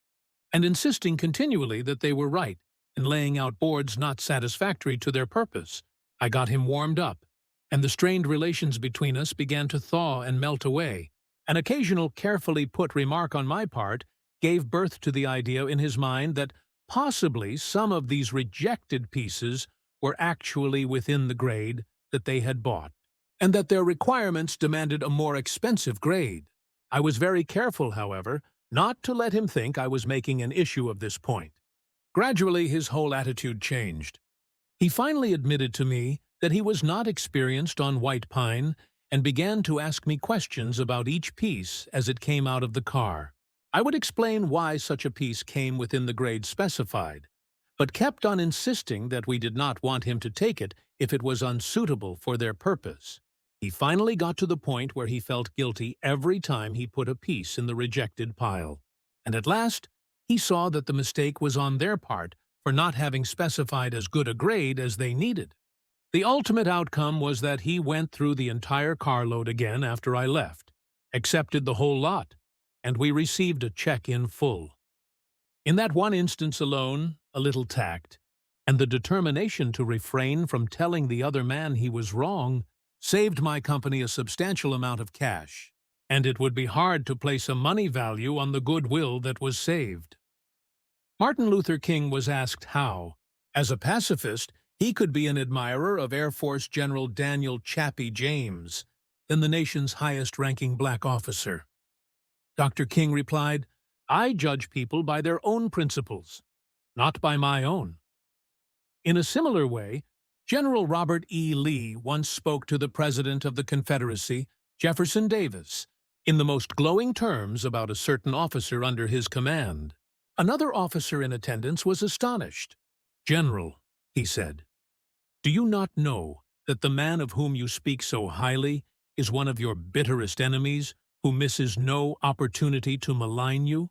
and insisting continually that they were right in laying out boards not satisfactory to their purpose. I got him warmed up, and the strained relations between us began to thaw and melt away. An occasional carefully put remark on my part gave birth to the idea in his mind that possibly some of these rejected pieces were actually within the grade that they had bought, and that their requirements demanded a more expensive grade. I was very careful, however, not to let him think I was making an issue of this point. Gradually, his whole attitude changed. He finally admitted to me that he was not experienced on white pine and began to ask me questions about each piece as it came out of the car. I would explain why such a piece came within the grade specified, but kept on insisting that we did not want him to take it if it was unsuitable for their purpose. He finally got to the point where he felt guilty every time he put a piece in the rejected pile, and at last he saw that the mistake was on their part for not having specified as good a grade as they needed. The ultimate outcome was that he went through the entire carload again after I left, accepted the whole lot, and we received a check in full. In that one instance alone, a little tact, and the determination to refrain from telling the other man he was wrong saved my company a substantial amount of cash, and it would be hard to place a money value on the goodwill that was saved. Martin Luther King was asked how, as a pacifist, he could be an admirer of Air Force General Daniel Chappie James, then the nation's highest-ranking black officer. Dr. King replied, "I judge people by their own principles, not by my own." In a similar way, General Robert E. Lee once spoke to the President of the Confederacy, Jefferson Davis, in the most glowing terms about a certain officer under his command. Another officer in attendance was astonished. "General," he said, "do you not know that the man of whom you speak so highly is one of your bitterest enemies, who misses no opportunity to malign you?"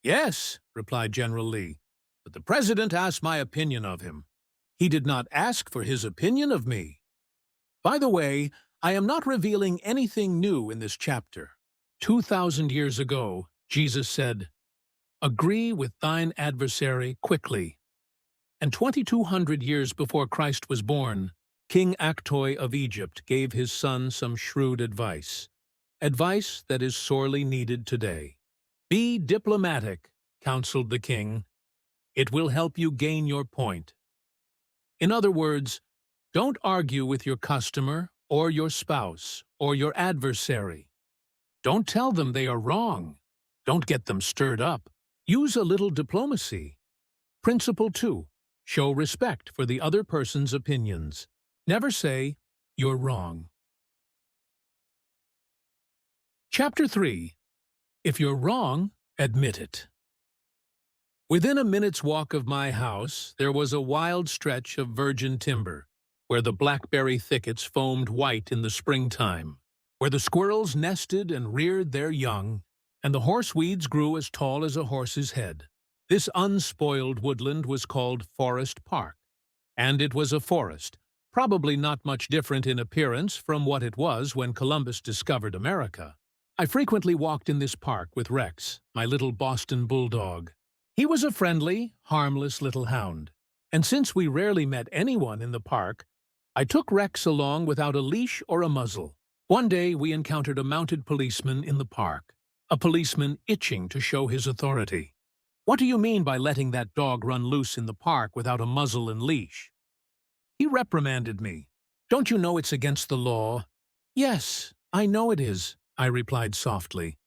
"Yes," replied General Lee, "but the President asked my opinion of him. He did not ask for his opinion of me. By the way, I am not revealing anything new in this chapter. 2,000 years ago, Jesus said, 'Agree with thine adversary quickly.' And 2,200 years before Christ was born, King Actoi of Egypt gave his son some shrewd advice that is sorely needed today. 'Be diplomatic,' counseled the king. 'It will help you gain your point.' In other words, don't argue with your customer or your spouse or your adversary. Don't tell them they are wrong. Don't get them stirred up. Use a little diplomacy. Principle 2. Show respect for the other person's opinions. Never say, 'You're wrong.'" Chapter 3. If you're wrong, admit it. Within a minute's walk of my house, there was a wild stretch of virgin timber, where the blackberry thickets foamed white in the springtime, where the squirrels nested and reared their young, and the horseweeds grew as tall as a horse's head. This unspoiled woodland was called Forest Park, and it was a forest, probably not much different in appearance from what it was when Columbus discovered America. I frequently walked in this park with Rex, my little Boston bulldog. He was a friendly, harmless little hound, and since we rarely met anyone in the park, I took Rex along without a leash or a muzzle. One day we encountered a mounted policeman in the park, a policeman itching to show his authority. "What do you mean by letting that dog run loose in the park without a muzzle and leash?" He reprimanded me. "Don't you know it's against the law?" "Yes, I know it is," I replied softly.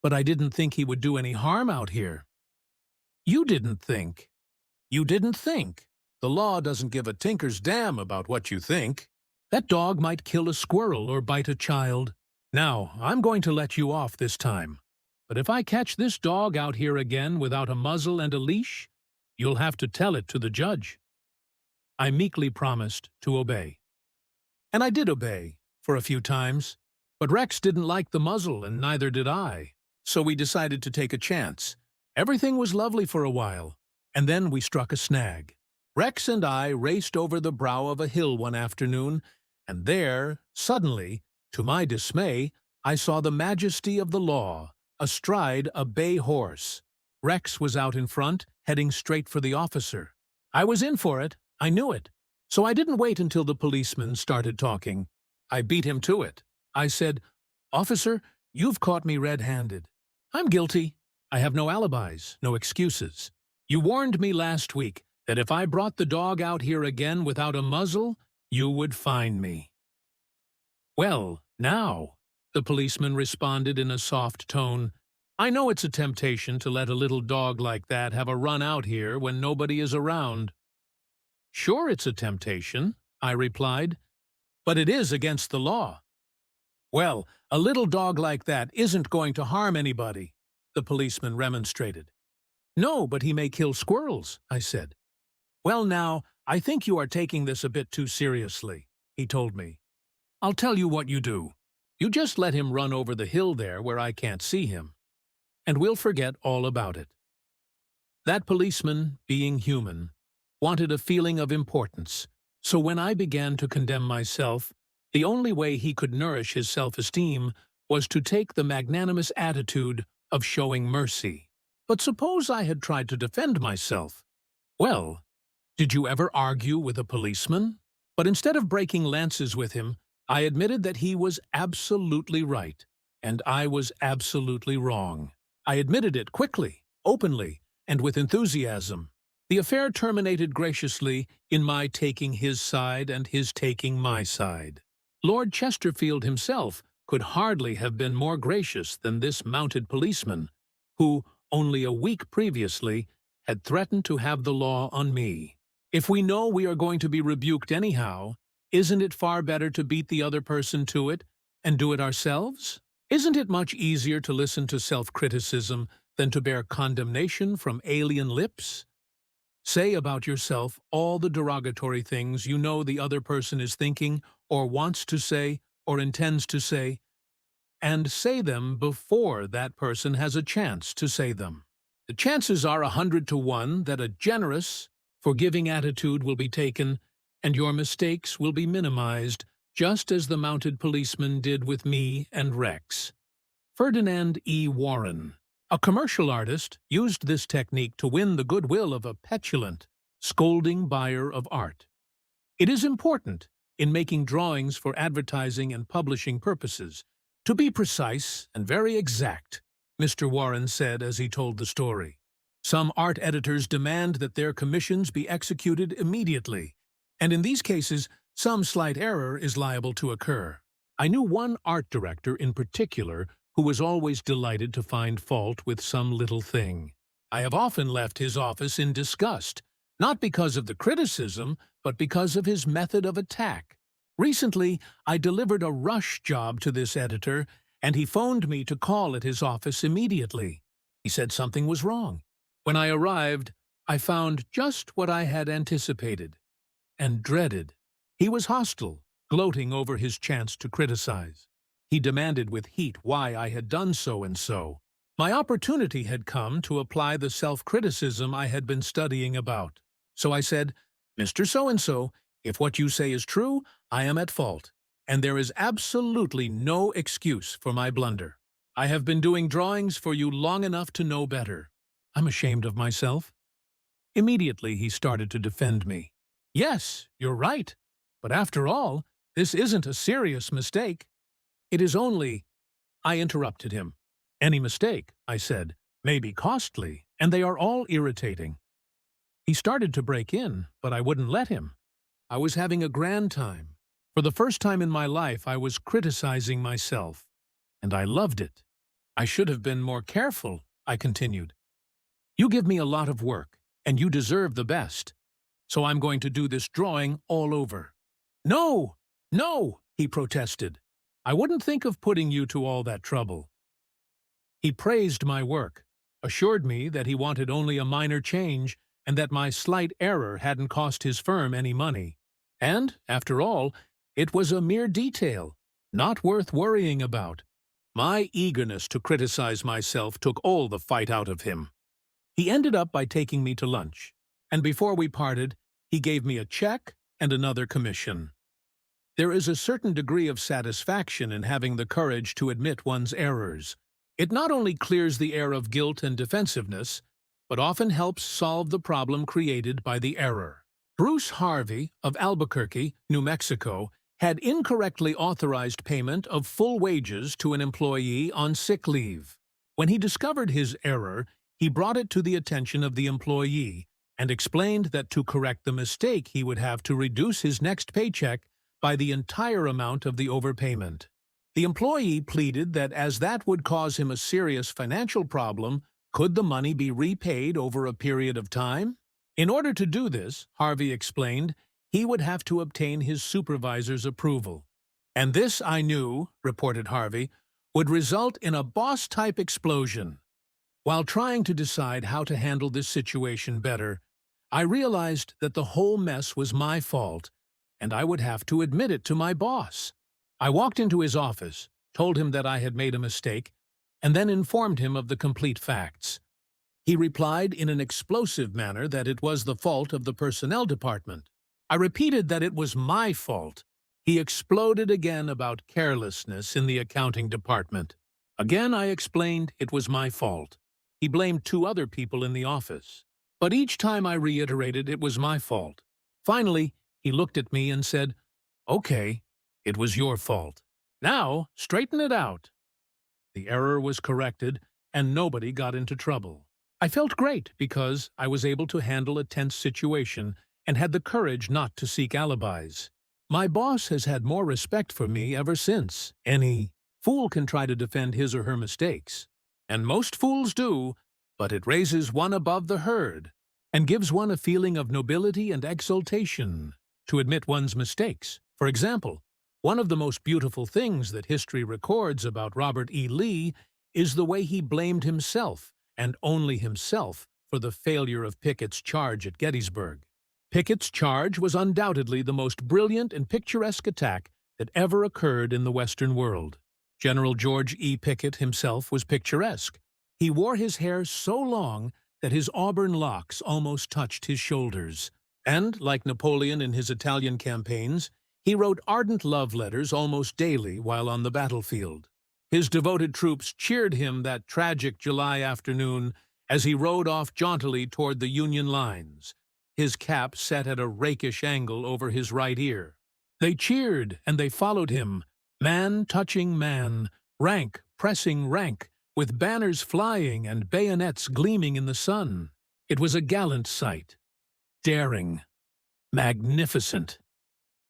"But I didn't think he would do any harm out here." "You didn't think. You didn't think. The law doesn't give a tinker's damn about what you think. That dog might kill a squirrel or bite a child. Now, I'm going to let you off this time. But if I catch this dog out here again without a muzzle and a leash, you'll have to tell it to the judge." I meekly promised to obey. And I did obey, for a few times. But Rex didn't like the muzzle, and neither did I. So we decided to take a chance. Everything was lovely for a while, and then we struck a snag. Rex and I raced over the brow of a hill one afternoon, and there, suddenly, to my dismay, I saw the majesty of the law, astride a bay horse. Rex was out in front, heading straight for the officer. I was in for it. I knew it. So I didn't wait until the policeman started talking. I beat him to it. I said, "Officer, you've caught me red-handed. I'm guilty. I have no alibis, no excuses. You warned me last week that if I brought the dog out here again without a muzzle, you would fine me." "Well, now," the policeman responded in a soft tone, "I know it's a temptation to let a little dog like that have a run out here when nobody is around." "Sure it's a temptation," I replied, "but it is against the law." "Well, a little dog like that isn't going to harm anybody," the policeman remonstrated. "No, but he may kill squirrels," I said. "Well now, I think you are taking this a bit too seriously," he told me. "I'll tell you what you do. You just let him run over the hill there where I can't see him, and we'll forget all about it." That policeman, being human, wanted a feeling of importance, so when I began to condemn myself, the only way he could nourish his self-esteem was to take the magnanimous attitude of showing mercy. But suppose I had tried to defend myself? Well, did you ever argue with a policeman? But instead of breaking lances with him, I admitted that he was absolutely right, and I was absolutely wrong. I admitted it quickly, openly, and with enthusiasm. The affair terminated graciously in my taking his side and his taking my side. Lord Chesterfield himself could hardly have been more gracious than this mounted policeman, who, only a week previously, had threatened to have the law on me. If we know we are going to be rebuked anyhow, isn't it far better to beat the other person to it and do it ourselves? Isn't it much easier to listen to self-criticism than to bear condemnation from alien lips? Say about yourself all the derogatory things you know the other person is thinking or wants to say or intends to say, and say them before that person has a chance to say them. The chances are 100 to 1 that a generous, forgiving attitude will be taken, and your mistakes will be minimized, just as the mounted policeman did with me and Rex. Ferdinand E. Warren, a commercial artist, used this technique to win the goodwill of a petulant, scolding buyer of art. It is important, in making drawings for advertising and publishing purposes, to be precise and very exact, Mr. Warren said as he told the story. Some art editors demand that their commissions be executed immediately, and in these cases, some slight error is liable to occur. I knew one art director in particular who was always delighted to find fault with some little thing. I have often left his office in disgust, not because of the criticism, but because of his method of attack. Recently, I delivered a rush job to this editor, and he phoned me to call at his office immediately. He said something was wrong. When I arrived, I found just what I had anticipated and dreaded. He was hostile, gloating over his chance to criticize. He demanded with heat why I had done so and so. My opportunity had come to apply the self-criticism I had been studying about. So I said, "Mr. So-and-so, if what you say is true, I am at fault, and there is absolutely no excuse for my blunder. I have been doing drawings for you long enough to know better. I'm ashamed of myself." Immediately he started to defend me. "Yes, you're right. But after all, this isn't a serious mistake. It is only— I interrupted him. Any mistake, I said, may be costly, and they are all irritating. He started to break in, but I wouldn't let him. I was having a grand time. For the first time in my life, I was criticizing myself, and I loved it. I should have been more careful, I continued. You give me a lot of work, and you deserve the best. So I'm going to do this drawing all over. No, no, he protested. I wouldn't think of putting you to all that trouble. He praised my work, assured me that he wanted only a minor change and that my slight error hadn't cost his firm any money. And, after all, it was a mere detail, not worth worrying about. My eagerness to criticize myself took all the fight out of him. He ended up by taking me to lunch, and before we parted, he gave me a check and another commission. There is a certain degree of satisfaction in having the courage to admit one's errors. It not only clears the air of guilt and defensiveness, but often helps solve the problem created by the error. Bruce Harvey of Albuquerque, New Mexico, had incorrectly authorized payment of full wages to an employee on sick leave. When he discovered his error, he brought it to the attention of the employee and explained that to correct the mistake he would have to reduce his next paycheck by the entire amount of the overpayment. The employee pleaded that as that would cause him a serious financial problem, could the money be repaid over a period of time? In order to do this, Harvey explained, he would have to obtain his supervisor's approval. And this, I knew, reported Harvey, would result in a boss-type explosion. While trying to decide how to handle this situation better, I realized that the whole mess was my fault, and I would have to admit it to my boss. I walked into his office, told him that I had made a mistake, and then informed him of the complete facts. He replied in an explosive manner that it was the fault of the personnel department. I repeated that it was my fault. He exploded again about carelessness in the accounting department. Again I explained it was my fault. He blamed 2 other people in the office. But each time I reiterated it was my fault. Finally, he looked at me and said, "Okay, it was your fault. Now, straighten it out." The error was corrected, and nobody got into trouble. I felt great because I was able to handle a tense situation and had the courage not to seek alibis. My boss has had more respect for me ever since. Any fool can try to defend his or her mistakes, and most fools do, but it raises one above the herd and gives one a feeling of nobility and exultation to admit one's mistakes. For example, one of the most beautiful things that history records about Robert E. Lee is the way he blamed himself, and only himself, for the failure of Pickett's charge at Gettysburg. Pickett's charge was undoubtedly the most brilliant and picturesque attack that ever occurred in the Western world. General George E. Pickett himself was picturesque. He wore his hair so long that his auburn locks almost touched his shoulders. And, like Napoleon in his Italian campaigns, he wrote ardent love letters almost daily while on the battlefield. His devoted troops cheered him that tragic July afternoon as he rode off jauntily toward the Union lines, his cap set at a rakish angle over his right ear. They cheered and they followed him, man touching man, rank pressing rank, with banners flying and bayonets gleaming in the sun. It was a gallant sight. Daring. Magnificent.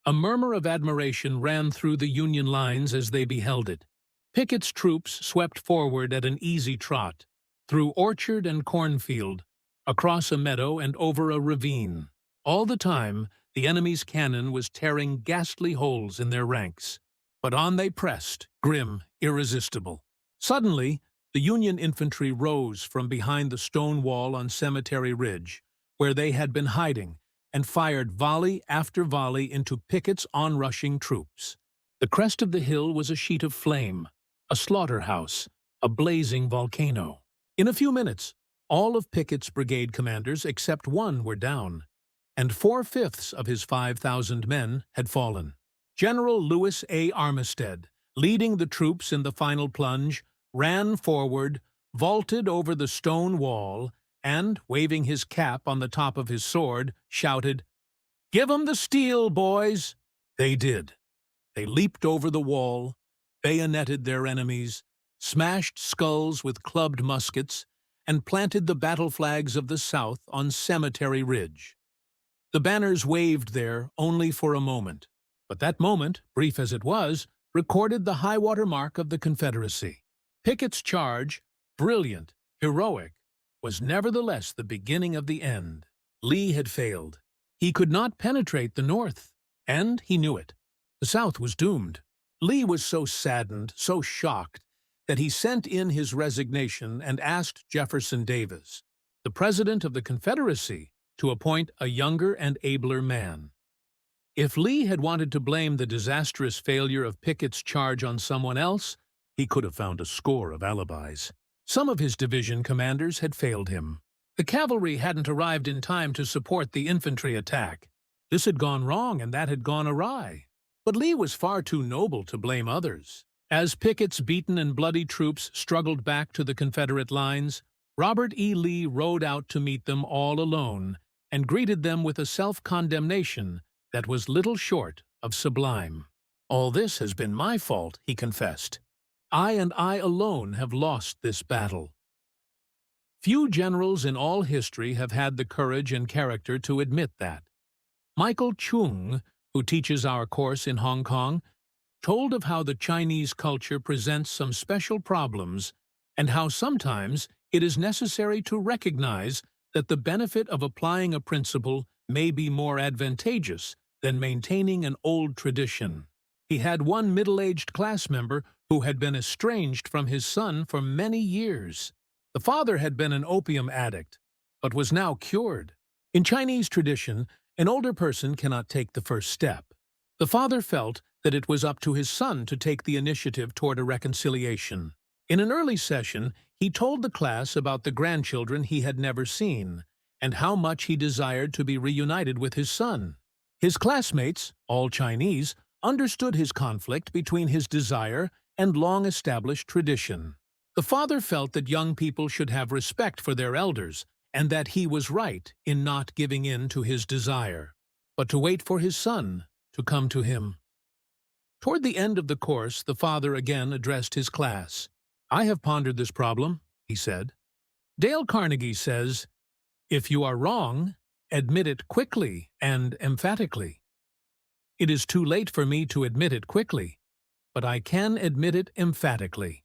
A murmur of admiration ran through the Union lines as they beheld it. Pickett's troops swept forward at an easy trot, through orchard and cornfield, across a meadow and over a ravine. All the time, the enemy's cannon was tearing ghastly holes in their ranks. But on they pressed, grim, irresistible. Suddenly, the Union infantry rose from behind the stone wall on Cemetery Ridge, where they had been hiding, and fired volley after volley into Pickett's onrushing troops. The crest of the hill was a sheet of flame, a slaughterhouse, a blazing volcano. In a few minutes, all of Pickett's brigade commanders except one were down, and 4/5 of his 5,000 men had fallen. General Lewis A. Armistead, leading the troops in the final plunge, ran forward, vaulted over the stone wall, and, waving his cap on the top of his sword, shouted, "Give 'em the steel, boys!" They did. They leaped over the wall, bayoneted their enemies, smashed skulls with clubbed muskets, and planted the battle flags of the South on Cemetery Ridge. The banners waved there only for a moment, but that moment, brief as it was, recorded the high-water mark of the Confederacy. Pickett's charge, brilliant, heroic, was nevertheless the beginning of the end. Lee had failed. He could not penetrate the North, and he knew it. The South was doomed. Lee was so saddened, so shocked, that he sent in his resignation and asked Jefferson Davis, the President of the Confederacy, to appoint a younger and abler man. If Lee had wanted to blame the disastrous failure of Pickett's charge on someone else, he could have found a score of alibis. Some of his division commanders had failed him. The cavalry hadn't arrived in time to support the infantry attack. This had gone wrong and that had gone awry. But Lee was far too noble to blame others. As Pickett's beaten and bloody troops struggled back to the Confederate lines, Robert E. Lee rode out to meet them all alone and greeted them with a self-condemnation that was little short of sublime. "All this has been my fault," he confessed. "I and I alone have lost this battle." Few generals in all history have had the courage and character to admit that. Michael Chung, who teaches our course in Hong Kong, told of how the Chinese culture presents some special problems and how sometimes it is necessary to recognize that the benefit of applying a principle may be more advantageous than maintaining an old tradition. He had one middle-aged class member who had been estranged from his son for many years. The father had been an opium addict, but was now cured. In Chinese tradition, an older person cannot take the first step. The father felt that it was up to his son to take the initiative toward a reconciliation. In an early session, he told the class about the grandchildren he had never seen, and how much he desired to be reunited with his son. His classmates, all Chinese, understood his conflict between his desire and long-established tradition. The father felt that young people should have respect for their elders, and that he was right in not giving in to his desire, but to wait for his son to come to him. Toward the end of the course, the father again addressed his class. "I have pondered this problem," he said. Dale Carnegie says, "If you are wrong, admit it quickly and emphatically." It is too late for me to admit it quickly, but I can admit it emphatically.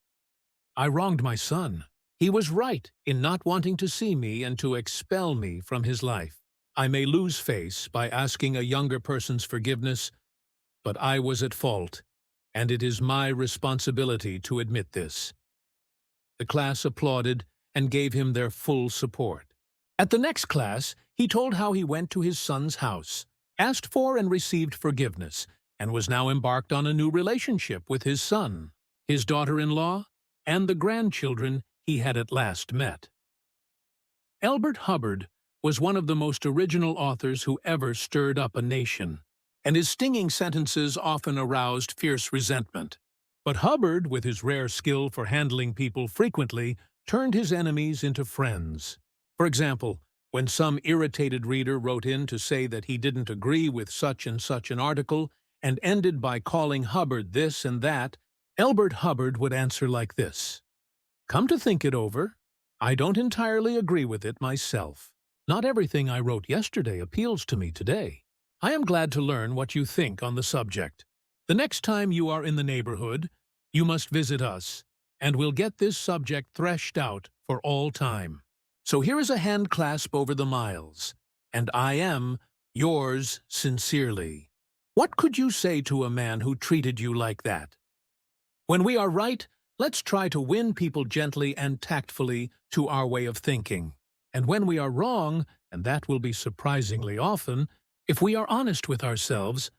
I wronged my son. He was right in not wanting to see me and to expel me from his life. I may lose face by asking a younger person's forgiveness, but I was at fault, and it is my responsibility to admit this. The class applauded and gave him their full support. At the next class, he told how he went to his son's house, asked for and received forgiveness, and was now embarked on a new relationship with his son, his daughter-in-law, and the grandchildren he had at last met. Elbert Hubbard was one of the most original authors who ever stirred up a nation, and his stinging sentences often aroused fierce resentment. But Hubbard, with his rare skill for handling people frequently, turned his enemies into friends. For example, when some irritated reader wrote in to say that he didn't agree with such and such an article and ended by calling Hubbard this and that, Elbert Hubbard would answer like this: "Come to think it over, I don't entirely agree with it myself. Not everything I wrote yesterday appeals to me today. I am glad to learn what you think on the subject. The next time you are in the neighborhood, you must visit us, and we'll get this subject threshed out for all time. So here is a hand clasp over the miles, and I am yours sincerely." What could you say to a man who treated you like that? When we are right, let's try to win people gently and tactfully to our way of thinking. And when we are wrong, and that will be surprisingly often, if we are honest with ourselves,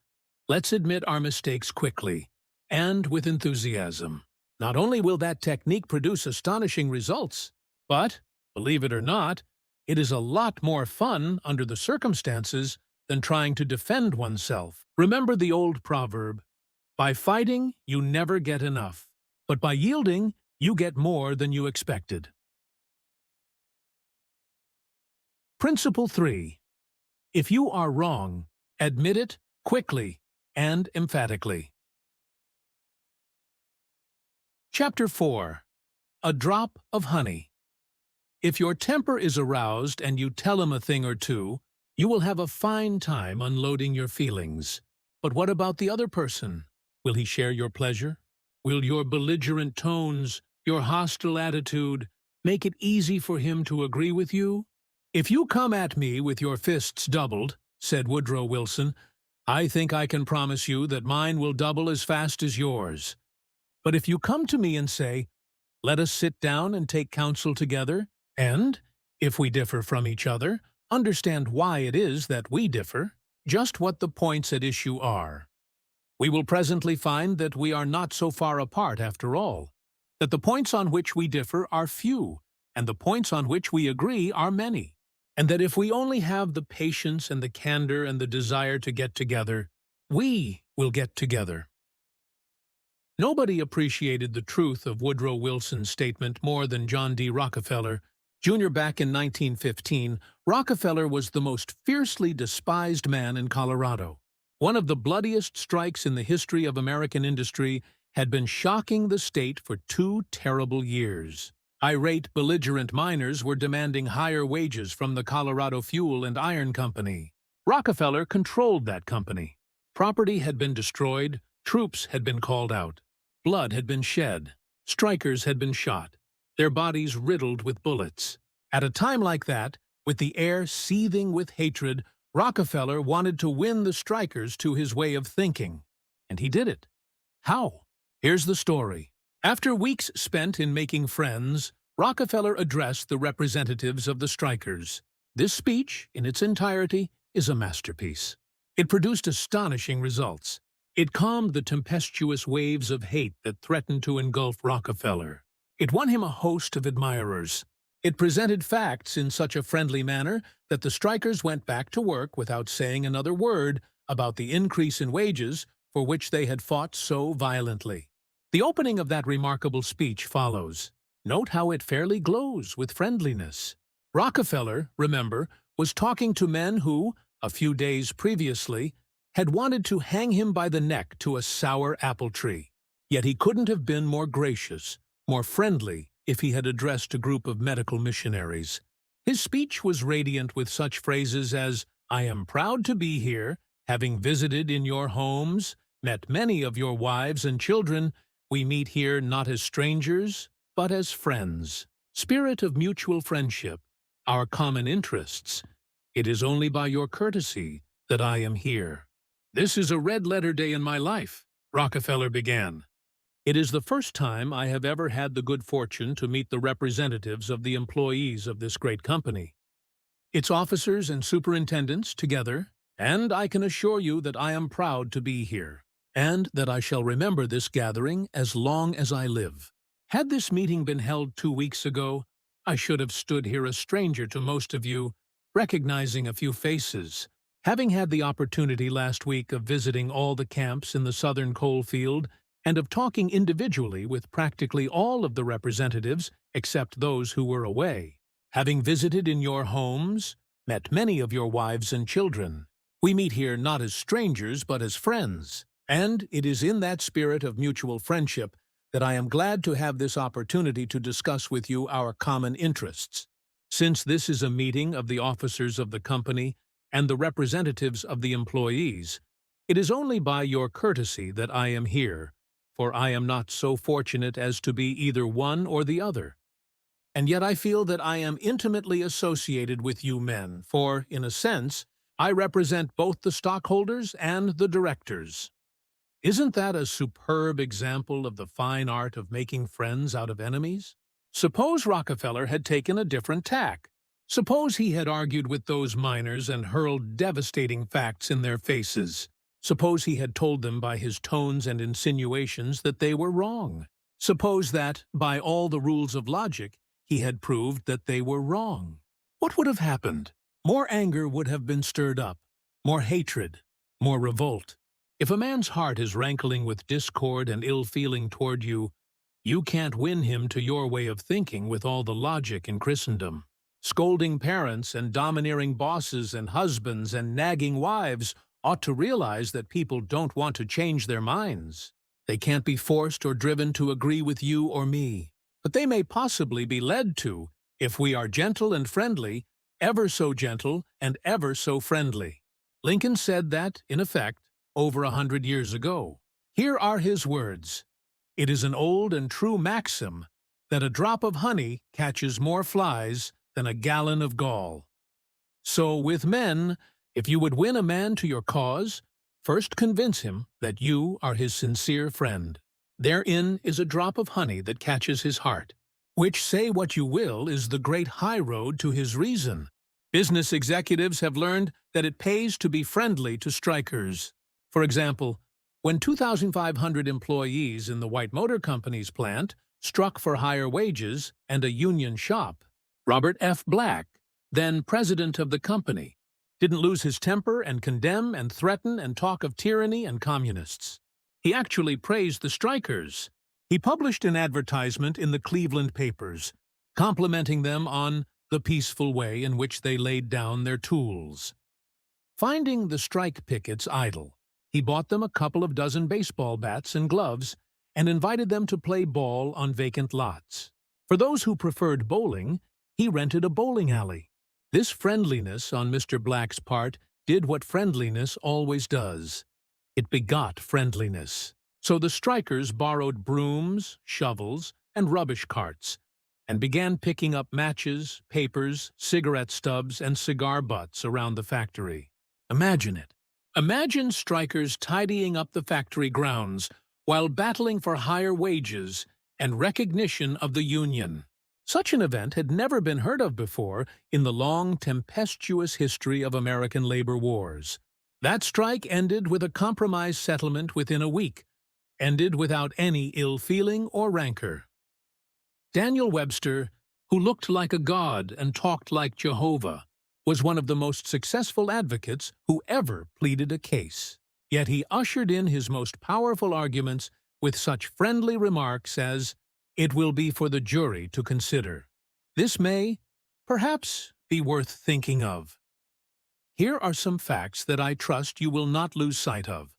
let's admit our mistakes quickly and with enthusiasm. Not only will that technique produce astonishing results, but, believe it or not, it is a lot more fun under the circumstances than trying to defend oneself. Remember the old proverb, "By fighting, you never get enough, but by yielding, you get more than you expected." Principle 3. If you are wrong, admit it quickly and emphatically. Chapter 4. A Drop of Honey. If your temper is aroused and you tell him a thing or two, you will have a fine time unloading your feelings. But what about the other person? Will he share your pleasure? Will your belligerent tones, your hostile attitude, make it easy for him to agree with you? "If you come at me with your fists doubled," said Woodrow Wilson, "I think I can promise you that mine will double as fast as yours. But if you come to me and say, 'Let us sit down and take counsel together,' and, if we differ from each other, understand why it is that we differ, just what the points at issue are, we will presently find that we are not so far apart after all, that the points on which we differ are few, and the points on which we agree are many, and that if we only have the patience and the candor and the desire to get together, we will get together." Nobody appreciated the truth of Woodrow Wilson's statement more than John D. Rockefeller. Jr. Back in 1915, Rockefeller was the most fiercely despised man in Colorado. One of the bloodiest strikes in the history of American industry had been shocking the state for 2 terrible years. Irate, belligerent miners were demanding higher wages from the Colorado Fuel and Iron Company. Rockefeller controlled that company. Property had been destroyed, troops had been called out, blood had been shed, strikers had been shot, their bodies riddled with bullets. At a time like that, with the air seething with hatred, Rockefeller wanted to win the strikers to his way of thinking. And he did it. How? Here's the story. After weeks spent in making friends, Rockefeller addressed the representatives of the strikers. This speech, in its entirety, is a masterpiece. It produced astonishing results. It calmed the tempestuous waves of hate that threatened to engulf Rockefeller. It won him a host of admirers. It presented facts in such a friendly manner that the strikers went back to work without saying another word about the increase in wages for which they had fought so violently. The opening of that remarkable speech follows. Note how it fairly glows with friendliness. Rockefeller, remember, was talking to men who, a few days previously, had wanted to hang him by the neck to a sour apple tree. Yet he couldn't have been more gracious, more friendly, if he had addressed a group of medical missionaries. His speech was radiant with such phrases as, "I am proud to be here, having visited in your homes, met many of your wives and children. We meet here not as strangers, but as friends. Spirit of mutual friendship, our common interests. It is only by your courtesy that I am here." "This is a red-letter day in my life," Rockefeller began. "It is the first time I have ever had the good fortune to meet the representatives of the employees of this great company, its officers and superintendents together, and I can assure you that I am proud to be here, and that I shall remember this gathering as long as I live. Had this meeting been held 2 weeks ago, I should have stood here a stranger to most of you, recognizing a few faces. Having had the opportunity last week of visiting all the camps in the southern coal field and of talking individually with practically all of the representatives except those who were away, having visited in your homes, met many of your wives and children, we meet here not as strangers but as friends, and it is in that spirit of mutual friendship that I am glad to have this opportunity to discuss with you our common interests. Since this is a meeting of the officers of the company and the representatives of the employees, it is only by your courtesy that I am here, for I am not so fortunate as to be either one or the other. And yet I feel that I am intimately associated with you men, for, in a sense, I represent both the stockholders and the directors. Isn't that a superb example of the fine art of making friends out of enemies? Suppose Rockefeller had taken a different tack. Suppose he had argued with those miners and hurled devastating facts in their faces. Suppose he had told them by his tones and insinuations that they were wrong. Suppose that, by all the rules of logic, he had proved that they were wrong. What would have happened? More anger would have been stirred up, more hatred, more revolt. If a man's heart is rankling with discord and ill-feeling toward you, you can't win him to your way of thinking with all the logic in Christendom. Scolding parents and domineering bosses and husbands and nagging wives ought to realize that people don't want to change their minds. They can't be forced or driven to agree with you or me, but they may possibly be led to if we are gentle and friendly, ever so gentle and ever so friendly. Lincoln said that, in effect, over 100 years ago. Here are his words. It is an old and true maxim that a drop of honey catches more flies than a gallon of gall. So with men, if you would win a man to your cause, first convince him that you are his sincere friend. Therein is a drop of honey that catches his heart, which, say what you will, is the great high road to his reason. Business executives have learned that it pays to be friendly to strikers. For example, when 2,500 employees in the White Motor Company's plant struck for higher wages and a union shop, Robert F. Black, then president of the company, didn't lose his temper and condemn and threaten and talk of tyranny and communists. He actually praised the strikers. He published an advertisement in the Cleveland papers, complimenting them on the peaceful way in which they laid down their tools. Finding the strike pickets idle, he bought them a couple of dozen baseball bats and gloves and invited them to play ball on vacant lots. For those who preferred bowling, he rented a bowling alley. This friendliness on Mr. Black's part did what friendliness always does. It begot friendliness. So the strikers borrowed brooms, shovels, and rubbish carts, and began picking up matches, papers, cigarette stubs, and cigar butts around the factory. Imagine it. Imagine strikers tidying up the factory grounds while battling for higher wages and recognition of the union. Such an event had never been heard of before in the long, tempestuous history of American labor wars. That strike ended with a compromise settlement within a week, ended without any ill feeling or rancor. Daniel Webster, who looked like a god and talked like Jehovah, was one of the most successful advocates who ever pleaded a case. Yet he ushered in his most powerful arguments with such friendly remarks as, "It will be for the jury to consider. This may, perhaps, be worth thinking of. Here are some facts that I trust you will not lose sight of."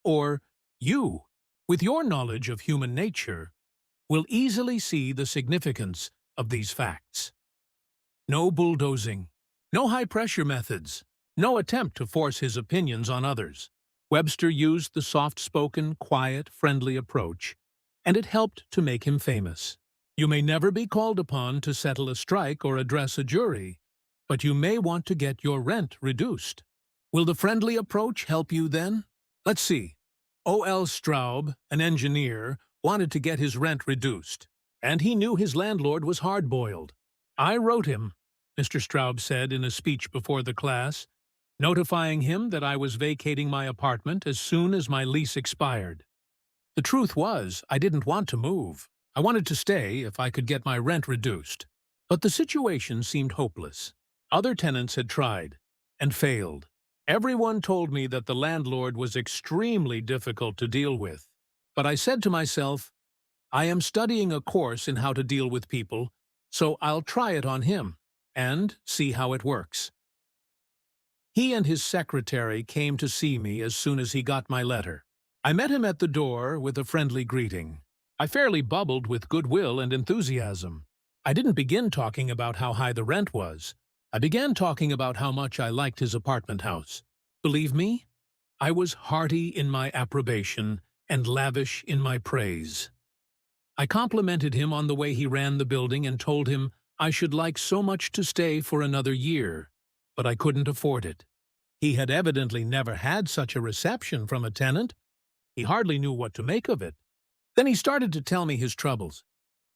Or, "You, with your knowledge of human nature, will easily see the significance of these facts." No bulldozing, no high-pressure methods, no attempt to force his opinions on others. Webster used the soft-spoken, quiet, friendly approach, and it helped to make him famous. You may never be called upon to settle a strike or address a jury, but you may want to get your rent reduced. Will the friendly approach help you then? Let's see. O.L. Straub, an engineer, wanted to get his rent reduced, and he knew his landlord was hard-boiled. "I wrote him," Mr. Straub said in a speech before the class, notifying him that I was vacating my apartment as soon as my lease expired. The truth was, I didn't want to move. I wanted to stay if I could get my rent reduced. But the situation seemed hopeless. Other tenants had tried and failed. Everyone told me that the landlord was extremely difficult to deal with. But I said to myself, I am studying a course in how to deal with people, so I'll try it on him and see how it works. He and his secretary came to see me as soon as he got my letter. I met him at the door with a friendly greeting. I fairly bubbled with goodwill and enthusiasm. I didn't begin talking about how high the rent was. I began talking about how much I liked his apartment house. Believe me, I was hearty in my approbation and lavish in my praise. I complimented him on the way he ran the building and told him I should like so much to stay for another year, but I couldn't afford it. He had evidently never had such a reception from a tenant. He hardly knew what to make of it. Then he started to tell me his troubles.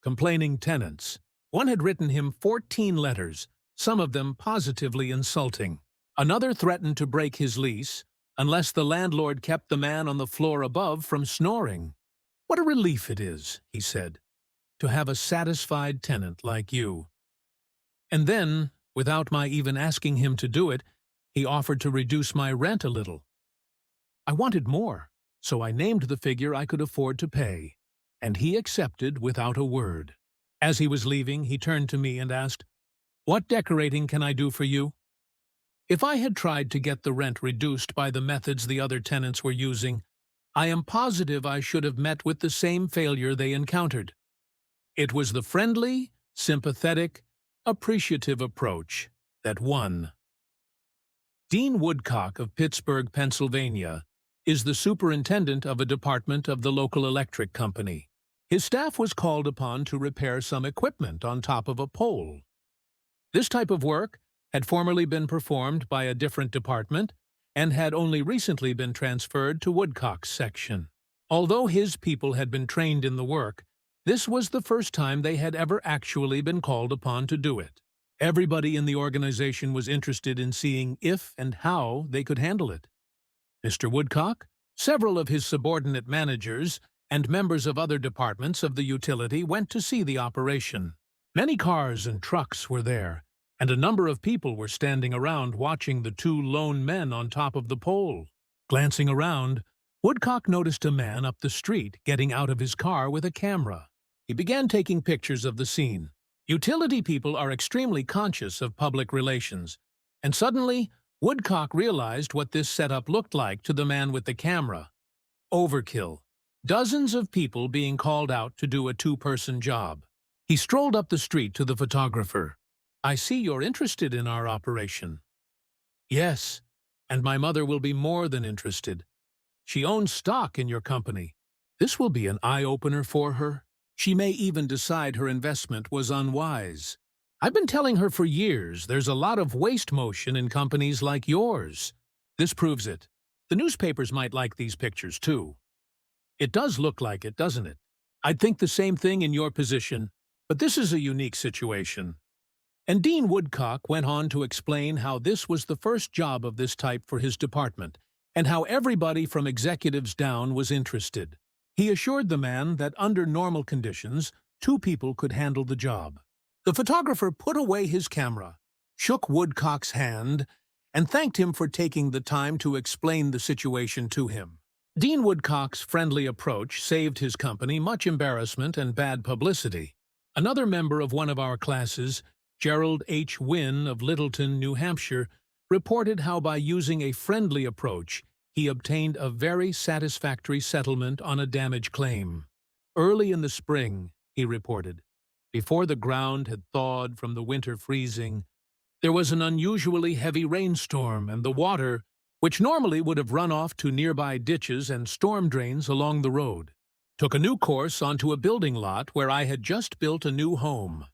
Complaining tenants. One had written him 14 letters, some of them positively insulting. Another threatened to break his lease unless the landlord kept the man on the floor above from snoring. "What a relief it is," he said, "to have a satisfied tenant like you." And then, without my even asking him to do it, he offered to reduce my rent a little. I wanted more, so I named the figure I could afford to pay, and he accepted without a word. As he was leaving, he turned to me and asked, "What decorating can I do for you?" If I had tried to get the rent reduced by the methods the other tenants were using, I am positive I should have met with the same failure they encountered. It was the friendly, sympathetic, appreciative approach that won. Dean Woodcock of Pittsburgh, Pennsylvania, is the superintendent of a department of the local electric company. His staff was called upon to repair some equipment on top of a pole. This type of work had formerly been performed by a different department and had only recently been transferred to Woodcock's section. Although his people had been trained in the work, this was the first time they had ever actually been called upon to do it. Everybody in the organization was interested in seeing if and how they could handle it. Mr. Woodcock, several of his subordinate managers, and members of other departments of the utility went to see the operation. Many cars and trucks were there, and a number of people were standing around watching the two lone men on top of the pole. Glancing around, Woodcock noticed a man up the street getting out of his car with a camera. He began taking pictures of the scene. Utility people are extremely conscious of public relations, and suddenly Woodcock realized what this setup looked like to the man with the camera. Overkill. Dozens of people being called out to do a two-person job. He strolled up the street to the photographer. "I see you're interested in our operation." "Yes, and my mother will be more than interested. She owns stock in your company. This will be an eye-opener for her. She may even decide her investment was unwise. I've been telling her for years there's a lot of waste motion in companies like yours. This proves it. The newspapers might like these pictures, too. It does look like it, doesn't it? I'd think the same thing in your position, but this is a unique situation." And Dean Woodcock went on to explain how this was the first job of this type for his department, and how everybody from executives down was interested. He assured the man that under normal conditions, two people could handle the job. The photographer put away his camera, shook Woodcock's hand, and thanked him for taking the time to explain the situation to him. Dean Woodcock's friendly approach saved his company much embarrassment and bad publicity. Another member of one of our classes, Gerald H. Wynn of Littleton, New Hampshire, reported how by using a friendly approach, he obtained a very satisfactory settlement on a damage claim. Early in the spring, he reported, before the ground had thawed from the winter freezing, there was an unusually heavy rainstorm, and the water, which normally would have run off to nearby ditches and storm drains along the road, took a new course onto a building lot where I had just built a new home.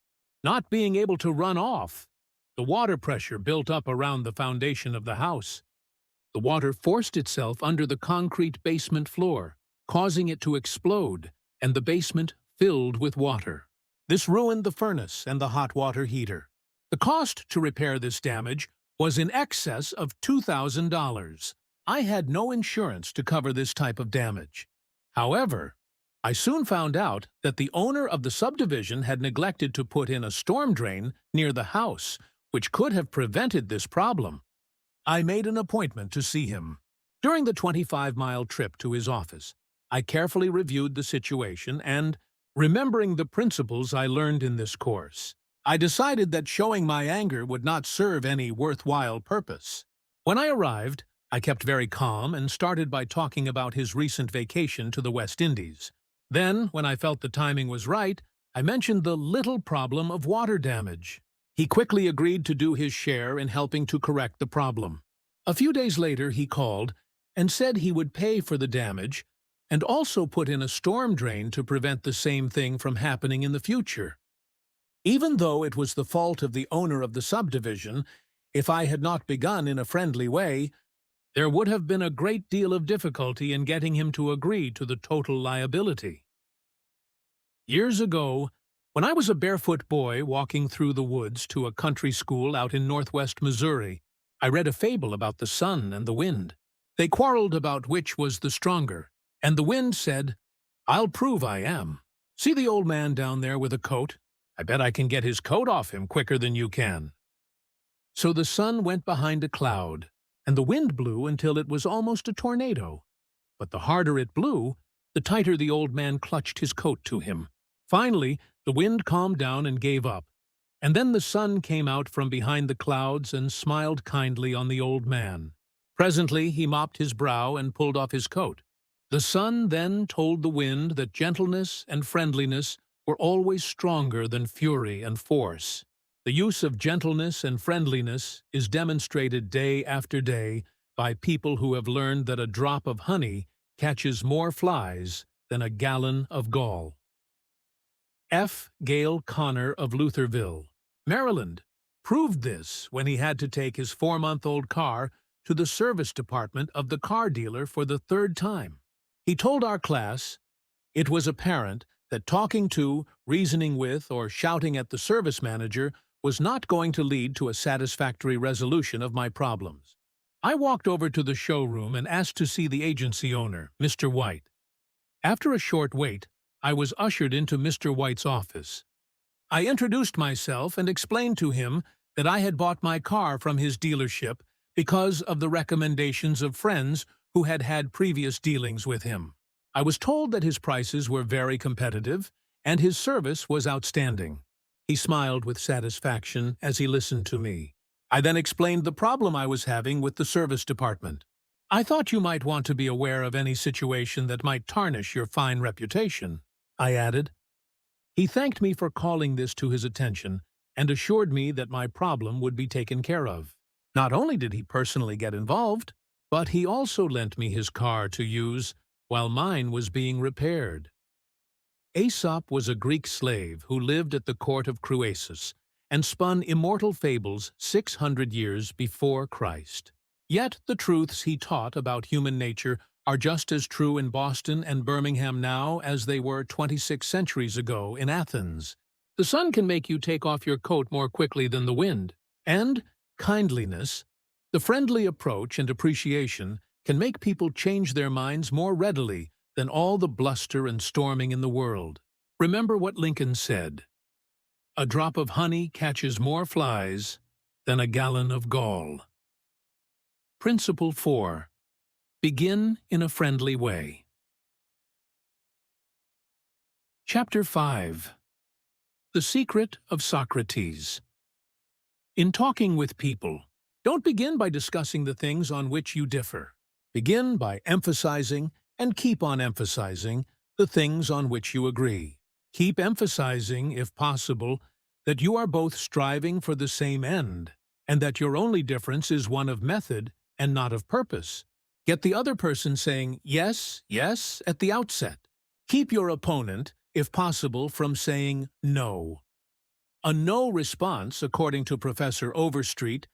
Not being able to run off, the water pressure built up around the foundation of the house. The water forced itself under the concrete basement floor, causing it to explode, and the basement filled with water. This ruined the furnace and the hot water heater. The cost to repair this damage was in excess of $2,000. I had no insurance to cover this type of damage. However, I soon found out that the owner of the subdivision had neglected to put in a storm drain near the house, which could have prevented this problem. I made an appointment to see him. During the 25-mile trip to his office, I carefully reviewed the situation and, remembering the principles I learned in this course, I decided that showing my anger would not serve any worthwhile purpose. When I arrived, I kept very calm and started by talking about his recent vacation to the West Indies. Then, when I felt the timing was right, I mentioned the little problem of water damage. He quickly agreed to do his share in helping to correct the problem. A few days later, he called and said he would pay for the damage and also put in a storm drain to prevent the same thing from happening in the future. Even though it was the fault of the owner of the subdivision, if I had not begun in a friendly way, there would have been a great deal of difficulty in getting him to agree to the total liability. Years ago, when I was a barefoot boy walking through the woods to a country school out in northwest Missouri, I read a fable about the sun and the wind. They quarreled about which was the stronger, and the wind said, "I'll prove I am. See the old man down there with a coat? I bet I can get his coat off him quicker than you can." So the sun went behind a cloud, and the wind blew until it was almost a tornado. But the harder it blew, the tighter the old man clutched his coat to him. Finally, the wind calmed down and gave up, And then the sun came out from behind the clouds and smiled kindly on the old man. Presently he mopped his brow and pulled off his coat. The sun then told the wind that gentleness and friendliness were always stronger than fury and force. The use of gentleness and friendliness is demonstrated day after day by people who have learned that a drop of honey catches more flies than a gallon of gall. F. Gale Connor of Lutherville, Maryland, proved this when he had to take his 4-month-old car to the service department of the car dealer for the 3rd time. He told our class, "It was apparent that talking to, reasoning with, or shouting at the service manager was not going to lead to a satisfactory resolution of my problems. I walked over to the showroom and asked to see the agency owner, Mr. White. After a short wait, I was ushered into Mr. White's office. I introduced myself and explained to him that I had bought my car from his dealership because of the recommendations of friends who had had previous dealings with him. I was told that his prices were very competitive and his service was outstanding. He smiled with satisfaction as he listened to me. I then explained the problem I was having with the service department. I thought you might want to be aware of any situation that might tarnish your fine reputation, I added. He thanked me for calling this to his attention and assured me that my problem would be taken care of. Not only did he personally get involved, but he also lent me his car to use while mine was being repaired. Aesop was a Greek slave who lived at the court of Croesus and spun immortal fables 600 years before Christ. Yet the truths he taught about human nature are just as true in Boston and Birmingham now as they were 26 centuries ago in Athens. The sun can make you take off your coat more quickly than the wind, and kindliness, the friendly approach and appreciation, can make people change their minds more readily than all the bluster and storming in the world. Remember what Lincoln said, "A drop of honey catches more flies than a gallon of gall." Principle 4. Begin in a friendly way. Chapter 5. The Secret of Socrates. In talking with people, don't begin by discussing the things on which you differ. Begin by emphasizing and keep on emphasizing the things on which you agree. Keep emphasizing, if possible, that you are both striving for the same end, and that your only difference is one of method and not of purpose. Get the other person saying yes, yes at the outset. Keep your opponent, if possible, from saying no. A no response, according to Professor Overstreet,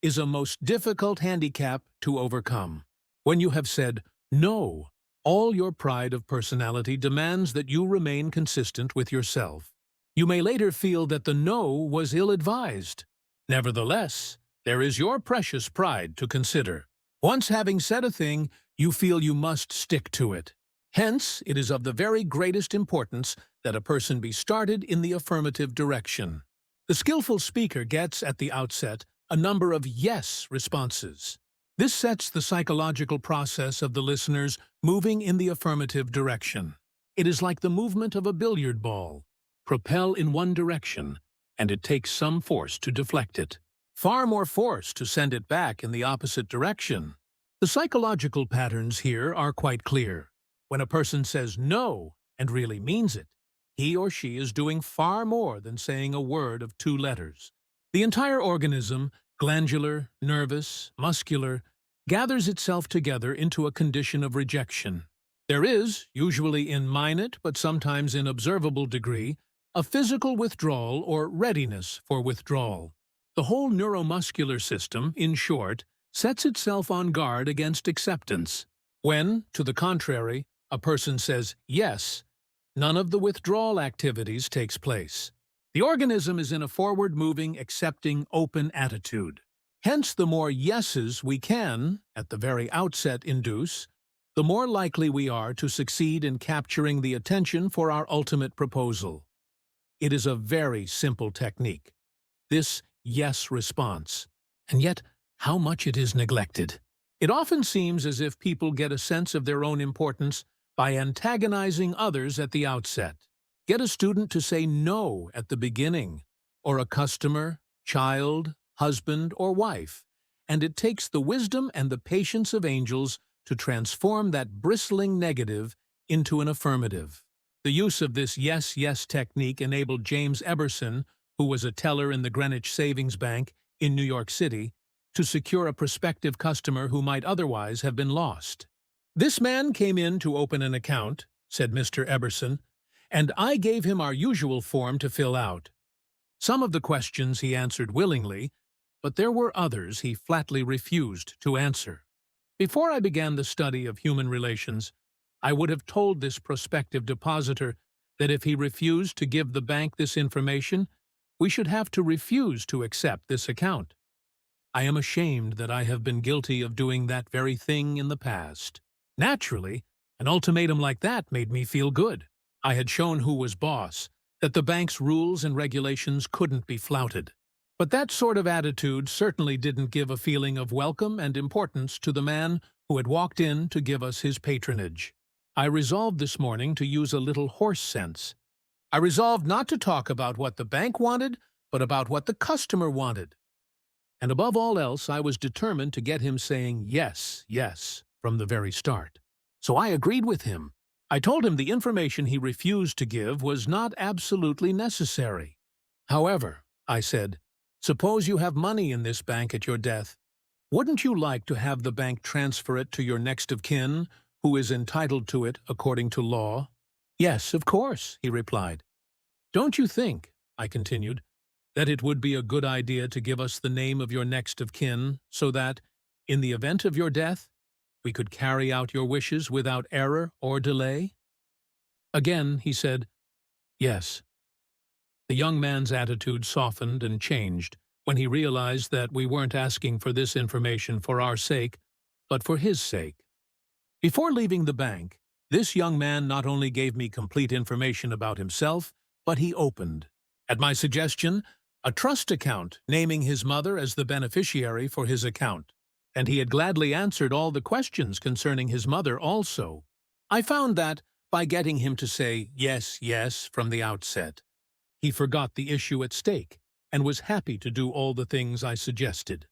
is a most difficult handicap to overcome. When you have said no, all your pride of personality demands that you remain consistent with yourself. You may later feel that the no was ill-advised. Nevertheless, there is your precious pride to consider. Once having said a thing, you feel you must stick to it. Hence, it is of the very greatest importance that a person be started in the affirmative direction. The skillful speaker gets, at the outset, a number of yes responses. This sets the psychological process of the listeners moving in the affirmative direction. It is like the movement of a billiard ball. Propel in one direction, and it takes some force to deflect it. Far more force to send it back in the opposite direction. The psychological patterns here are quite clear. When a person says no and really means it, he or she is doing far more than saying a word of 2 letters. The entire organism, glandular, nervous, muscular, gathers itself together into a condition of rejection. There is, usually in minute but sometimes in observable degree, a physical withdrawal or readiness for withdrawal. The whole neuromuscular system, in short, sets itself on guard against acceptance. When, to the contrary, a person says yes, none of the withdrawal activities takes place. The organism is in a forward-moving, accepting, open attitude. Hence, the more yeses we can, at the very outset, induce, the more likely we are to succeed in capturing the attention for our ultimate proposal. It is a very simple technique, this yes response, and yet how much it is neglected. It often seems as if people get a sense of their own importance by antagonizing others at the outset. Get a student to say no at the beginning. or a customer, child, husband, or wife, and it takes the wisdom and the patience of angels to transform that bristling negative into an affirmative. The use of this yes, yes technique enabled James Eberson, who was a teller in the Greenwich Savings Bank in New York City, to secure a prospective customer who might otherwise have been lost. "This man came in to open an account," said Mr. Eberson, "and I gave him our usual form to fill out. Some of the questions he answered willingly, but there were others he flatly refused to answer. Before I began the study of human relations, I would have told this prospective depositor that if he refused to give the bank this information, we should have to refuse to accept this account. I am ashamed that I have been guilty of doing that very thing in the past. Naturally, an ultimatum like that made me feel good. I had shown who was boss, that the bank's rules and regulations couldn't be flouted. But that sort of attitude certainly didn't give a feeling of welcome and importance to the man who had walked in to give us his patronage. I resolved this morning to use a little horse sense. I resolved not to talk about what the bank wanted, but about what the customer wanted. And above all else, I was determined to get him saying yes, yes, from the very start. So I agreed with him. I told him the information he refused to give was not absolutely necessary. However, I said, suppose you have money in this bank at your death. Wouldn't you like to have the bank transfer it to your next of kin, who is entitled to it according to law? Yes, of course, he replied. Don't you think, I continued, that it would be a good idea to give us the name of your next of kin so that, in the event of your death, we could carry out your wishes without error or delay? Again, he said, yes. The young man's attitude softened and changed when he realized that we weren't asking for this information for our sake, but for his sake. Before leaving the bank, this young man not only gave me complete information about himself, but he opened, at my suggestion, a trust account naming his mother as the beneficiary for his account, and he had gladly answered all the questions concerning his mother also. I found that, by getting him to say yes, yes from the outset, he forgot the issue at stake and was happy to do all the things I suggested.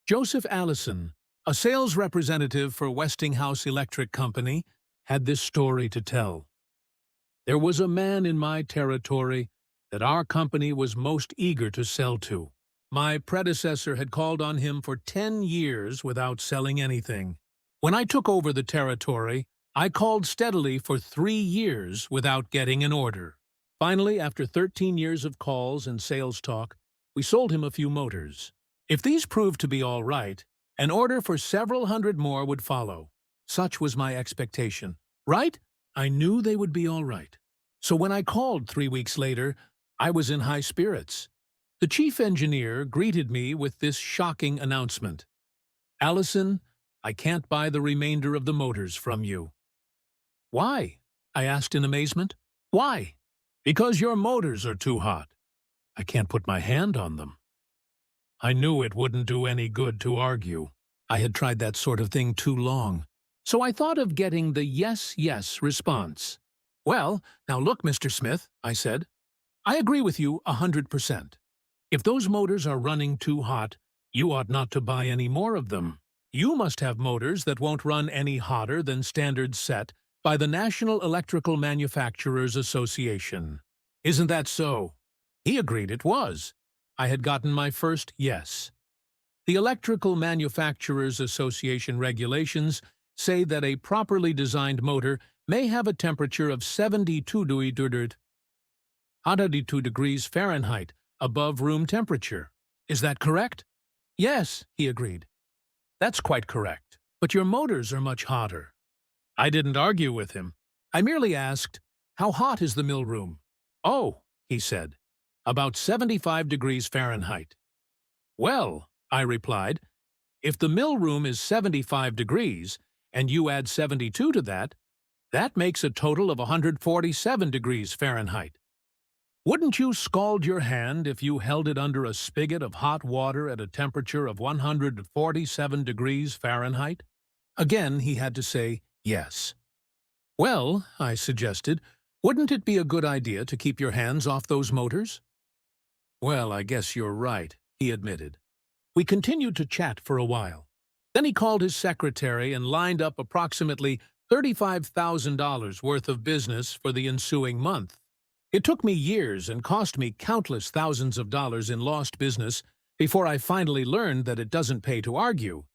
Joseph Allison, a sales representative for Westinghouse Electric Company, had this story to tell. There was a man in my territory that our company was most eager to sell to. My predecessor had called on him for 10 years without selling anything. When I took over the territory, I called steadily for 3 years without getting an order. Finally, after 13 years of calls and sales talk, we sold him a few motors. If these proved to be all right, an order for several hundred more would follow. Such was my expectation. Right? I knew they would be all right. So when I called 3 weeks later, I was in high spirits. The chief engineer greeted me with this shocking announcement. Allison, I can't buy the remainder of the motors from you. Why? I asked in amazement. Why? Because your motors are too hot. I can't put my hand on them. I knew it wouldn't do any good to argue. I had tried that sort of thing too long. So I thought of getting the yes, yes response. Well, now look, Mr. Smith, I said. I agree with you 100%. If those motors are running too hot, you ought not to buy any more of them. You must have motors that won't run any hotter than standards set by the National Electrical Manufacturers Association. Isn't that so? He agreed it was. I had gotten my first yes. The Electrical Manufacturers Association regulations say that a properly designed motor may have a temperature of 72 degrees Fahrenheit above room temperature. Is that correct? Yes, he agreed. That's quite correct. But your motors are much hotter. I didn't argue with him. I merely asked, how hot is the mill room? Oh, he said, about 75 degrees Fahrenheit. Well, I replied, if the mill room is 75 degrees and you add 72 to that, that makes a total of 147 degrees Fahrenheit. Wouldn't you scald your hand if you held it under a spigot of hot water at a temperature of 147 degrees Fahrenheit? Again, he had to say yes. Well, I suggested, wouldn't it be a good idea to keep your hands off those motors? Well, I guess you're right, he admitted. We continued to chat for a while. Then he called his secretary and lined up approximately $35,000 worth of business for the ensuing month. It took me years and cost me countless thousands of dollars in lost business before I finally learned that it doesn't pay to argue,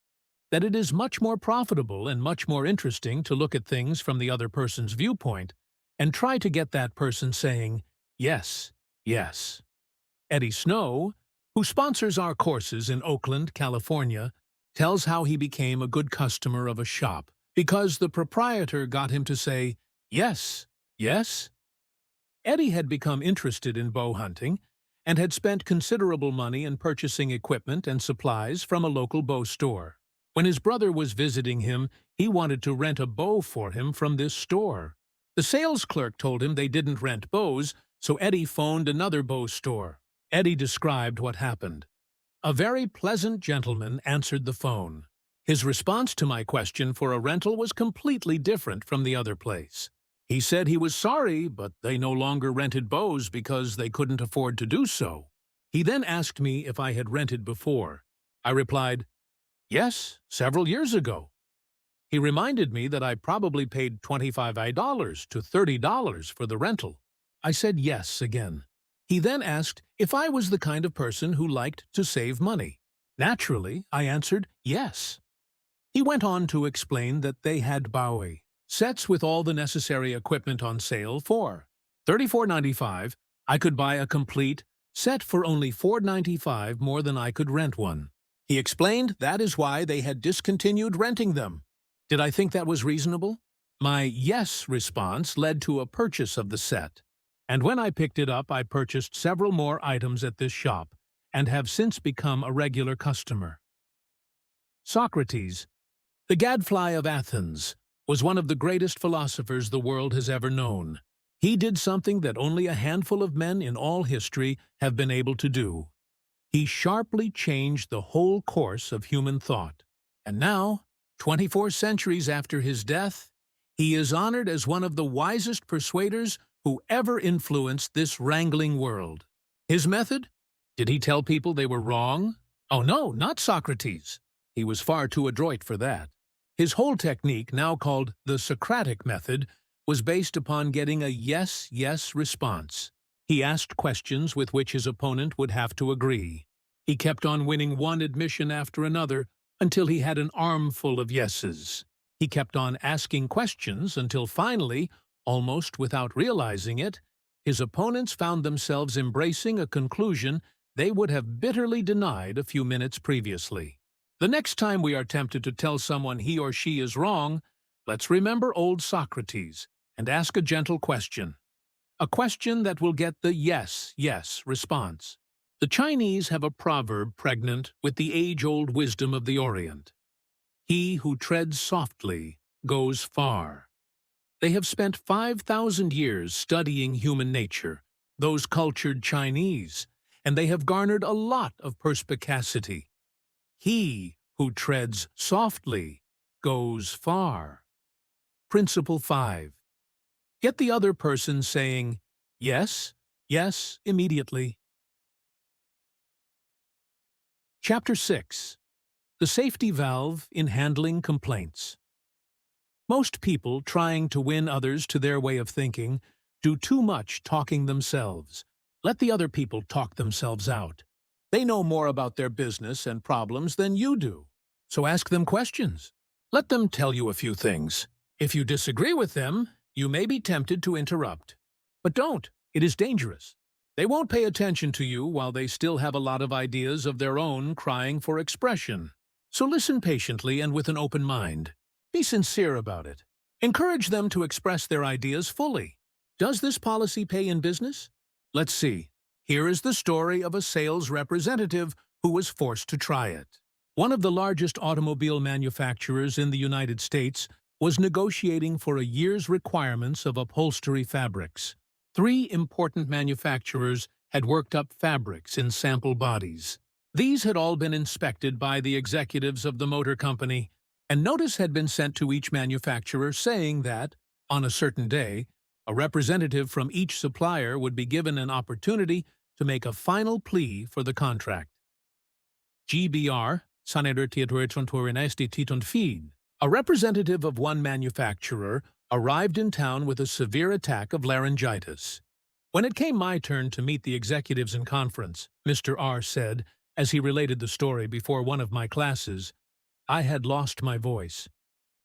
that it is much more profitable and much more interesting to look at things from the other person's viewpoint and try to get that person saying, yes, yes. Eddie Snow, who sponsors our courses in Oakland, California, tells how he became a good customer of a shop because the proprietor got him to say, yes, yes. Eddie had become interested in bow hunting and had spent considerable money in purchasing equipment and supplies from a local bow store. When his brother was visiting him, he wanted to rent a bow for him from this store. The sales clerk told him they didn't rent bows, so Eddie phoned another bow store. Eddie described what happened. A very pleasant gentleman answered the phone. His response to my question for a rental was completely different from the other place. He said he was sorry, but they no longer rented bows because they couldn't afford to do so. He then asked me if I had rented before. I replied, yes, several years ago. He reminded me that I probably paid $25 to $30 for the rental. I said yes again. He then asked if I was the kind of person who liked to save money. Naturally, I answered yes. He went on to explain that they had Bowie sets with all the necessary equipment on sale for $34.95. I could buy a complete set for only $4.95 more than I could rent one. He explained that is why they had discontinued renting them. Did I think that was reasonable? My yes response led to a purchase of the set. And when I picked it up, I purchased several more items at this shop and have since become a regular customer. Socrates, the gadfly of Athens, was one of the greatest philosophers the world has ever known. He did something that only a handful of men in all history have been able to do. He sharply changed the whole course of human thought. And now, 24 centuries after his death, he is honored as one of the wisest persuaders who ever influenced this wrangling world. His method? Did he tell people they were wrong? Oh no, not Socrates. He was far too adroit for that. His whole technique, now called the Socratic method, was based upon getting a yes-yes response. He asked questions with which his opponent would have to agree. He kept on winning one admission after another until he had an armful of yeses. He kept on asking questions until finally, almost without realizing it, his opponents found themselves embracing a conclusion they would have bitterly denied a few minutes previously. The next time we are tempted to tell someone he or she is wrong, let's remember old Socrates and ask a gentle question. A question that will get the yes, yes response. The Chinese have a proverb pregnant with the age-old wisdom of the Orient. He who treads softly goes far. They have spent 5,000 years studying human nature, those cultured Chinese, and they have garnered a lot of perspicacity. He who treads softly goes far. Principle 5. Get the other person saying, yes, yes, immediately. Chapter 6. The Safety Valve in Handling Complaints. Most people trying to win others to their way of thinking do too much talking themselves. Let the other people talk themselves out. They know more about their business and problems than you do. So ask them questions. Let them tell you a few things. If you disagree with them, you may be tempted to interrupt. But don't. It is dangerous. They won't pay attention to you while they still have a lot of ideas of their own crying for expression. So listen patiently and with an open mind. Be sincere about it. Encourage them to express their ideas fully. Does this policy pay in business? Let's see. Here is the story of a sales representative who was forced to try it. One of the largest automobile manufacturers in the United States was negotiating for a year's requirements of upholstery fabrics. 3 important manufacturers had worked up fabrics in sample bodies. These had all been inspected by the executives of the motor company, and notice had been sent to each manufacturer saying that, on a certain day, a representative from each supplier would be given an opportunity to make a final plea for the contract. GBR, a representative of one manufacturer, arrived in town with a severe attack of laryngitis. When it came my turn to meet the executives in conference, Mr. R said, as he related the story before one of my classes, I had lost my voice.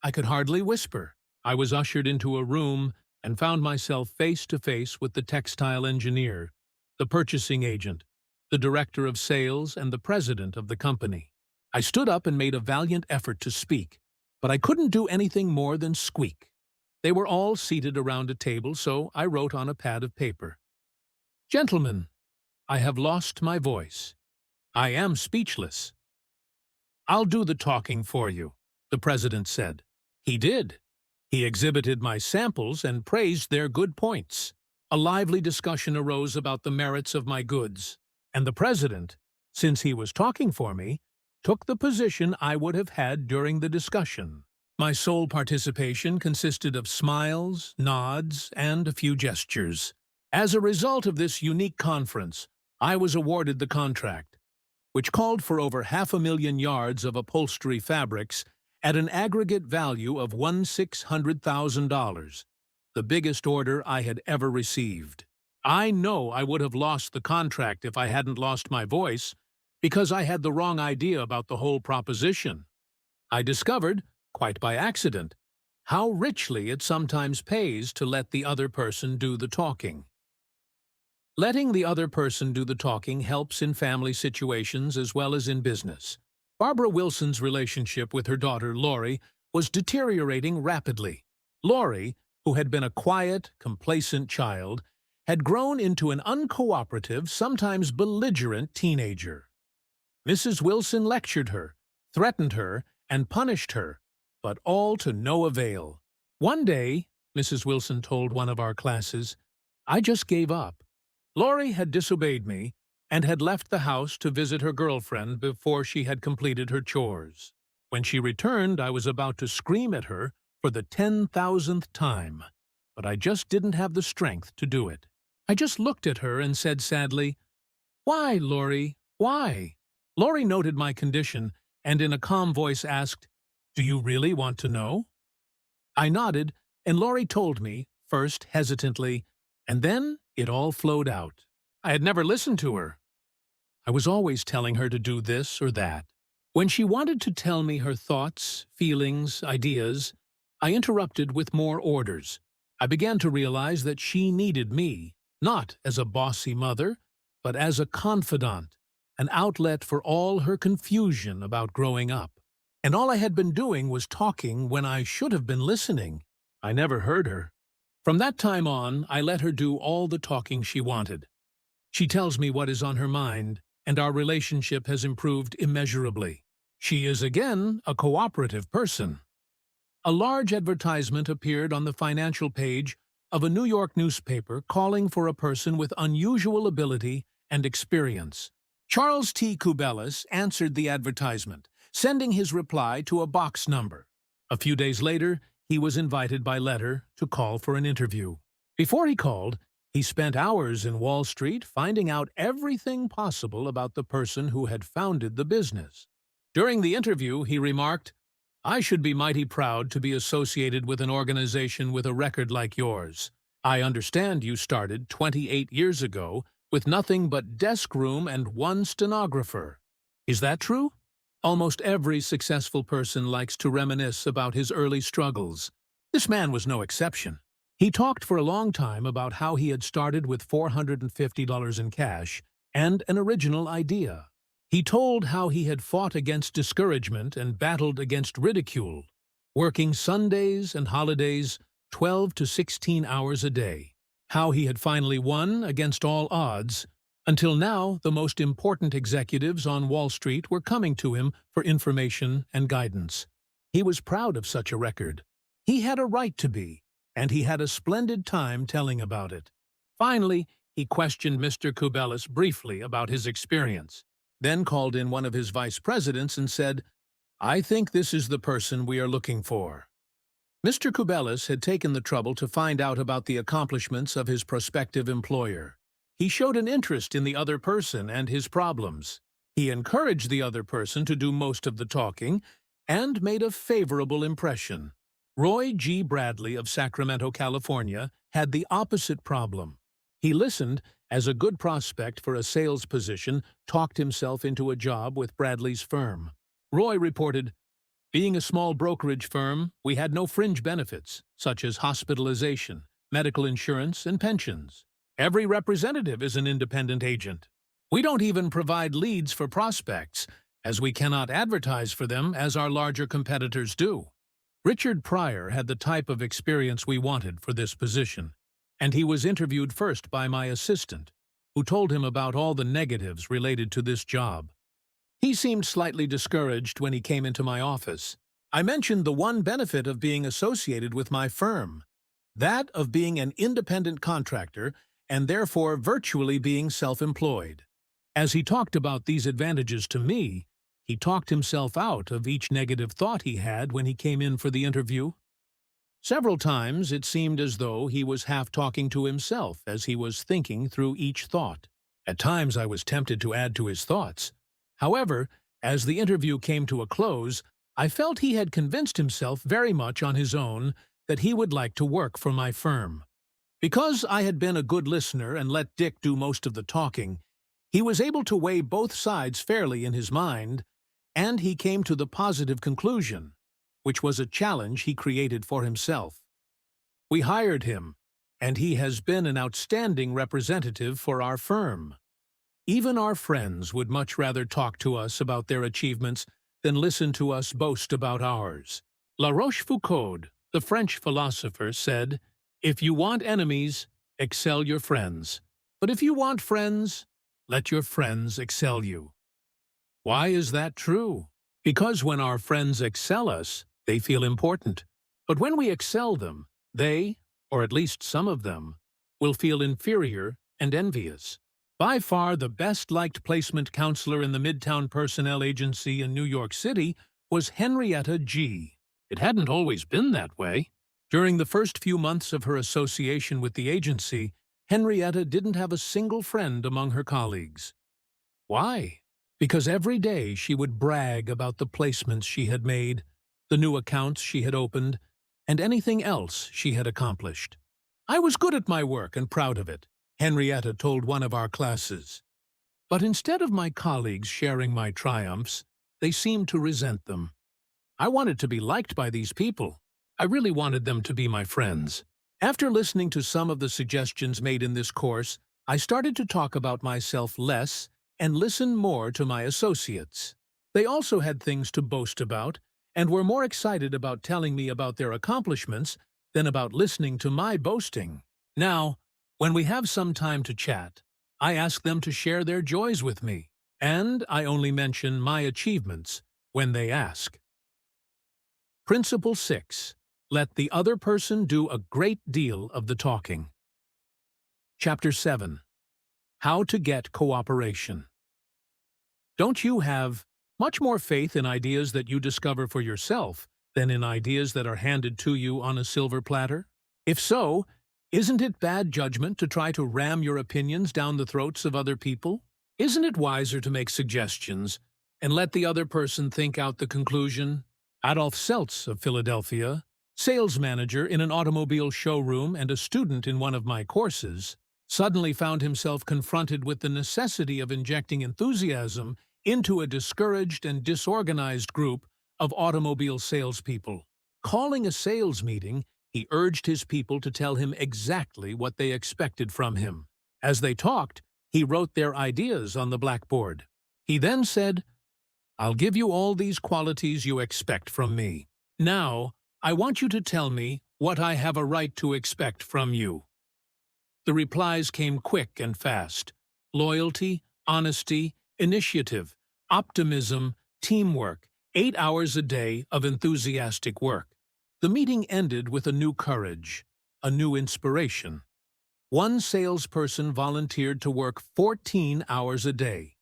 I could hardly whisper. I was ushered into a room and found myself face to face with the textile engineer, the purchasing agent, the director of sales, and the president of the company. I stood up and made a valiant effort to speak, but I couldn't do anything more than squeak. They were all seated around a table, so I wrote on a pad of paper, Gentlemen, I have lost my voice. I am speechless. I'll do the talking for you, the president said. He did. He exhibited my samples and praised their good points. A lively discussion arose about the merits of my goods, and the president, since he was talking for me, took the position I would have had during the discussion. My sole participation consisted of smiles, nods, and a few gestures. As a result of this unique conference, I was awarded the contract, which called for over 500,000 yards of upholstery fabrics at an aggregate value of $1,600,000, the biggest order I had ever received. I know I would have lost the contract if I hadn't lost my voice, because I had the wrong idea about the whole proposition. I discovered, quite by accident, how richly it sometimes pays to let the other person do the talking. Letting the other person do the talking helps in family situations as well as in business. Barbara Wilson's relationship with her daughter, Lori, was deteriorating rapidly. Lori, who had been a quiet, complacent child, had grown into an uncooperative, sometimes belligerent teenager. Mrs. Wilson lectured her, threatened her, and punished her, but all to no avail. One day, Mrs. Wilson told one of our classes, I just gave up. Lori had disobeyed me and had left the house to visit her girlfriend before she had completed her chores. When she returned, I was about to scream at her for the 10,000th time, but I just didn't have the strength to do it. I just looked at her and said sadly, Why, Lori, why? Lori noted my condition and in a calm voice asked, Do you really want to know? I nodded, and Lori told me, first hesitantly, and then it all flowed out. I had never listened to her. I was always telling her to do this or that. When she wanted to tell me her thoughts, feelings, ideas, I interrupted with more orders. I began to realize that she needed me, not as a bossy mother, but as a confidant, an outlet for all her confusion about growing up. And all I had been doing was talking when I should have been listening. I never heard her. From that time on, I let her do all the talking she wanted. She tells me what is on her mind, and our relationship has improved immeasurably. She is again a cooperative person. A large advertisement appeared on the financial page of a New York newspaper calling for a person with unusual ability and experience. Charles T. Kubelis answered the advertisement, sending his reply to a box number. A few days later, he was invited by letter to call for an interview. Before he called, he spent hours in Wall Street finding out everything possible about the person who had founded the business. During the interview, he remarked, I should be mighty proud to be associated with an organization with a record like yours. I understand you started 28 years ago with nothing but desk room and one stenographer. Is that true? Almost every successful person likes to reminisce about his early struggles. This man was no exception. He talked for a long time about how he had started with $450 in cash and an original idea. He told how he had fought against discouragement and battled against ridicule, working Sundays and holidays 12 to 16 hours a day. How he had finally won against all odds. Until now, the most important executives on Wall Street were coming to him for information and guidance. He was proud of such a record. He had a right to be, and he had a splendid time telling about it. Finally, he questioned Mr. Kubelis briefly about his experience, then called in one of his vice presidents and said, I think this is the person we are looking for. Mr. Kubelis had taken the trouble to find out about the accomplishments of his prospective employer. He showed an interest in the other person and his problems. He encouraged the other person to do most of the talking and made a favorable impression. Roy G. Bradley of Sacramento, California, had the opposite problem. He listened as a good prospect for a sales position, talked himself into a job with Bradley's firm. Roy reported, "Being a small brokerage firm, we had no fringe benefits, such as hospitalization, medical insurance, and pensions. Every representative is an independent agent. We don't even provide leads for prospects, as we cannot advertise for them as our larger competitors do." Richard Pryor had the type of experience we wanted for this position, and he was interviewed first by my assistant, who told him about all the negatives related to this job. He seemed slightly discouraged when he came into my office. I mentioned the one benefit of being associated with my firm, that of being an independent contractor and therefore virtually being self-employed. As he talked about these advantages to me, he talked himself out of each negative thought he had when he came in for the interview. Several times it seemed as though he was half talking to himself as he was thinking through each thought. At times I was tempted to add to his thoughts. However, as the interview came to a close, I felt he had convinced himself very much on his own that he would like to work for my firm. Because I had been a good listener and let Dick do most of the talking, he was able to weigh both sides fairly in his mind, and he came to the positive conclusion, which was a challenge he created for himself. We hired him, and he has been an outstanding representative for our firm. Even our friends would much rather talk to us about their achievements than listen to us boast about ours. La Rochefoucauld, the French philosopher, said, "If you want enemies, excel your friends. But if you want friends, let your friends excel you." Why is that true? Because when our friends excel us, they feel important. But when we excel them, they, or at least some of them, will feel inferior and envious. By far the best-liked placement counselor in the Midtown Personnel Agency in New York City was Henrietta G. It hadn't always been that way. During the first few months of her association with the agency, Henrietta didn't have a single friend among her colleagues. Why? Because every day she would brag about the placements she had made, the new accounts she had opened, and anything else she had accomplished. "I was good at my work and proud of it," Henrietta told one of our classes. But instead of my colleagues sharing my triumphs, they seemed to resent them. I wanted to be liked by these people. I really wanted them to be my friends. After listening to some of the suggestions made in this course, I started to talk about myself less and listen more to my associates. They also had things to boast about and were more excited about telling me about their accomplishments than about listening to my boasting. Now, when we have some time to chat, I ask them to share their joys with me, and I only mention my achievements when they ask. Principle 6. Let the other person do a great deal of the talking. Chapter 7. How to get cooperation. Don't you have much more faith in ideas that you discover for yourself than in ideas that are handed to you on a silver platter? If so, isn't it bad judgment to try to ram your opinions down the throats of other people? Isn't it wiser to make suggestions and let the other person think out the conclusion? Adolf Seltz of Philadelphia, sales manager in an automobile showroom and a student in one of my courses, suddenly found himself confronted with the necessity of injecting enthusiasm into a discouraged and disorganized group of automobile salespeople. Calling a sales meeting, he urged his people to tell him exactly what they expected from him. As they talked, he wrote their ideas on the blackboard. He then said, "I'll give you all these qualities you expect from me. Now, I want you to tell me what I have a right to expect from you." The replies came quick and fast. Loyalty, honesty, initiative, optimism, teamwork, 8 hours a day of enthusiastic work. The meeting ended with a new courage, a new inspiration. One salesperson volunteered to work 14 hours a day.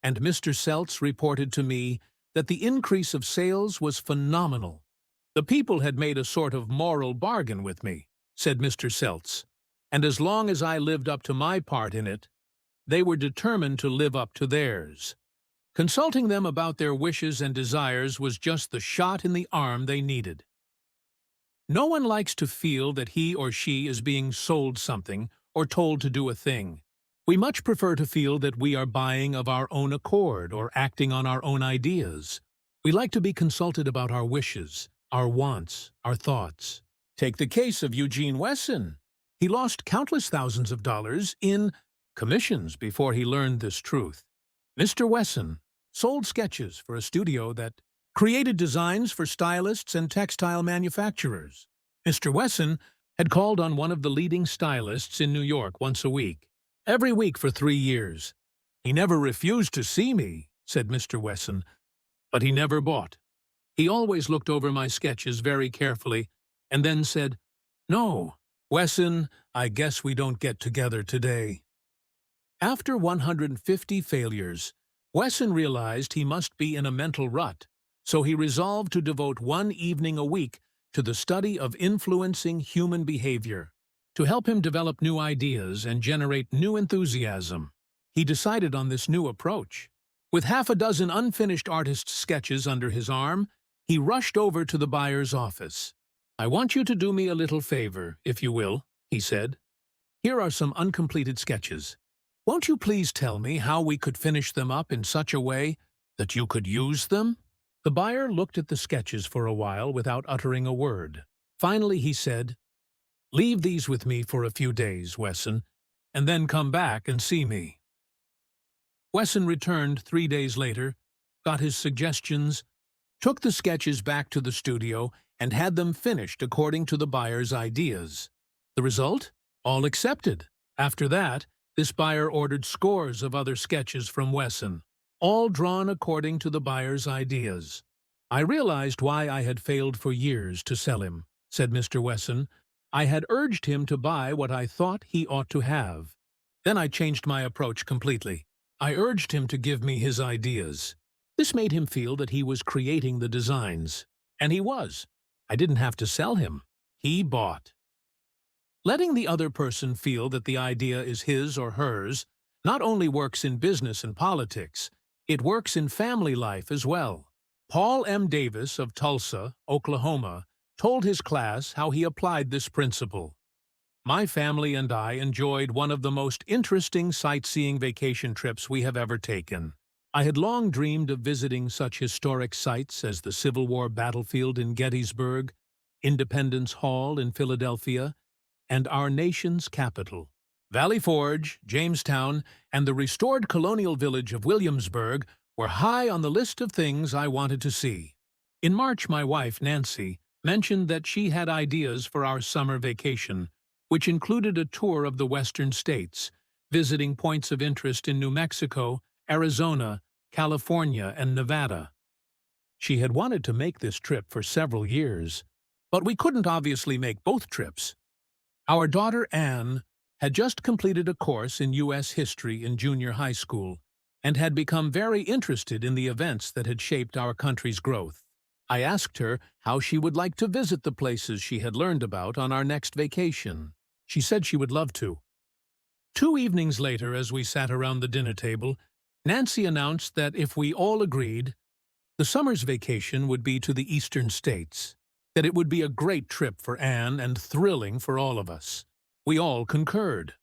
And Mr. Seltz reported to me that the increase of sales was phenomenal. "The people had made a sort of moral bargain with me," said Mr. Seltz, and as long as I lived up to my part in it, they were determined to live up to theirs. Consulting them about their wishes and desires was just the shot in the arm they needed. No one likes to feel that he or she is being sold something or told to do a thing. We much prefer to feel that we are buying of our own accord or acting on our own ideas. We like to be consulted about our wishes, our wants, our thoughts. Take the case of Eugene Wesson. He lost countless thousands of dollars in commissions before he learned this truth. Mr. Wesson sold sketches for a studio that created designs for stylists and textile manufacturers. Mr. Wesson had called on one of the leading stylists in New York once a week, every week for 3 years. He never refused to see me, said Mr. Wesson, but he never bought. He always looked over my sketches very carefully and then said, "No, Wesson, I guess we don't get together today." After 150 failures, Wesson realized he must be in a mental rut, so he resolved to devote 1 evening a week to the study of influencing human behavior. To help him develop new ideas and generate new enthusiasm, he decided on this new approach. With half a dozen unfinished artist's sketches under his arm, he rushed over to the buyer's office. "I want you to do me a little favor, if you will," he said. "Here are some uncompleted sketches. Won't you please tell me how we could finish them up in such a way that you could use them?" The buyer looked at the sketches for a while without uttering a word. Finally he said, "Leave these with me for a few days, Wesson, and then come back and see me." Wesson returned 3 days later, got his suggestions, took the sketches back to the studio, and had them finished according to the buyer's ideas. The result? All accepted. After that, this buyer ordered scores of other sketches from Wesson, all drawn according to the buyer's ideas. "I realized why I had failed for years to sell him," said Mr. Wesson. "I had urged him to buy what I thought he ought to have. Then I changed my approach completely. I urged him to give me his ideas. This made him feel that he was creating the designs. And he was. I didn't have to sell him. He bought." Letting the other person feel that the idea is his or hers not only works in business and politics, it works in family life as well. Paul M. Davis of Tulsa, Oklahoma, told his class how he applied this principle. "My family and I enjoyed one of the most interesting sightseeing vacation trips we have ever taken. I had long dreamed of visiting such historic sites as the Civil War battlefield in Gettysburg, Independence Hall in Philadelphia, and our nation's capital. Valley Forge, Jamestown, and the restored colonial village of Williamsburg were high on the list of things I wanted to see." In March, my wife, Nancy, mentioned that she had ideas for our summer vacation, which included a tour of the western states, visiting points of interest in New Mexico, Arizona, California, and Nevada. She had wanted to make this trip for several years, but we couldn't obviously make both trips. Our daughter, Anne, had just completed a course in U.S. history in junior high school and had become very interested in the events that had shaped our country's growth. I asked her how she would like to visit the places she had learned about on our next vacation. She said she would love to. 2 evenings later, as we sat around the dinner table, Nancy announced that if we all agreed, the summer's vacation would be to the eastern states, that it would be a great trip for Anne and thrilling for all of us. We all concurred.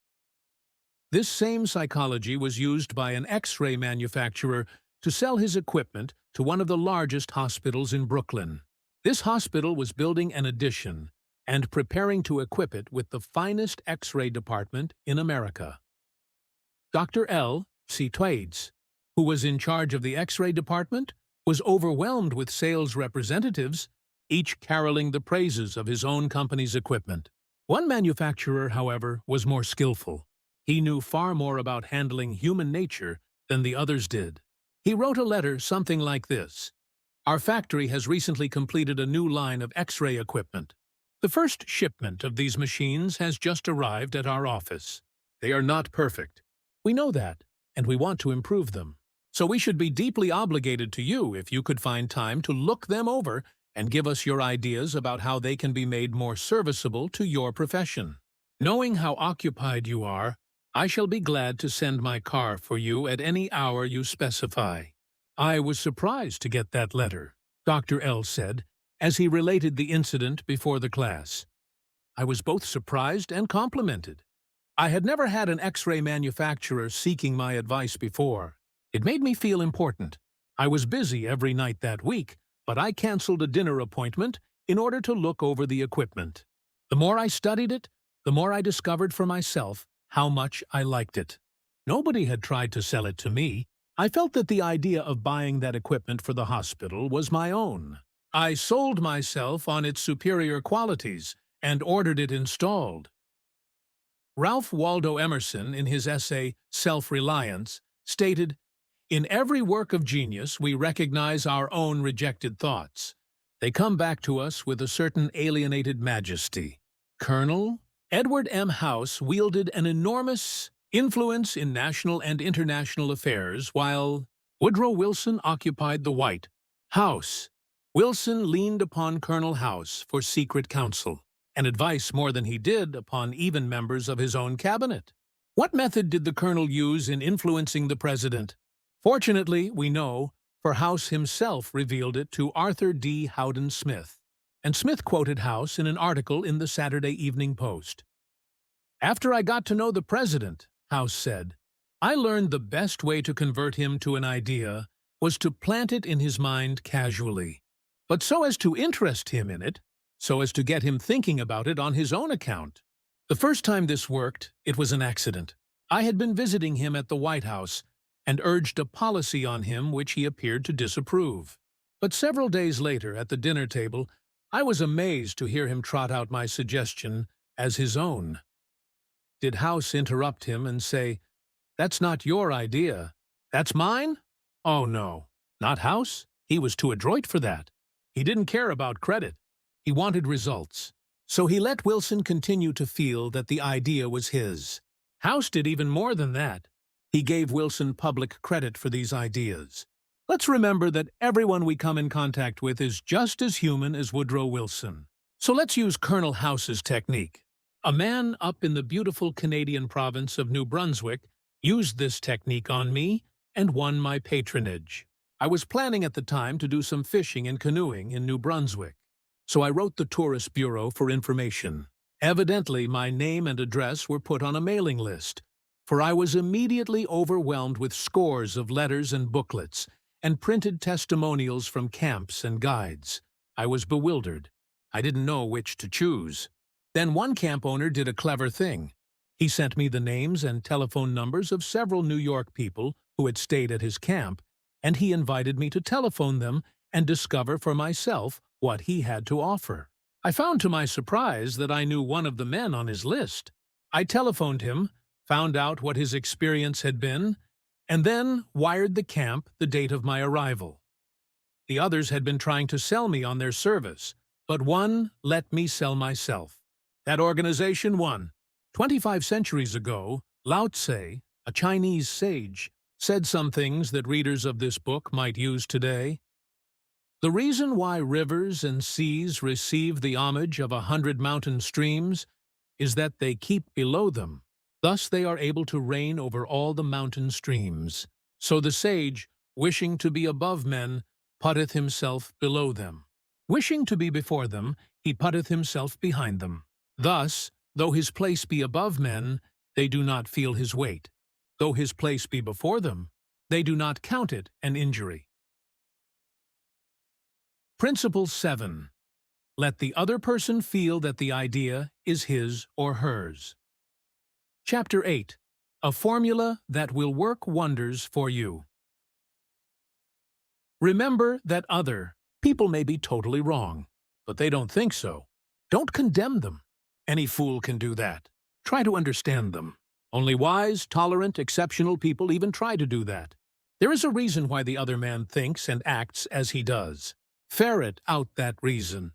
This same psychology was used by an X-ray manufacturer to sell his equipment to one of the largest hospitals in Brooklyn. This hospital was building an addition and preparing to equip it with the finest X-ray department in America. Dr. L. C. Twades, who was in charge of the X-ray department, was overwhelmed with sales representatives, each caroling the praises of his own company's equipment. One manufacturer, however, was more skillful. He knew far more about handling human nature than the others did. He wrote a letter something like this: "Our factory has recently completed a new line of X-ray equipment. The first shipment of these machines has just arrived at our office. They are not perfect. We know that, and we want to improve them. So we should be deeply obligated to you if you could find time to look them over and give us your ideas about how they can be made more serviceable to your profession." Knowing how occupied you are, I shall be glad to send my car for you at any hour you specify. I was surprised to get that letter, Dr. L said, as he related the incident before the class. I was both surprised and complimented. I had never had an X-ray manufacturer seeking my advice before. It made me feel important. I was busy every night that week, but I canceled a dinner appointment in order to look over the equipment. The more I studied it, the more I discovered for myself how much I liked it. Nobody had tried to sell it to me. I felt that the idea of buying that equipment for the hospital was my own. I sold myself on its superior qualities and ordered it installed. Ralph Waldo Emerson, in his essay Self-Reliance, stated, "In every work of genius we recognize our own rejected thoughts. They come back to us with a certain alienated majesty." Colonel Edward M. House wielded an enormous influence in national and international affairs, while Woodrow Wilson occupied the White House. Wilson leaned upon Colonel House for secret counsel, and advice more than he did upon even members of his own cabinet. What method did the colonel use in influencing the president? Fortunately, we know, for House himself revealed it to Arthur D. Howden Smith, and Smith quoted House in an article in the Saturday Evening Post. "After I got to know the president," House said, "I learned the best way to convert him to an idea was to plant it in his mind casually, but so as to interest him in it, so as to get him thinking about it on his own account. The first time this worked, it was an accident. I had been visiting him at the White House and urged a policy on him which he appeared to disapprove. But several days later, at the dinner table, I was amazed to hear him trot out my suggestion as his own." Did House interrupt him and say, "That's not your idea. That's mine"? Oh no, not House. He was too adroit for that. He didn't care about credit. He wanted results. So he let Wilson continue to feel that the idea was his. House did even more than that. He gave Wilson public credit for these ideas. Let's remember that everyone we come in contact with is just as human as Woodrow Wilson. So let's use Colonel House's technique. A man up in the beautiful Canadian province of New Brunswick used this technique on me and won my patronage. I was planning at the time to do some fishing and canoeing in New Brunswick, so I wrote the Tourist Bureau for information. Evidently, my name and address were put on a mailing list, for I was immediately overwhelmed with scores of letters and booklets and printed testimonials from camps and guides. I was bewildered. I didn't know which to choose. Then one camp owner did a clever thing. He sent me the names and telephone numbers of several New York people who had stayed at his camp, and he invited me to telephone them and discover for myself what he had to offer. I found to my surprise that I knew one of the men on his list. I telephoned him, found out what his experience had been, and then wired the camp the date of my arrival. The others had been trying to sell me on their service, but one let me sell myself. That organization won. 25 centuries ago, Lao Tse, a Chinese sage, said some things that readers of this book might use today. The reason why rivers and seas receive the homage of 100 mountain streams is that they keep below them. Thus they are able to reign over all the mountain streams. So the sage, wishing to be above men, putteth himself below them. Wishing to be before them, he putteth himself behind them. Thus, though his place be above men, they do not feel his weight. Though his place be before them, they do not count it an injury. Principle 7. Let the other person feel that the idea is his or hers. Chapter 8. A formula that will work wonders for you. Remember that other people may be totally wrong, but they don't think so. Don't condemn them. Any fool can do that. Try to understand them. Only wise, tolerant, exceptional people even try to do that. There is a reason why the other man thinks and acts as he does. Ferret out that reason,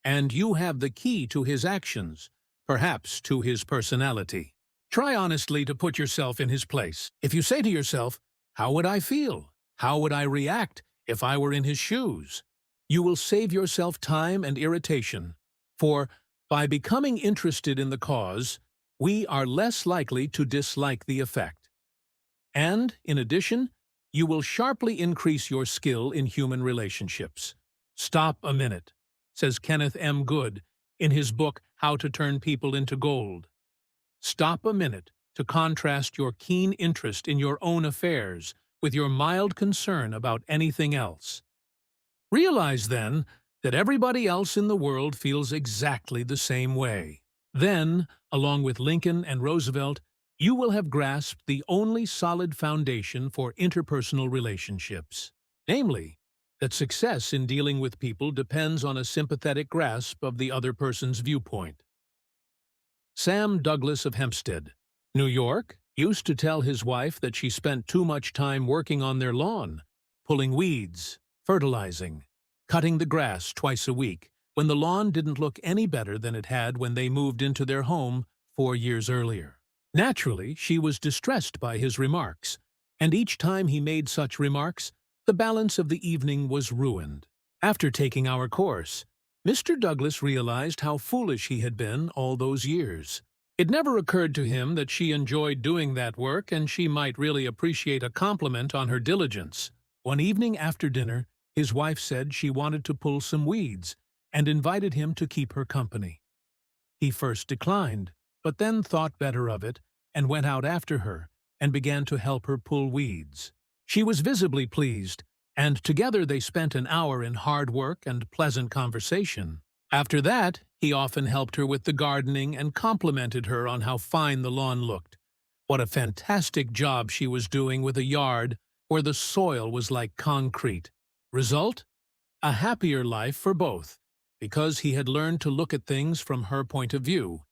and you have the key to his actions, perhaps to his personality. Try honestly to put yourself in his place. If you say to yourself, "How would I feel? How would I react if I were in his shoes?" you will save yourself time and irritation, for by becoming interested in the cause, we are less likely to dislike the effect. And, in addition, you will sharply increase your skill in human relationships. Stop a minute, says Kenneth M. Good in his book How to Turn People into Gold. Stop a minute to contrast your keen interest in your own affairs with your mild concern about anything else. Realize, then, that everybody else in the world feels exactly the same way. Then, along with Lincoln and Roosevelt, you will have grasped the only solid foundation for interpersonal relationships, namely, that success in dealing with people depends on a sympathetic grasp of the other person's viewpoint. Sam Douglas of Hempstead, New York, used to tell his wife that she spent too much time working on their lawn, pulling weeds, fertilizing, cutting the grass twice a week, when the lawn didn't look any better than it had when they moved into their home 4 years earlier. Naturally, she was distressed by his remarks, and each time he made such remarks, the balance of the evening was ruined. After taking our course, Mr. Douglas realized how foolish he had been all those years. It never occurred to him that she enjoyed doing that work and she might really appreciate a compliment on her diligence. One evening after dinner, his wife said she wanted to pull some weeds and invited him to keep her company. He first declined, but then thought better of it and went out after her and began to help her pull weeds. She was visibly pleased, and together they spent an hour in hard work and pleasant conversation. After that, he often helped her with the gardening and complimented her on how fine the lawn looked. What a fantastic job she was doing with a yard where the soil was like concrete. Result? A happier life for both, because he had learned to look at things from her point of view,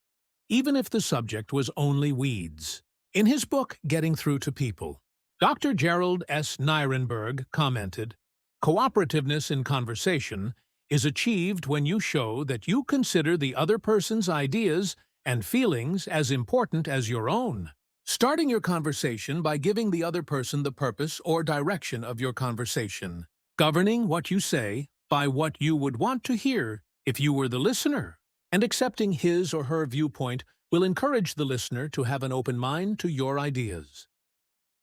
even if the subject was only weeds. In his book, Getting Through to People, Dr. Gerald S. Nirenberg commented, "Cooperativeness in conversation is achieved when you show that you consider the other person's ideas and feelings as important as your own. Starting your conversation by giving the other person the purpose or direction of your conversation, governing what you say by what you would want to hear if you were the listener, and accepting his or her viewpoint will encourage the listener to have an open mind to your ideas.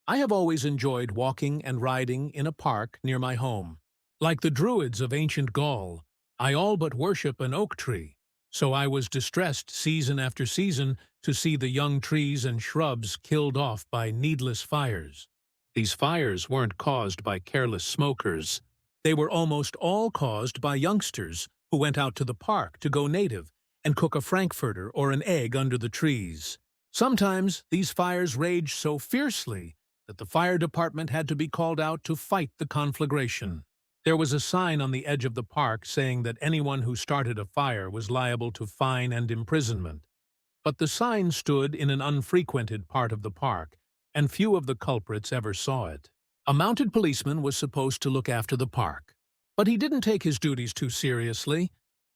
I have always enjoyed walking and riding in a park near my home. Like the Druids of ancient Gaul, I all but worship an oak tree, so I was distressed season after season to see the young trees and shrubs killed off by needless fires. These fires weren't caused by careless smokers. They were almost all caused by youngsters who went out to the park to go native and cook a frankfurter or an egg under the trees. Sometimes these fires raged so fiercely that the fire department had to be called out to fight the conflagration. There was a sign on the edge of the park saying that anyone who started a fire was liable to fine and imprisonment. But the sign stood in an unfrequented part of the park, and few of the culprits ever saw it. A mounted policeman was supposed to look after the park, but he didn't take his duties too seriously,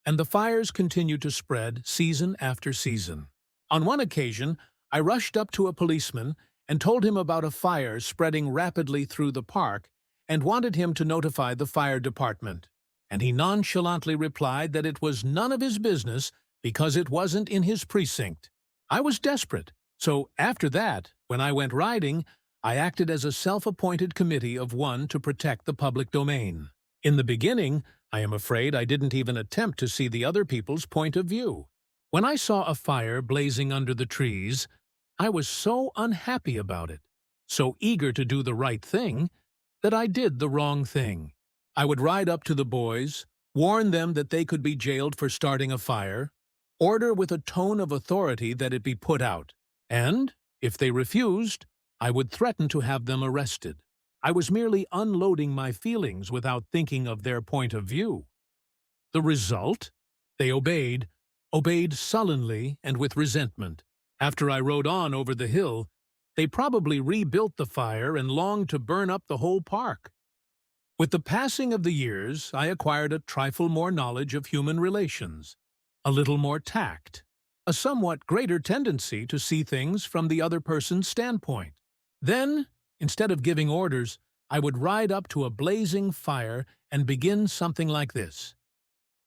and the fires continued to spread season after season. On one occasion, I rushed up to a policeman and told him about a fire spreading rapidly through the park and wanted him to notify the fire department, and he nonchalantly replied that it was none of his business because it wasn't in his precinct. I was desperate, so after that, when I went riding, I acted as a self-appointed committee of one to protect the public domain. In the beginning, I am afraid I didn't even attempt to see the other people's point of view. When I saw a fire blazing under the trees, I was so unhappy about it, so eager to do the right thing, that I did the wrong thing. I would ride up to the boys, warn them that they could be jailed for starting a fire, order with a tone of authority that it be put out, and, if they refused, I would threaten to have them arrested. I was merely unloading my feelings without thinking of their point of view. The result? They obeyed sullenly and with resentment. After I rode on over the hill, they probably rebuilt the fire and longed to burn up the whole park. With the passing of the years, I acquired a trifle more knowledge of human relations, a little more tact, a somewhat greater tendency to see things from the other person's standpoint. Then, instead of giving orders, I would ride up to a blazing fire and begin something like this.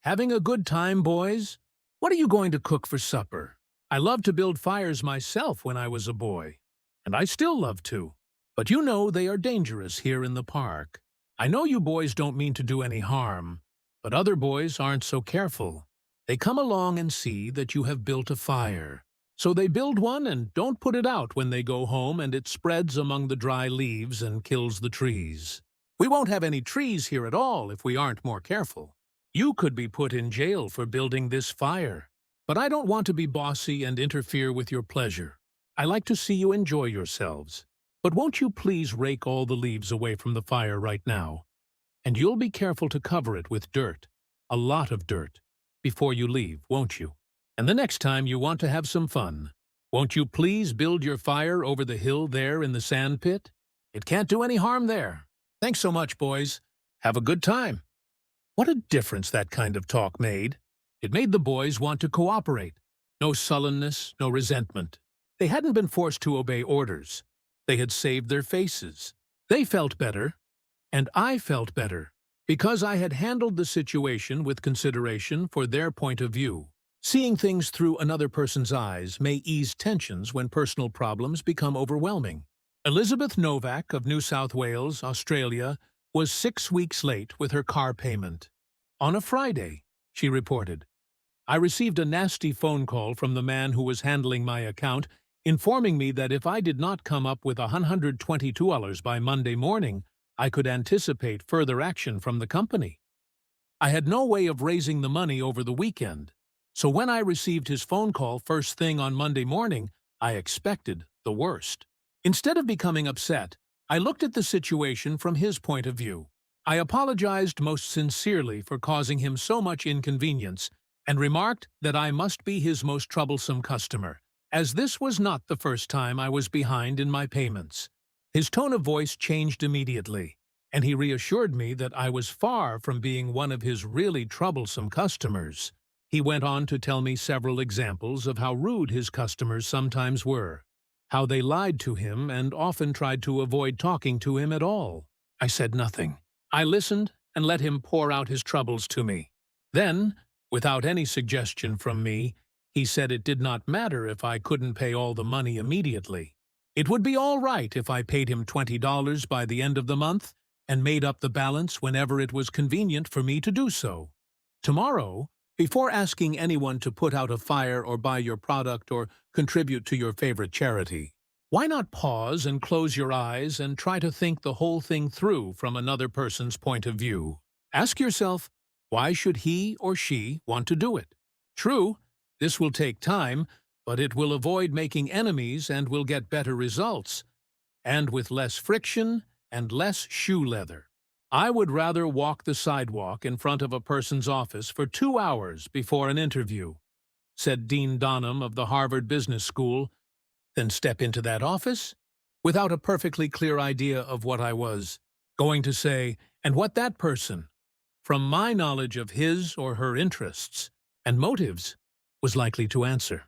"Having a good time, boys? What are you going to cook for supper?" I loved to build fires myself when I was a boy, and I still love to. But you know they are dangerous here in the park. I know you boys don't mean to do any harm, but other boys aren't so careful. They come along and see that you have built a fire. So they build one and don't put it out when they go home, and it spreads among the dry leaves and kills the trees. We won't have any trees here at all if we aren't more careful. You could be put in jail for building this fire. But I don't want to be bossy and interfere with your pleasure. I like to see you enjoy yourselves. But won't you please rake all the leaves away from the fire right now? And you'll be careful to cover it with dirt, a lot of dirt, before you leave, won't you? And the next time you want to have some fun, won't you please build your fire over the hill there in the sand pit? It can't do any harm there. Thanks so much, boys. Have a good time. What a difference that kind of talk made. It made the boys want to cooperate. No sullenness, no resentment. They hadn't been forced to obey orders. They had saved their faces. They felt better, and I felt better, because I had handled the situation with consideration for their point of view. Seeing things through another person's eyes may ease tensions when personal problems become overwhelming. Elizabeth Novak of New South Wales, Australia, was 6 weeks late with her car payment. On a Friday, she reported. I received a nasty phone call from the man who was handling my account, informing me that if I did not come up with $122 by Monday morning, I could anticipate further action from the company. I had no way of raising the money over the weekend, so when I received his phone call first thing on Monday morning, I expected the worst. Instead of becoming upset, I looked at the situation from his point of view. I apologized most sincerely for causing him so much inconvenience and remarked that I must be his most troublesome customer, as this was not the first time I was behind in my payments. His tone of voice changed immediately, and he reassured me that I was far from being one of his really troublesome customers. He went on to tell me several examples of how rude his customers sometimes were, how they lied to him and often tried to avoid talking to him at all. I said nothing. I listened and let him pour out his troubles to me. Then, without any suggestion from me, he said it did not matter if I couldn't pay all the money immediately. It would be all right if I paid him $20 by the end of the month and made up the balance whenever it was convenient for me to do so. Tomorrow, before asking anyone to put out a fire or buy your product or contribute to your favorite charity, why not pause and close your eyes and try to think the whole thing through from another person's point of view? Ask yourself, why should he or she want to do it? True, this will take time, but it will avoid making enemies and will get better results, and with less friction and less shoe leather. I would rather walk the sidewalk in front of a person's office for 2 hours before an interview, said Dean Donham of the Harvard Business School, than step into that office without a perfectly clear idea of what I was going to say and what that person, from my knowledge of his or her interests and motives, was likely to answer.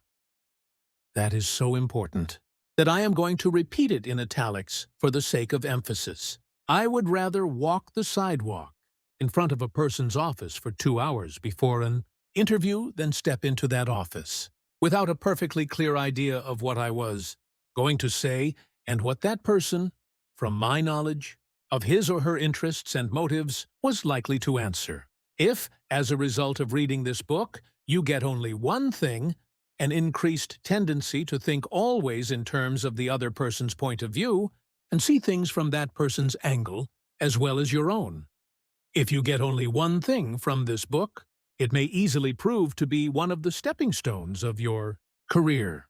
That is so important that I am going to repeat it in italics for the sake of emphasis. I would rather walk the sidewalk in front of a person's office for 2 hours before an interview than step into that office without a perfectly clear idea of what I was going to say and what that person, from my knowledge of his or her interests and motives, was likely to answer. If, as a result of reading this book, you get only one thing, an increased tendency to think always in terms of the other person's point of view and see things from that person's angle as well as your own. If you get only one thing from this book, it may easily prove to be one of the stepping stones of your career.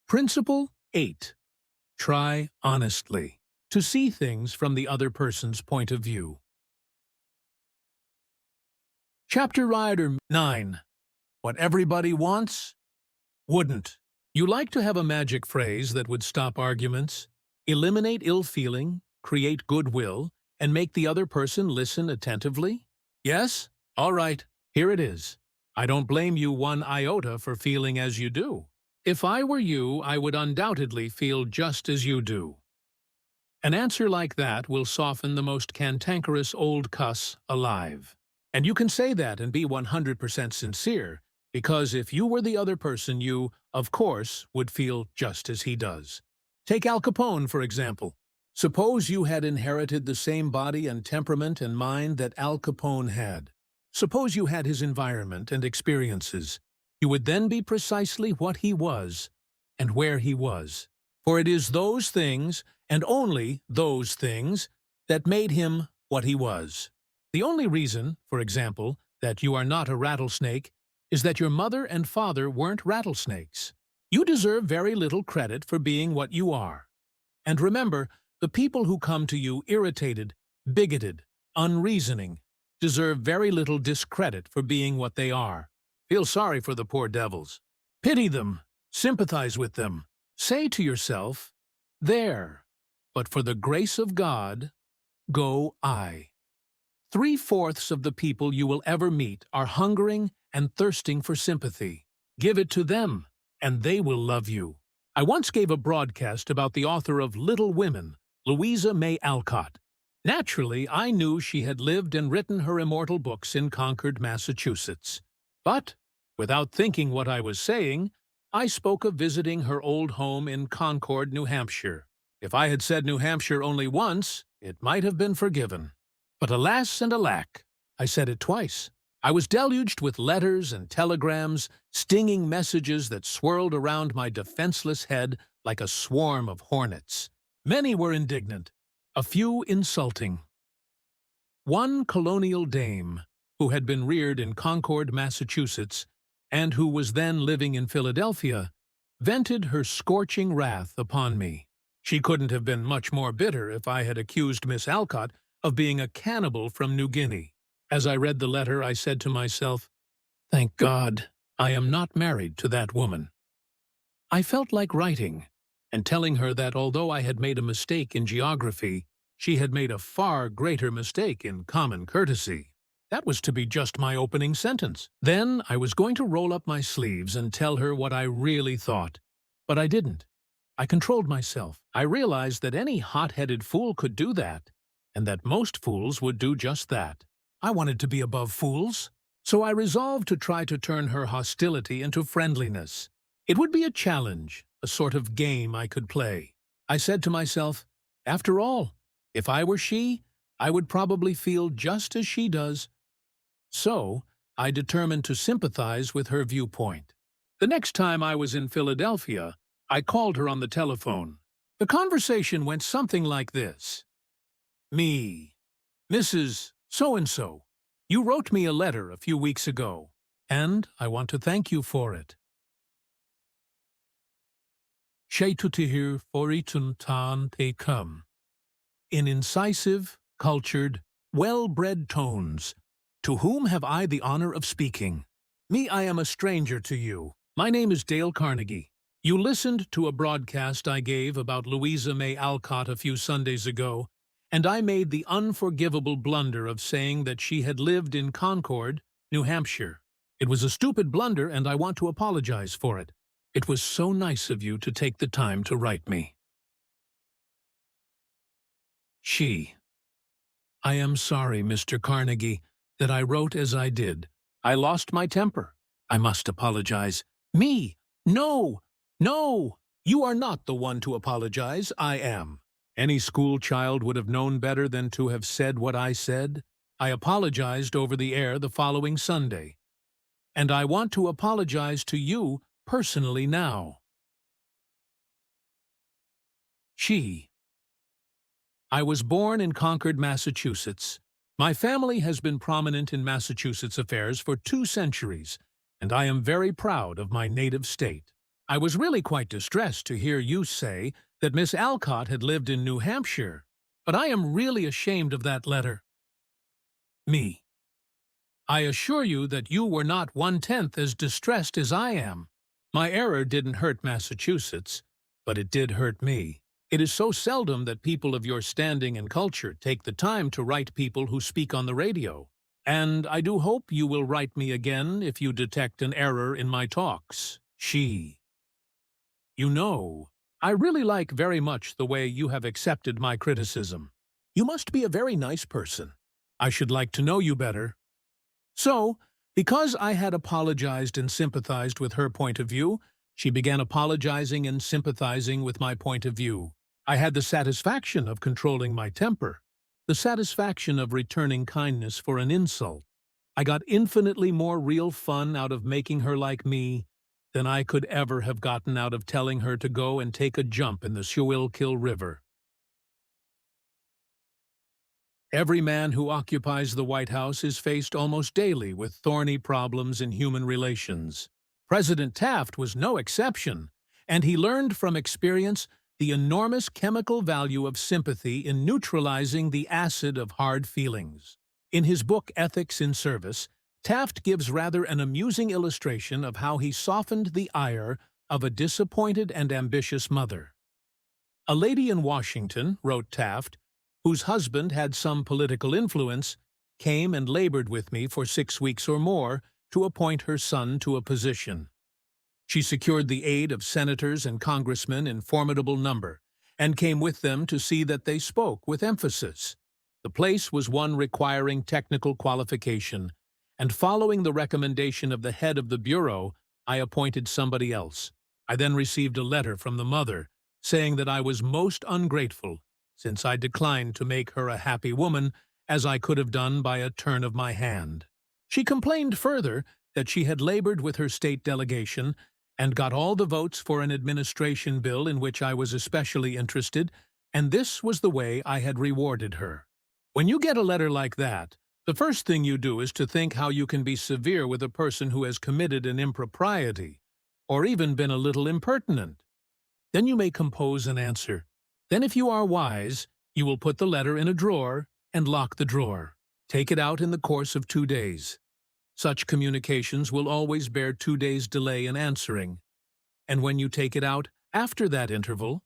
Principle 8. Try honestly to see things from the other person's point of view. Chapter Rider 9. What everybody wants, wouldn't. You like to have a magic phrase that would stop arguments, eliminate ill feeling, create goodwill, and make the other person listen attentively? Yes? All right, here it is. I don't blame you one iota for feeling as you do. If I were you, I would undoubtedly feel just as you do. An answer like that will soften the most cantankerous old cuss alive. And you can say that and be 100% sincere, Because if you were the other person, you, of course, would feel just as he does. Take Al Capone, for example. Suppose you had inherited the same body and temperament and mind that Al Capone had. Suppose you had his environment and experiences. You would then be precisely what he was and where he was. For it is those things, and only those things, that made him what he was. The only reason, for example, that you are not a rattlesnake is that your mother and father weren't rattlesnakes. You deserve very little credit for being what you are. And remember, the people who come to you irritated, bigoted, unreasoning, deserve very little discredit for being what they are. Feel sorry for the poor devils. Pity them, sympathize with them. Say to yourself, there, but for the grace of God, go I. 3/4 of the people you will ever meet are hungering and thirsting for sympathy. Give it to them, and they will love you. I once gave a broadcast about the author of Little Women, Louisa May Alcott. Naturally, I knew she had lived and written her immortal books in Concord, Massachusetts. But, without thinking what I was saying, I spoke of visiting her old home in Concord, New Hampshire. If I had said New Hampshire only once, it might have been forgiven. But alas and alack, I said it twice. I was deluged with letters and telegrams, stinging messages that swirled around my defenseless head like a swarm of hornets. Many were indignant, a few insulting. One colonial dame, who had been reared in Concord, Massachusetts, and who was then living in Philadelphia, vented her scorching wrath upon me. She couldn't have been much more bitter if I had accused Miss Alcott of being a cannibal from New Guinea. As I read the letter, I said to myself, "Thank God, I am not married to that woman." I felt like writing and telling her that although I had made a mistake in geography, she had made a far greater mistake in common courtesy. That was to be just my opening sentence. Then I was going to roll up my sleeves and tell her what I really thought. But I didn't. I controlled myself. I realized that any hot-headed fool could do that, and that most fools would do just that. I wanted to be above fools, so I resolved to try to turn her hostility into friendliness. It would be a challenge, a sort of game I could play. I said to myself, after all, if I were she, I would probably feel just as she does. So, I determined to sympathize with her viewpoint. The next time I was in Philadelphia, I called her on the telephone. The conversation went something like this. Me, Mrs. So-and-so, you wrote me a letter a few weeks ago, and I want to thank you for it. Shaitutihir foritun tan te come. In incisive, cultured, well-bred tones, to whom have I the honor of speaking? Me, I am a stranger to you. My name is Dale Carnegie. You listened to a broadcast I gave about Louisa May Alcott a few Sundays ago, and I made the unforgivable blunder of saying that she had lived in Concord, New Hampshire. It was a stupid blunder, and I want to apologize for it. It was so nice of you to take the time to write me. She. I am sorry, Mr. Carnegie, that I wrote as I did. I lost my temper. I must apologize. Me? No! No! You are not the one to apologize. I am. Any school child would have known better than to have said what I said. I apologized over the air the following Sunday. And I want to apologize to you personally now. She. I was born in Concord, Massachusetts. My family has been prominent in Massachusetts affairs for 2 centuries, and I am very proud of my native state. I was really quite distressed to hear you say that Miss Alcott had lived in New Hampshire, but I am really ashamed of that letter. Me. I assure you that you were not 1/10 as distressed as I am. My error didn't hurt Massachusetts, but it did hurt me. It is so seldom that people of your standing and culture take the time to write people who speak on the radio. And I do hope you will write me again if you detect an error in my talks. She. You know, I really like very much the way you have accepted my criticism. You must be a very nice person. I should like to know you better. So, Because I had apologized and sympathized with her point of view, she began apologizing and sympathizing with my point of view. I had the satisfaction of controlling my temper, the satisfaction of returning kindness for an insult. I got infinitely more real fun out of making her like me than I could ever have gotten out of telling her to go and take a jump in the Schuylkill River. Every man who occupies the White House is faced almost daily with thorny problems in human relations. President Taft was no exception, and he learned from experience the enormous chemical value of sympathy in neutralizing the acid of hard feelings. In his book Ethics in Service, Taft gives rather an amusing illustration of how he softened the ire of a disappointed and ambitious mother. "A lady in Washington," wrote Taft, "whose husband had some political influence, came and labored with me for 6 weeks or more to appoint her son to a position. She secured the aid of senators and congressmen in formidable number, and came with them to see that they spoke with emphasis. The place was one requiring technical qualification, and following the recommendation of the head of the bureau, I appointed somebody else. I then received a letter from the mother, saying that I was most ungrateful, since I declined to make her a happy woman, as I could have done by a turn of my hand. She complained further that she had labored with her state delegation and got all the votes for an administration bill in which I was especially interested, and this was the way I had rewarded her." When you get a letter like that, the first thing you do is to think how you can be severe with a person who has committed an impropriety, or even been a little impertinent. Then you may compose an answer. Then, if you are wise, you will put the letter in a drawer and lock the drawer. Take it out in the course of 2 days. Such communications will always bear 2 days' delay in answering, and when you take it out after that interval,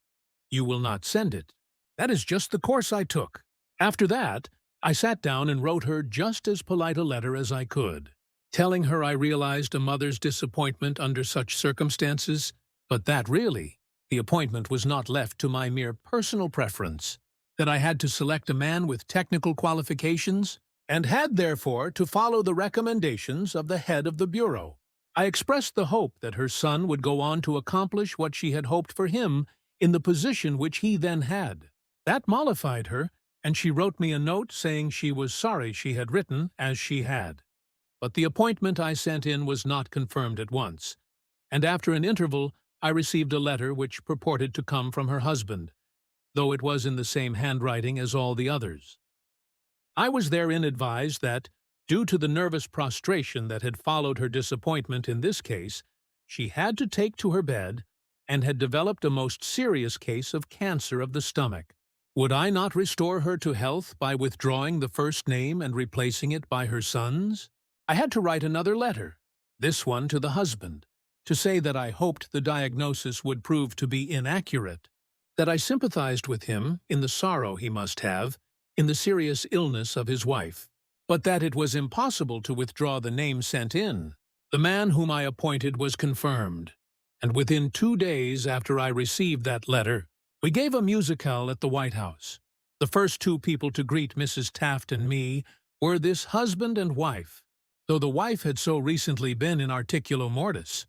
you will not send it. That is just the course I took. After that, I sat down and wrote her just as polite a letter as I could, telling her I realized a mother's disappointment under such circumstances, but that really, the appointment was not left to my mere personal preference, that I had to select a man with technical qualifications, and had therefore to follow the recommendations of the head of the bureau. I expressed the hope that her son would go on to accomplish what she had hoped for him in the position which he then had. That mollified her, and she wrote me a note saying she was sorry she had written as she had. But the appointment I sent in was not confirmed at once, and after an interval I received a letter which purported to come from her husband, though it was in the same handwriting as all the others. I was therein advised that, due to the nervous prostration that had followed her disappointment in this case, she had to take to her bed and had developed a most serious case of cancer of the stomach. Would I not restore her to health by withdrawing the first name and replacing it by her son's? I had to write another letter, this one to the husband, to say that I hoped the diagnosis would prove to be inaccurate, that I sympathized with him in the sorrow he must have in the serious illness of his wife, but that it was impossible to withdraw the name sent in. The man whom I appointed was confirmed, and within 2 days after I received that letter, we gave a musicale at the White House. The first 2 people to greet Mrs. Taft and me were this husband and wife, though the wife had so recently been in articulo mortis.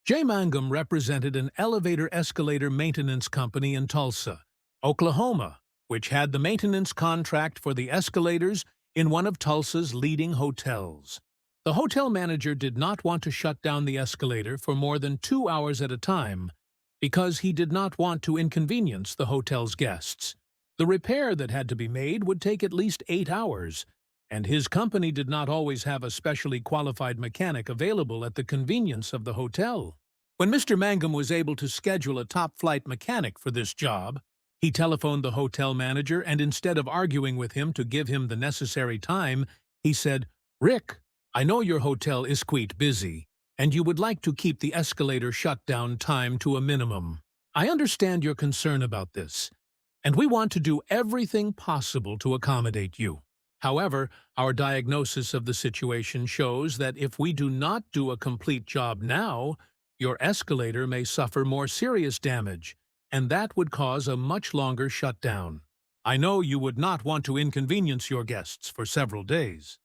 J. Mangum represented an elevator-escalator maintenance company in Tulsa, Oklahoma, which had the maintenance contract for the escalators in one of Tulsa's leading hotels. The hotel manager did not want to shut down the escalator for more than 2 hours at a time because he did not want to inconvenience the hotel's guests. The repair that had to be made would take at least 8 hours, and his company did not always have a specially qualified mechanic available at the convenience of the hotel. When Mr. Mangum was able to schedule a top-flight mechanic for this job, he telephoned the hotel manager, and instead of arguing with him to give him the necessary time, he said, "Rick, I know your hotel is quite busy, and you would like to keep the escalator shutdown time to a minimum. I understand your concern about this, and we want to do everything possible to accommodate you. However, our diagnosis of the situation shows that if we do not do a complete job now, your escalator may suffer more serious damage, and that would cause a much longer shutdown. I know you would not want to inconvenience your guests for several days."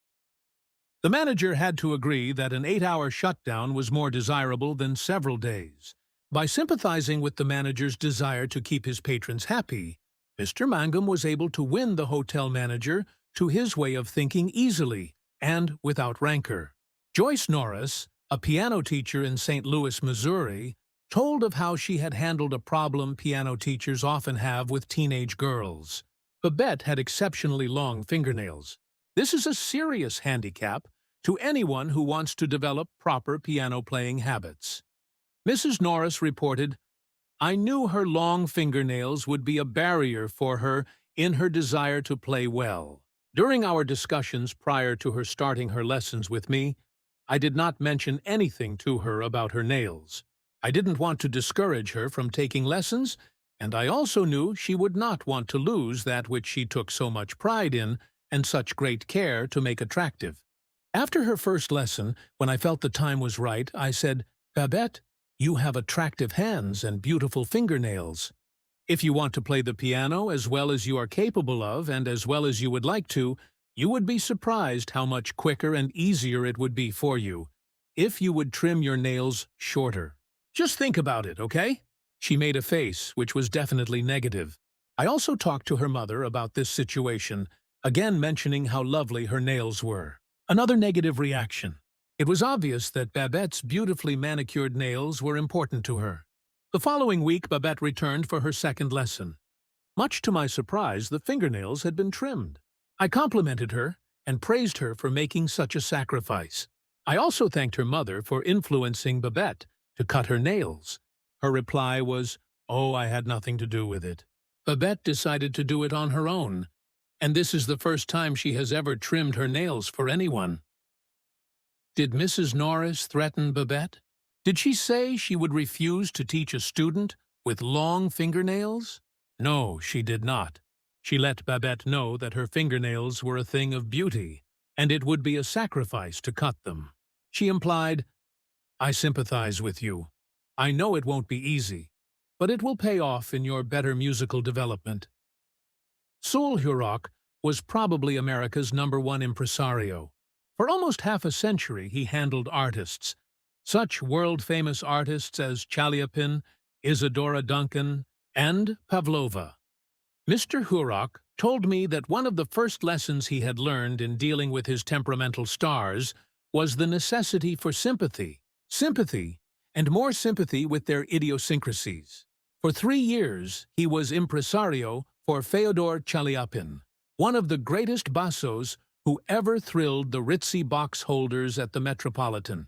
The manager had to agree that an 8-hour shutdown was more desirable than several days. By sympathizing with the manager's desire to keep his patrons happy, Mr. Mangum was able to win the hotel manager to his way of thinking easily and without rancor. Joyce Norris, a piano teacher in St. Louis, Missouri, told of how she had handled a problem piano teachers often have with teenage girls. Babette had exceptionally long fingernails. This is a serious handicap to anyone who wants to develop proper piano-playing habits. Mrs. Norris reported, "I knew her long fingernails would be a barrier for her in her desire to play well. During our discussions prior to her starting her lessons with me, I did not mention anything to her about her nails. I didn't want to discourage her from taking lessons, and I also knew she would not want to lose that which she took so much pride in and such great care to make attractive. After her first lesson, when I felt the time was right, I said, 'Babette, you have attractive hands and beautiful fingernails. If you want to play the piano as well as you are capable of and as well as you would like to, you would be surprised how much quicker and easier it would be for you if you would trim your nails shorter. Just think about it, okay?' She made a face which was definitely negative. I also talked to her mother about this situation, again mentioning how lovely her nails were. Another negative reaction. It was obvious that Babette's beautifully manicured nails were important to her. The following week, Babette returned for her second lesson. Much to my surprise, the fingernails had been trimmed. I complimented her and praised her for making such a sacrifice. I also thanked her mother for influencing Babette to cut her nails. Her reply was, "Oh, I had nothing to do with it. Babette decided to do it on her own, and this is the first time she has ever trimmed her nails for anyone." Did Mrs. Norris threaten Babette? Did she say she would refuse to teach a student with long fingernails? No, she did not. She let Babette know that her fingernails were a thing of beauty, and it would be a sacrifice to cut them. She implied, "I sympathize with you. I know it won't be easy, but it will pay off in your better musical development." Saul Hurok was probably America's #1 impresario. For almost half a century he handled artists, such world-famous artists as Chaliapin, Isadora Duncan, and Pavlova. Mr. Hurok told me that one of the first lessons he had learned in dealing with his temperamental stars was the necessity for sympathy, and more sympathy with their idiosyncrasies. For 3 years, he was impresario for Fyodor Chaliapin, one of the greatest bassos who ever thrilled the ritzy box holders at the Metropolitan.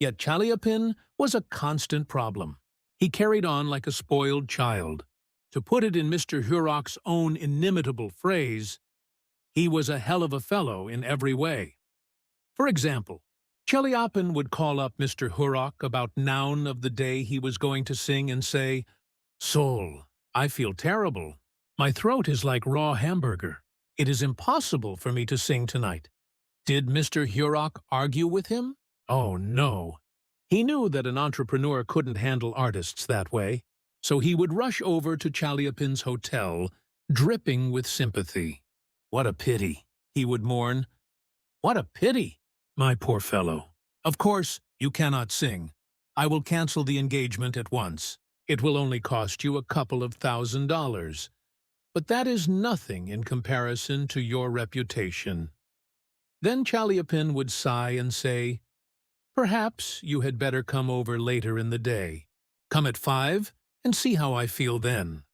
Yet Chaliapin was a constant problem. He carried on like a spoiled child. To put it in Mr. Hurok's own inimitable phrase, he was a hell of a fellow in every way. For example, Chaliapin would call up Mr. Hurok about noun of the day he was going to sing and say, "Soul, I feel terrible. My throat is like raw hamburger. It is impossible for me to sing tonight." Did Mr. Hurok argue with him? Oh, no. He knew that an entrepreneur couldn't handle artists that way, so he would rush over to Chaliapin's hotel, dripping with sympathy. "What a pity," he would mourn. "What a pity, my poor fellow. Of course, you cannot sing. I will cancel the engagement at once. It will only cost you a couple of $1,000. But that is nothing in comparison to your reputation." Then Chaliapin would sigh and say, "Perhaps you had better come over later in the day. Come at 5 and see how I feel then."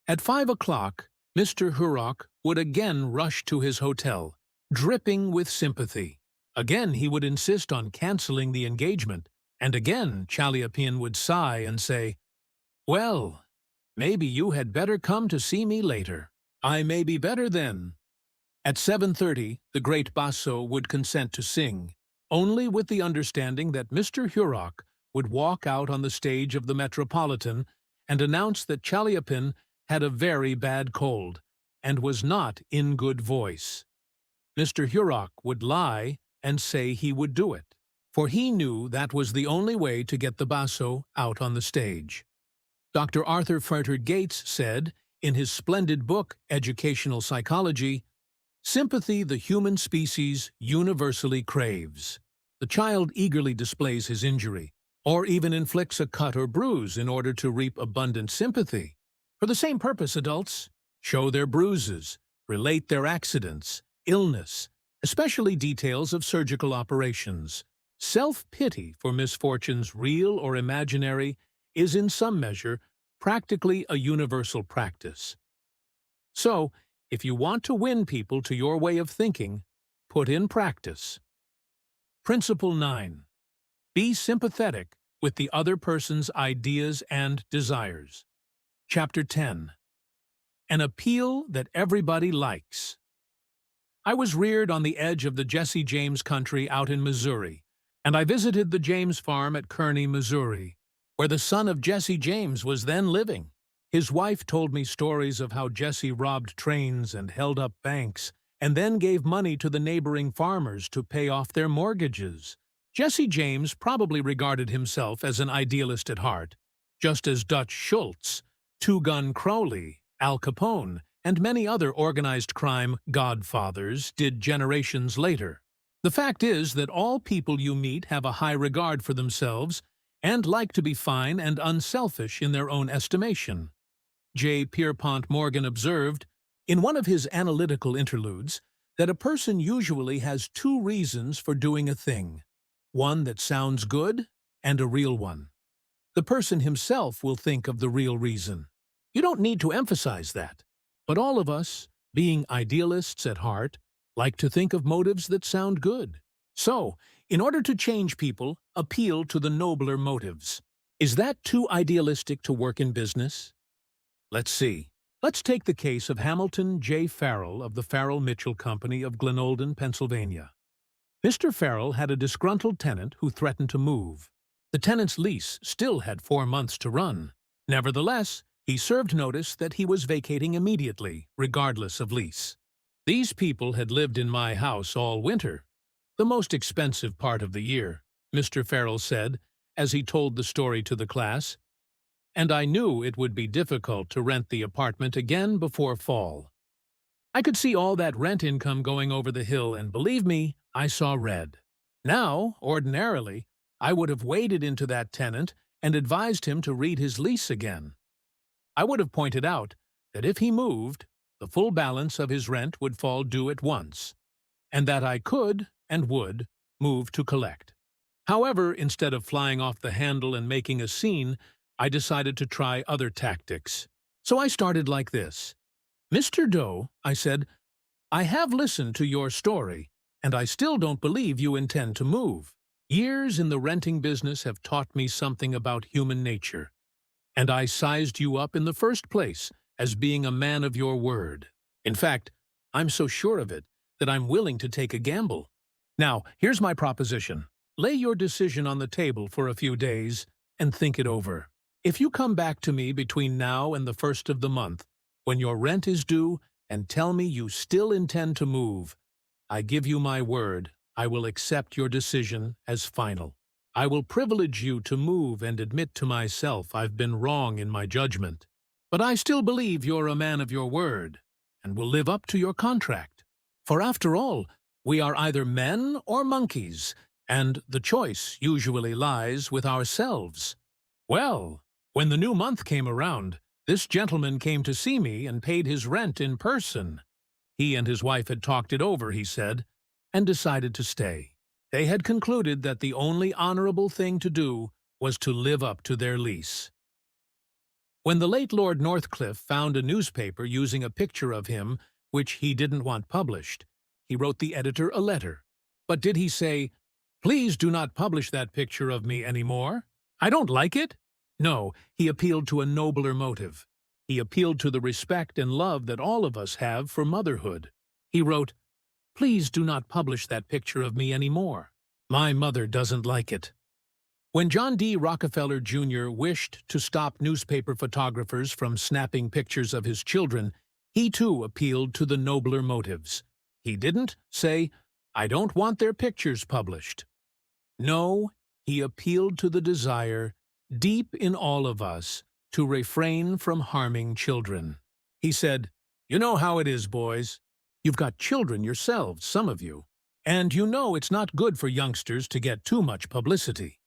At 5 o'clock, Mr. Hurok would again rush to his hotel, dripping with sympathy. Again he would insist on canceling the engagement, and again Chaliapin would sigh and say, "Well, maybe you had better come to see me later. I may be better then." At 7:30, the great basso would consent to sing, only with the understanding that Mr. Hurok would walk out on the stage of the Metropolitan and announce that Chaliapin had a very bad cold and was not in good voice. Mr. Hurok would lie and say he would do it, for he knew that was the only way to get the basso out on the stage. Dr. Arthur Ferter Gates said, in his splendid book, Educational Psychology, Sympathy the human species universally craves. The child eagerly displays his injury, or even inflicts a cut or bruise in order to reap abundant sympathy. For the same purpose, adults show their bruises, relate their accidents, illness, especially details of surgical operations. Self-pity for misfortunes, real or imaginary, is in some measure practically a universal practice. So, if you want to win people to your way of thinking, put in practice. Principle 9. Be sympathetic with the other person's ideas and desires. Chapter 10. An appeal that everybody likes. I was reared on the edge of the Jesse James country out in Missouri, and I visited the James farm at Kearney, Missouri, where the son of Jesse James was then living. His wife told me stories of how Jesse robbed trains and held up banks, and then gave money to the neighboring farmers to pay off their mortgages. Jesse James probably regarded himself as an idealist at heart, just as Dutch Schultz, Two-Gun Crowley, Al Capone, and many other organized crime godfathers did generations later. The fact is that all people you meet have a high regard for themselves and like to be fine and unselfish in their own estimation. J. Pierpont Morgan observed, in one of his analytical interludes, that a person usually has two reasons for doing a thing, one that sounds good and a real one. The person himself will think of the real reason. You don't need to emphasize that, but all of us, being idealists at heart, like to think of motives that sound good. So, in order to change people, appeal to the nobler motives. Is that too idealistic to work in business? Let's see. Let's take the case of Hamilton J. Farrell of the Farrell-Mitchell Company of Glenolden, Pennsylvania. Mr. Farrell had a disgruntled tenant who threatened to move. The tenant's lease still had 4 months to run. Nevertheless, he served notice that he was vacating immediately, regardless of lease. These people had lived in my house all winter, the most expensive part of the year, Mr. Farrell said, as he told the story to the class, and I knew it would be difficult to rent the apartment again before fall. I could see all that rent income going over the hill, and believe me, I saw red. Now, ordinarily, I would have waded into that tenant and advised him to read his lease again. I would have pointed out that if he moved, the full balance of his rent would fall due at once, and that I could and would move to collect. However, instead of flying off the handle and making a scene, I decided to try other tactics. So I started like this. Mr. Doe, I said, I have listened to your story, and I still don't believe you intend to move. Years in the renting business have taught me something about human nature, and I sized you up in the first place as being a man of your word. In fact, I'm so sure of it that I'm willing to take a gamble. Now, here's my proposition. Lay your decision on the table for a few days and think it over. If you come back to me between now and the 1st of the month, when your rent is due, and tell me you still intend to move, I give you my word, I will accept your decision as final. I will privilege you to move and admit to myself I've been wrong in my judgment. But I still believe you're a man of your word, and will live up to your contract. For after all, we are either men or monkeys, and the choice usually lies with ourselves. Well, when the new month came around, this gentleman came to see me and paid his rent in person. He and his wife had talked it over, he said, and decided to stay. They had concluded that the only honorable thing to do was to live up to their lease. When the late Lord Northcliffe found a newspaper using a picture of him which he didn't want published, he wrote the editor a letter. But did he say, "Please do not publish that picture of me anymore? I don't like it"? No, he appealed to a nobler motive. He appealed to the respect and love that all of us have for motherhood. He wrote, "Please do not publish that picture of me anymore. My mother doesn't like it." When John D. Rockefeller Jr. wished to stop newspaper photographers from snapping pictures of his children, he too appealed to the nobler motives. He didn't say, "I don't want their pictures published." No, he appealed to the desire, deep in all of us, to refrain from harming children. He said, "You know how it is, boys. You've got children yourselves, some of you, and you know it's not good for youngsters to get too much publicity.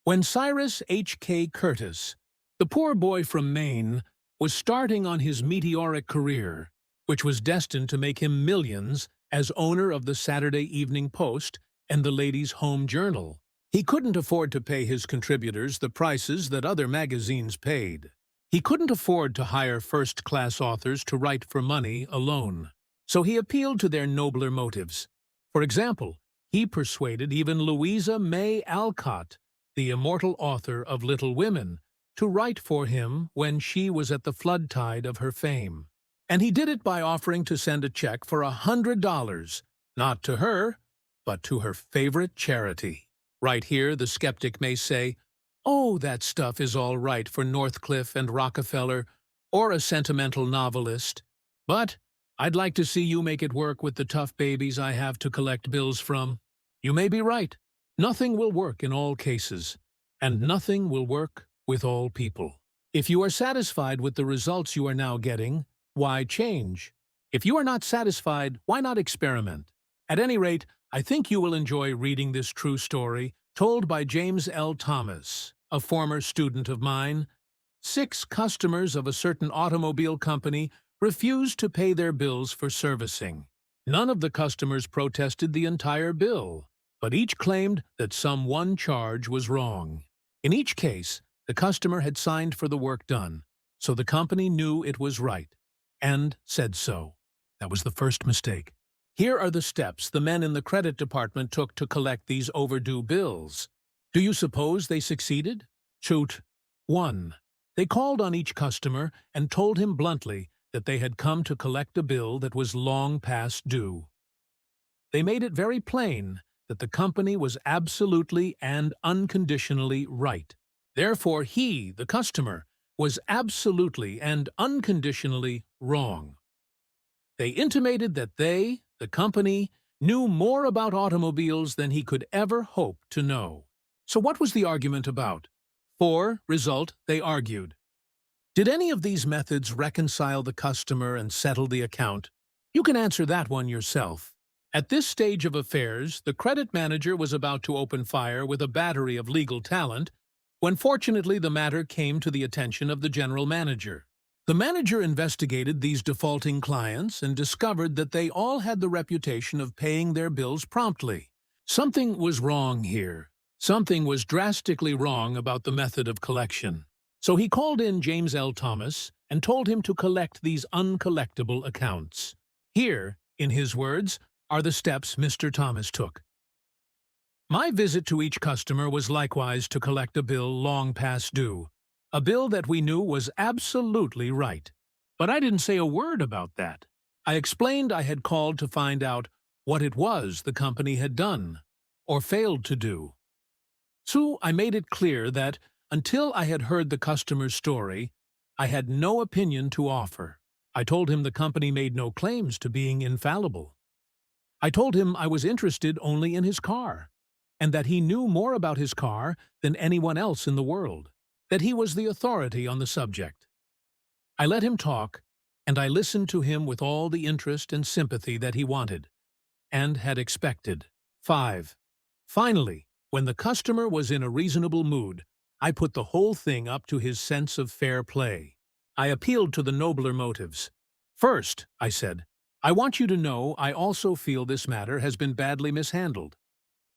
When Cyrus H.K. Curtis, the poor boy from Maine, was starting on his meteoric career, which was destined to make him millions as owner of the Saturday Evening Post and the Ladies' Home Journal, he couldn't afford to pay his contributors the prices that other magazines paid. He couldn't afford to hire first-class authors to write for money alone. So he appealed to their nobler motives. For example, he persuaded even Louisa May Alcott, the immortal author of Little Women, to write for him when she was at the flood tide of her fame. And he did it by offering to send a check for $100, not to her, but to her favorite charity. Right here, the skeptic may say, "Oh, that stuff is all right for Northcliffe and Rockefeller, or a sentimental novelist. But I'd like to see you make it work with the tough babies I have to collect bills from." You may be right. Nothing will work in all cases, and nothing will work with all people. If you are satisfied with the results you are now getting, why change? If you are not satisfied, why not experiment? At any rate, I think you will enjoy reading this true story, told by James L. Thomas, a former student of mine. 6 customers of a certain automobile company refused to pay their bills for servicing. None of the customers protested the entire bill, but each claimed that some one charge was wrong. In each case, the customer had signed for the work done, so the company knew it was right, and said so. That was the first mistake. Here are the steps the men in the credit department took to collect these overdue bills. Do you suppose they succeeded? Shoot. 1. They called on each customer and told him bluntly that they had come to collect a bill that was long past due. They made it very plain that the company was absolutely and unconditionally right. Therefore, he, the customer, was absolutely and unconditionally wrong. They intimated that they, the company, knew more about automobiles than he could ever hope to know. So what was the argument about? For result, they argued. Did any of these methods reconcile the customer and settle the account? You can answer that one yourself. At this stage of affairs, the credit manager was about to open fire with a battery of legal talent, when fortunately the matter came to the attention of the general manager. The manager investigated these defaulting clients and discovered that they all had the reputation of paying their bills promptly. Something was wrong here. Something was drastically wrong about the method of collection. So he called in James L. Thomas and told him to collect these uncollectible accounts. Here, in his words, are the steps Mr. Thomas took. My visit to each customer was likewise to collect a bill long past due, a bill that we knew was absolutely right. But I didn't say a word about that. I explained I had called to find out what it was the company had done, or failed to do. So I made it clear that, until I had heard the customer's story, I had no opinion to offer. I told him the company made no claims to being infallible. I told him I was interested only in his car, and that he knew more about his car than anyone else in the world, that he was the authority on the subject. I let him talk, and I listened to him with all the interest and sympathy that he wanted, and had expected. 5. Finally, when the customer was in a reasonable mood, I put the whole thing up to his sense of fair play. I appealed to the nobler motives. First, I said, I want you to know I also feel this matter has been badly mishandled.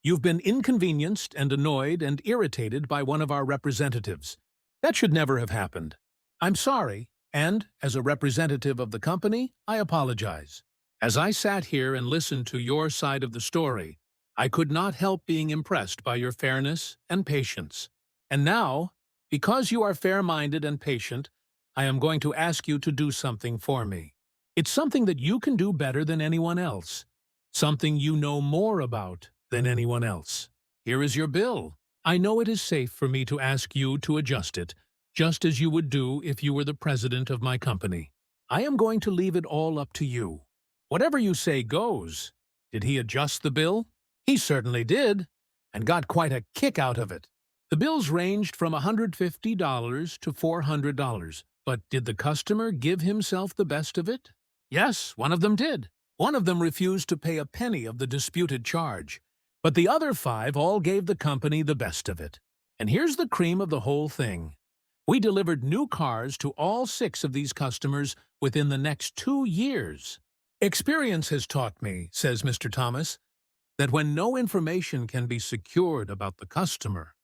You've been inconvenienced and annoyed and irritated by one of our representatives. That should never have happened. I'm sorry, and, as a representative of the company, I apologize. As I sat here and listened to your side of the story, I could not help being impressed by your fairness and patience. And now, because you are fair-minded and patient, I am going to ask you to do something for me. It's something that you can do better than anyone else, something you know more about than anyone else. Here is your bill. I know it is safe for me to ask you to adjust it, just as you would do if you were the president of my company. I am going to leave it all up to you. Whatever you say goes. Did he adjust the bill? He certainly did, and got quite a kick out of it. The bills ranged from $150 to $400, but did the customer give himself the best of it? Yes, one of them did. One of them refused to pay a penny of the disputed charge. But the other 5 all gave the company the best of it. And here's the cream of the whole thing. We delivered new cars to all 6 of these customers within the next 2 years. Experience has taught me, says Mr. Thomas, that when no information can be secured about the customer,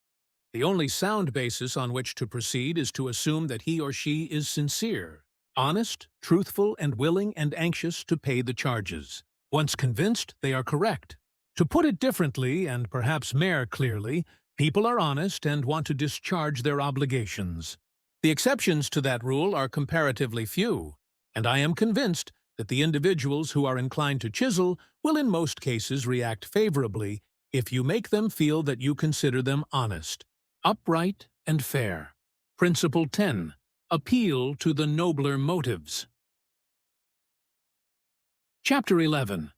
the only sound basis on which to proceed is to assume that he or she is sincere, honest, truthful, and willing and anxious to pay the charges. Once convinced, they are correct. To put it differently, and perhaps more clearly, people are honest and want to discharge their obligations. The exceptions to that rule are comparatively few, and I am convinced that the individuals who are inclined to chisel will in most cases react favorably if you make them feel that you consider them honest, upright, and fair. Principle 10. Appeal to the nobler motives. Chapter 11.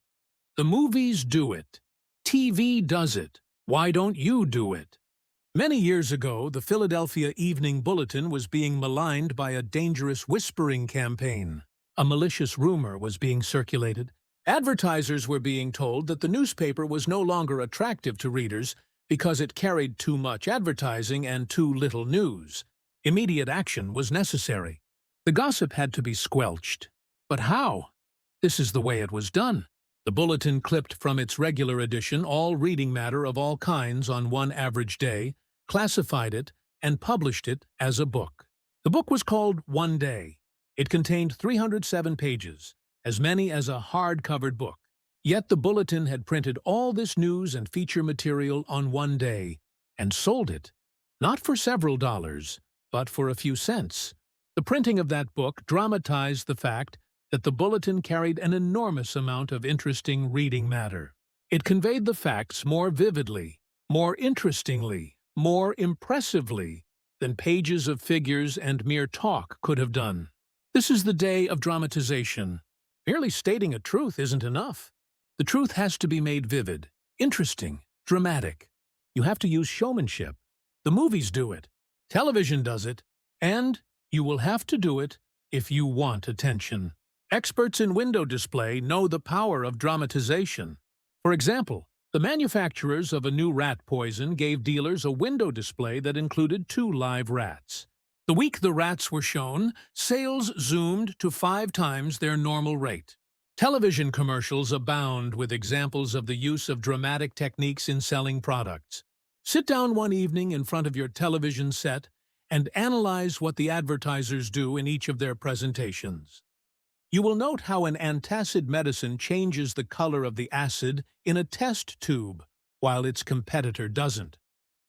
The movies do it. TV does it. Why don't you do it? Many years ago, the Philadelphia Evening Bulletin was being maligned by a dangerous whispering campaign. A malicious rumor was being circulated. Advertisers were being told that the newspaper was no longer attractive to readers because it carried too much advertising and too little news. Immediate action was necessary. The gossip had to be squelched. But how? This is the way it was done. The bulletin clipped from its regular edition all reading matter of all kinds on one average day, classified it, and published it as a book. The book was called One Day. It contained 307 pages, as many as a hard-covered book. Yet the bulletin had printed all this news and feature material on one day, and sold it, not for several dollars, but for a few cents. The printing of that book dramatized the fact that the bulletin carried an enormous amount of interesting reading matter. It conveyed the facts more vividly, more interestingly, more impressively than pages of figures and mere talk could have done. This is the day of dramatization. Merely stating a truth isn't enough. The truth has to be made vivid, interesting, dramatic. You have to use showmanship. The movies do it. Television does it. And you will have to do it if you want attention. Experts in window display know the power of dramatization. For example, the manufacturers of a new rat poison gave dealers a window display that included 2 live rats. The week the rats were shown, sales zoomed to 5 times their normal rate. Television commercials abound with examples of the use of dramatic techniques in selling products. Sit down one evening in front of your television set and analyze what the advertisers do in each of their presentations. You will note how an antacid medicine changes the color of the acid in a test tube, while its competitor doesn't.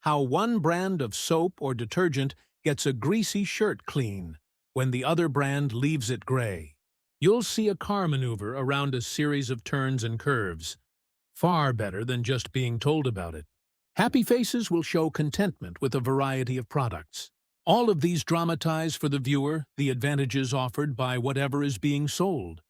How one brand of soap or detergent gets a greasy shirt clean when the other brand leaves it gray. You'll see a car maneuver around a series of turns and curves. Far better than just being told about it. Happy faces will show contentment with a variety of products. All of these dramatize for the viewer the advantages offered by whatever is being sold.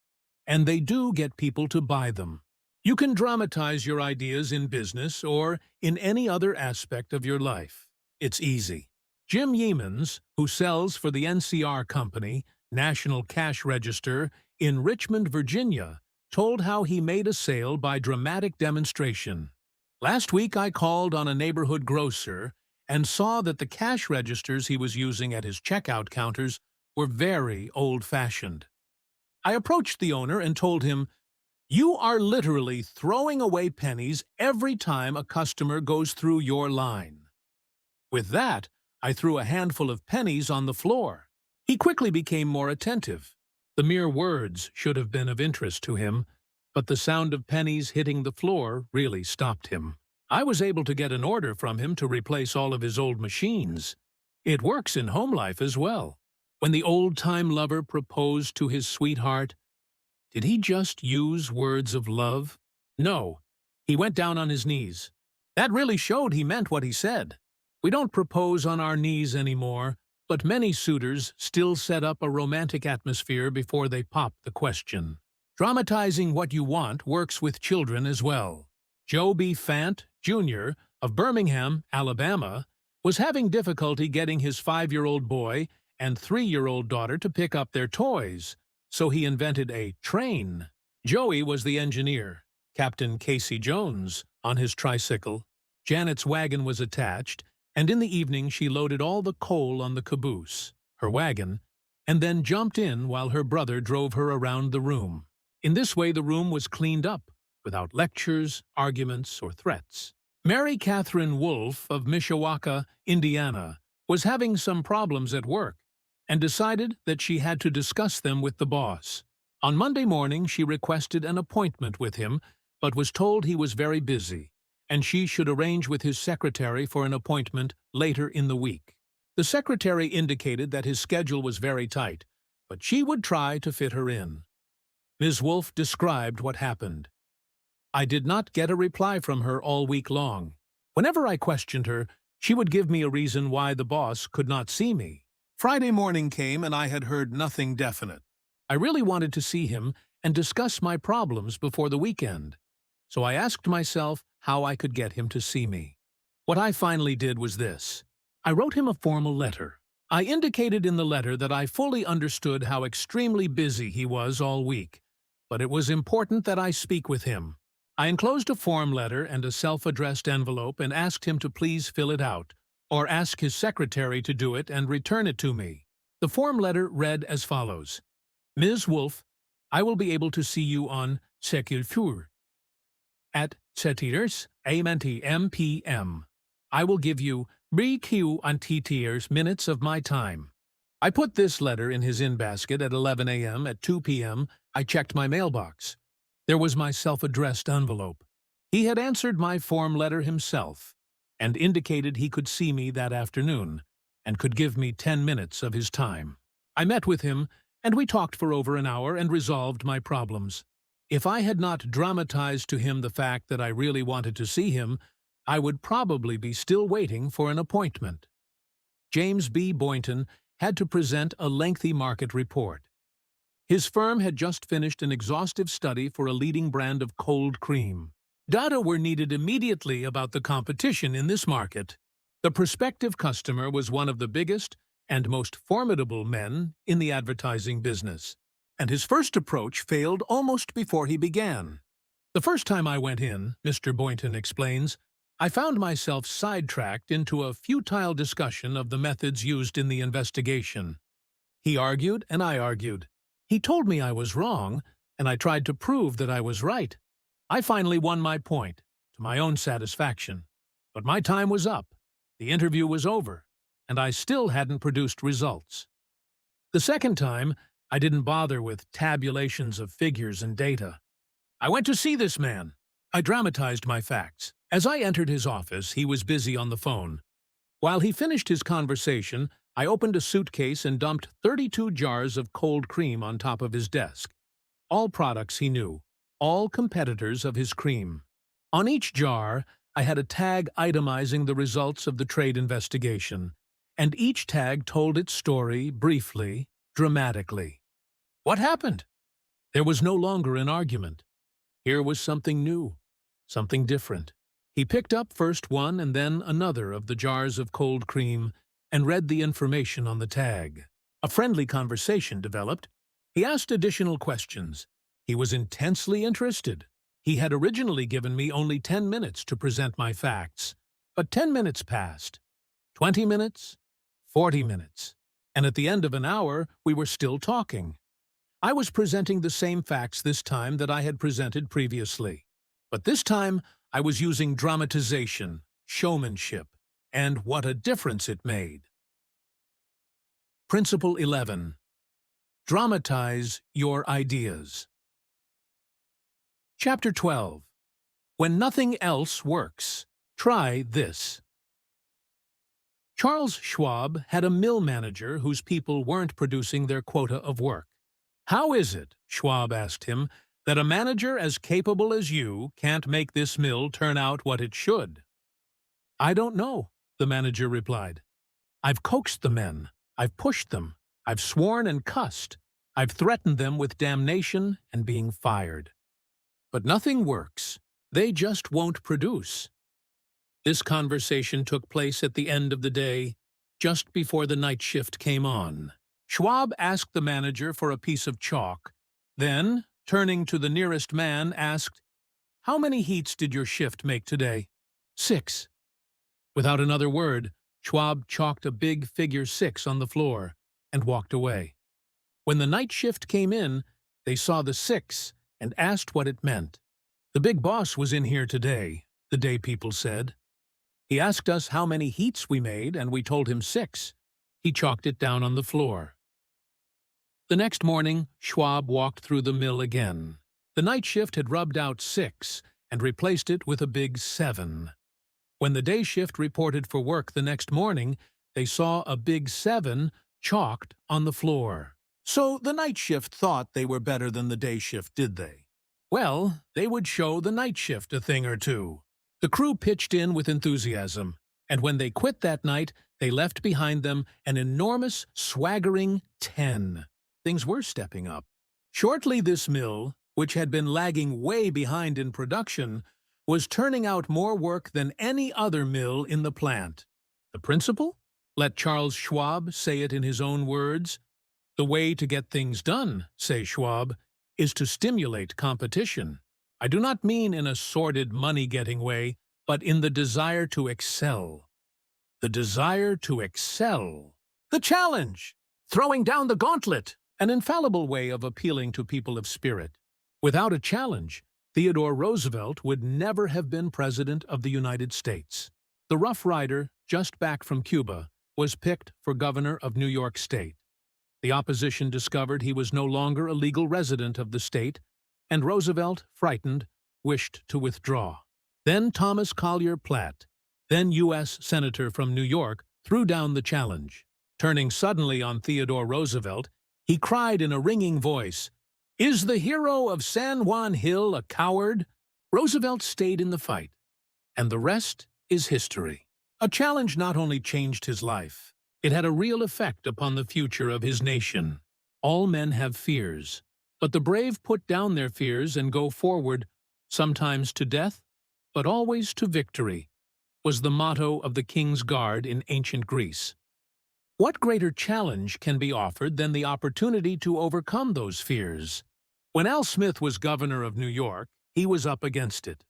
And they do get people to buy them. You can dramatize your ideas in business or in any other aspect of your life. It's easy. Jim Yeamans, who sells for the NCR Company, National Cash Register, in Richmond, Virginia, told how he made a sale by dramatic demonstration. Last week I called on a neighborhood grocer and saw that the cash registers he was using at his checkout counters were very old-fashioned. I approached the owner and told him, "You are literally throwing away pennies every time a customer goes through your line." With that, I threw a handful of pennies on the floor. He quickly became more attentive. The mere words should have been of interest to him, but the sound of pennies hitting the floor really stopped him. I was able to get an order from him to replace all of his old machines. It works in home life as well. When the old-time lover proposed to his sweetheart, did he just use words of love? No, he went down on his knees. That really showed he meant what he said. We don't propose on our knees anymore, but many suitors still set up a romantic atmosphere before they pop the question. Dramatizing what you want works with children as well. Joe B. Fant, Jr., of Birmingham, Alabama, was having difficulty getting his 5-year-old boy and 3-year-old daughter to pick up their toys, so he invented a train. Joey was the engineer, Captain Casey Jones, on his tricycle. Janet's wagon was attached, and in the evening she loaded all the coal on the caboose, her wagon, and then jumped in while her brother drove her around the room. In this way the room was cleaned up, without lectures, arguments, or threats. Mary Catherine Wolfe of Mishawaka, Indiana, was having some problems at work and decided that she had to discuss them with the boss. On Monday morning she requested an appointment with him, but was told he was very busy, and she should arrange with his secretary for an appointment later in the week. The secretary indicated that his schedule was very tight, but she would try to fit her in. Ms. Wolfe described what happened. I did not get a reply from her all week long. Whenever I questioned her, she would give me a reason why the boss could not see me. Friday morning came and I had heard nothing definite. I really wanted to see him and discuss my problems before the weekend, so I asked myself how I could get him to see me. What I finally did was this. I wrote him a formal letter. I indicated in the letter that I fully understood how extremely busy he was all week, but it was important that I speak with him. I enclosed a form letter and a self-addressed envelope and asked him to please fill it out, or ask his secretary to do it and return it to me. The form letter read as follows. Ms. Wolfe, I will be able to see you on Secure at Setiers AM I will give you BQ on TTers minutes of my time. I put this letter in his in-basket at 11 a.m. At 2 p.m. I checked my mailbox. There was my self-addressed envelope. He had answered my form letter himself and indicated he could see me that afternoon and could give me 10 minutes of his time. I met with him, and we talked for over an hour and resolved my problems. If I had not dramatized to him the fact that I really wanted to see him, I would probably be still waiting for an appointment. James B. Boynton had to present a lengthy market report. His firm had just finished an exhaustive study for a leading brand of cold cream. Data were needed immediately about the competition in this market. The prospective customer was one of the biggest and most formidable men in the advertising business, and his first approach failed almost before he began. The first time I went in, Mr. Boynton explains, I found myself sidetracked into a futile discussion of the methods used in the investigation. He argued and I argued. He told me I was wrong, and I tried to prove that I was right. I finally won my point, to my own satisfaction. But my time was up, the interview was over, and I still hadn't produced results. The second time, I didn't bother with tabulations of figures and data. I went to see this man. I dramatized my facts. As I entered his office, he was busy on the phone. While he finished his conversation, I opened a suitcase and dumped 32 jars of cold cream on top of his desk. All products he knew, all competitors of his cream. On each jar, I had a tag itemizing the results of the trade investigation, and each tag told its story briefly, dramatically. What happened? There was no longer an argument. Here was something new, something different. He picked up first one and then another of the jars of cold cream and read the information on the tag. A friendly conversation developed. He asked additional questions. He was intensely interested. He had originally given me only 10 minutes to present my facts, but 10 minutes passed. 20 minutes, 40 minutes, and at the end of an hour, we were still talking. I was presenting the same facts this time that I had presented previously, but this time I was using dramatization, showmanship, and what a difference it made. Principle 11. Dramatize your ideas. Chapter 12. When nothing else works, try this. Charles Schwab had a mill manager whose people weren't producing their quota of work. How is it, Schwab asked him, that a manager as capable as you can't make this mill turn out what it should? I don't know, the manager replied. I've coaxed the men. I've pushed them. I've sworn and cussed. I've threatened them with damnation and being fired. But nothing works. They just won't produce. This conversation took place at the end of the day, just before the night shift came on. Schwab asked the manager for a piece of chalk. Then, turning to the nearest man, asked, "How many heats did your shift make today?" "6." Without another word, Schwab chalked a big figure 6 on the floor and walked away. When the night shift came in, they saw the 6 and asked what it meant. "The big boss was in here today," the day people said. "He asked us how many heats we made, and we told him 6. He chalked it down on the floor." The next morning, Schwab walked through the mill again. The night shift had rubbed out 6 and replaced it with a big 7. When the day shift reported for work the next morning, they saw a big 7 chalked on the floor. So the night shift thought they were better than the day shift, did they? Well, they would show the night shift a thing or two. The crew pitched in with enthusiasm, and when they quit that night, they left behind them an enormous, swaggering 10. Things were stepping up. Shortly, this mill, which had been lagging way behind in production, was turning out more work than any other mill in the plant. The principle? Let Charles Schwab say it in his own words. "The way to get things done," say Schwab, "is to stimulate competition. I do not mean in a sordid money-getting way, but in the desire to excel." The desire to excel. The challenge! Throwing down the gauntlet! An infallible way of appealing to people of spirit. Without a challenge, Theodore Roosevelt would never have been President of the United States. The Rough Rider, just back from Cuba, was picked for governor of New York State. The opposition discovered he was no longer a legal resident of the state, and Roosevelt, frightened, wished to withdraw. Then Thomas Collier Platt, then U.S. Senator from New York, threw down the challenge. Turning suddenly on Theodore Roosevelt, he cried in a ringing voice, "Is the hero of San Juan Hill a coward?" Roosevelt stayed in the fight, and the rest is history. A challenge not only changed his life, it had a real effect upon the future of his nation. All men have fears, but the brave put down their fears and go forward, sometimes to death, but always to victory, was the motto of the King's Guard in ancient Greece. What greater challenge can be offered than the opportunity to overcome those fears? When Al Smith was governor of New York, he was up against it.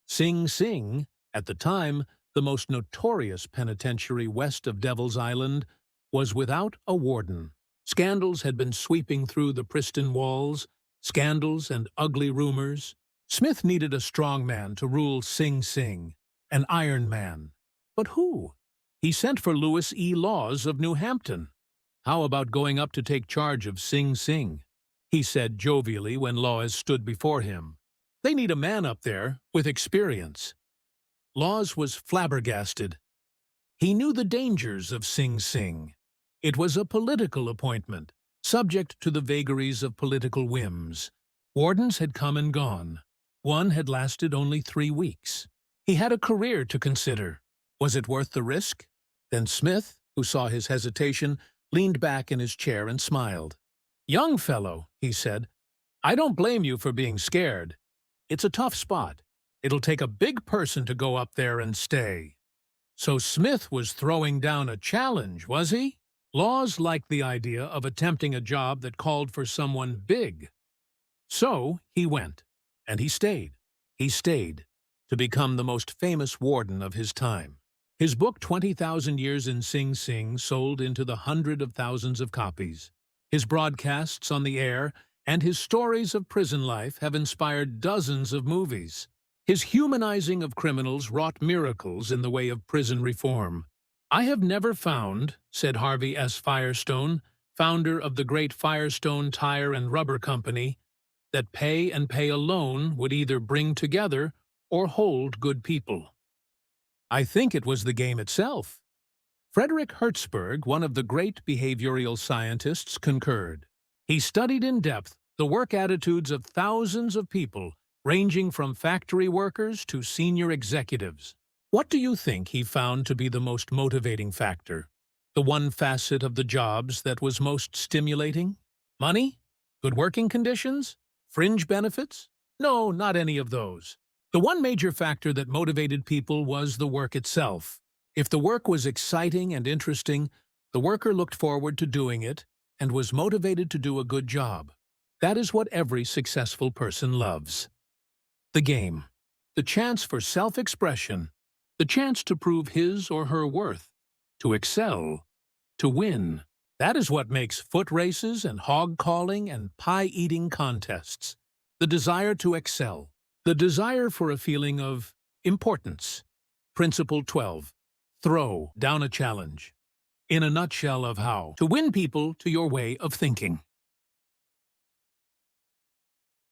Sing Sing, at the time the most notorious penitentiary west of Devil's Island, was without a warden. Scandals had been sweeping through the pristine walls, scandals and ugly rumors. Smith needed a strong man to rule Sing Sing, an Iron Man. But who? He sent for Louis E. Laws of New Hampton. "How about going up to take charge of Sing Sing?" he said jovially when Laws stood before him. "They need a man up there with experience." Laws was flabbergasted. He knew the dangers of Sing Sing. It was a political appointment, subject to the vagaries of political whims. Wardens had come and gone. One had lasted only 3 weeks. He had a career to consider. Was it worth the risk? Then Smith, who saw his hesitation, leaned back in his chair and smiled. "Young fellow," he said, "I don't blame you for being scared. It's a tough spot. It'll take a big person to go up there and stay." So Smith was throwing down a challenge, was he? Laws liked the idea of attempting a job that called for someone big. So he went, and he stayed. He stayed, to become the most famous warden of his time. His book 20,000 Years in Sing Sing sold into the hundreds of thousands of copies. His broadcasts on the air and his stories of prison life have inspired dozens of movies. His humanizing of criminals wrought miracles in the way of prison reform. "I have never found," said Harvey S. Firestone, founder of the great Firestone Tire and Rubber Company, "that pay and pay alone would either bring together or hold good people." I think it was the game itself. Frederick Hertzberg, one of the great behavioral scientists, concurred. He studied in depth the work attitudes of thousands of people, ranging from factory workers to senior executives. What do you think he found to be the most motivating factor? The one facet of the jobs that was most stimulating? Money? Good working conditions? Fringe benefits? No, not any of those. The one major factor that motivated people was the work itself. If the work was exciting and interesting, the worker looked forward to doing it, and was motivated to do a good job. That is what every successful person loves. The game. The chance for self-expression. The chance to prove his or her worth. To excel. To win. That is what makes foot races and hog-calling and pie-eating contests. The desire to excel. The desire for a feeling of importance. Principle 12. Throw down a challenge. In a nutshell of how to win people to your way of thinking.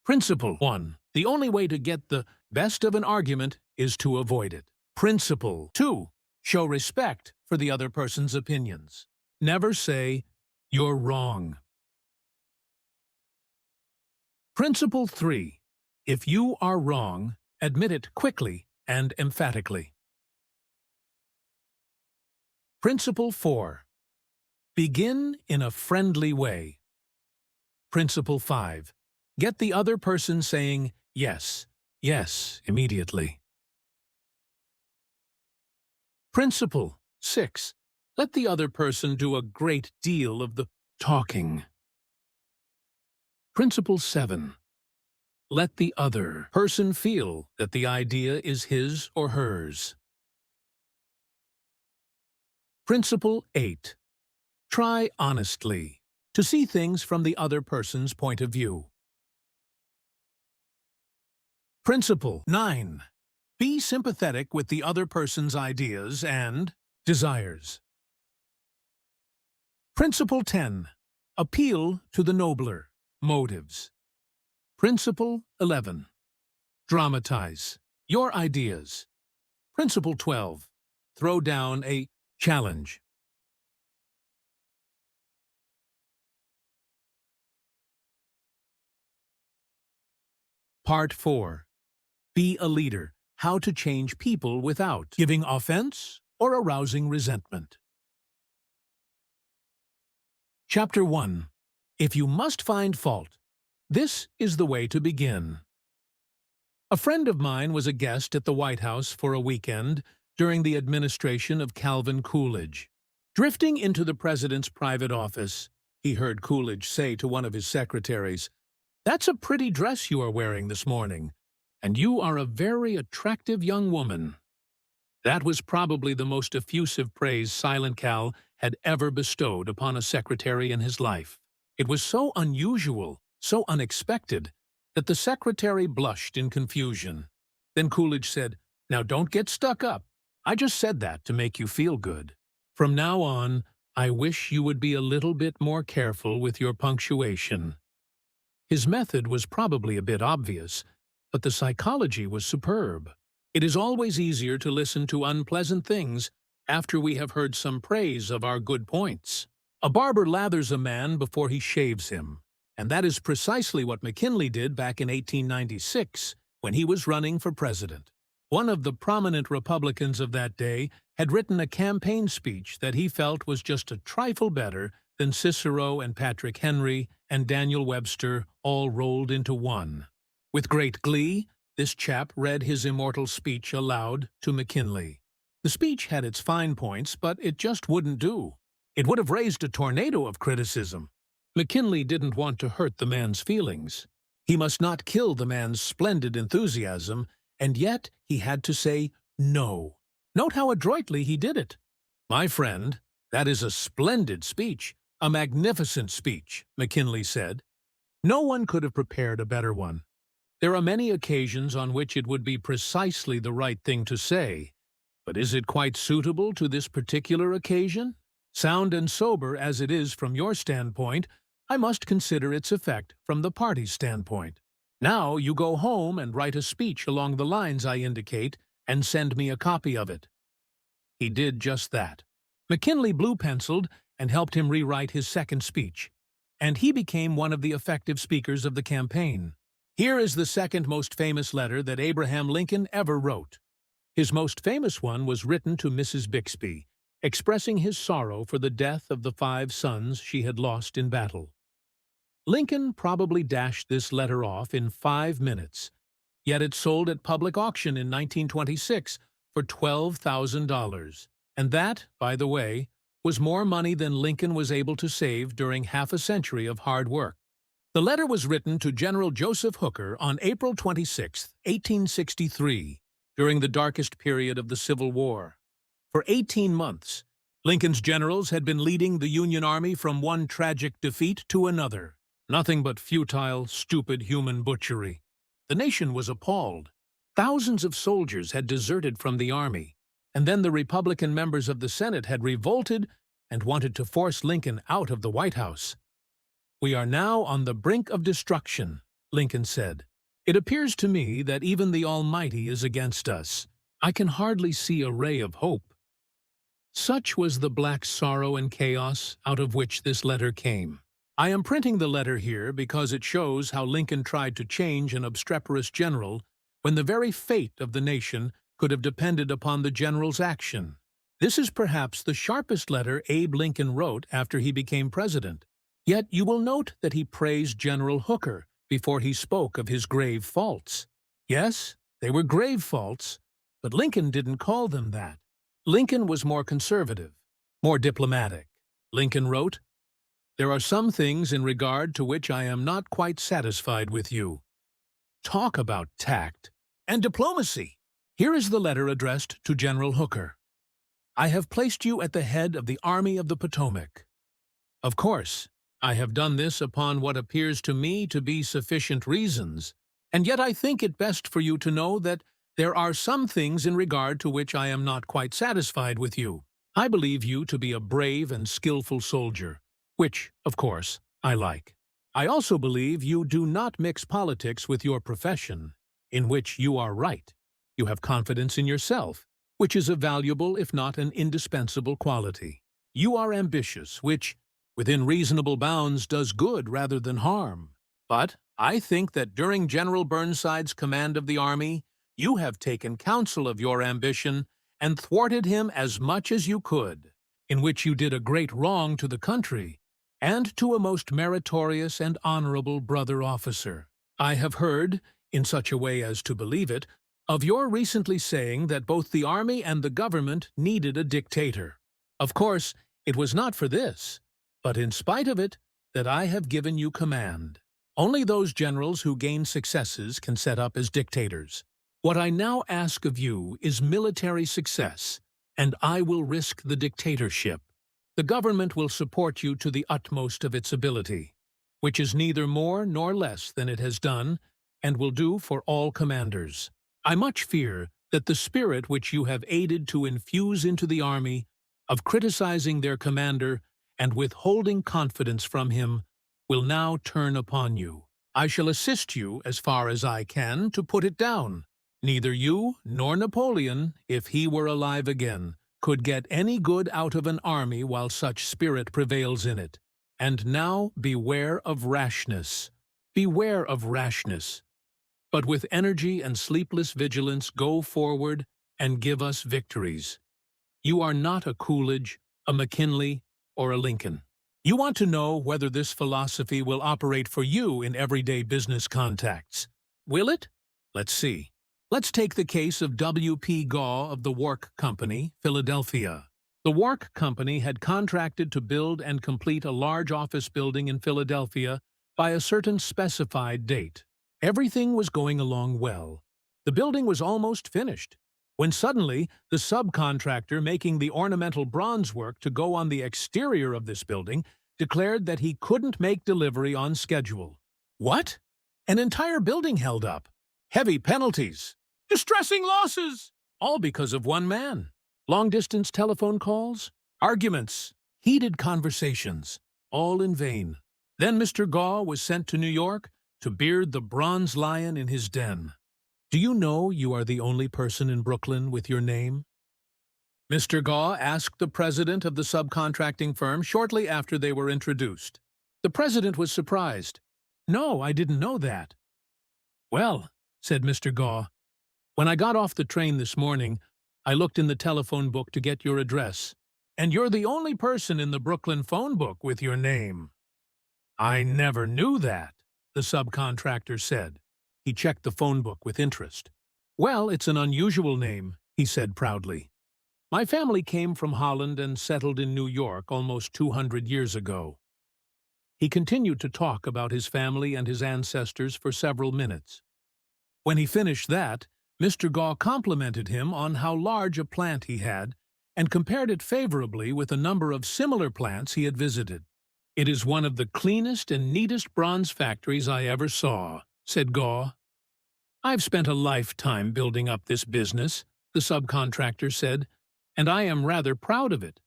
Principle 1. The only way to get the best of an argument is to avoid it. Principle 2. Show respect for the other person's opinions. Never say, "You're wrong." Principle 3. If you are wrong, admit it quickly and emphatically. Principle 4. Begin in a friendly way. Principle 5. Get the other person saying yes, yes immediately. Principle 6. Let the other person do a great deal of the talking. Principle 7. Let the other person feel that the idea is his or hers. Principle 8. Try honestly to see things from the other person's point of view. Principle 9. Be sympathetic with the other person's ideas and desires. Principle 10. Appeal to the nobler motives. Principle 11. Dramatize your ideas. Principle 12. Throw down a challenge. Part 4. Be a leader. How to change people without giving offense or arousing resentment. Chapter 1. If you must find fault, this is the way to begin. A friend of mine was a guest at the White House for a weekend during the administration of Calvin Coolidge. Drifting into the president's private office, he heard Coolidge say to one of his secretaries, "That's a pretty dress you are wearing this morning, and you are a very attractive young woman." That was probably the most effusive praise Silent Cal had ever bestowed upon a secretary in his life. It was so unusual, so unexpected, that the secretary blushed in confusion. Then Coolidge said, "Now don't get stuck up. I just said that to make you feel good. From now on, I wish you would be a little bit more careful with your punctuation." His method was probably a bit obvious, but the psychology was superb. It is always easier to listen to unpleasant things after we have heard some praise of our good points. A barber lathers a man before he shaves him, and that is precisely what McKinley did back in 1896 when he was running for president. One of the prominent Republicans of that day had written a campaign speech that he felt was just a trifle better than Cicero and Patrick Henry and Daniel Webster all rolled into one. With great glee, this chap read his immortal speech aloud to McKinley. The speech had its fine points, but it just wouldn't do. It would have raised a tornado of criticism. McKinley didn't want to hurt the man's feelings. He must not kill the man's splendid enthusiasm, and yet he had to say no. Note how adroitly he did it. "My friend, that is a splendid speech, a magnificent speech," McKinley said. "No one could have prepared a better one. There are many occasions on which it would be precisely the right thing to say, but is it quite suitable to this particular occasion? Sound and sober as it is from your standpoint, I must consider its effect from the party's standpoint. Now you go home and write a speech along the lines I indicate and send me a copy of it." He did just that. McKinley blue-penciled and helped him rewrite his second speech, and he became one of the effective speakers of the campaign. Here is the second most famous letter that Abraham Lincoln ever wrote. His most famous one was written to Mrs. Bixby, expressing his sorrow for the death of the 5 sons she had lost in battle. Lincoln probably dashed this letter off in 5 minutes, yet it sold at public auction in 1926 for $12,000. And that, by the way, was more money than Lincoln was able to save during half a century of hard work. The letter was written to General Joseph Hooker on April 26, 1863, during the darkest period of the Civil War. For 18 months, Lincoln's generals had been leading the Union Army from one tragic defeat to another. Nothing but futile, stupid human butchery. The nation was appalled. Thousands of soldiers had deserted from the army, and then the Republican members of the Senate had revolted and wanted to force Lincoln out of the White House. "We are now on the brink of destruction," Lincoln said. "It appears to me that even the Almighty is against us. I can hardly see a ray of hope." Such was the black sorrow and chaos out of which this letter came. I am printing the letter here because it shows how Lincoln tried to change an obstreperous general when the very fate of the nation could have depended upon the general's action. This is perhaps the sharpest letter Abe Lincoln wrote after he became president. Yet you will note that he praised General Hooker before he spoke of his grave faults. Yes, they were grave faults, but Lincoln didn't call them that. Lincoln was more conservative, more diplomatic. Lincoln wrote, "There are some things in regard to which I am not quite satisfied with you." Talk about tact and diplomacy! Here is the letter addressed to General Hooker. "I have placed you at the head of the Army of the Potomac. Of course, I have done this upon what appears to me to be sufficient reasons, and yet I think it best for you to know that there are some things in regard to which I am not quite satisfied with you. I believe you to be a brave and skillful soldier, which, of course, I like. I also believe you do not mix politics with your profession, in which you are right. You have confidence in yourself, which is a valuable if not an indispensable quality. You are ambitious, which, within reasonable bounds, does good rather than harm. But I think that during General Burnside's command of the army, you have taken counsel of your ambition and thwarted him as much as you could, in which you did a great wrong to the country and to a most meritorious and honorable brother officer. I have heard, in such a way as to believe it, of your recently saying that both the army and the government needed a dictator. Of course, it was not for this, but in spite of it, that I have given you command. Only those generals who gain successes can set up as dictators. What I now ask of you is military success, and I will risk the dictatorship. The government will support you to the utmost of its ability, which is neither more nor less than it has done, and will do for all commanders. I much fear that the spirit which you have aided to infuse into the army, of criticizing their commander and withholding confidence from him, will now turn upon you. I shall assist you as far as I can to put it down. Neither you nor Napoleon, if he were alive again, could get any good out of an army while such spirit prevails in it. And now beware of rashness. Beware of rashness. But with energy and sleepless vigilance go forward and give us victories. You are not a Coolidge, a McKinley, or a Lincoln. You want to know whether this philosophy will operate for you in everyday business contacts. Will it? Let's see. Let's take the case of W.P. Gaw of the Wark Company, Philadelphia. The Wark Company had contracted to build and complete a large office building in Philadelphia by a certain specified date. Everything was going along well. The building was almost finished, when suddenly the subcontractor making the ornamental bronze work to go on the exterior of this building declared that he couldn't make delivery on schedule. What? An entire building held up. Heavy penalties. Distressing losses. All because of one man. Long-distance telephone calls, arguments, heated conversations, all in vain. Then Mr. Gaw was sent to New York to beard the bronze lion in his den. Do you know you are the only person in Brooklyn with your name? Mr. Gaw asked the president of the subcontracting firm shortly after they were introduced. The president was surprised. "No, I didn't know that." "Well," said Mr. Gaw, "when I got off the train this morning, I looked in the telephone book to get your address, and you're the only person in the Brooklyn phone book with your name." "I never knew that," the subcontractor said. He checked the phone book with interest. "Well, it's an unusual name," he said proudly. My family came from Holland and settled in New York almost 200 years ago. He continued to talk about his family and his ancestors for several minutes. When he finished that, Mr. Gaw complimented him on how large a plant he had and compared it favorably with a number of similar plants he had visited. "It is one of the cleanest and neatest bronze factories I ever saw," said Gaw. "I've spent a lifetime building up this business," the subcontractor said, "and I am rather proud of it.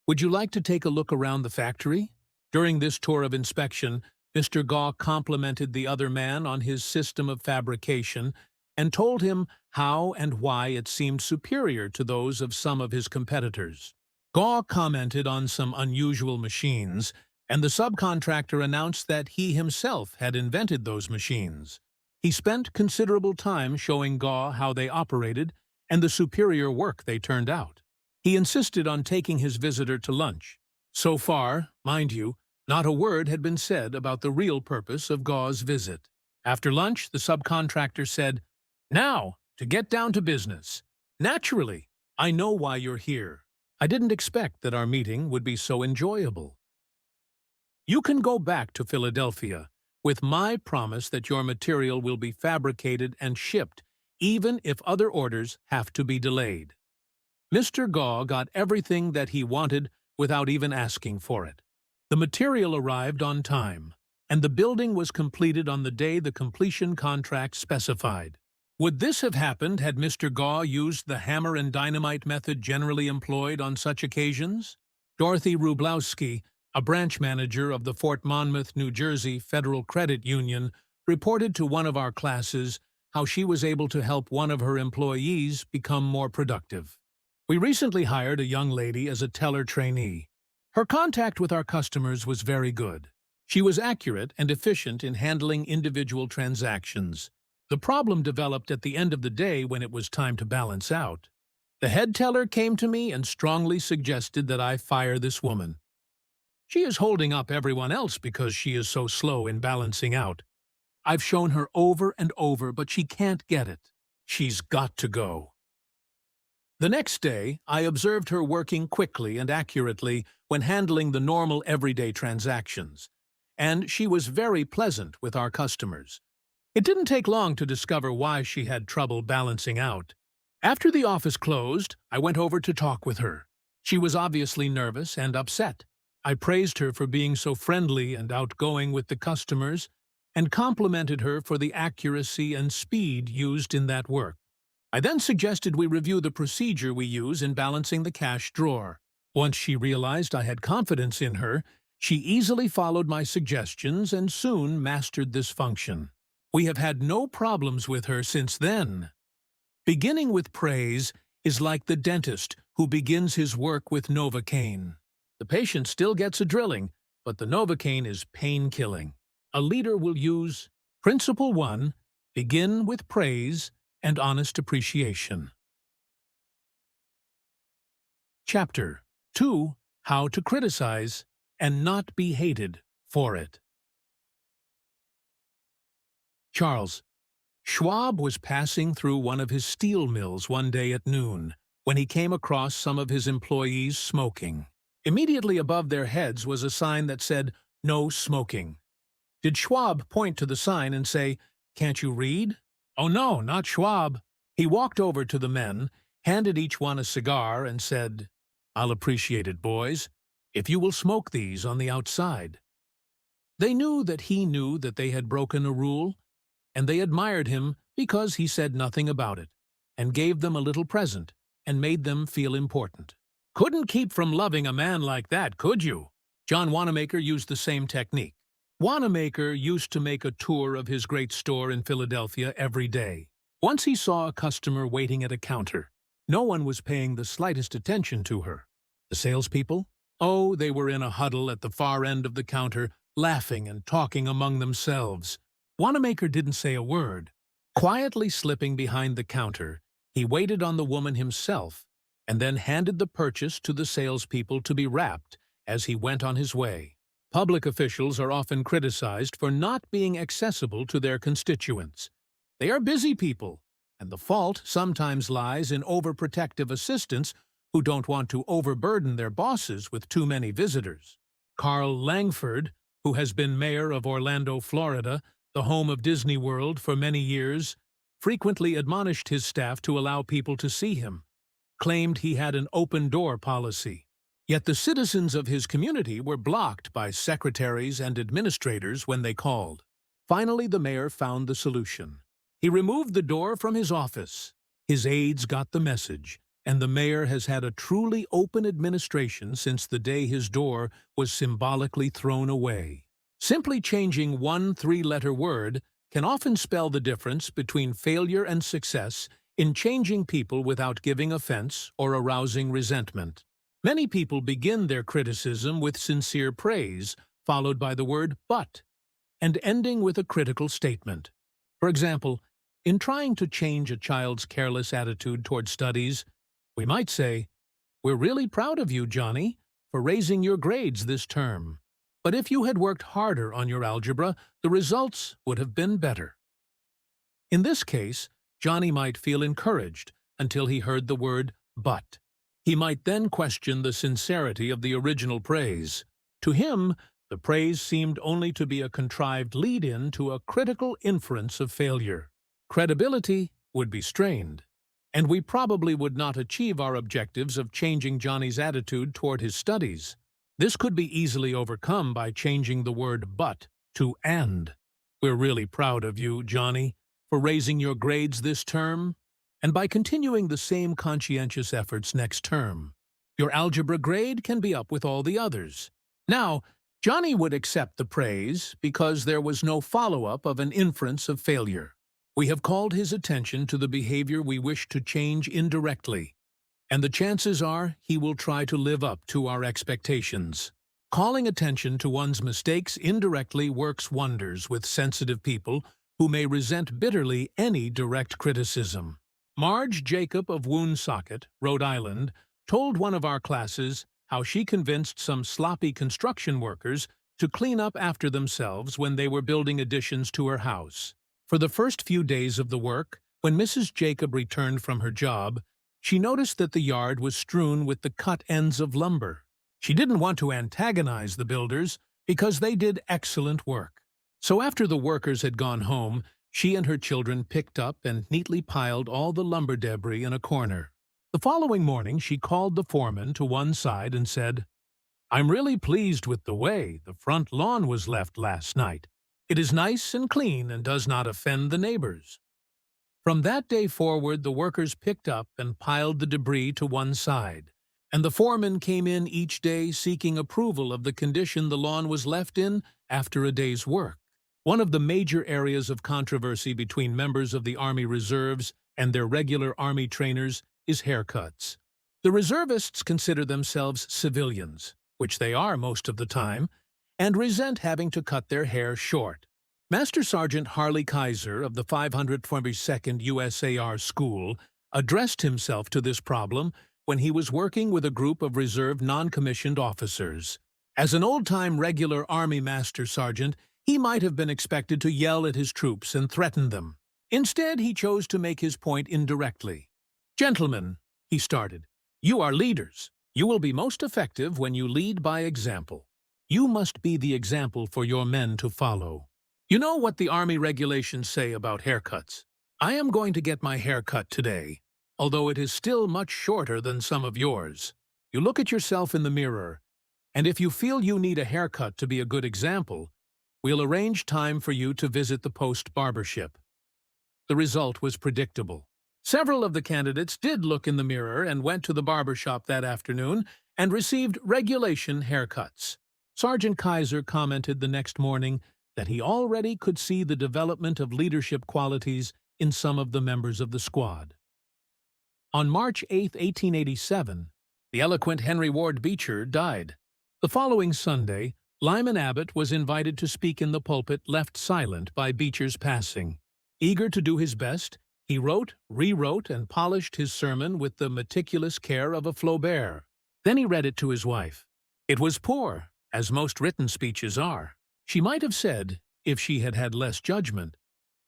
Would you like to take a look around the factory?" During this tour of inspection, Mr. Gaw complimented the other man on his system of fabrication and told him how and why it seemed superior to those of some of his competitors. Gaw commented on some unusual machines, and the subcontractor announced that he himself had invented those machines. He spent considerable time showing Gaw how they operated and the superior work they turned out. He insisted on taking his visitor to lunch. So far, mind you, not a word had been said about the real purpose of Gaw's visit. After lunch, the subcontractor said, "Now, to get down to business. Naturally, I know why you're here. I didn't expect that our meeting would be so enjoyable. You can go back to Philadelphia with my promise that your material will be fabricated and shipped, even if other orders have to be delayed." Mr. Gaw got everything that he wanted without even asking for it. The material arrived on time, and the building was completed on the day the completion contract specified. Would this have happened had Mr. Gaw used the hammer and dynamite method generally employed on such occasions? Dorothy Rublowski, a branch manager of the Fort Monmouth, New Jersey Federal Credit Union, reported to one of our classes how she was able to help one of her employees become more productive. "We recently hired a young lady as a teller trainee. Her contact with our customers was very good. She was accurate and efficient in handling individual transactions. The problem developed at the end of the day when it was time to balance out. The head teller came to me and strongly suggested that I fire this woman. She is holding up everyone else because she is so slow in balancing out. I've shown her over and over, but she can't get it. She's got to go." The next day, I observed her working quickly and accurately when handling the normal everyday transactions, and she was very pleasant with our customers. It didn't take long to discover why she had trouble balancing out. After the office closed, I went over to talk with her. She was obviously nervous and upset. I praised her for being so friendly and outgoing with the customers and complimented her for the accuracy and speed used in that work. I then suggested we review the procedure we use in balancing the cash drawer. Once she realized I had confidence in her, she easily followed my suggestions and soon mastered this function. We have had no problems with her since then. Beginning with praise is like the dentist who begins his work with Novocaine. The patient still gets a drilling, but the Novocaine is pain-killing. A leader will use Principle 1, begin with praise and honest appreciation. Chapter 2, How to Criticize and Not Be Hated for It. Charles Schwab was passing through one of his steel mills one day at noon when he came across some of his employees smoking. Immediately above their heads was a sign that said, "No smoking." Did Schwab point to the sign and say, "Can't you read?" Oh no, not Schwab. He walked over to the men, handed each one a cigar, and said, "I'll appreciate it, boys, if you will smoke these on the outside." They knew that he knew that they had broken a rule, and they admired him because he said nothing about it, and gave them a little present, and made them feel important. Couldn't keep from loving a man like that, could you? John Wanamaker used the same technique. Wanamaker used to make a tour of his great store in Philadelphia every day. Once he saw a customer waiting at a counter. No one was paying the slightest attention to her. The salespeople? Oh, they were in a huddle at the far end of the counter, laughing and talking among themselves. Wanamaker didn't say a word. Quietly slipping behind the counter, he waited on the woman himself and then handed the purchase to the salespeople to be wrapped as he went on his way. Public officials are often criticized for not being accessible to their constituents. They are busy people, and the fault sometimes lies in overprotective assistants who don't want to overburden their bosses with too many visitors. Carl Langford, who has been mayor of Orlando, Florida, the home of Disney World for many years, frequently admonished his staff to allow people to see him, claimed he had an open-door policy. Yet the citizens of his community were blocked by secretaries and administrators when they called. Finally, the mayor found the solution. He removed the door from his office. His aides got the message, and the mayor has had a truly open administration since the day his door was symbolically thrown away. Simply changing one three-letter word can often spell the difference between failure and success in changing people without giving offense or arousing resentment. Many people begin their criticism with sincere praise, followed by the word "but," and ending with a critical statement. For example, in trying to change a child's careless attitude toward studies, we might say, "We're really proud of you, Johnny, for raising your grades this term. But if you had worked harder on your algebra, the results would have been better." In this case, Johnny might feel encouraged until he heard the word "but." He might then question the sincerity of the original praise. To him, the praise seemed only to be a contrived lead-in to a critical inference of failure. Credibility would be strained, and we probably would not achieve our objectives of changing Johnny's attitude toward his studies. This could be easily overcome by changing the word "but" to "and." "We're really proud of you, Johnny, for raising your grades this term, and by continuing the same conscientious efforts next term. Your algebra grade can be up with all the others." Now, Johnny would accept the praise because there was no follow-up of an inference of failure. We have called his attention to the behavior we wish to change indirectly, and the chances are he will try to live up to our expectations. Calling attention to one's mistakes indirectly works wonders with sensitive people who may resent bitterly any direct criticism. Marge Jacob of Woonsocket, Rhode Island, told one of our classes how she convinced some sloppy construction workers to clean up after themselves when they were building additions to her house. For the first few days of the work, when Mrs. Jacob returned from her job, she noticed that the yard was strewn with the cut ends of lumber. She didn't want to antagonize the builders because they did excellent work. So after the workers had gone home, she and her children picked up and neatly piled all the lumber debris in a corner. The following morning, she called the foreman to one side and said, "I'm really pleased with the way the front lawn was left last night. It is nice and clean and does not offend the neighbors." From that day forward, the workers picked up and piled the debris to one side, and the foreman came in each day seeking approval of the condition the lawn was left in after a day's work. One of the major areas of controversy between members of the Army Reserves and their regular Army trainers is haircuts. The reservists consider themselves civilians, which they are most of the time, and resent having to cut their hair short. Master Sergeant Harley Kaiser of the 542nd USAR School addressed himself to this problem when he was working with a group of reserve non-commissioned officers. As an old-time regular Army Master Sergeant, he might have been expected to yell at his troops and threaten them. Instead, he chose to make his point indirectly. "Gentlemen," he started, "you are leaders. You will be most effective when you lead by example. You must be the example for your men to follow. You know what the Army regulations say about haircuts. I am going to get my hair cut today, although it is still much shorter than some of yours. You look at yourself in the mirror, and if you feel you need a haircut to be a good example, we'll arrange time for you to visit the post barbershop." The result was predictable. Several of the candidates did look in the mirror and went to the barbershop that afternoon and received regulation haircuts. Sergeant Kaiser commented the next morning that he already could see the development of leadership qualities in some of the members of the squad. On March 8, 1887, the eloquent Henry Ward Beecher died. The following Sunday, Lyman Abbott was invited to speak in the pulpit left silent by Beecher's passing. Eager to do his best, he wrote, rewrote, and polished his sermon with the meticulous care of a Flaubert. Then he read it to his wife. It was poor, as most written speeches are. She might have said, if she had had less judgment,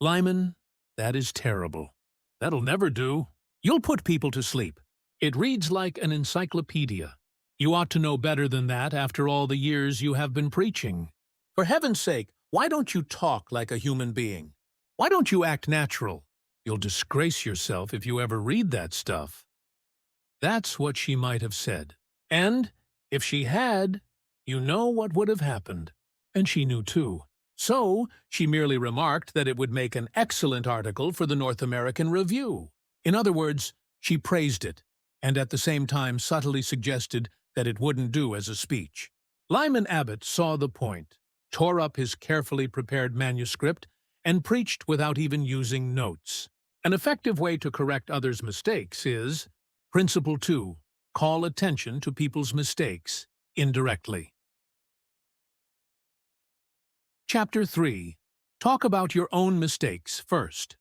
"Lyman, that is terrible. That'll never do. You'll put people to sleep. It reads like an encyclopedia. You ought to know better than that after all the years you have been preaching. For heaven's sake, why don't you talk like a human being? Why don't you act natural? You'll disgrace yourself if you ever read that stuff. That's what she might have said. And if she had, you know what would have happened. And she knew too. So she merely remarked that it would make an excellent article for the North American Review. In other words, she praised it, and at the same time subtly suggested that it wouldn't do as a speech. Lyman Abbott saw the point, tore up his carefully prepared manuscript, and preached without even using notes. An effective way to correct others' mistakes is, Principle 2, call attention to people's mistakes indirectly. Chapter 3. Talk about your own mistakes first.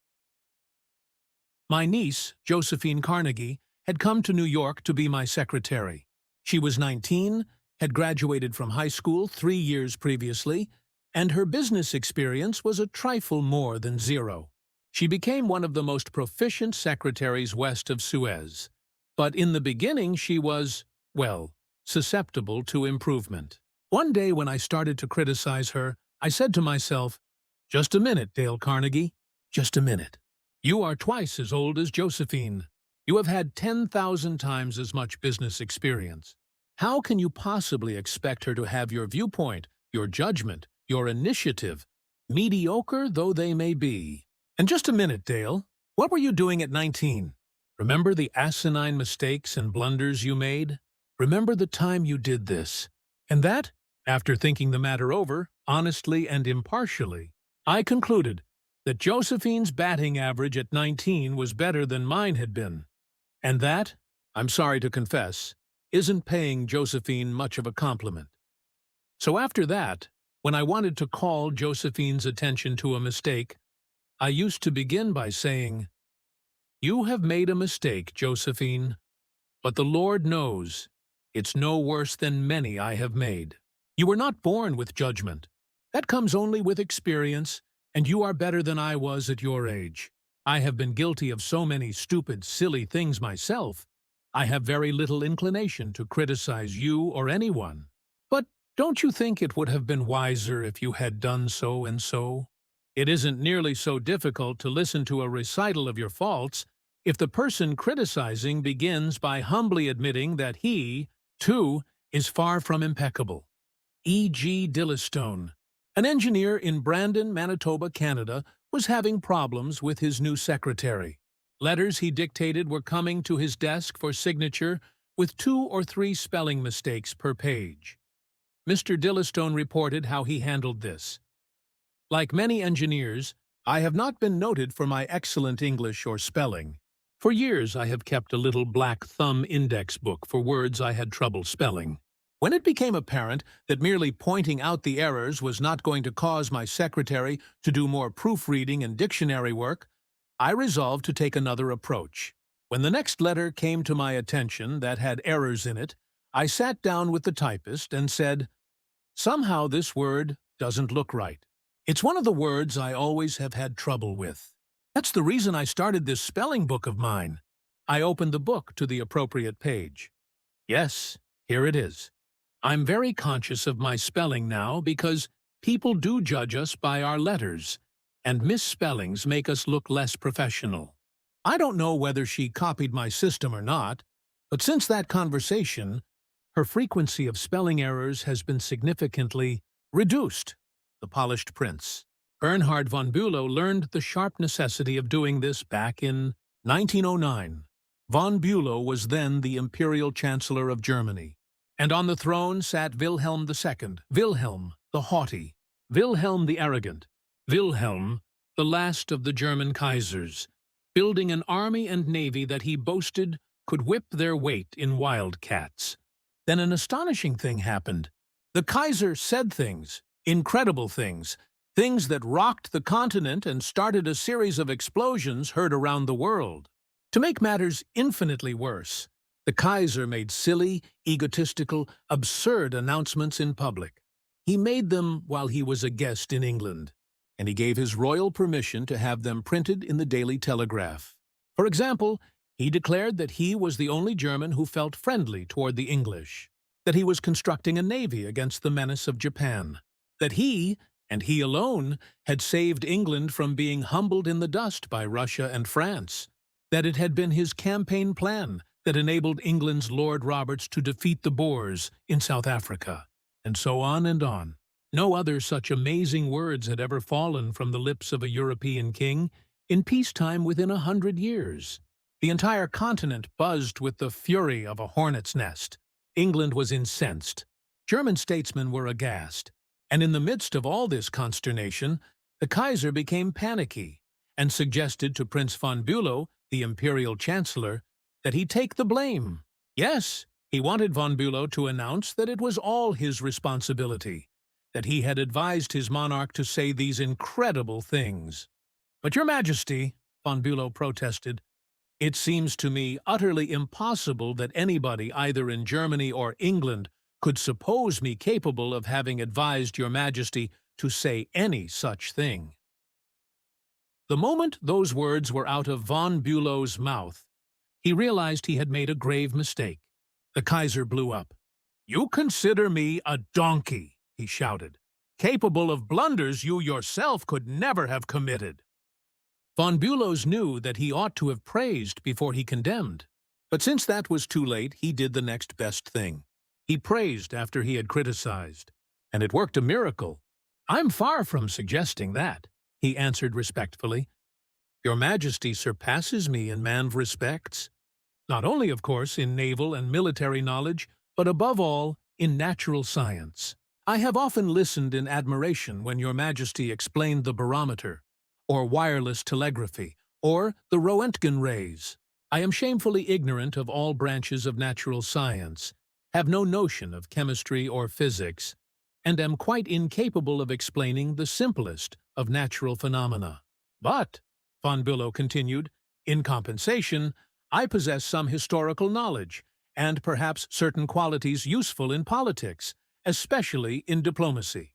My niece, Josephine Carnegie, had come to New York to be my secretary. She was 19, had graduated from high school 3 years previously, and her business experience was a trifle more than zero. She became one of the most proficient secretaries west of Suez. But in the beginning she was, well, susceptible to improvement. One day when I started to criticize her, I said to myself, "Just a minute, Dale Carnegie, just a minute. You are twice as old as Josephine. You have had 10,000 times as much business experience. How can you possibly expect her to have your viewpoint, your judgment, your initiative, mediocre though they may be? And just a minute, Dale. What were you doing at 19? Remember the asinine mistakes and blunders you made? Remember the time you did this? And that, after thinking the matter over, honestly and impartially, I concluded that Josephine's batting average at 19 was better than mine had been. And that, I'm sorry to confess, isn't paying Josephine much of a compliment. So after that, when I wanted to call Josephine's attention to a mistake, I used to begin by saying, "You have made a mistake, Josephine, but the Lord knows it's no worse than many I have made. You were not born with judgment. That comes only with experience, and you are better than I was at your age. I have been guilty of so many stupid, silly things myself. I have very little inclination to criticize you or anyone. But don't you think it would have been wiser if you had done so and so? It isn't nearly so difficult to listen to a recital of your faults if the person criticizing begins by humbly admitting that he, too, is far from impeccable." E.G. Dillistone, an engineer in Brandon, Manitoba, Canada, was having problems with his new secretary. Letters he dictated were coming to his desk for signature with 2 or 3 spelling mistakes per page. Mr. Dillistone reported how he handled this. "Like many engineers, I have not been noted for my excellent English or spelling. For years I have kept a little black thumb index book for words I had trouble spelling. When it became apparent that merely pointing out the errors was not going to cause my secretary to do more proofreading and dictionary work, I resolved to take another approach. When the next letter came to my attention that had errors in it, I sat down with the typist and said, 'Somehow this word doesn't look right. It's one of the words I always have had trouble with. That's the reason I started this spelling book of mine.' I opened the book to the appropriate page. Yes, here it is. I'm very conscious of my spelling now because people do judge us by our letters, and misspellings make us look less professional. I don't know whether she copied my system or not, but since that conversation, her frequency of spelling errors has been significantly reduced." The Polished Prince. Bernhard von Bülow learned the sharp necessity of doing this back in 1909. Von Bülow was then the Imperial Chancellor of Germany, and on the throne sat Wilhelm II, Wilhelm the Haughty, Wilhelm the Arrogant, Wilhelm, the last of the German Kaisers, building an army and navy that he boasted could whip their weight in wildcats. Then an astonishing thing happened. The Kaiser said things, incredible things, things that rocked the continent and started a series of explosions heard around the world. To make matters infinitely worse, the Kaiser made silly, egotistical, absurd announcements in public. He made them while he was a guest in England, and he gave his royal permission to have them printed in the Daily Telegraph. For example, He declared that he was the only German who felt friendly toward the English, that he was constructing a navy against the menace of Japan, that he, and he alone, had saved England from being humbled in the dust by Russia and France, that it had been his campaign plan that enabled England's Lord Roberts to defeat the Boers in South Africa, and so on and on. No other such amazing words had ever fallen from the lips of a European king in peacetime within 100 years. The entire continent buzzed with the fury of a hornet's nest. England was incensed. German statesmen were aghast. And in the midst of all this consternation, the Kaiser became panicky and suggested to Prince von Bülow, the imperial chancellor, that he take the blame. Yes, he wanted von Bülow to announce that it was all his responsibility, that he had advised his monarch to say these incredible things. "But, Your Majesty," von Bülow protested, "it seems to me utterly impossible that anybody either in Germany or England could suppose me capable of having advised Your Majesty to say any such thing." The moment those words were out of von Bülow's mouth, he realized he had made a grave mistake. The Kaiser blew up. "You consider me a donkey," he shouted, "capable of blunders you yourself could never have committed." Von Bülow knew that he ought to have praised before he condemned. But since that was too late, he did the next best thing. He praised after he had criticized. And it worked a miracle. "I'm far from suggesting that," he answered respectfully. "Your Majesty surpasses me in man respects. Not only, of course, in naval and military knowledge, but above all, in natural science. I have often listened in admiration when Your Majesty explained the barometer, or wireless telegraphy, or the Roentgen rays. I am shamefully ignorant of all branches of natural science, have no notion of chemistry or physics, and am quite incapable of explaining the simplest of natural phenomena. But," von Bülow continued, "in compensation, I possess some historical knowledge, and perhaps certain qualities useful in politics, especially in diplomacy."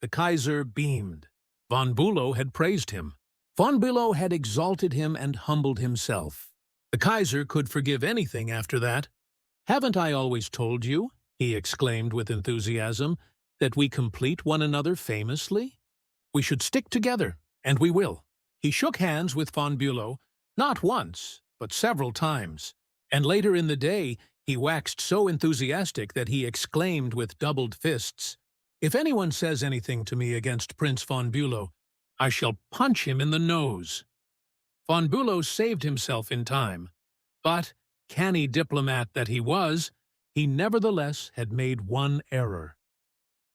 The Kaiser beamed. Von Bülow had praised him. Von Bülow had exalted him and humbled himself. The Kaiser could forgive anything after that. "Haven't I always told you," he exclaimed with enthusiasm, "that we complete one another famously? We should stick together, and we will." He shook hands with von Bülow, not once, but several times, and later in the day he waxed so enthusiastic that he exclaimed with doubled fists, "If anyone says anything to me against Prince von Bülow, I shall punch him in the nose." Von Bülow saved himself in time, but, canny diplomat that he was, he nevertheless had made one error.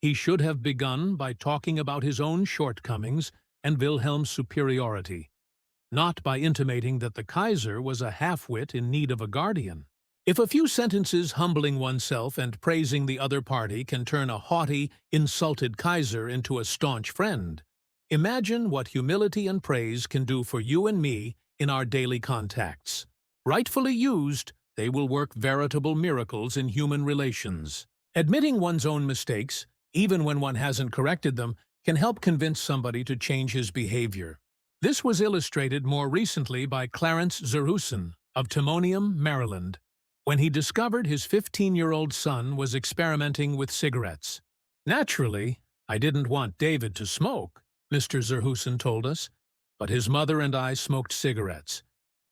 He should have begun by talking about his own shortcomings and Wilhelm's superiority, not by intimating that the Kaiser was a half-wit in need of a guardian. If a few sentences humbling oneself and praising the other party can turn a haughty, insulted Kaiser into a staunch friend, imagine what humility and praise can do for you and me in our daily contacts. Rightfully used, they will work veritable miracles in human relations. Admitting one's own mistakes, even when one hasn't corrected them, can help convince somebody to change his behavior. This was illustrated more recently by Clarence Zeruson of Timonium, Maryland, when he discovered his 15-year-old son was experimenting with cigarettes. "Naturally, I didn't want David to smoke," Mr. Zeruson told us, "but his mother and I smoked cigarettes.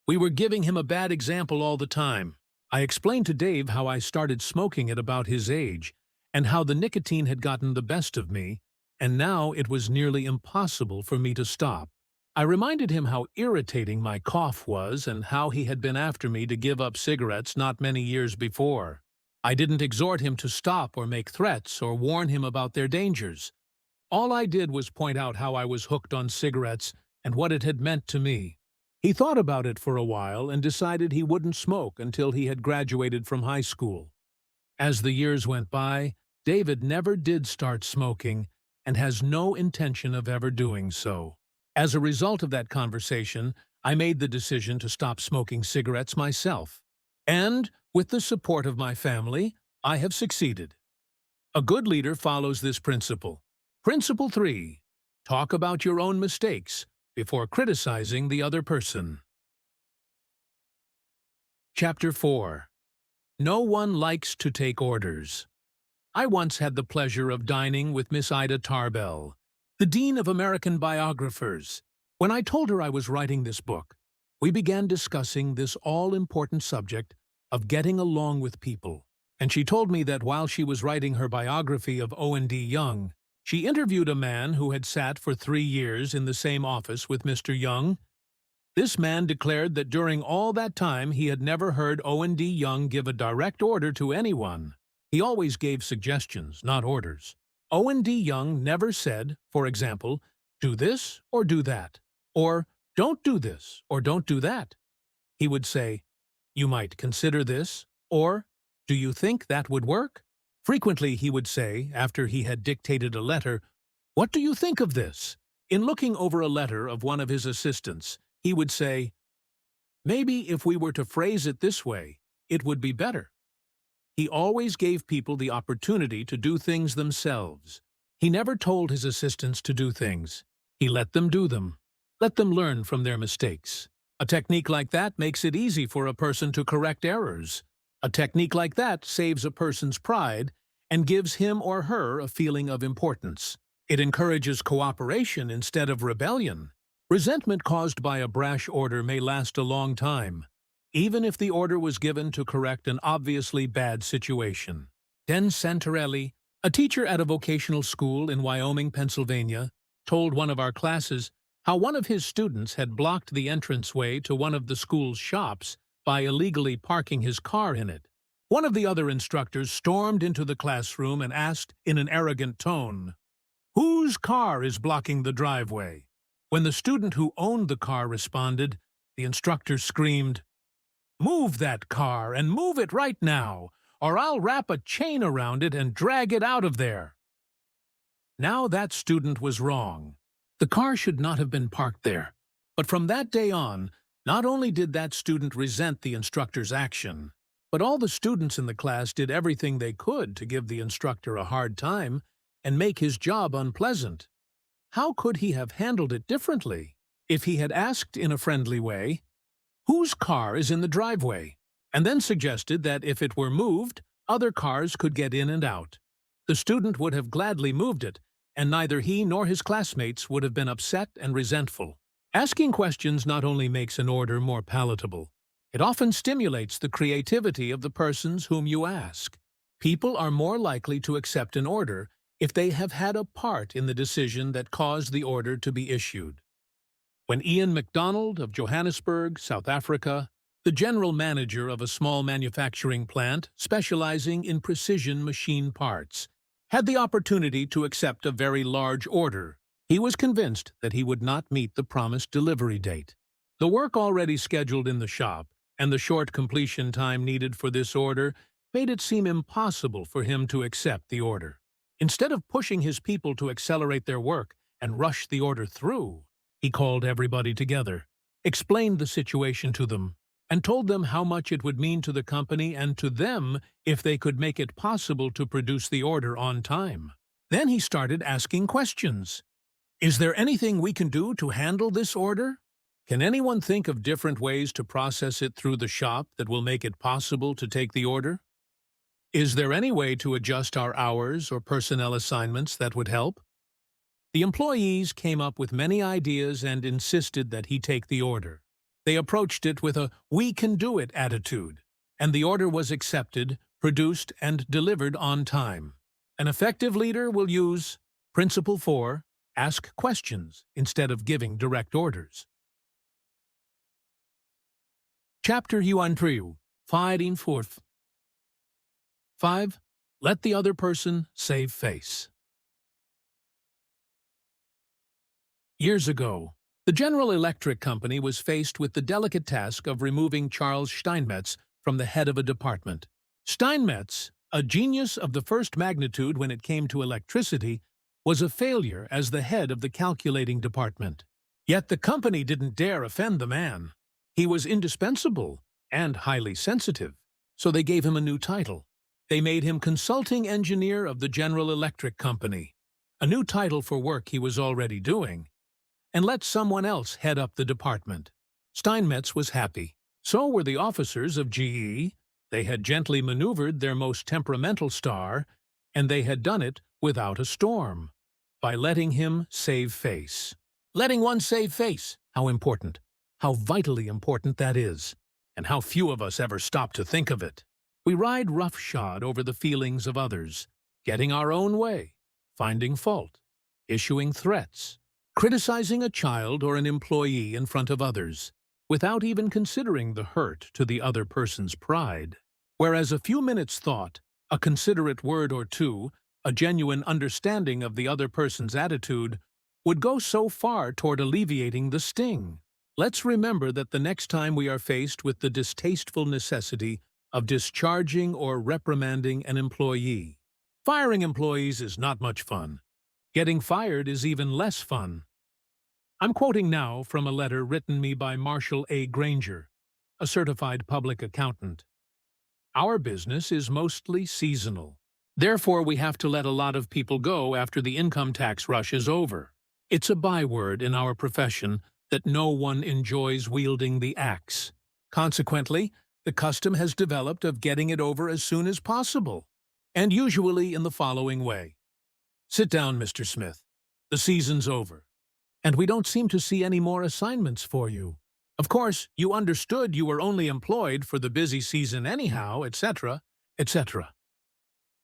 We were giving him a bad example all the time. I explained to Dave how I started smoking at about his age, and how the nicotine had gotten the best of me, and now it was nearly impossible for me to stop. I reminded him how irritating my cough was and how he had been after me to give up cigarettes not many years before. I didn't exhort him to stop or make threats or warn him about their dangers. All I did was point out how I was hooked on cigarettes and what it had meant to me. He thought about it for a while and decided he wouldn't smoke until he had graduated from high school. As the years went by, David never did start smoking and has no intention of ever doing so. As a result of that conversation, I made the decision to stop smoking cigarettes myself. And, with the support of my family, I have succeeded. A good leader follows this principle. Principle 3. Talk about your own mistakes before criticizing the other person. Chapter 4. No one likes to take orders. I once had the pleasure of dining with Miss Ida Tarbell, the Dean of American Biographers. When I told her I was writing this book, we began discussing this all-important subject of getting along with people, and she told me that while she was writing her biography of O&D Young, she interviewed a man who had sat for 3 years in the same office with Mr. Young. This man declared that during all that time he had never heard O&D Young give a direct order to anyone. He always gave suggestions, not orders. O&D Young never said, for example, do this or do that, or don't do this or don't do that. He would say, you might consider this, or do you think that would work? Frequently he would say, after he had dictated a letter, what do you think of this? In looking over a letter of one of his assistants, he would say, maybe if we were to phrase it this way, it would be better. He always gave people the opportunity to do things themselves. He never told his assistants to do things. He let them do them. Let them learn from their mistakes. A technique like that makes it easy for a person to correct errors. A technique like that saves a person's pride and gives him or her a feeling of importance. It encourages cooperation instead of rebellion. Resentment caused by a brash order may last a long time, even if the order was given to correct an obviously bad situation. Den Santarelli, a teacher at a vocational school in Wyoming, Pennsylvania, told one of our classes how one of his students had blocked the entranceway to one of the school's shops by illegally parking his car in it. One of the other instructors stormed into the classroom and asked in an arrogant tone, "Whose car is blocking the driveway?" When the student who owned the car responded, the instructor screamed, "Move that car, and move it right now, or I'll wrap a chain around it and drag it out of there." Now that student was wrong. The car should not have been parked there. But from that day on, not only did that student resent the instructor's action, but all the students in the class did everything they could to give the instructor a hard time and make his job unpleasant. How could he have handled it differently? If he had asked in a friendly way, "Whose car is in the driveway?" and then suggested that if it were moved, other cars could get in and out. The student would have gladly moved it, and neither he nor his classmates would have been upset and resentful. Asking questions not only makes an order more palatable, it often stimulates the creativity of the persons whom you ask. People are more likely to accept an order if they have had a part in the decision that caused the order to be issued. When Ian MacDonald of Johannesburg, South Africa, the general manager of a small manufacturing plant specializing in precision machine parts, had the opportunity to accept a very large order, he was convinced that he would not meet the promised delivery date. The work already scheduled in the shop and the short completion time needed for this order made it seem impossible for him to accept the order. Instead of pushing his people to accelerate their work and rush the order through, he called everybody together, explained the situation to them, and told them how much it would mean to the company and to them if they could make it possible to produce the order on time. Then he started asking questions. Is there anything we can do to handle this order? Can anyone think of different ways to process it through the shop that will make it possible to take the order? Is there any way to adjust our hours or personnel assignments that would help? The employees came up with many ideas and insisted that he take the order. They approached it with a "we can do it" attitude, and the order was accepted, produced, and delivered on time. An effective leader will use Principle 4, ask questions instead of giving direct orders. Chapter 1, Fighting Forth. 5. Let the other person save face. Years ago, the General Electric Company was faced with the delicate task of removing Charles Steinmetz from the head of a department. Steinmetz, a genius of the first magnitude when it came to electricity, was a failure as the head of the calculating department. Yet the company didn't dare offend the man. He was indispensable and highly sensitive, so they gave him a new title. They made him consulting engineer of the General Electric Company, a new title for work he was already doing, and let someone else head up the department. Steinmetz was happy. So were the officers of GE. They had gently maneuvered their most temperamental star, and they had done it without a storm, by letting him save face. Letting one save face, how important, how vitally important that is, and how few of us ever stop to think of it. We ride roughshod over the feelings of others, getting our own way, finding fault, issuing threats, criticizing a child or an employee in front of others, without even considering the hurt to the other person's pride. Whereas a few minutes' thought, a considerate word or two, a genuine understanding of the other person's attitude, would go so far toward alleviating the sting. Let's remember that the next time we are faced with the distasteful necessity of discharging or reprimanding an employee. Firing employees is not much fun. Getting fired is even less fun. I'm quoting now from a letter written me by Marshall A. Granger, a certified public accountant. Our business is mostly seasonal. Therefore, we have to let a lot of people go after the income tax rush is over. It's a byword in our profession that no one enjoys wielding the axe. Consequently, the custom has developed of getting it over as soon as possible, and usually in the following way. Sit down, Mr. Smith. The season's over, and we don't seem to see any more assignments for you. Of course, you understood you were only employed for the busy season anyhow, etc., etc.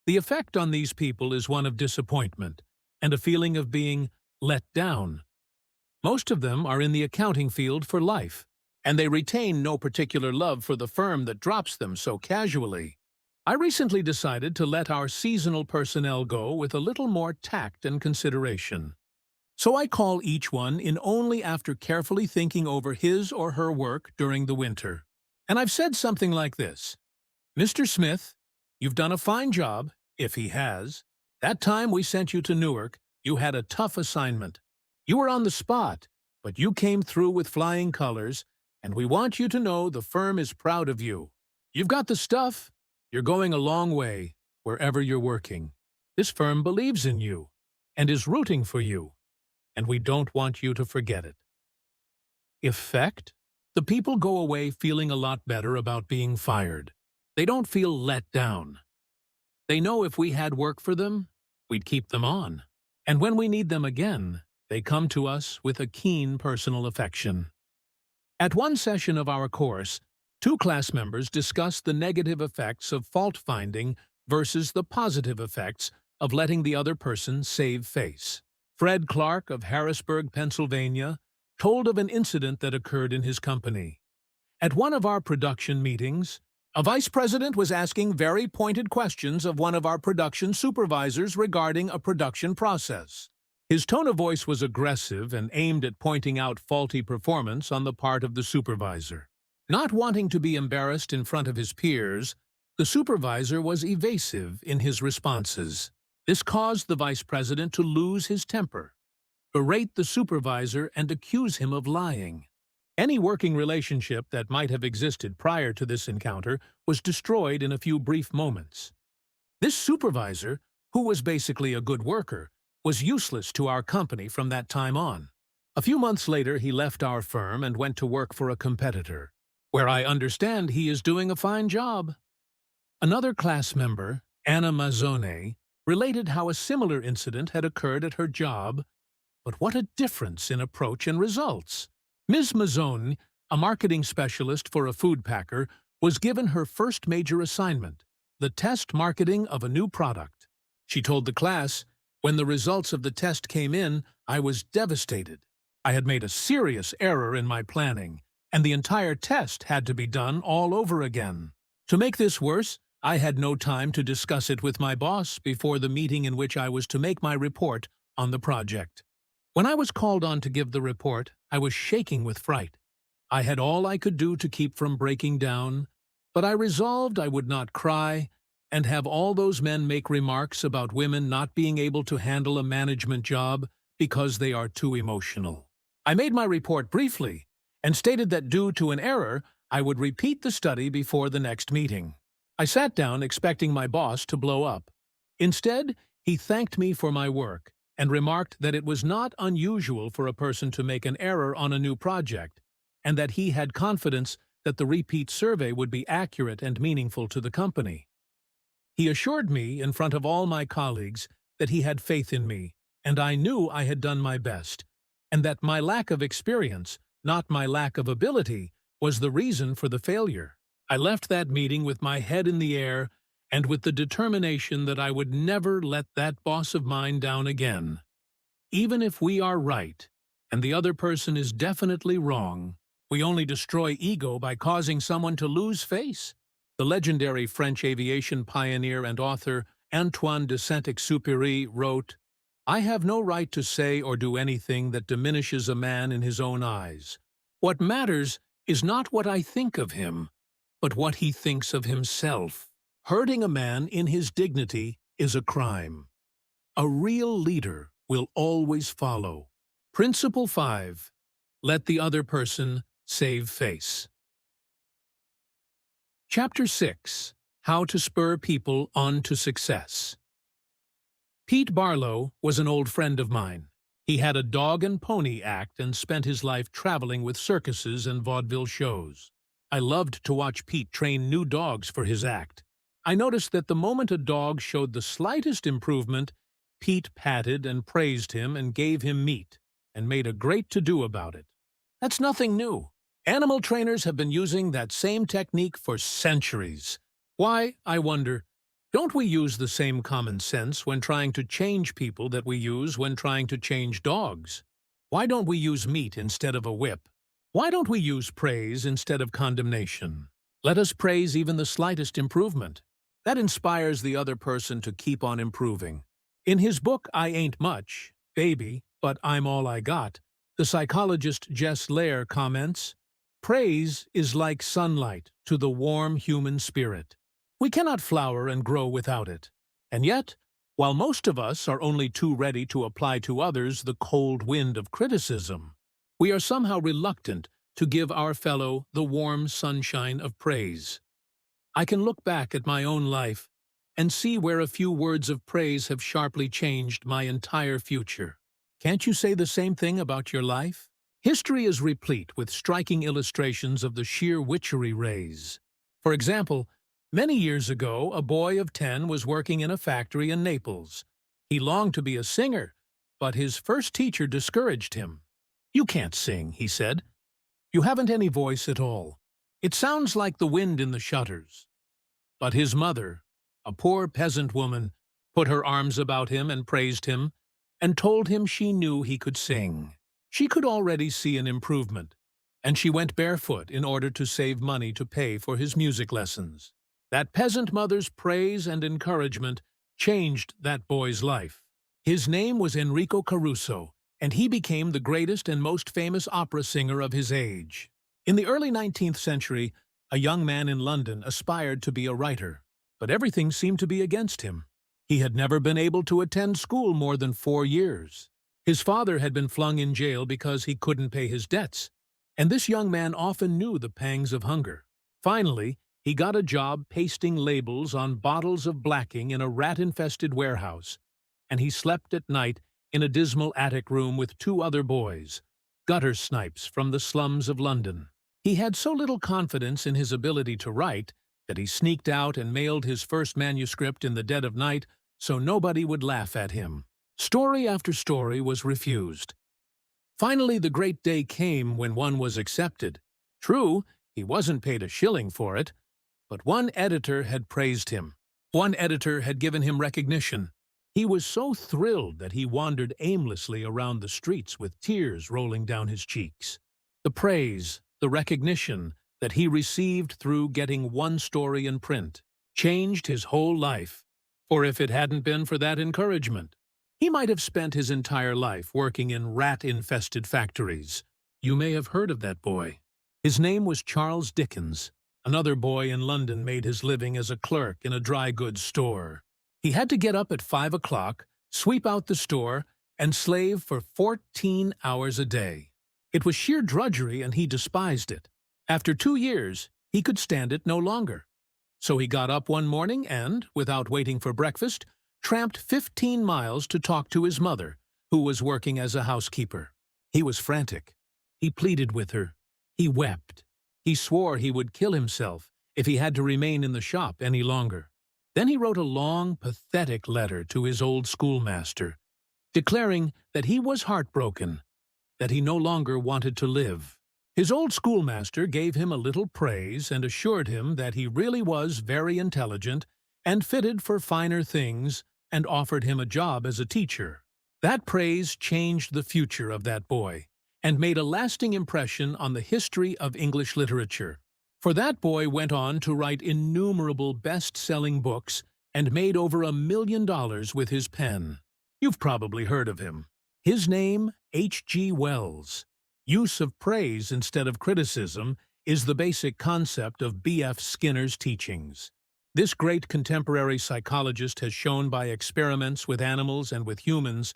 The effect on these people is one of disappointment and a feeling of being let down. Most of them are in the accounting field for life, and they retain no particular love for the firm that drops them so casually. I recently decided to let our seasonal personnel go with a little more tact and consideration. So I call each one in only after carefully thinking over his or her work during the winter. And I've said something like this: Mr. Smith, you've done a fine job, if he has. That time we sent you to Newark, you had a tough assignment. You were on the spot, but you came through with flying colors, and we want you to know the firm is proud of you. You've got the stuff. You're going a long way, wherever you're working. This firm believes in you, and is rooting for you, and we don't want you to forget it. Effect? The people go away feeling a lot better about being fired. They don't feel let down. They know if we had work for them, we'd keep them on. And when we need them again, they come to us with a keen personal affection. At one session of our course, 2 class members discussed the negative effects of fault-finding versus the positive effects of letting the other person save face. Fred Clark of Harrisburg, Pennsylvania, told of an incident that occurred in his company. At one of our production meetings, a vice president was asking very pointed questions of one of our production supervisors regarding a production process. His tone of voice was aggressive and aimed at pointing out faulty performance on the part of the supervisor. Not wanting to be embarrassed in front of his peers, the supervisor was evasive in his responses. This caused the vice president to lose his temper, berate the supervisor, and accuse him of lying. Any working relationship that might have existed prior to this encounter was destroyed in a few brief moments. This supervisor, who was basically a good worker, was useless to our company from that time on. A few months later, he left our firm and went to work for a competitor, where I understand he is doing a fine job. Another class member, Anna Mazzone, related how a similar incident had occurred at her job, but what a difference in approach and results. Ms. Mazzone, a marketing specialist for a food packer, was given her first major assignment, the test marketing of a new product. She told the class, "When the results of the test came in, I was devastated. I had made a serious error in my planning, and the entire test had to be done all over again. To make this worse, I had no time to discuss it with my boss before the meeting in which I was to make my report on the project. When I was called on to give the report, I was shaking with fright. I had all I could do to keep from breaking down, but I resolved I would not cry and have all those men make remarks about women not being able to handle a management job because they are too emotional. I made my report briefly and stated that due to an error, I would repeat the study before the next meeting. I sat down expecting my boss to blow up. Instead, he thanked me for my work and remarked that it was not unusual for a person to make an error on a new project, and that he had confidence that the repeat survey would be accurate and meaningful to the company. He assured me in front of all my colleagues that he had faith in me, and I knew I had done my best, and that my lack of experience, not my lack of ability, was the reason for the failure. I left that meeting with my head in the air and with the determination that I would never let that boss of mine down again. Even if we are right, and the other person is definitely wrong, we only destroy ego by causing someone to lose face. The legendary French aviation pioneer and author Antoine de Saint-Exupéry wrote, "I have no right to say or do anything that diminishes a man in his own eyes. What matters is not what I think of him, but what he thinks of himself. Hurting a man in his dignity is a crime. A real leader will always follow." Principle 5. Let the other person save face. Chapter 6. How to Spur People On to Success. Pete Barlow was an old friend of mine. He had a dog and pony act and spent his life traveling with circuses and vaudeville shows. I loved to watch Pete train new dogs for his act. I noticed that the moment a dog showed the slightest improvement, Pete patted and praised him and gave him meat, and made a great to-do about it. That's nothing new. Animal trainers have been using that same technique for centuries. Why, I wonder, don't we use the same common sense when trying to change people that we use when trying to change dogs? Why don't we use meat instead of a whip? Why don't we use praise instead of condemnation? Let us praise even the slightest improvement. That inspires the other person to keep on improving. In his book, I Ain't Much, Baby, But I'm All I Got, the psychologist Jess Lair comments, "Praise is like sunlight to the warm human spirit. We cannot flower and grow without it. And yet, while most of us are only too ready to apply to others the cold wind of criticism, we are somehow reluctant to give our fellow the warm sunshine of praise. I can look back at my own life and see where a few words of praise have sharply changed my entire future. Can't you say the same thing about your life? History is replete with striking illustrations of the sheer witchery rays. For example, many years ago, a boy of 10 was working in a factory in Naples. He longed to be a singer, but his first teacher discouraged him. "You can't sing," he said. "You haven't any voice at all. It sounds like the wind in the shutters." But his mother, a poor peasant woman, put her arms about him and praised him, and told him she knew he could sing. She could already see an improvement, and she went barefoot in order to save money to pay for his music lessons. That peasant mother's praise and encouragement changed that boy's life. His name was Enrico Caruso, and he became the greatest and most famous opera singer of his age. In the early 19th century, a young man in London aspired to be a writer, but everything seemed to be against him. He had never been able to attend school more than 4 years. His father had been flung in jail because he couldn't pay his debts, and this young man often knew the pangs of hunger. Finally, he got a job pasting labels on bottles of blacking in a rat-infested warehouse, and he slept at night in a dismal attic room with 2 other boys, gutter snipes from the slums of London. He had so little confidence in his ability to write that he sneaked out and mailed his first manuscript in the dead of night so nobody would laugh at him. Story after story was refused. Finally, the great day came when one was accepted. True, he wasn't paid a shilling for it, but one editor had praised him. One editor had given him recognition. He was so thrilled that he wandered aimlessly around the streets with tears rolling down his cheeks. The praise, the recognition that he received through getting one story in print changed his whole life. For if it hadn't been for that encouragement, he might have spent his entire life working in rat-infested factories. You may have heard of that boy. His name was Charles Dickens. Another boy in London made his living as a clerk in a dry goods store. He had to get up at 5 o'clock, sweep out the store, and slave for 14 hours a day. It was sheer drudgery, and he despised it. After 2 years, he could stand it no longer. So he got up one morning and, without waiting for breakfast, tramped 15 miles to talk to his mother, who was working as a housekeeper. He was frantic. He pleaded with her. He wept. He swore he would kill himself if he had to remain in the shop any longer. Then he wrote a long, pathetic letter to his old schoolmaster, declaring that he was heartbroken, that he no longer wanted to live. His old schoolmaster gave him a little praise and assured him that he really was very intelligent and fitted for finer things, and offered him a job as a teacher. That praise changed the future of that boy and made a lasting impression on the history of English literature. For that boy went on to write innumerable best-selling books and made over $1 million with his pen. You've probably heard of him. His name, H.G. Wells. Use of praise instead of criticism is the basic concept of B.F. Skinner's teachings. This great contemporary psychologist has shown by experiments with animals and with humans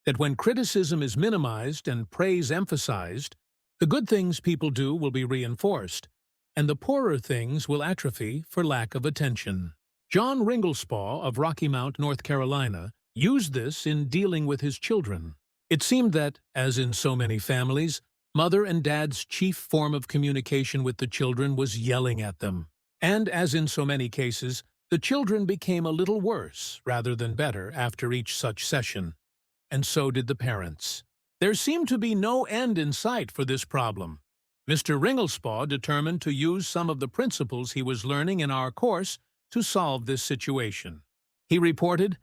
that when criticism is minimized and praise emphasized, the good things people do will be reinforced, and the poorer things will atrophy for lack of attention. John Ringlespaugh of Rocky Mount, North Carolina, used this in dealing with his children. It seemed that, as in so many families, mother and dad's chief form of communication with the children was yelling at them. And, as in so many cases, the children became a little worse rather than better after each such session. And so did the parents. There seemed to be no end in sight for this problem. Mr. Ringlespaugh determined to use some of the principles he was learning in our course to solve this situation. He reported,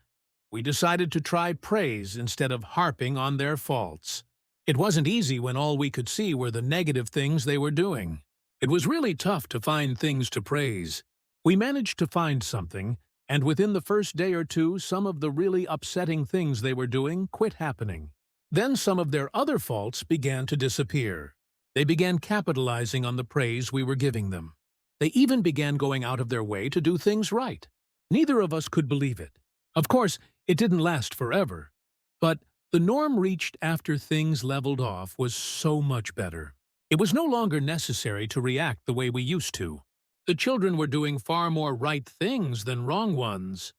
"We decided to try praise instead of harping on their faults. It wasn't easy when all we could see were the negative things they were doing. It was really tough to find things to praise. We managed to find something, and within the first day or two, some of the really upsetting things they were doing quit happening. Then some of their other faults began to disappear. They began capitalizing on the praise we were giving them. They even began going out of their way to do things right. Neither of us could believe it. Of course, it didn't last forever, but the norm reached after things leveled off was so much better. It was no longer necessary to react the way we used to. The children were doing far more right things than wrong ones.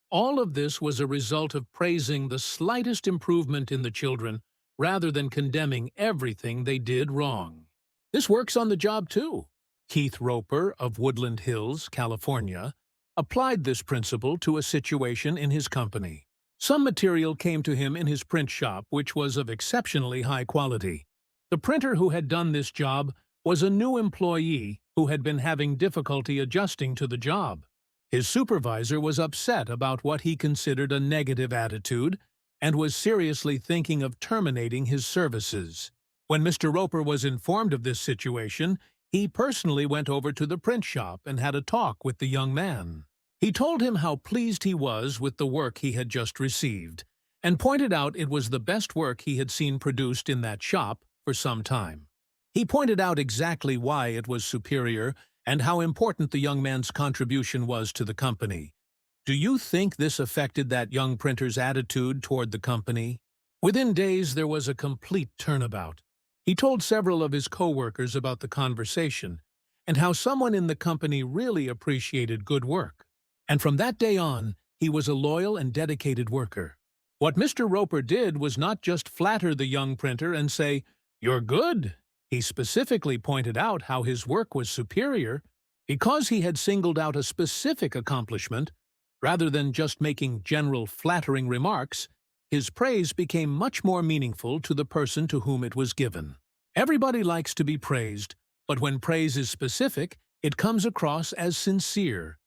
All of this was a result of praising the slightest improvement in the children rather than condemning everything they did wrong. This works on the job too. Keith Roper of Woodland Hills, California, applied this principle to a situation in his company. Some material came to him in his print shop which was of exceptionally high quality. The printer who had done this job was a new employee who had been having difficulty adjusting to the job. His supervisor was upset about what he considered a negative attitude and was seriously thinking of terminating his services. When Mr. Roper was informed of this situation, he personally went over to the print shop and had a talk with the young man. He told him how pleased he was with the work he had just received, and pointed out it was the best work he had seen produced in that shop for some time. He pointed out exactly why it was superior and how important the young man's contribution was to the company. Do you think this affected that young printer's attitude toward the company? Within days, there was a complete turnabout. He told several of his co-workers about the conversation and how someone in the company really appreciated good work. And from that day on, he was a loyal and dedicated worker. What Mr. Roper did was not just flatter the young printer and say, "You're good." He specifically pointed out how his work was superior because he had singled out a specific accomplishment. Rather than just making general flattering remarks, his praise became much more meaningful to the person to whom it was given. Everybody likes to be praised, but when praise is specific, it comes across as sincere,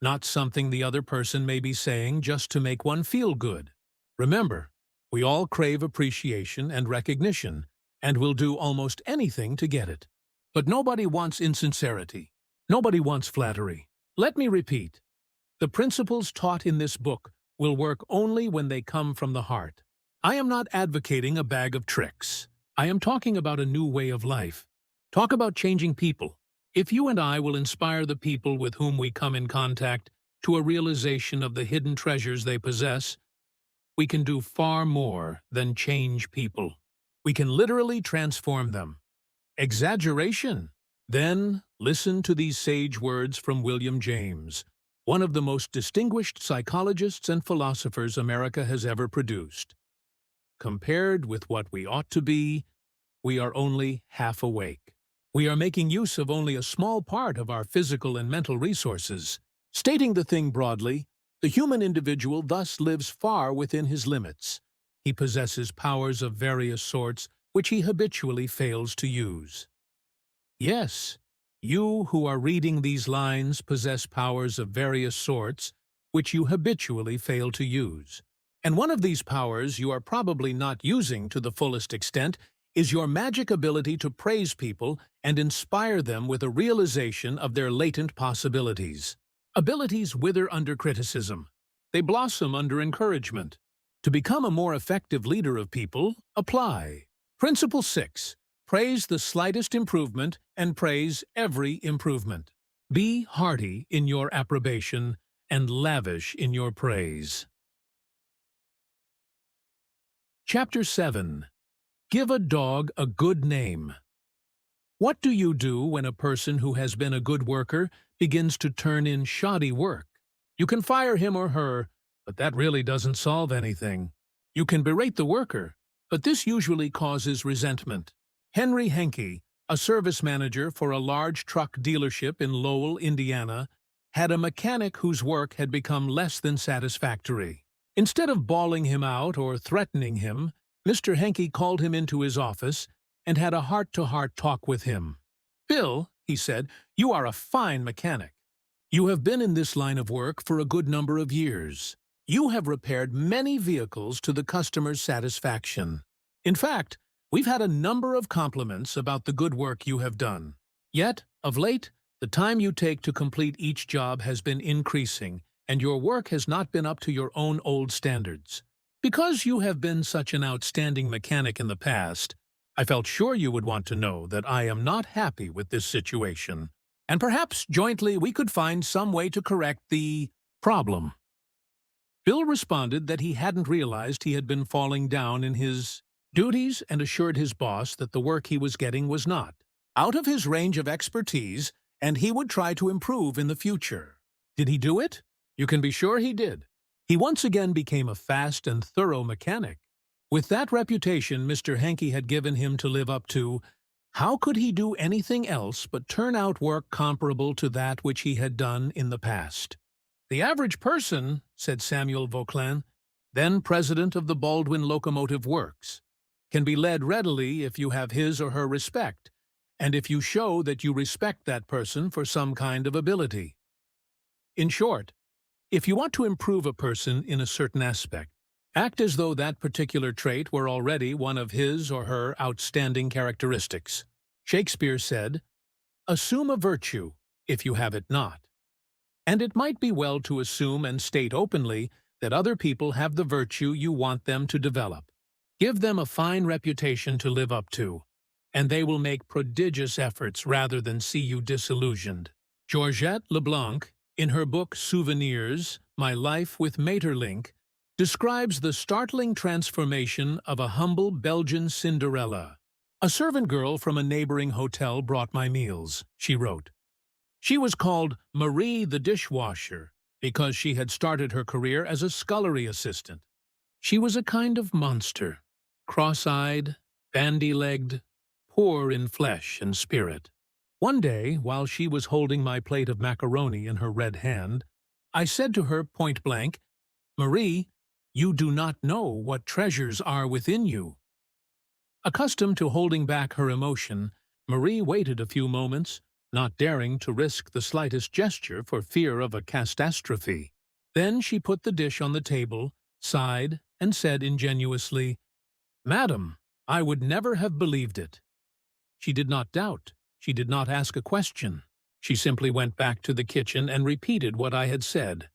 not something the other person may be saying just to make one feel good. Remember, we all crave appreciation and recognition, and will do almost anything to get it. But nobody wants insincerity. Nobody wants flattery. Let me repeat. The principles taught in this book will work only when they come from the heart. I am not advocating a bag of tricks. I am talking about a new way of life. Talk about changing people. If you and I will inspire the people with whom we come in contact to a realization of the hidden treasures they possess, we can do far more than change people. We can literally transform them. Exaggeration? Then listen to these sage words from William James, one of the most distinguished psychologists and philosophers America has ever produced. Compared with what we ought to be, we are only half awake. We are making use of only a small part of our physical and mental resources. Stating the thing broadly, the human individual thus lives far within his limits. He possesses powers of various sorts which he habitually fails to use. Yes, you who are reading these lines possess powers of various sorts which you habitually fail to use. And one of these powers you are probably not using to the fullest extent is your magic ability to praise people and inspire them with a realization of their latent possibilities. Abilities wither under criticism. They blossom under encouragement. To become a more effective leader of people, apply. Principle 6. Praise the slightest improvement and praise every improvement. Be hearty in your approbation and lavish in your praise. Chapter 7. Give a dog a good name. What do you do when a person who has been a good worker begins to turn in shoddy work? You can fire him or her, but that really doesn't solve anything. You can berate the worker, but this usually causes resentment. Henry Henke, a service manager for a large truck dealership in Lowell, Indiana, had a mechanic whose work had become less than satisfactory. Instead of bawling him out or threatening him, Mr. Henke called him into his office and had a heart-to-heart talk with him. "Bill," he said, "you are a fine mechanic. You have been in this line of work for a good number of years. You have repaired many vehicles to the customer's satisfaction. In fact, we've had a number of compliments about the good work you have done. Yet, of late, the time you take to complete each job has been increasing, and your work has not been up to your own old standards. Because you have been such an outstanding mechanic in the past, I felt sure you would want to know that I am not happy with this situation, and perhaps jointly we could find some way to correct the problem." Bill responded that he hadn't realized he had been falling down in his duties and assured his boss that the work he was getting was not out of his range of expertise and he would try to improve in the future. Did he do it? You can be sure he did. He once again became a fast and thorough mechanic. With that reputation Mr. Henke had given him to live up to, how could he do anything else but turn out work comparable to that which he had done in the past? "The average person," said Samuel Vauquelin, then president of the Baldwin Locomotive Works, "can be led readily if you have his or her respect, and if you show that you respect that person for some kind of ability. In short, if you want to improve a person in a certain aspect, act as though that particular trait were already one of his or her outstanding characteristics. Shakespeare said, 'Assume a virtue, if you have it not.' And it might be well to assume and state openly that other people have the virtue you want them to develop. Give them a fine reputation to live up to, and they will make prodigious efforts rather than see you disillusioned." Georgette Leblanc, in her book Souvenirs, My Life with Maeterlinck, describes the startling transformation of a humble Belgian Cinderella. "A servant girl from a neighboring hotel brought my meals," she wrote. She was called Marie the dishwasher because she had started her career as a scullery assistant. She was a kind of monster, cross-eyed, bandy-legged, poor in flesh and spirit. One day, while she was holding my plate of macaroni in her red hand, I said to her point-blank, "Marie, you do not know what treasures are within you." Accustomed to holding back her emotion, Marie waited a few moments, not daring to risk the slightest gesture for fear of a catastrophe. Then she put the dish on the table, sighed, and said ingenuously, "Madam, I would never have believed it." She did not doubt. She did not ask a question. She simply went back to the kitchen and repeated what I had said.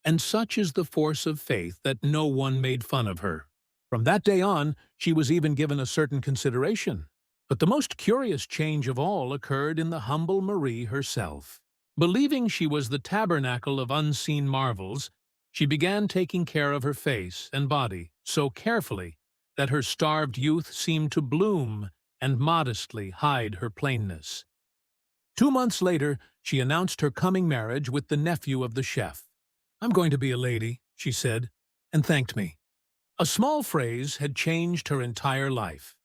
And such is the force of faith that no one made fun of her. From that day on, she was even given a certain consideration. But the most curious change of all occurred in the humble Marie herself. Believing she was the tabernacle of unseen marvels, she began taking care of her face and body so carefully that her starved youth seemed to bloom and modestly hide her plainness. 2 months later, she announced her coming marriage with the nephew of the chef. "I'm going to be a lady," she said, and thanked me. A small phrase had changed her entire life.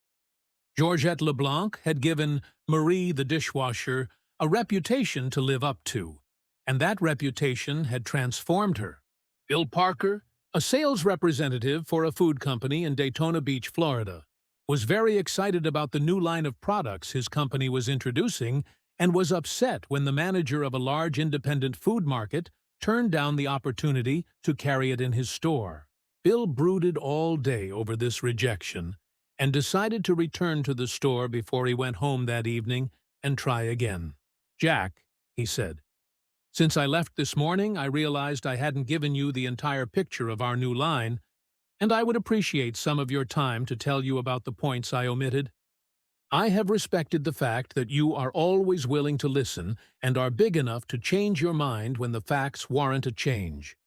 Georgette Leblanc had given Marie the dishwasher a reputation to live up to, and that reputation had transformed her. Bill Parker, a sales representative for a food company in Daytona Beach, Florida, was very excited about the new line of products his company was introducing and was upset when the manager of a large independent food market turned down the opportunity to carry it in his store. Bill brooded all day over this rejection and decided to return to the store before he went home that evening and try again. "Jack," he said, "since I left this morning, I realized I hadn't given you the entire picture of our new line, and I would appreciate some of your time to tell you about the points I omitted. I have respected the fact that you are always willing to listen and are big enough to change your mind when the facts warrant a change."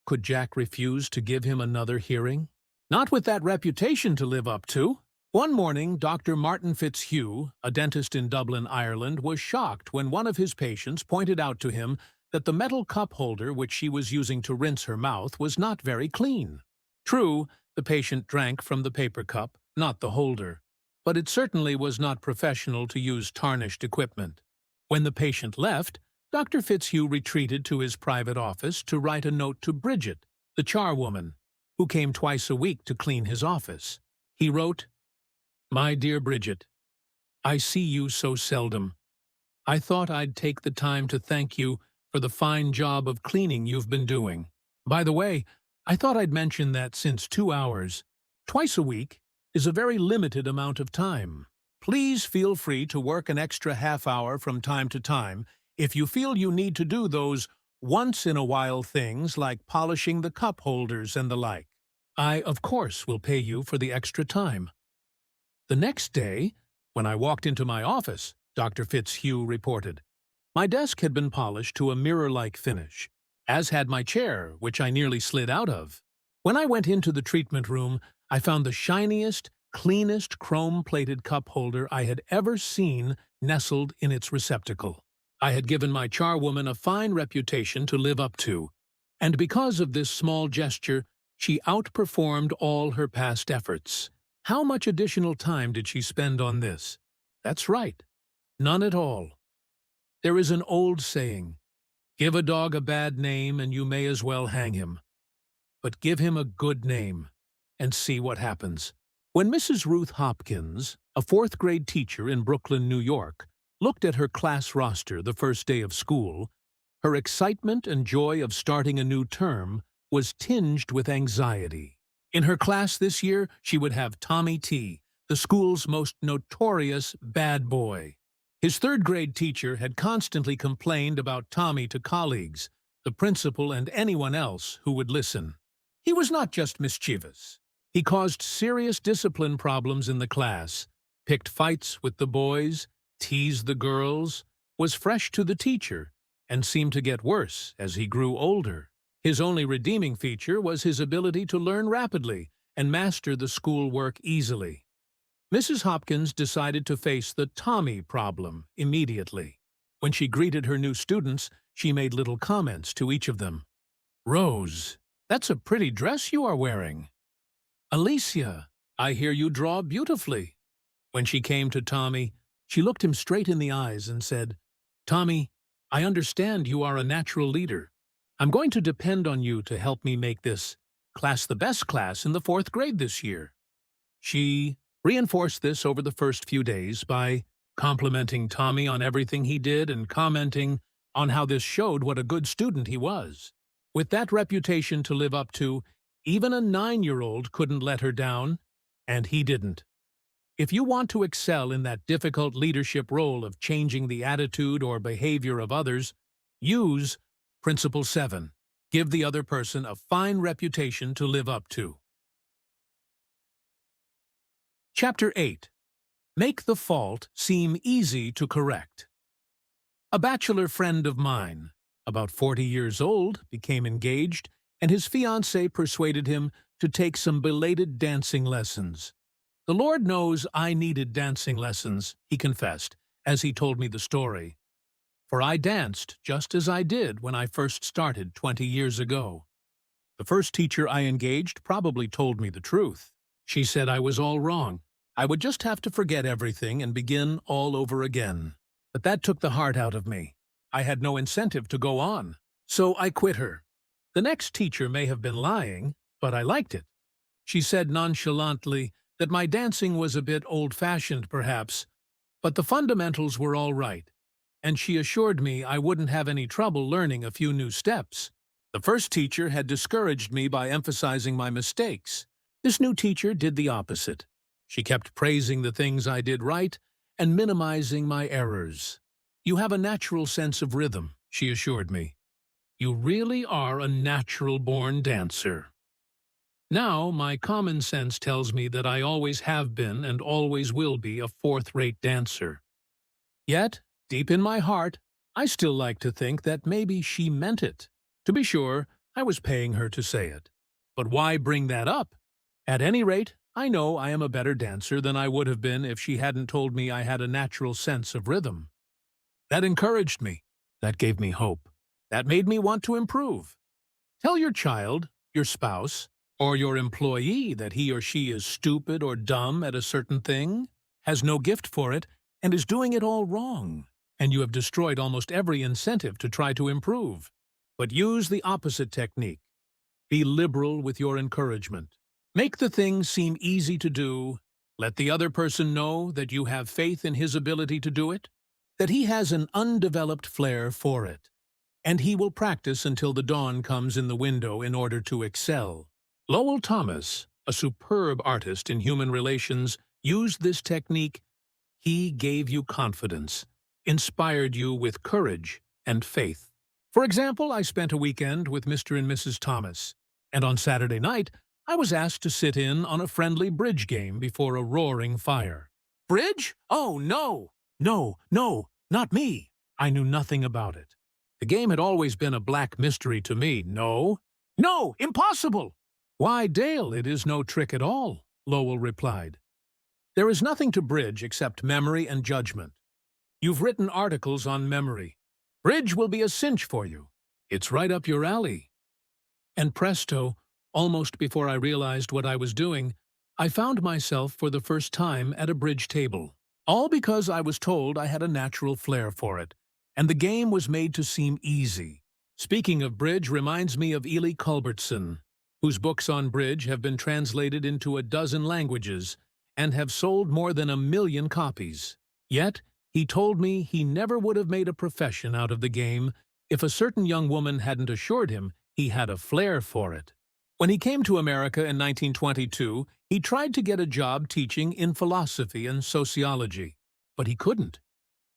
Could Jack refuse to give him another hearing? Not with that reputation to live up to. One morning, Dr. Martin Fitzhugh, a dentist in Dublin, Ireland, was shocked when one of his patients pointed out to him that the metal cup holder which she was using to rinse her mouth was not very clean. True, the patient drank from the paper cup, not the holder, but it certainly was not professional to use tarnished equipment. When the patient left, Dr. Fitzhugh retreated to his private office to write a note to Bridget, the charwoman, who came twice a week to clean his office. He wrote, "My dear Bridget, I see you so seldom. I thought I'd take the time to thank you for the fine job of cleaning you've been doing. By the way, I thought I'd mention that since 2 hours, twice a week, is a very limited amount of time. Please feel free to work an extra half hour from time to time if you feel you need to do those once-in-a-while things like polishing the cup holders and the like. I, of course, will pay you for the extra time." The next day, when I walked into my office, Dr. Fitzhugh reported, my desk had been polished to a mirror-like finish, as had my chair, which I nearly slid out of. When I went into the treatment room, I found the shiniest, cleanest chrome-plated cup holder I had ever seen nestled in its receptacle. I had given my charwoman a fine reputation to live up to, and because of this small gesture, she outperformed all her past efforts. How much additional time did she spend on this? That's right, none at all. There is an old saying, "Give a dog a bad name and you may as well hang him. But give him a good name and see what happens." When Mrs. Ruth Hopkins, a fourth-grade teacher in Brooklyn, New York, looked at her class roster the first day of school, her excitement and joy of starting a new term was tinged with anxiety. In her class this year, she would have Tommy T., the school's most notorious bad boy. His third-grade teacher had constantly complained about Tommy to colleagues, the principal and anyone else who would listen. He was not just mischievous. He caused serious discipline problems in the class, picked fights with the boys, teased the girls, was fresh to the teacher, and seemed to get worse as he grew older. His only redeeming feature was his ability to learn rapidly and master the schoolwork easily. Mrs. Hopkins decided to face the Tommy problem immediately. When she greeted her new students, she made little comments to each of them. "Rose, that's a pretty dress you are wearing." "Alicia, I hear you draw beautifully." When she came to Tommy, she looked him straight in the eyes and said, "Tommy, I understand you are a natural leader. I'm going to depend on you to help me make this class the best class in the 4th grade this year." She reinforced this over the first few days by complimenting Tommy on everything he did and commenting on how this showed what a good student he was. With that reputation to live up to, even a 9-year-old couldn't let her down, and he didn't. If you want to excel in that difficult leadership role of changing the attitude or behavior of others, use Principle 7. Give the other person a fine reputation to live up to. Chapter 8. Make the fault seem easy to correct. A bachelor friend of mine, about 40 years old, became engaged, and his fiancée persuaded him to take some belated dancing lessons. "The Lord knows I needed dancing lessons," he confessed, as he told me the story. "For I danced just as I did when I first started 20 years ago. The first teacher I engaged probably told me the truth. She said I was all wrong. I would just have to forget everything and begin all over again. But that took the heart out of me. I had no incentive to go on. So I quit her. The next teacher may have been lying, but I liked it. She said nonchalantly that my dancing was a bit old-fashioned, perhaps, but the fundamentals were all right, and she assured me I wouldn't have any trouble learning a few new steps. The first teacher had discouraged me by emphasizing my mistakes. This new teacher did the opposite. She kept praising the things I did right and minimizing my errors. "You have a natural sense of rhythm," she assured me. "You really are a natural-born dancer." Now, my common sense tells me that I always have been and always will be a fourth-rate dancer. Yet, deep in my heart, I still like to think that maybe she meant it. To be sure, I was paying her to say it. But why bring that up? At any rate, I know I am a better dancer than I would have been if she hadn't told me I had a natural sense of rhythm. That encouraged me. That gave me hope. That made me want to improve. Tell your child, your spouse, or your employee that he or she is stupid or dumb at a certain thing, has no gift for it, and is doing it all wrong, and you have destroyed almost every incentive to try to improve. But use the opposite technique. Be liberal with your encouragement. Make the thing seem easy to do. Let the other person know that you have faith in his ability to do it, that he has an undeveloped flair for it, and he will practice until the dawn comes in the window in order to excel. Lowell Thomas, a superb artist in human relations, used this technique. He gave you confidence, inspired you with courage and faith. For example, I spent a weekend with Mr. and Mrs. Thomas, and on Saturday night, I was asked to sit in on a friendly bridge game before a roaring fire. Bridge? Oh, no! No, not me. I knew nothing about it. The game had always been a black mystery to me. No, impossible! Why, Dale, it is no trick at all, Lowell replied. There is nothing to bridge except memory and judgment. You've written articles on memory. Bridge will be a cinch for you. It's right up your alley. And presto, almost before I realized what I was doing, I found myself for the first time at a bridge table. All because I was told I had a natural flair for it, and the game was made to seem easy. Speaking of bridge reminds me of Ely Culbertson, whose books on bridge have been translated into a dozen languages and have sold more than 1 million copies. Yet, he told me he never would have made a profession out of the game if a certain young woman hadn't assured him he had a flair for it. When he came to America in 1922, he tried to get a job teaching in philosophy and sociology, but he couldn't.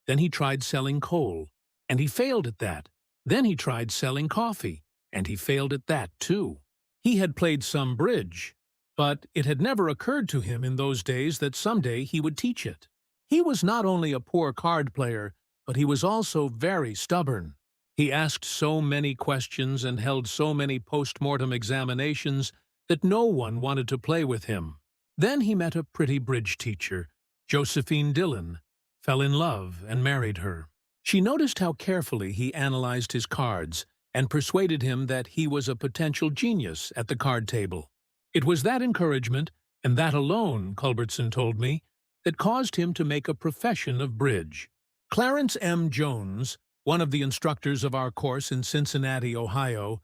Then he tried selling coal, and he failed at that. Then he tried selling coffee, and he failed at that too. He had played some bridge, but it had never occurred to him in those days that someday he would teach it. He was not only a poor card player, but he was also very stubborn. He asked so many questions and held so many post-mortem examinations that no one wanted to play with him. Then he met a pretty bridge teacher, Josephine Dillon, fell in love and married her. She noticed how carefully he analyzed his cards and persuaded him that he was a potential genius at the card table. It was that encouragement, and that alone, Culbertson told me, that caused him to make a profession of bridge. Clarence M. Jones, one of the instructors of our course in Cincinnati, Ohio,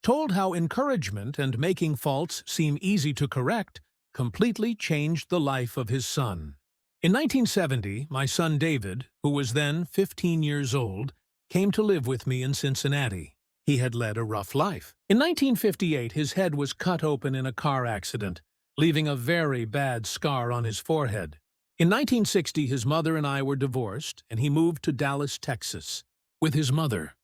told how encouragement and making faults seem easy to correct completely changed the life of his son. In 1970, my son David, who was then 15 years old, came to live with me in Cincinnati. He had led a rough life. In 1958, his head was cut open in a car accident, leaving a very bad scar on his forehead. In 1960, his mother and I were divorced, and he moved to Dallas, Texas, with his mother.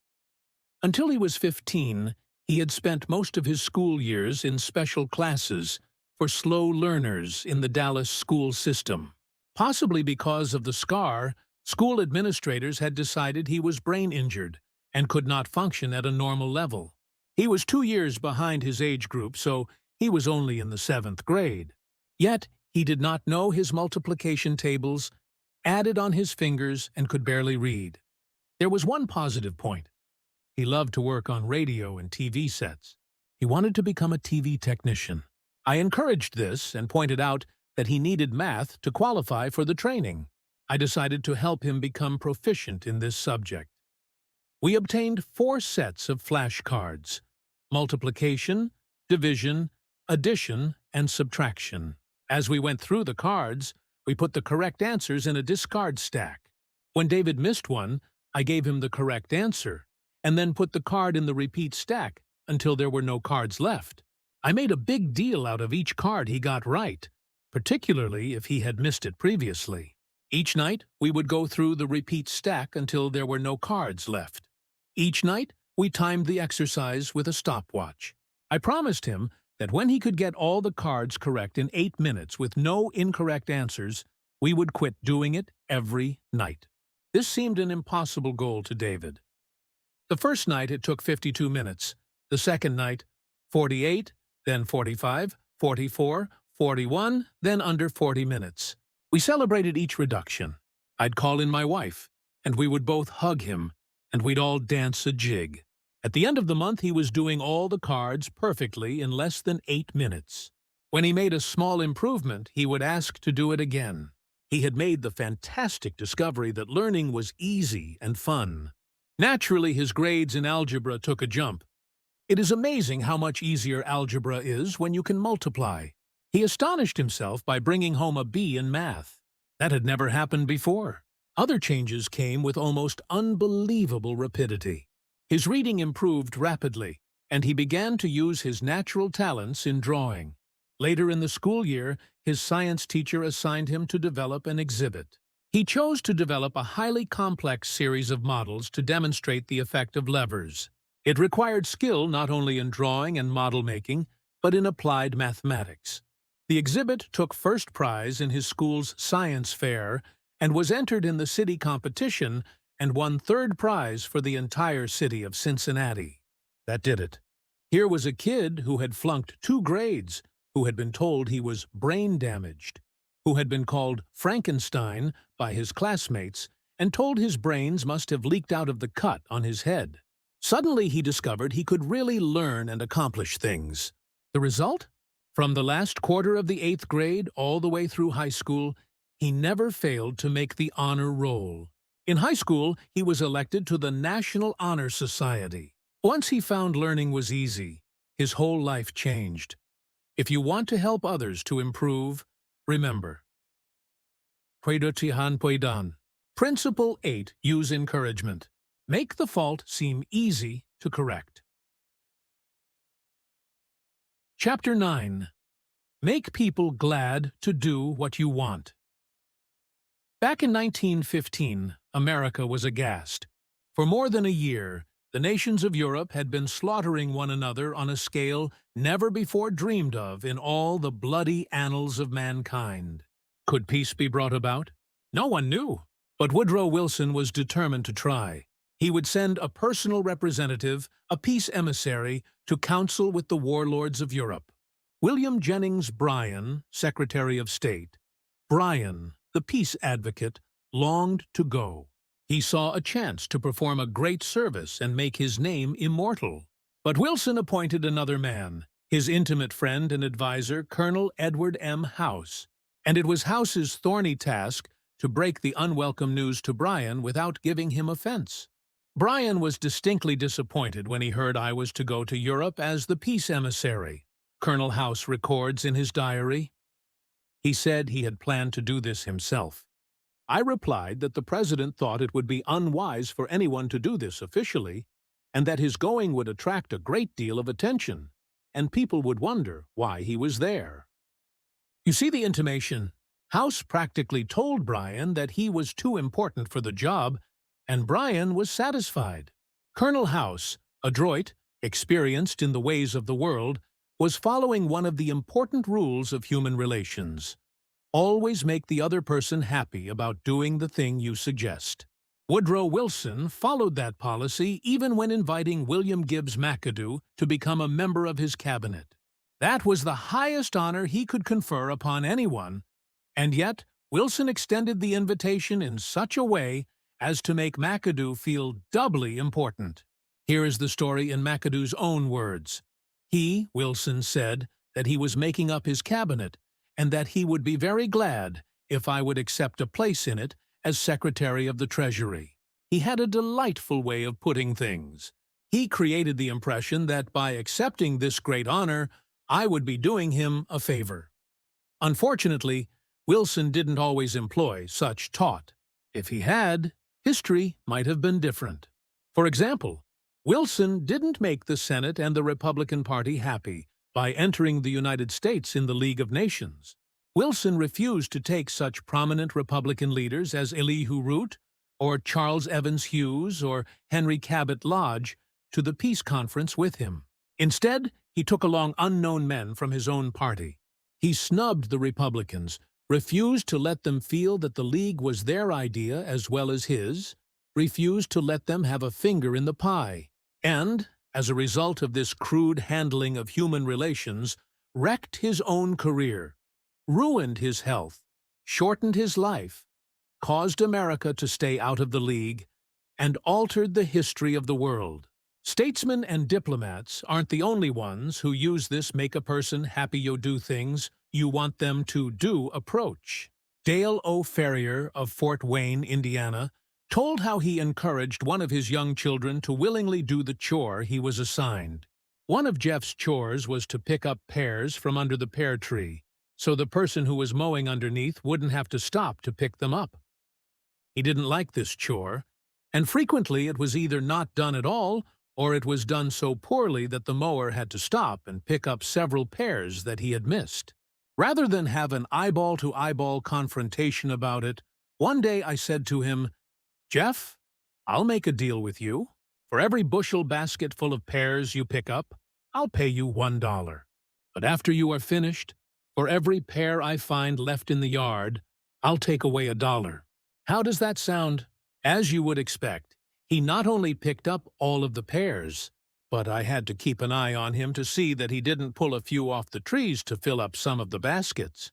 Until he was 15, he had spent most of his school years in special classes for slow learners in the Dallas school system. Possibly because of the scar, school administrators had decided he was brain injured and could not function at a normal level. He was 2 years behind his age group, so he was only in the 7th grade. Yet, he did not know his multiplication tables, added on his fingers, and could barely read. There was one positive point. He loved to work on radio and TV sets. He wanted to become a TV technician. I encouraged this and pointed out that he needed math to qualify for the training. I decided to help him become proficient in this subject. We obtained 4 sets of flashcards: multiplication, division, addition, and subtraction. As we went through the cards, we put the correct answers in a discard stack. When David missed one, I gave him the correct answer, and then put the card in the repeat stack until there were no cards left. I made a big deal out of each card he got right, particularly if he had missed it previously. Each night, we would go through the repeat stack until there were no cards left. Each night, we timed the exercise with a stopwatch. I promised him that when he could get all the cards correct in 8 minutes with no incorrect answers, we would quit doing it every night. This seemed an impossible goal to David. The first night it took 52 minutes, the second night 48, then 45, 44, 41, then under 40 minutes. We celebrated each reduction. I'd call in my wife, and we would both hug him, and we'd all dance a jig. At the end of the month, he was doing all the cards perfectly in less than 8 minutes. When he made a small improvement, he would ask to do it again. He had made the fantastic discovery that learning was easy and fun. Naturally, his grades in algebra took a jump. It is amazing how much easier algebra is when you can multiply. He astonished himself by bringing home a B in math. That had never happened before. Other changes came with almost unbelievable rapidity. His reading improved rapidly, and he began to use his natural talents in drawing. Later in the school year, his science teacher assigned him to develop an exhibit. He chose to develop a highly complex series of models to demonstrate the effect of levers. It required skill not only in drawing and model making, but in applied mathematics. The exhibit took first prize in his school's science fair and was entered in the city competition and won third prize for the entire city of Cincinnati. That did it. Here was a kid who had flunked 2 grades, who had been told he was brain damaged, who had been called Frankenstein by his classmates and told his brains must have leaked out of the cut on his head. Suddenly he discovered he could really learn and accomplish things. The result? From the last quarter of the 8th grade all the way through high school, he never failed to make the honor roll. In high school, he was elected to the National Honor Society. Once he found learning was easy, his whole life changed. If you want to help others to improve, remember. Principle 8. Use encouragement. Make the fault seem easy to correct. Chapter 9. Make people glad to do what you want. Back in 1915, America was aghast. For more than a year, the nations of Europe had been slaughtering one another on a scale never before dreamed of in all the bloody annals of mankind. Could peace be brought about? No one knew. But Woodrow Wilson was determined to try. He would send a personal representative, a peace emissary, to counsel with the warlords of Europe. William Jennings Bryan, Secretary of State. Bryan, the peace advocate, longed to go. He saw a chance to perform a great service and make his name immortal. But Wilson appointed another man, his intimate friend and advisor, Colonel Edward M. House. And it was House's thorny task to break the unwelcome news to Bryan without giving him offense. Bryan was distinctly disappointed when he heard I was to go to Europe as the peace emissary. Colonel House records in his diary. He said he had planned to do this himself. I replied that the president thought it would be unwise for anyone to do this officially, and that his going would attract a great deal of attention, and people would wonder why he was there. You see the intimation? House practically told Bryan that he was too important for the job, and Bryan was satisfied. Colonel House, adroit, experienced in the ways of the world, was following one of the important rules of human relations. Always make the other person happy about doing the thing you suggest. Woodrow Wilson followed that policy even when inviting William Gibbs McAdoo to become a member of his cabinet. That was the highest honor he could confer upon anyone, and yet Wilson extended the invitation in such a way as to make McAdoo feel doubly important. Here is the story in McAdoo's own words. He, Wilson, said that he was making up his cabinet and that he would be very glad if I would accept a place in it as Secretary of the Treasury. He had a delightful way of putting things. He created the impression that by accepting this great honor, I would be doing him a favor. Unfortunately, Wilson didn't always employ such taunt. If he had, history might have been different. For example, Wilson didn't make the Senate and the Republican Party happy by entering the United States in the League of Nations. Wilson refused to take such prominent Republican leaders as Elihu Root or Charles Evans Hughes or Henry Cabot Lodge to the peace conference with him. Instead, he took along unknown men from his own party. He snubbed the Republicans, refused to let them feel that the League was their idea as well as his, refused to let them have a finger in the pie, and, as a result of this crude handling of human relations, wrecked his own career, ruined his health, shortened his life, caused America to stay out of the League, and altered the history of the world. Statesmen and diplomats aren't the only ones who use this make-a-person-happy-you-do things you want them to do approach. Dale O. Ferrier of Fort Wayne, Indiana, told how he encouraged one of his young children to willingly do the chore he was assigned. One of Jeff's chores was to pick up pears from under the pear tree, so the person who was mowing underneath wouldn't have to stop to pick them up. He didn't like this chore, and frequently it was either not done at all or it was done so poorly that the mower had to stop and pick up several pears that he had missed. Rather than have an eyeball-to-eyeball confrontation about it, one day I said to him, "Jeff, I'll make a deal with you. For every bushel basket full of pears you pick up, I'll pay you $1. But after you are finished, for every pear I find left in the yard, I'll take away $1. How does that sound? As you would expect, he not only picked up all of the pears, but I had to keep an eye on him to see that he didn't pull a few off the trees to fill up some of the baskets.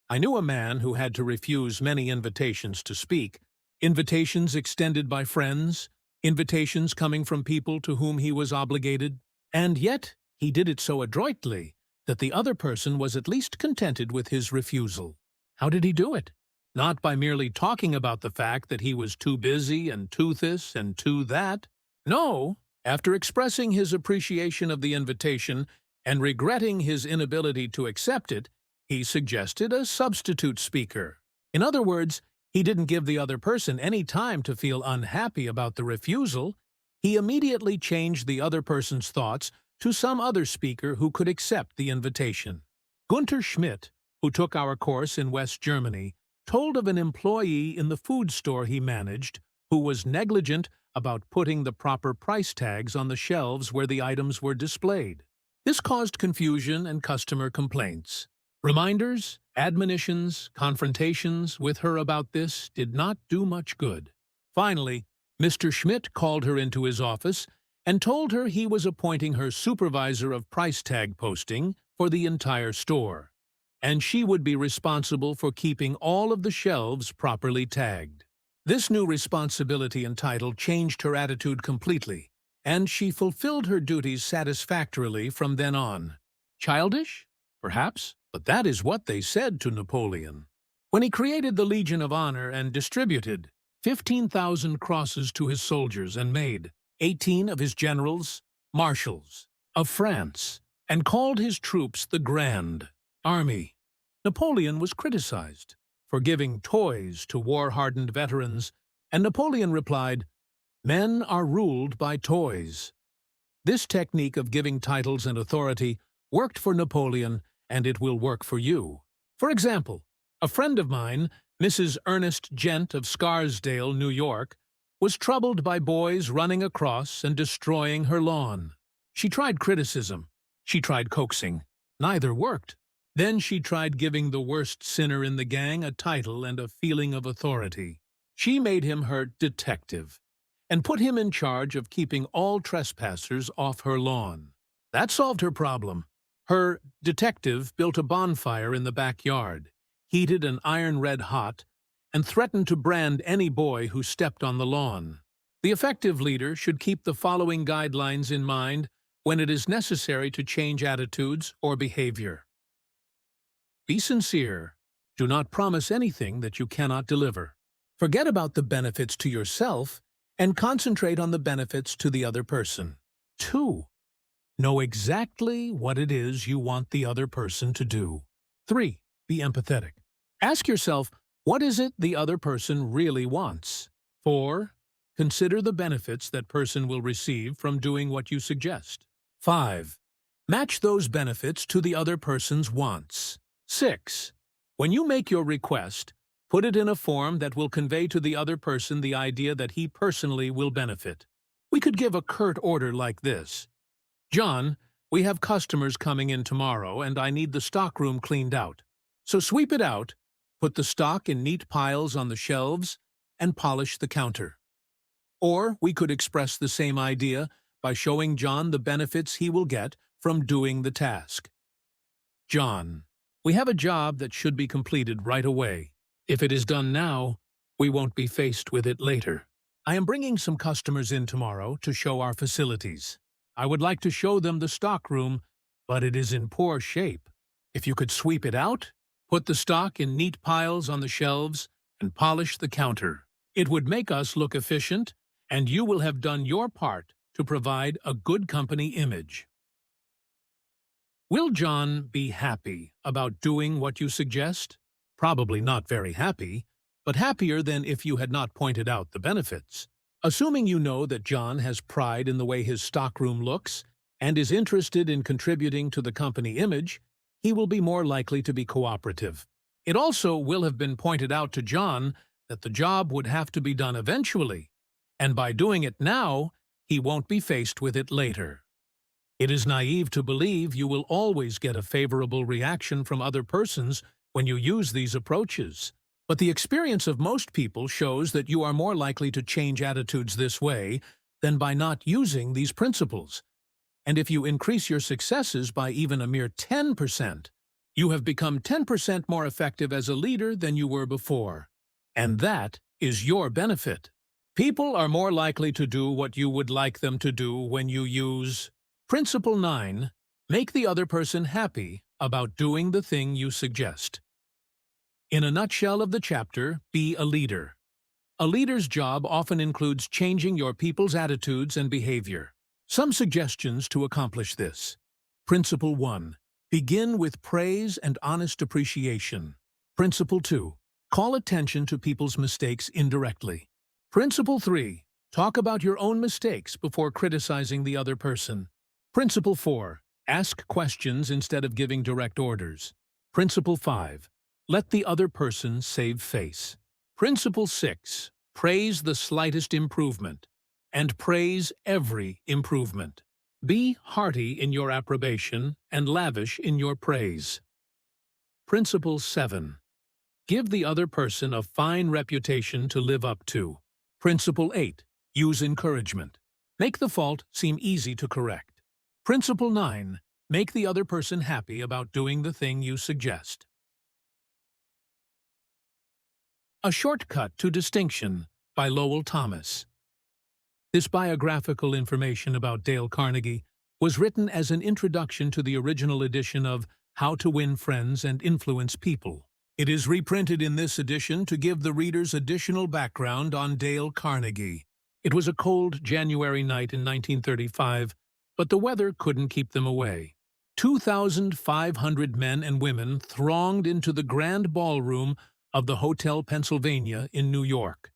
I knew a man who had to refuse many invitations to speak, invitations extended by friends, invitations coming from people to whom he was obligated, and yet he did it so adroitly that the other person was at least contented with his refusal. How did he do it? Not by merely talking about the fact that he was too busy and too this and too that. No, after expressing his appreciation of the invitation and regretting his inability to accept it, he suggested a substitute speaker. In other words, he didn't give the other person any time to feel unhappy about the refusal. He immediately changed the other person's thoughts to some other speaker who could accept the invitation. Gunther Schmidt, who took our course in West Germany, told of an employee in the food store he managed who was negligent about putting the proper price tags on the shelves where the items were displayed. This caused confusion and customer complaints. Reminders, admonitions, confrontations with her about this did not do much good. Finally, Mr. Schmidt called her into his office and told her he was appointing her supervisor of price tag posting for the entire store, and she would be responsible for keeping all of the shelves properly tagged. This new responsibility and title changed her attitude completely, and she fulfilled her duties satisfactorily from then on. Childish? Perhaps, but that is what they said to Napoleon. When he created the Legion of Honor and distributed 15,000 crosses to his soldiers and made 18 of his generals marshals of France and called his troops the Grand Army, Napoleon was criticized for giving toys to war-hardened veterans, and Napoleon replied, "Men are ruled by toys." This technique of giving titles and authority worked for Napoleon, and it will work for you. For example, a friend of mine, Mrs. Ernest Gent of Scarsdale, New York, was troubled by boys running across and destroying her lawn. She tried criticism. She tried coaxing. Neither worked. Then she tried giving the worst sinner in the gang a title and a feeling of authority. She made him her detective and put him in charge of keeping all trespassers off her lawn. That solved her problem. Her detective built a bonfire in the backyard, heated an iron red hot, and threatened to brand any boy who stepped on the lawn. The effective leader should keep the following guidelines in mind when it is necessary to change attitudes or behavior. Be sincere. Do not promise anything that you cannot deliver. Forget about the benefits to yourself and concentrate on the benefits to the other person. 2. Know exactly what it is you want the other person to do. 3. Be empathetic. Ask yourself, what is it the other person really wants? 4. Consider the benefits that person will receive from doing what you suggest. 5. Match those benefits to the other person's wants. 6. When you make your request, put it in a form that will convey to the other person the idea that he personally will benefit. We could give a curt order like this. John, we have customers coming in tomorrow and I need the stockroom cleaned out. So sweep it out, put the stock in neat piles on the shelves, and polish the counter. Or we could express the same idea by showing John the benefits he will get from doing the task. John, we have a job that should be completed right away. If it is done now, we won't be faced with it later. I am bringing some customers in tomorrow to show our facilities. I would like to show them the stockroom, but it is in poor shape. If you could sweep it out, put the stock in neat piles on the shelves, and polish the counter, it would make us look efficient, and you will have done your part to provide a good company image. Will John be happy about doing what you suggest? Probably not very happy, but happier than if you had not pointed out the benefits. Assuming you know that John has pride in the way his stockroom looks and is interested in contributing to the company image, he will be more likely to be cooperative. It also will have been pointed out to John that the job would have to be done eventually, and by doing it now, he won't be faced with it later. It is naive to believe you will always get a favorable reaction from other persons when you use these approaches. But the experience of most people shows that you are more likely to change attitudes this way than by not using these principles. And if you increase your successes by even a mere 10%, you have become 10% more effective as a leader than you were before. And that is your benefit. People are more likely to do what you would like them to do when you use Principle 9. Make the other person happy about doing the thing you suggest. In a nutshell of the chapter, be a leader. A leader's job often includes changing your people's attitudes and behavior. Some suggestions to accomplish this. Principle 1. Begin with praise and honest appreciation. Principle 2. Call attention to people's mistakes indirectly. Principle 3. Talk about your own mistakes before criticizing the other person. Principle 4. Ask questions instead of giving direct orders. Principle 5. Let the other person save face. Principle 6. Praise the slightest improvement, and praise every improvement. Be hearty in your approbation and lavish in your praise. Principle 7. Give the other person a fine reputation to live up to. Principle 8. Use encouragement. Make the fault seem easy to correct. Principle 9. Make the other person happy about doing the thing you suggest. A Shortcut to Distinction by Lowell Thomas. This biographical information about Dale Carnegie was written as an introduction to the original edition of How to Win Friends and Influence People. It is reprinted in this edition to give the readers additional background on Dale Carnegie. It was a cold January night in 1935, but the weather couldn't keep them away. 2,500 men and women thronged into the grand ballroom of the Hotel Pennsylvania in New York.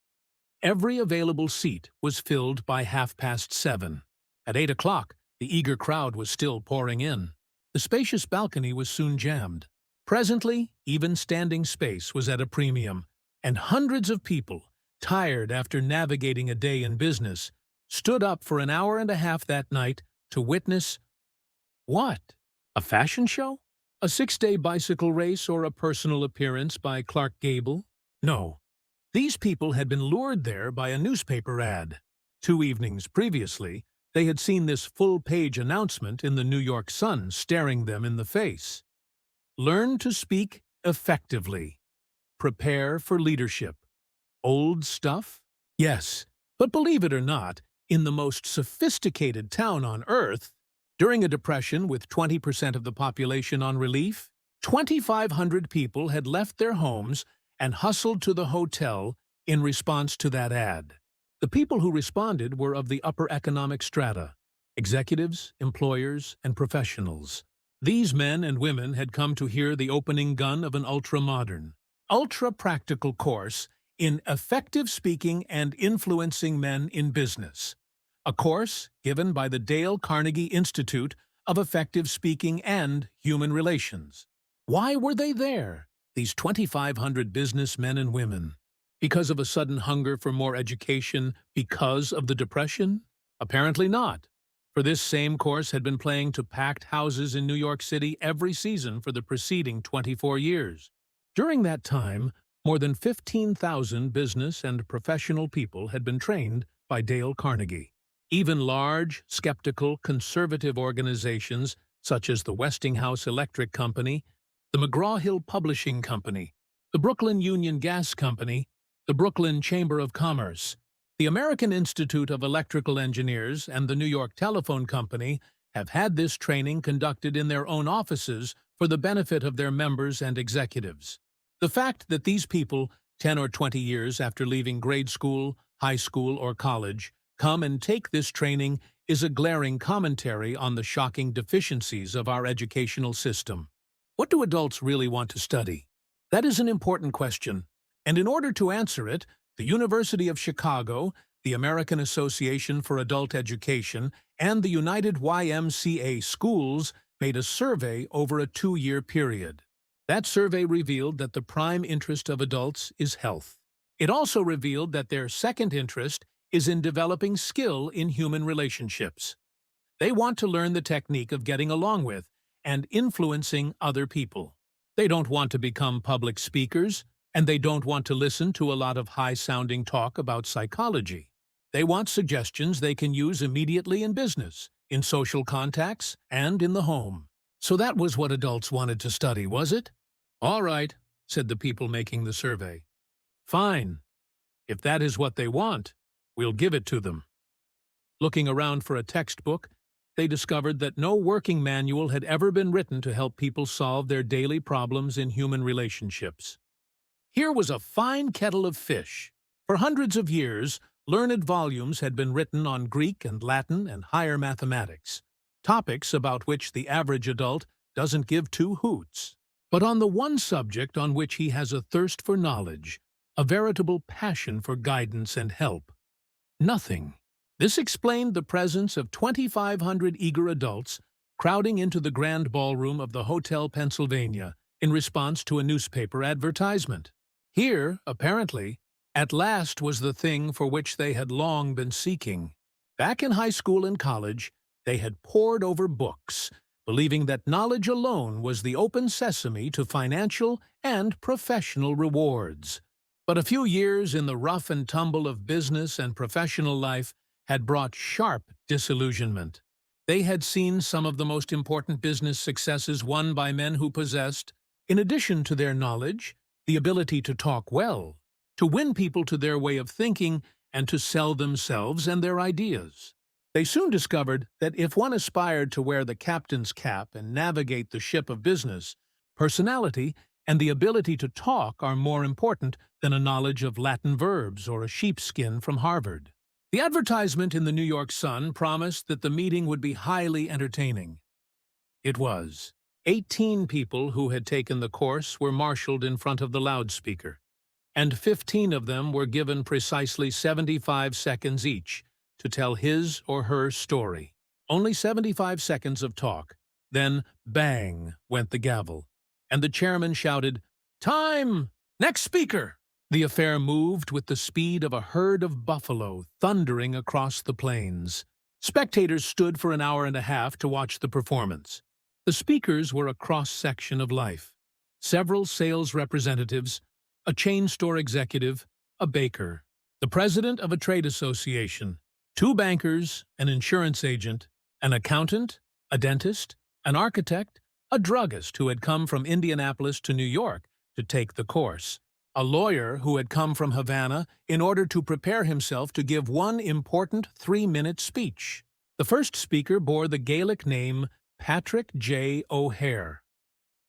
Every available seat was filled by 7:30. At 8 o'clock, the eager crowd was still pouring in. The spacious balcony was soon jammed. Presently, even standing space was at a premium, and hundreds of people, tired after navigating a day in business, stood up for an hour and a half that night to witness what? A fashion show? A 6-day bicycle race or a personal appearance by Clark Gable? No. These people had been lured there by a newspaper ad. 2 evenings previously, they had seen this full-page announcement in the New York Sun staring them in the face. Learn to speak effectively. Prepare for leadership. Old stuff? Yes, but believe it or not, in the most sophisticated town on Earth, during a depression with 20% of the population on relief, 2,500 people had left their homes and hustled to the hotel in response to that ad. The people who responded were of the upper economic strata: executives, employers, and professionals. These men and women had come to hear the opening gun of an ultra-modern, ultra-practical course in effective speaking and influencing men in business. A course given by the Dale Carnegie Institute of Effective Speaking and Human Relations. Why were they there, these 2,500 businessmen and women? Because of a sudden hunger for more education because of the Depression? Apparently not, for this same course had been playing to packed houses in New York City every season for the preceding 24 years. During that time, more than 15,000 business and professional people had been trained by Dale Carnegie. Even large, skeptical, conservative organizations such as the Westinghouse Electric Company, the McGraw-Hill Publishing Company, the Brooklyn Union Gas Company, the Brooklyn Chamber of Commerce, the American Institute of Electrical Engineers, and the New York Telephone Company have had this training conducted in their own offices for the benefit of their members and executives. The fact that these people, 10 or 20 years after leaving grade school, high school, or college, come and take this training is a glaring commentary on the shocking deficiencies of our educational system. What do adults really want to study? That is an important question, and in order to answer it, the University of Chicago, the American Association for Adult Education, and the United YMCA Schools made a survey over a 2-year period. That survey revealed that the prime interest of adults is health. It also revealed that their second interest is in developing skill in human relationships. They want to learn the technique of getting along with and influencing other people. They don't want to become public speakers, and they don't want to listen to a lot of high-sounding talk about psychology. They want suggestions they can use immediately in business, in social contacts, and in the home. So that was what adults wanted to study, was it? All right, said the people making the survey. Fine. If that is what they want, we'll give it to them. Looking around for a textbook, they discovered that no working manual had ever been written to help people solve their daily problems in human relationships. Here was a fine kettle of fish. For hundreds of years, learned volumes had been written on Greek and Latin and higher mathematics, topics about which the average adult doesn't give two hoots. But on the one subject on which he has a thirst for knowledge, a veritable passion for guidance and help, nothing. This explained the presence of 2,500 eager adults crowding into the grand ballroom of the Hotel Pennsylvania in response to a newspaper advertisement. Here, apparently, at last was the thing for which they had long been seeking. Back in high school and college, they had pored over books, believing that knowledge alone was the open sesame to financial and professional rewards. But a few years in the rough and tumble of business and professional life had brought sharp disillusionment. They had seen some of the most important business successes won by men who possessed, in addition to their knowledge, the ability to talk well, to win people to their way of thinking, and to sell themselves and their ideas. They soon discovered that if one aspired to wear the captain's cap and navigate the ship of business, personality and the ability to talk are more important than a knowledge of Latin verbs or a sheepskin from Harvard. The advertisement in the New York Sun promised that the meeting would be highly entertaining. It was. 18 people who had taken the course were marshaled in front of the loudspeaker, and 15 of them were given precisely 75 seconds each to tell his or her story. Only 75 seconds of talk. Then, bang, went the gavel, and the chairman shouted, "Time! Next speaker!" The affair moved with the speed of a herd of buffalo thundering across the plains. Spectators stood for an hour and a half to watch the performance. The speakers were a cross-section of life. Several sales representatives, a chain store executive, a baker, the president of a trade association, 2 bankers, an insurance agent, an accountant, a dentist, an architect, a druggist who had come from Indianapolis to New York to take the course, a lawyer who had come from Havana in order to prepare himself to give one important 3-minute speech. The first speaker bore the Gaelic name Patrick J. O'Hare.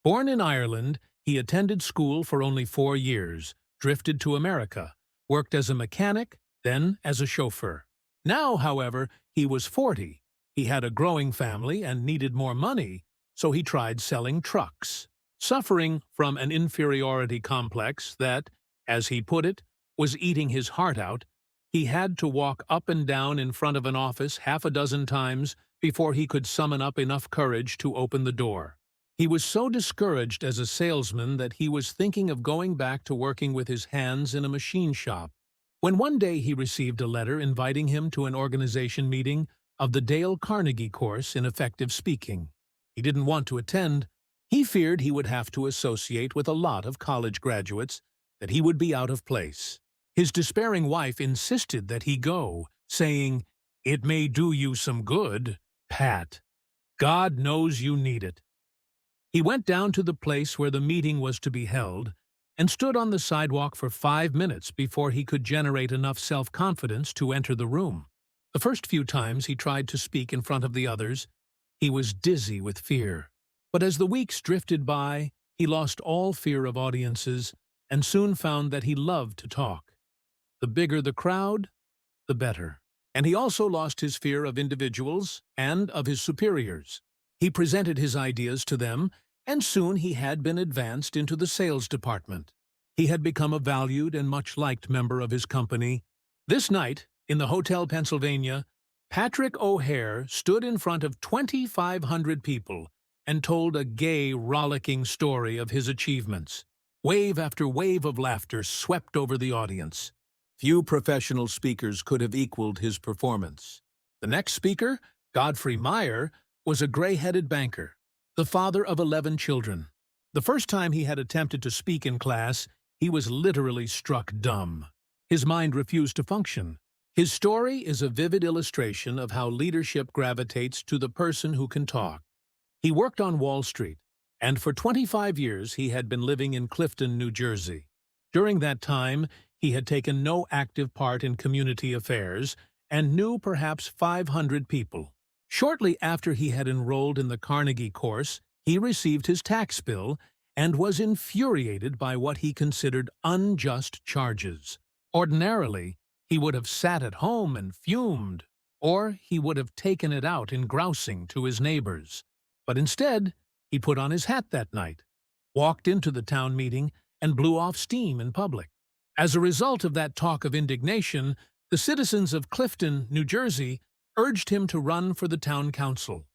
Born in Ireland, he attended school for only 4 years, drifted to America, worked as a mechanic, then as a chauffeur. Now, however, he was 40. He had a growing family and needed more money, so he tried selling trucks. Suffering from an inferiority complex that, as he put it, was eating his heart out, he had to walk up and down in front of an office half a dozen times before he could summon up enough courage to open the door. He was so discouraged as a salesman that he was thinking of going back to working with his hands in a machine shop, when one day he received a letter inviting him to an organization meeting of the Dale Carnegie course in effective speaking. He didn't want to attend. He feared he would have to associate with a lot of college graduates, that he would be out of place. His despairing wife insisted that he go, saying, "It may do you some good, Pat. God knows you need it." He went down to the place where the meeting was to be held and stood on the sidewalk for 5 minutes before he could generate enough self-confidence to enter the room. The first few times he tried to speak in front of the others, he was dizzy with fear. But as the weeks drifted by, he lost all fear of audiences and soon found that he loved to talk. The bigger the crowd, the better. And he also lost his fear of individuals and of his superiors. He presented his ideas to them, and soon he had been advanced into the sales department. He had become a valued and much liked member of his company. This night, in the Hotel Pennsylvania, Patrick O'Hare stood in front of 2,500 people and told a gay, rollicking story of his achievements. Wave after wave of laughter swept over the audience. Few professional speakers could have equaled his performance. The next speaker, Godfrey Meyer, was a gray-headed banker, the father of 11 children. The first time he had attempted to speak in class, he was literally struck dumb. His mind refused to function. His story is a vivid illustration of how leadership gravitates to the person who can talk. He worked on Wall Street, and for 25 years he had been living in Clifton, New Jersey. During that time, he had taken no active part in community affairs and knew perhaps 500 people. Shortly after he had enrolled in the Carnegie course, he received his tax bill and was infuriated by what he considered unjust charges. Ordinarily, he would have sat at home and fumed, or he would have taken it out in grousing to his neighbors. But instead, he put on his hat that night, walked into the town meeting, and blew off steam in public. As a result of that talk of indignation, the citizens of Clifton, New Jersey, urged him to run for the town council.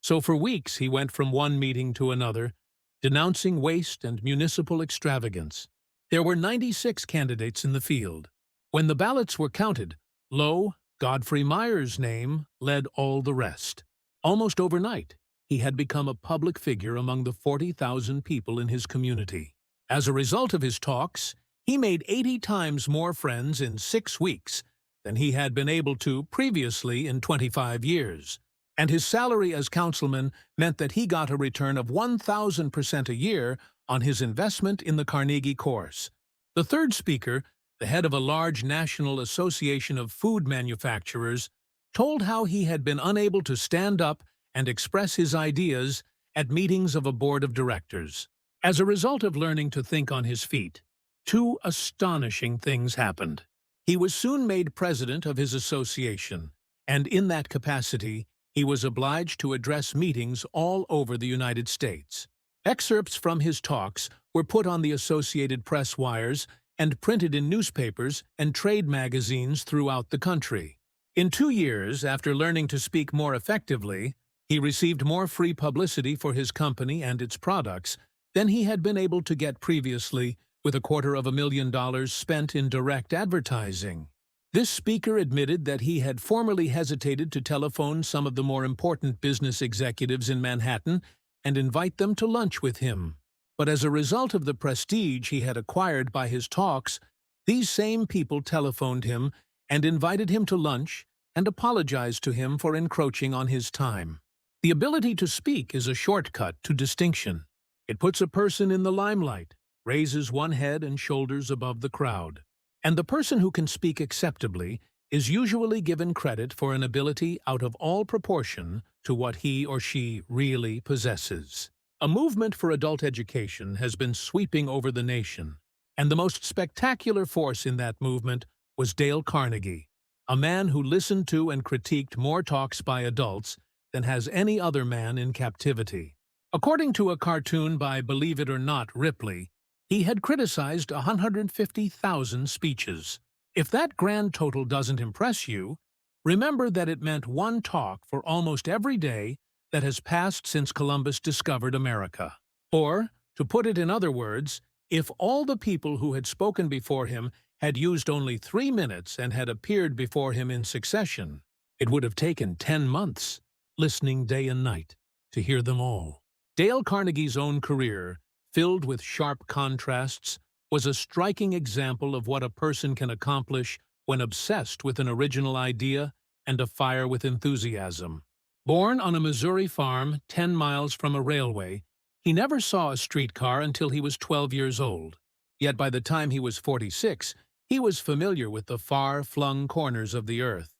So for weeks he went from one meeting to another, denouncing waste and municipal extravagance. There were 96 candidates in the field. When the ballots were counted, lo, Godfrey Meyer's name led all the rest. Almost overnight, he had become a public figure among the 40,000 people in his community. As a result of his talks, he made 80 times more friends in 6 weeks than he had been able to previously in 25 years. And his salary as councilman meant that he got a return of 1,000% a year on his investment in the Carnegie course. The third speaker, the head of a large national association of food manufacturers, told how he had been unable to stand up and express his ideas at meetings of a board of directors. As a result of learning to think on his feet, 2 astonishing things happened. He was soon made president of his association, and in that capacity, he was obliged to address meetings all over the United States. Excerpts from his talks were put on the Associated Press wires and printed in newspapers and trade magazines throughout the country. In 2 years, after learning to speak more effectively, he received more free publicity for his company and its products than he had been able to get previously, with $250,000 spent in direct advertising. This speaker admitted that he had formerly hesitated to telephone some of the more important business executives in Manhattan and invite them to lunch with him. But as a result of the prestige he had acquired by his talks, these same people telephoned him and invited him to lunch and apologized to him for encroaching on his time. The ability to speak is a shortcut to distinction. It puts a person in the limelight, raises one head and shoulders above the crowd. And the person who can speak acceptably is usually given credit for an ability out of all proportion to what he or she really possesses. A movement for adult education has been sweeping over the nation, and the most spectacular force in that movement was Dale Carnegie, a man who listened to and critiqued more talks by adults than has any other man in captivity. According to a cartoon by Believe It or Not Ripley, he had criticized 150,000 speeches. If that grand total doesn't impress you, remember that it meant one talk for almost every day that has passed since Columbus discovered America. Or, to put it in other words, if all the people who had spoken before him had used only 3 minutes and had appeared before him in succession, it would have taken 10 months, listening day and night, to hear them all. Dale Carnegie's own career, filled with sharp contrasts, was a striking example of what a person can accomplish when obsessed with an original idea and afire with enthusiasm. Born on a Missouri farm 10 miles from a railway, he never saw a streetcar until he was 12 years old. Yet by the time he was 46, he was familiar with the far-flung corners of the earth,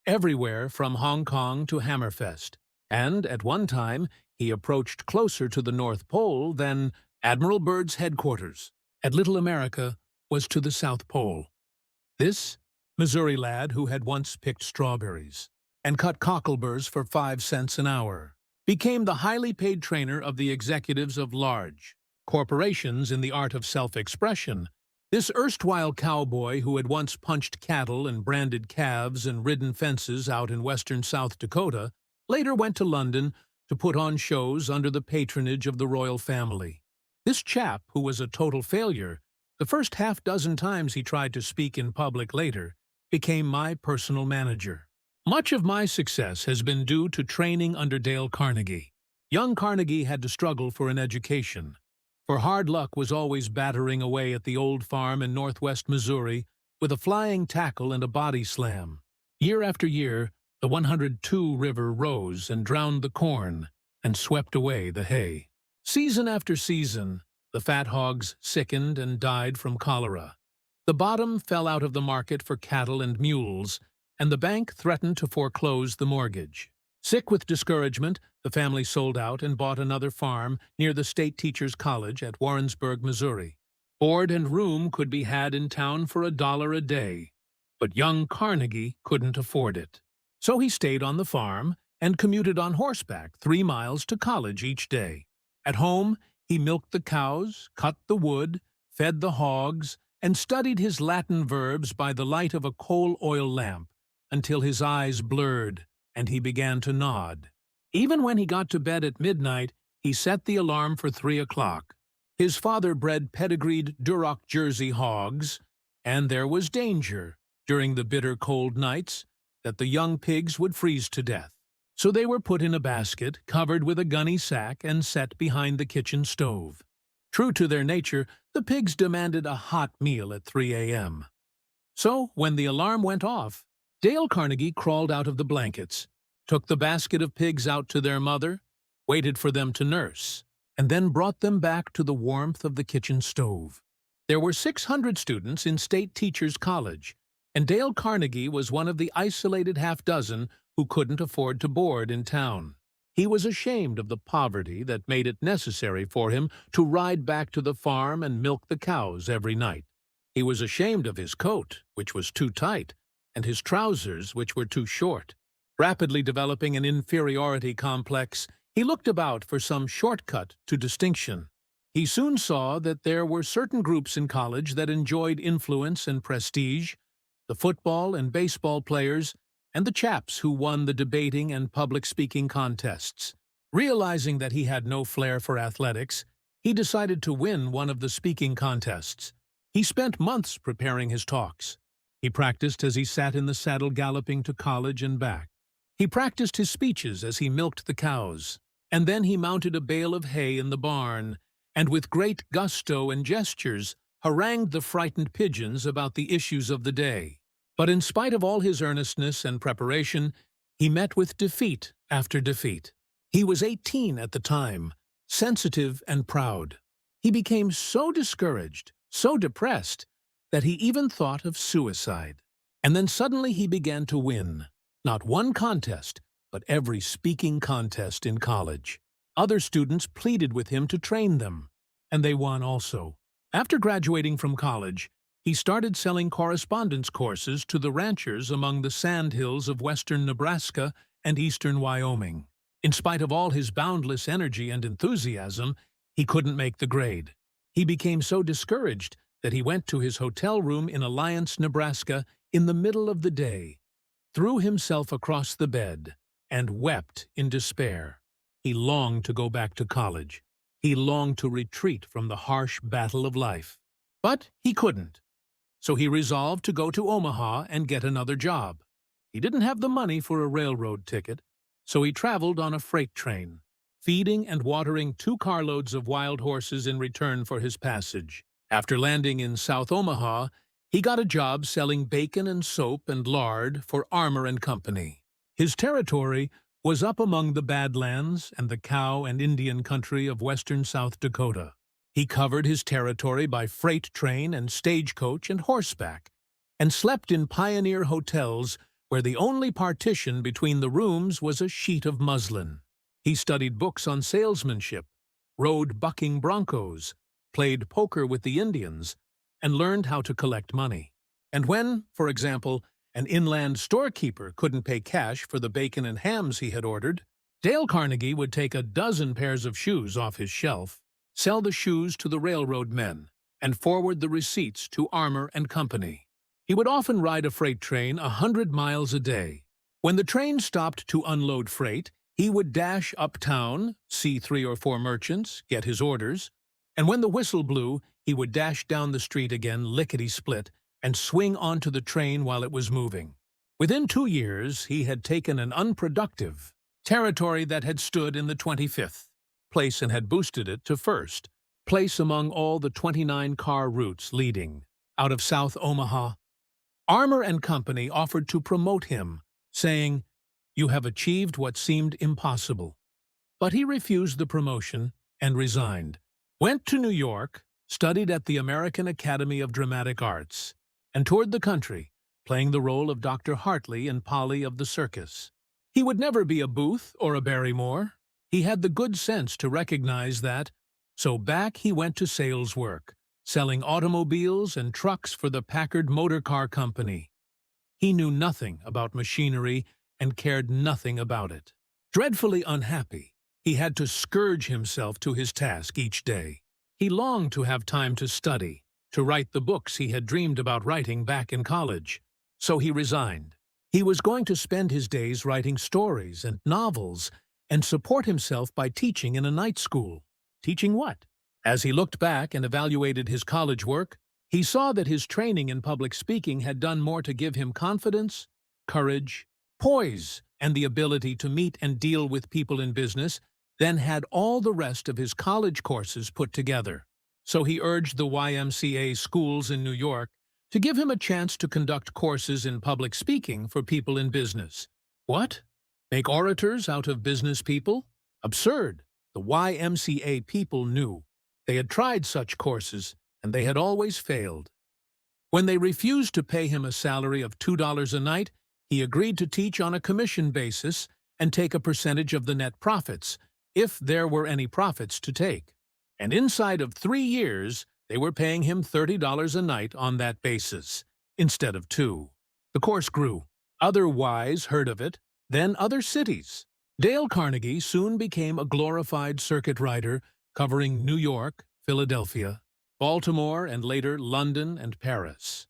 everywhere from Hong Kong to Hammerfest. And, at one time, he approached closer to the North Pole than Admiral Byrd's headquarters at Little America was to the South Pole. This Missouri lad who had once picked strawberries and cut cockleburs for 5 cents an hour became the highly paid trainer of the executives of large corporations in the art of self-expression. This erstwhile cowboy who had once punched cattle and branded calves and ridden fences out in western South Dakota later went to London to put on shows under the patronage of the royal family. This chap, who was a total failure, the first half-dozen times he tried to speak in public later, became my personal manager. Much of my success has been due to training under Dale Carnegie. Young Carnegie had to struggle for an education, for hard luck was always battering away at the old farm in northwest Missouri with a flying tackle and a body slam. Year after year, the 102 River rose and drowned the corn and swept away the hay. Season after season, the fat hogs sickened and died from cholera. The bottom fell out of the market for cattle and mules, and the bank threatened to foreclose the mortgage. Sick with discouragement, the family sold out and bought another farm near the State Teachers College at Warrensburg, Missouri. Board and room could be had in town for $1 a day, but young Carnegie couldn't afford it. So he stayed on the farm and commuted on horseback 3 miles to college each day. At home, he milked the cows, cut the wood, fed the hogs, and studied his Latin verbs by the light of a coal oil lamp until his eyes blurred and he began to nod. Even when he got to bed at midnight, he set the alarm for 3 o'clock. His father bred pedigreed Duroc Jersey hogs, and there was danger, during the bitter cold nights, that the young pigs would freeze to death. So they were put in a basket, covered with a gunny sack, and set behind the kitchen stove. True to their nature, the pigs demanded a hot meal at 3 a.m. So, when the alarm went off, Dale Carnegie crawled out of the blankets, took the basket of pigs out to their mother, waited for them to nurse, and then brought them back to the warmth of the kitchen stove. There were 600 students in State Teachers College, and Dale Carnegie was one of the isolated half-dozen who couldn't afford to board in town. He was ashamed of the poverty that made it necessary for him to ride back to the farm and milk the cows every night. He was ashamed of his coat, which was too tight, and his trousers, which were too short. Rapidly developing an inferiority complex, he looked about for some shortcut to distinction. He soon saw that there were certain groups in college that enjoyed influence and prestige: the football and baseball players, and the chaps who won the debating and public speaking contests. Realizing that he had no flair for athletics, he decided to win one of the speaking contests. He spent months preparing his talks. He practiced as he sat in the saddle galloping to college and back. He practiced his speeches as he milked the cows. And then he mounted a bale of hay in the barn, and with great gusto and gestures harangued the frightened pigeons about the issues of the day. But in spite of all his earnestness and preparation, he met with defeat after defeat. He was 18 at the time, sensitive and proud. He became so discouraged, so depressed, that he even thought of suicide. And then suddenly he began to win, not one contest, but every speaking contest in college. Other students pleaded with him to train them, and they won also. After graduating from college, he started selling correspondence courses to the ranchers among the sandhills of western Nebraska and eastern Wyoming. In spite of all his boundless energy and enthusiasm, he couldn't make the grade. He became so discouraged that he went to his hotel room in Alliance, Nebraska, in the middle of the day, threw himself across the bed, and wept in despair. He longed to go back to college. He longed to retreat from the harsh battle of life. But he couldn't. So he resolved to go to Omaha and get another job. He didn't have the money for a railroad ticket, so he traveled on a freight train, feeding and watering 2 carloads of wild horses in return for his passage. After landing in South Omaha, he got a job selling bacon and soap and lard for Armour and Company. His territory was up among the Badlands and the cow and Indian country of western South Dakota. He covered his territory by freight train and stagecoach and horseback, and slept in pioneer hotels where the only partition between the rooms was a sheet of muslin. He studied books on salesmanship, rode bucking broncos, played poker with the Indians, and learned how to collect money. And when, for example, an inland storekeeper couldn't pay cash for the bacon and hams he had ordered, Dale Carnegie would take a dozen pairs of shoes off his shelf, sell the shoes to the railroad men, and forward the receipts to Armour and Company. He would often ride a freight train 100 miles a day. When the train stopped to unload freight, he would dash uptown, see 3 or 4 merchants, get his orders, and when the whistle blew, he would dash down the street again lickety-split and swing onto the train while it was moving. Within 2 years, he had taken an unproductive territory that had stood in the 25th place and had boosted it to first place among all the 29 car routes leading out of South Omaha. Armour and Company offered to promote him, saying, "You have achieved what seemed impossible." But he refused the promotion and resigned, went to New York, studied at the American Academy of Dramatic Arts, and toured the country, playing the role of Dr. Hartley in Polly of the Circus. He would never be a Booth or a Barrymore. He had the good sense to recognize that, so back he went to sales work, selling automobiles and trucks for the Packard Motor Car Company. He knew nothing about machinery and cared nothing about it. Dreadfully unhappy, he had to scourge himself to his task each day. He longed to have time to study, to write the books he had dreamed about writing back in college. So he resigned. He was going to spend his days writing stories and novels and support himself by teaching in a night school. Teaching what? As he looked back and evaluated his college work, he saw that his training in public speaking had done more to give him confidence, courage, poise, and the ability to meet and deal with people in business than had all the rest of his college courses put together. So he urged the YMCA schools in New York to give him a chance to conduct courses in public speaking for people in business. What? Make orators out of business people? Absurd. The YMCA people knew. They had tried such courses, and they had always failed. When they refused to pay him a salary of $2 a night, he agreed to teach on a commission basis and take a percentage of the net profits, if there were any profits to take. And inside of 3 years, they were paying him $30 a night on that basis, instead of 2. The course grew. Other Ys heard of it, then other cities. Dale Carnegie soon became a glorified circuit rider covering New York, Philadelphia, Baltimore, and later London and Paris.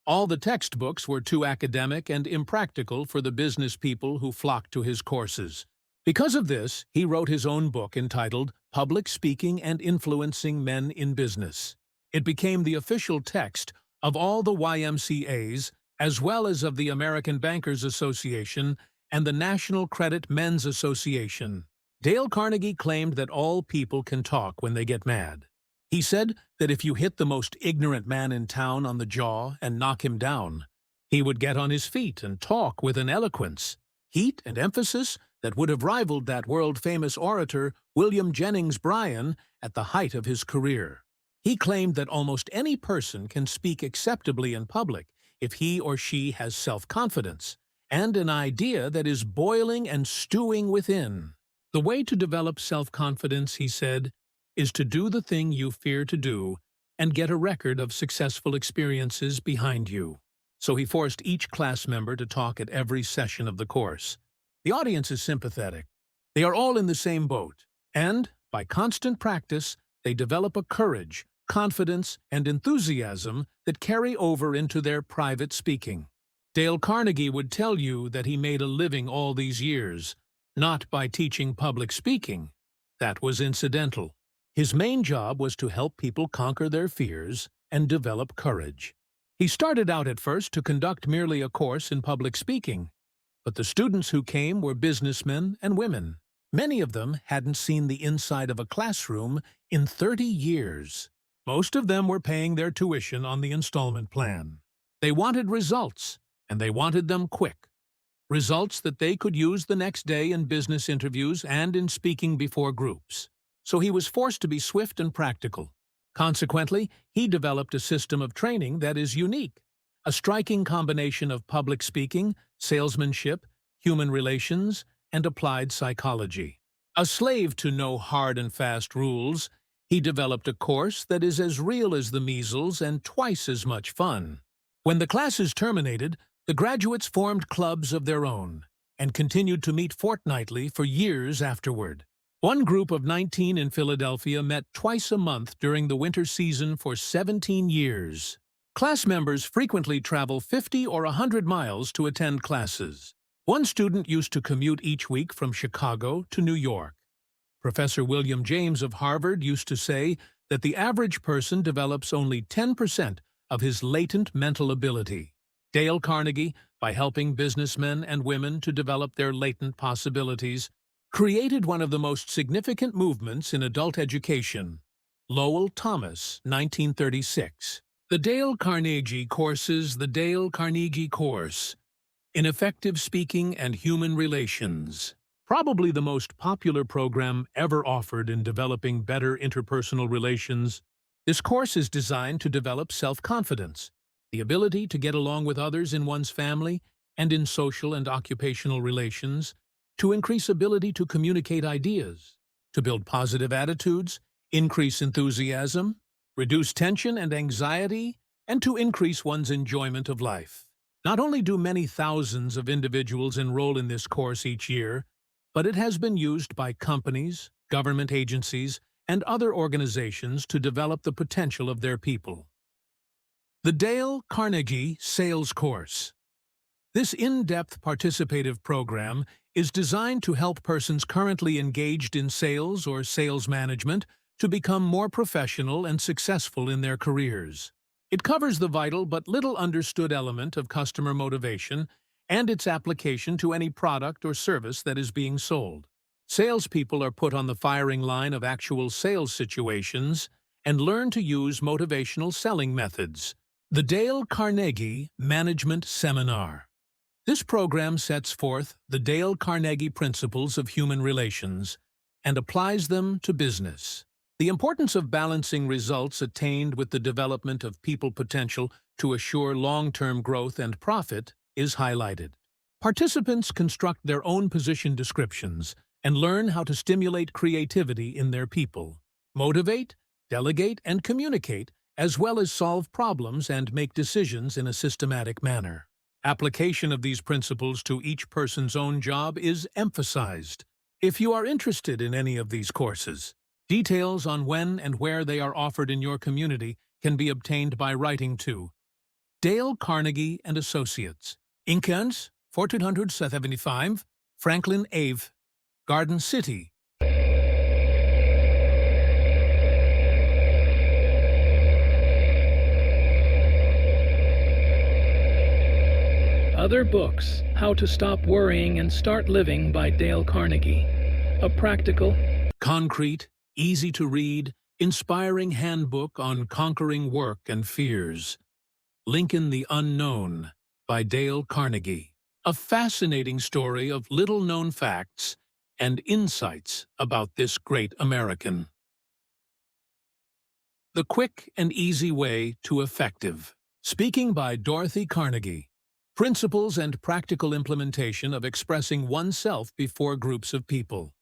All the textbooks were too academic and impractical for the business people who flocked to his courses. Because of this, he wrote his own book entitled Public Speaking and Influencing Men in Business. It became the official text of all the YMCAs, as well as of the American Bankers Association and the National Credit Men's Association. Dale Carnegie claimed that all people can talk when they get mad. He said that if you hit the most ignorant man in town on the jaw and knock him down, he would get on his feet and talk with an eloquence, heat, and emphasis that would have rivaled that world-famous orator William Jennings Bryan at the height of his career. He claimed that almost any person can speak acceptably in public if he or she has self-confidence and an idea that is boiling and stewing within. The way to develop self-confidence, he said, is to do the thing you fear to do and get a record of successful experiences behind you. So he forced each class member to talk at every session of the course. The audience is sympathetic. They are all in the same boat. And, by constant practice, they develop a courage, confidence, and enthusiasm that carry over into their private speaking. Dale Carnegie would tell you that he made a living all these years, not by teaching public speaking. That was incidental. His main job was to help people conquer their fears and develop courage. He started out at first to conduct merely a course in public speaking, but the students who came were businessmen and women. Many of them hadn't seen the inside of a classroom in 30 years. Most of them were paying their tuition on the installment plan. They wanted results, and they wanted them quick. Results that they could use the next day in business interviews and in speaking before groups. So he was forced to be swift and practical. Consequently, he developed a system of training that is unique, a striking combination of public speaking, salesmanship, human relations, and applied psychology. A slave to no hard and fast rules, he developed a course that is as real as the measles and twice as much fun. When the classes terminated, the graduates formed clubs of their own and continued to meet fortnightly for years afterward. One group of 19 in Philadelphia met twice a month during the winter season for 17 years. Class members frequently travel 50 or 100 miles to attend classes. One student used to commute each week from Chicago to New York. Professor William James of Harvard used to say that the average person develops only 10% of his latent mental ability. Dale Carnegie, by helping businessmen and women to develop their latent possibilities, created one of the most significant movements in adult education. Lowell Thomas, 1936. The Dale Carnegie Courses. The Dale Carnegie Course in Effective Speaking and Human Relations. Probably the most popular program ever offered in developing better interpersonal relations, this course is designed to develop self-confidence, the ability to get along with others in one's family and in social and occupational relations, to increase ability to communicate ideas, to build positive attitudes, increase enthusiasm, reduce tension and anxiety, and to increase one's enjoyment of life. Not only do many thousands of individuals enroll in this course each year, but it has been used by companies, government agencies, and other organizations to develop the potential of their people. The Dale Carnegie Sales Course. This in-depth participative program is designed to help persons currently engaged in sales or sales management to become more professional and successful in their careers. It covers the vital but little understood element of customer motivation and its application to any product or service that is being sold. Salespeople are put on the firing line of actual sales situations and learn to use motivational selling methods. The Dale Carnegie Management Seminar. This program sets forth the Dale Carnegie principles of human relations and applies them to business. The importance of balancing results attained with the development of people potential to assure long-term growth and profit is highlighted. Participants construct their own position descriptions and learn how to stimulate creativity in their people, motivate, delegate, and communicate, as well as solve problems and make decisions in a systematic manner. Application of these principles to each person's own job is emphasized. If you are interested in any of these courses, details on when and where they are offered in your community can be obtained by writing to Dale Carnegie and Associates, Inc., 1475, Franklin Ave, Garden City.
Other books: How to Stop Worrying and Start Living by Dale Carnegie. A practical,
concrete, easy-to-read, inspiring handbook on conquering work and fears. Lincoln the Unknown by Dale Carnegie. A fascinating story of little-known facts and insights about this great American. The Quick and Easy Way to Effective. Speaking by Dorothy Carnegie. Principles and practical implementation of expressing oneself before groups of people.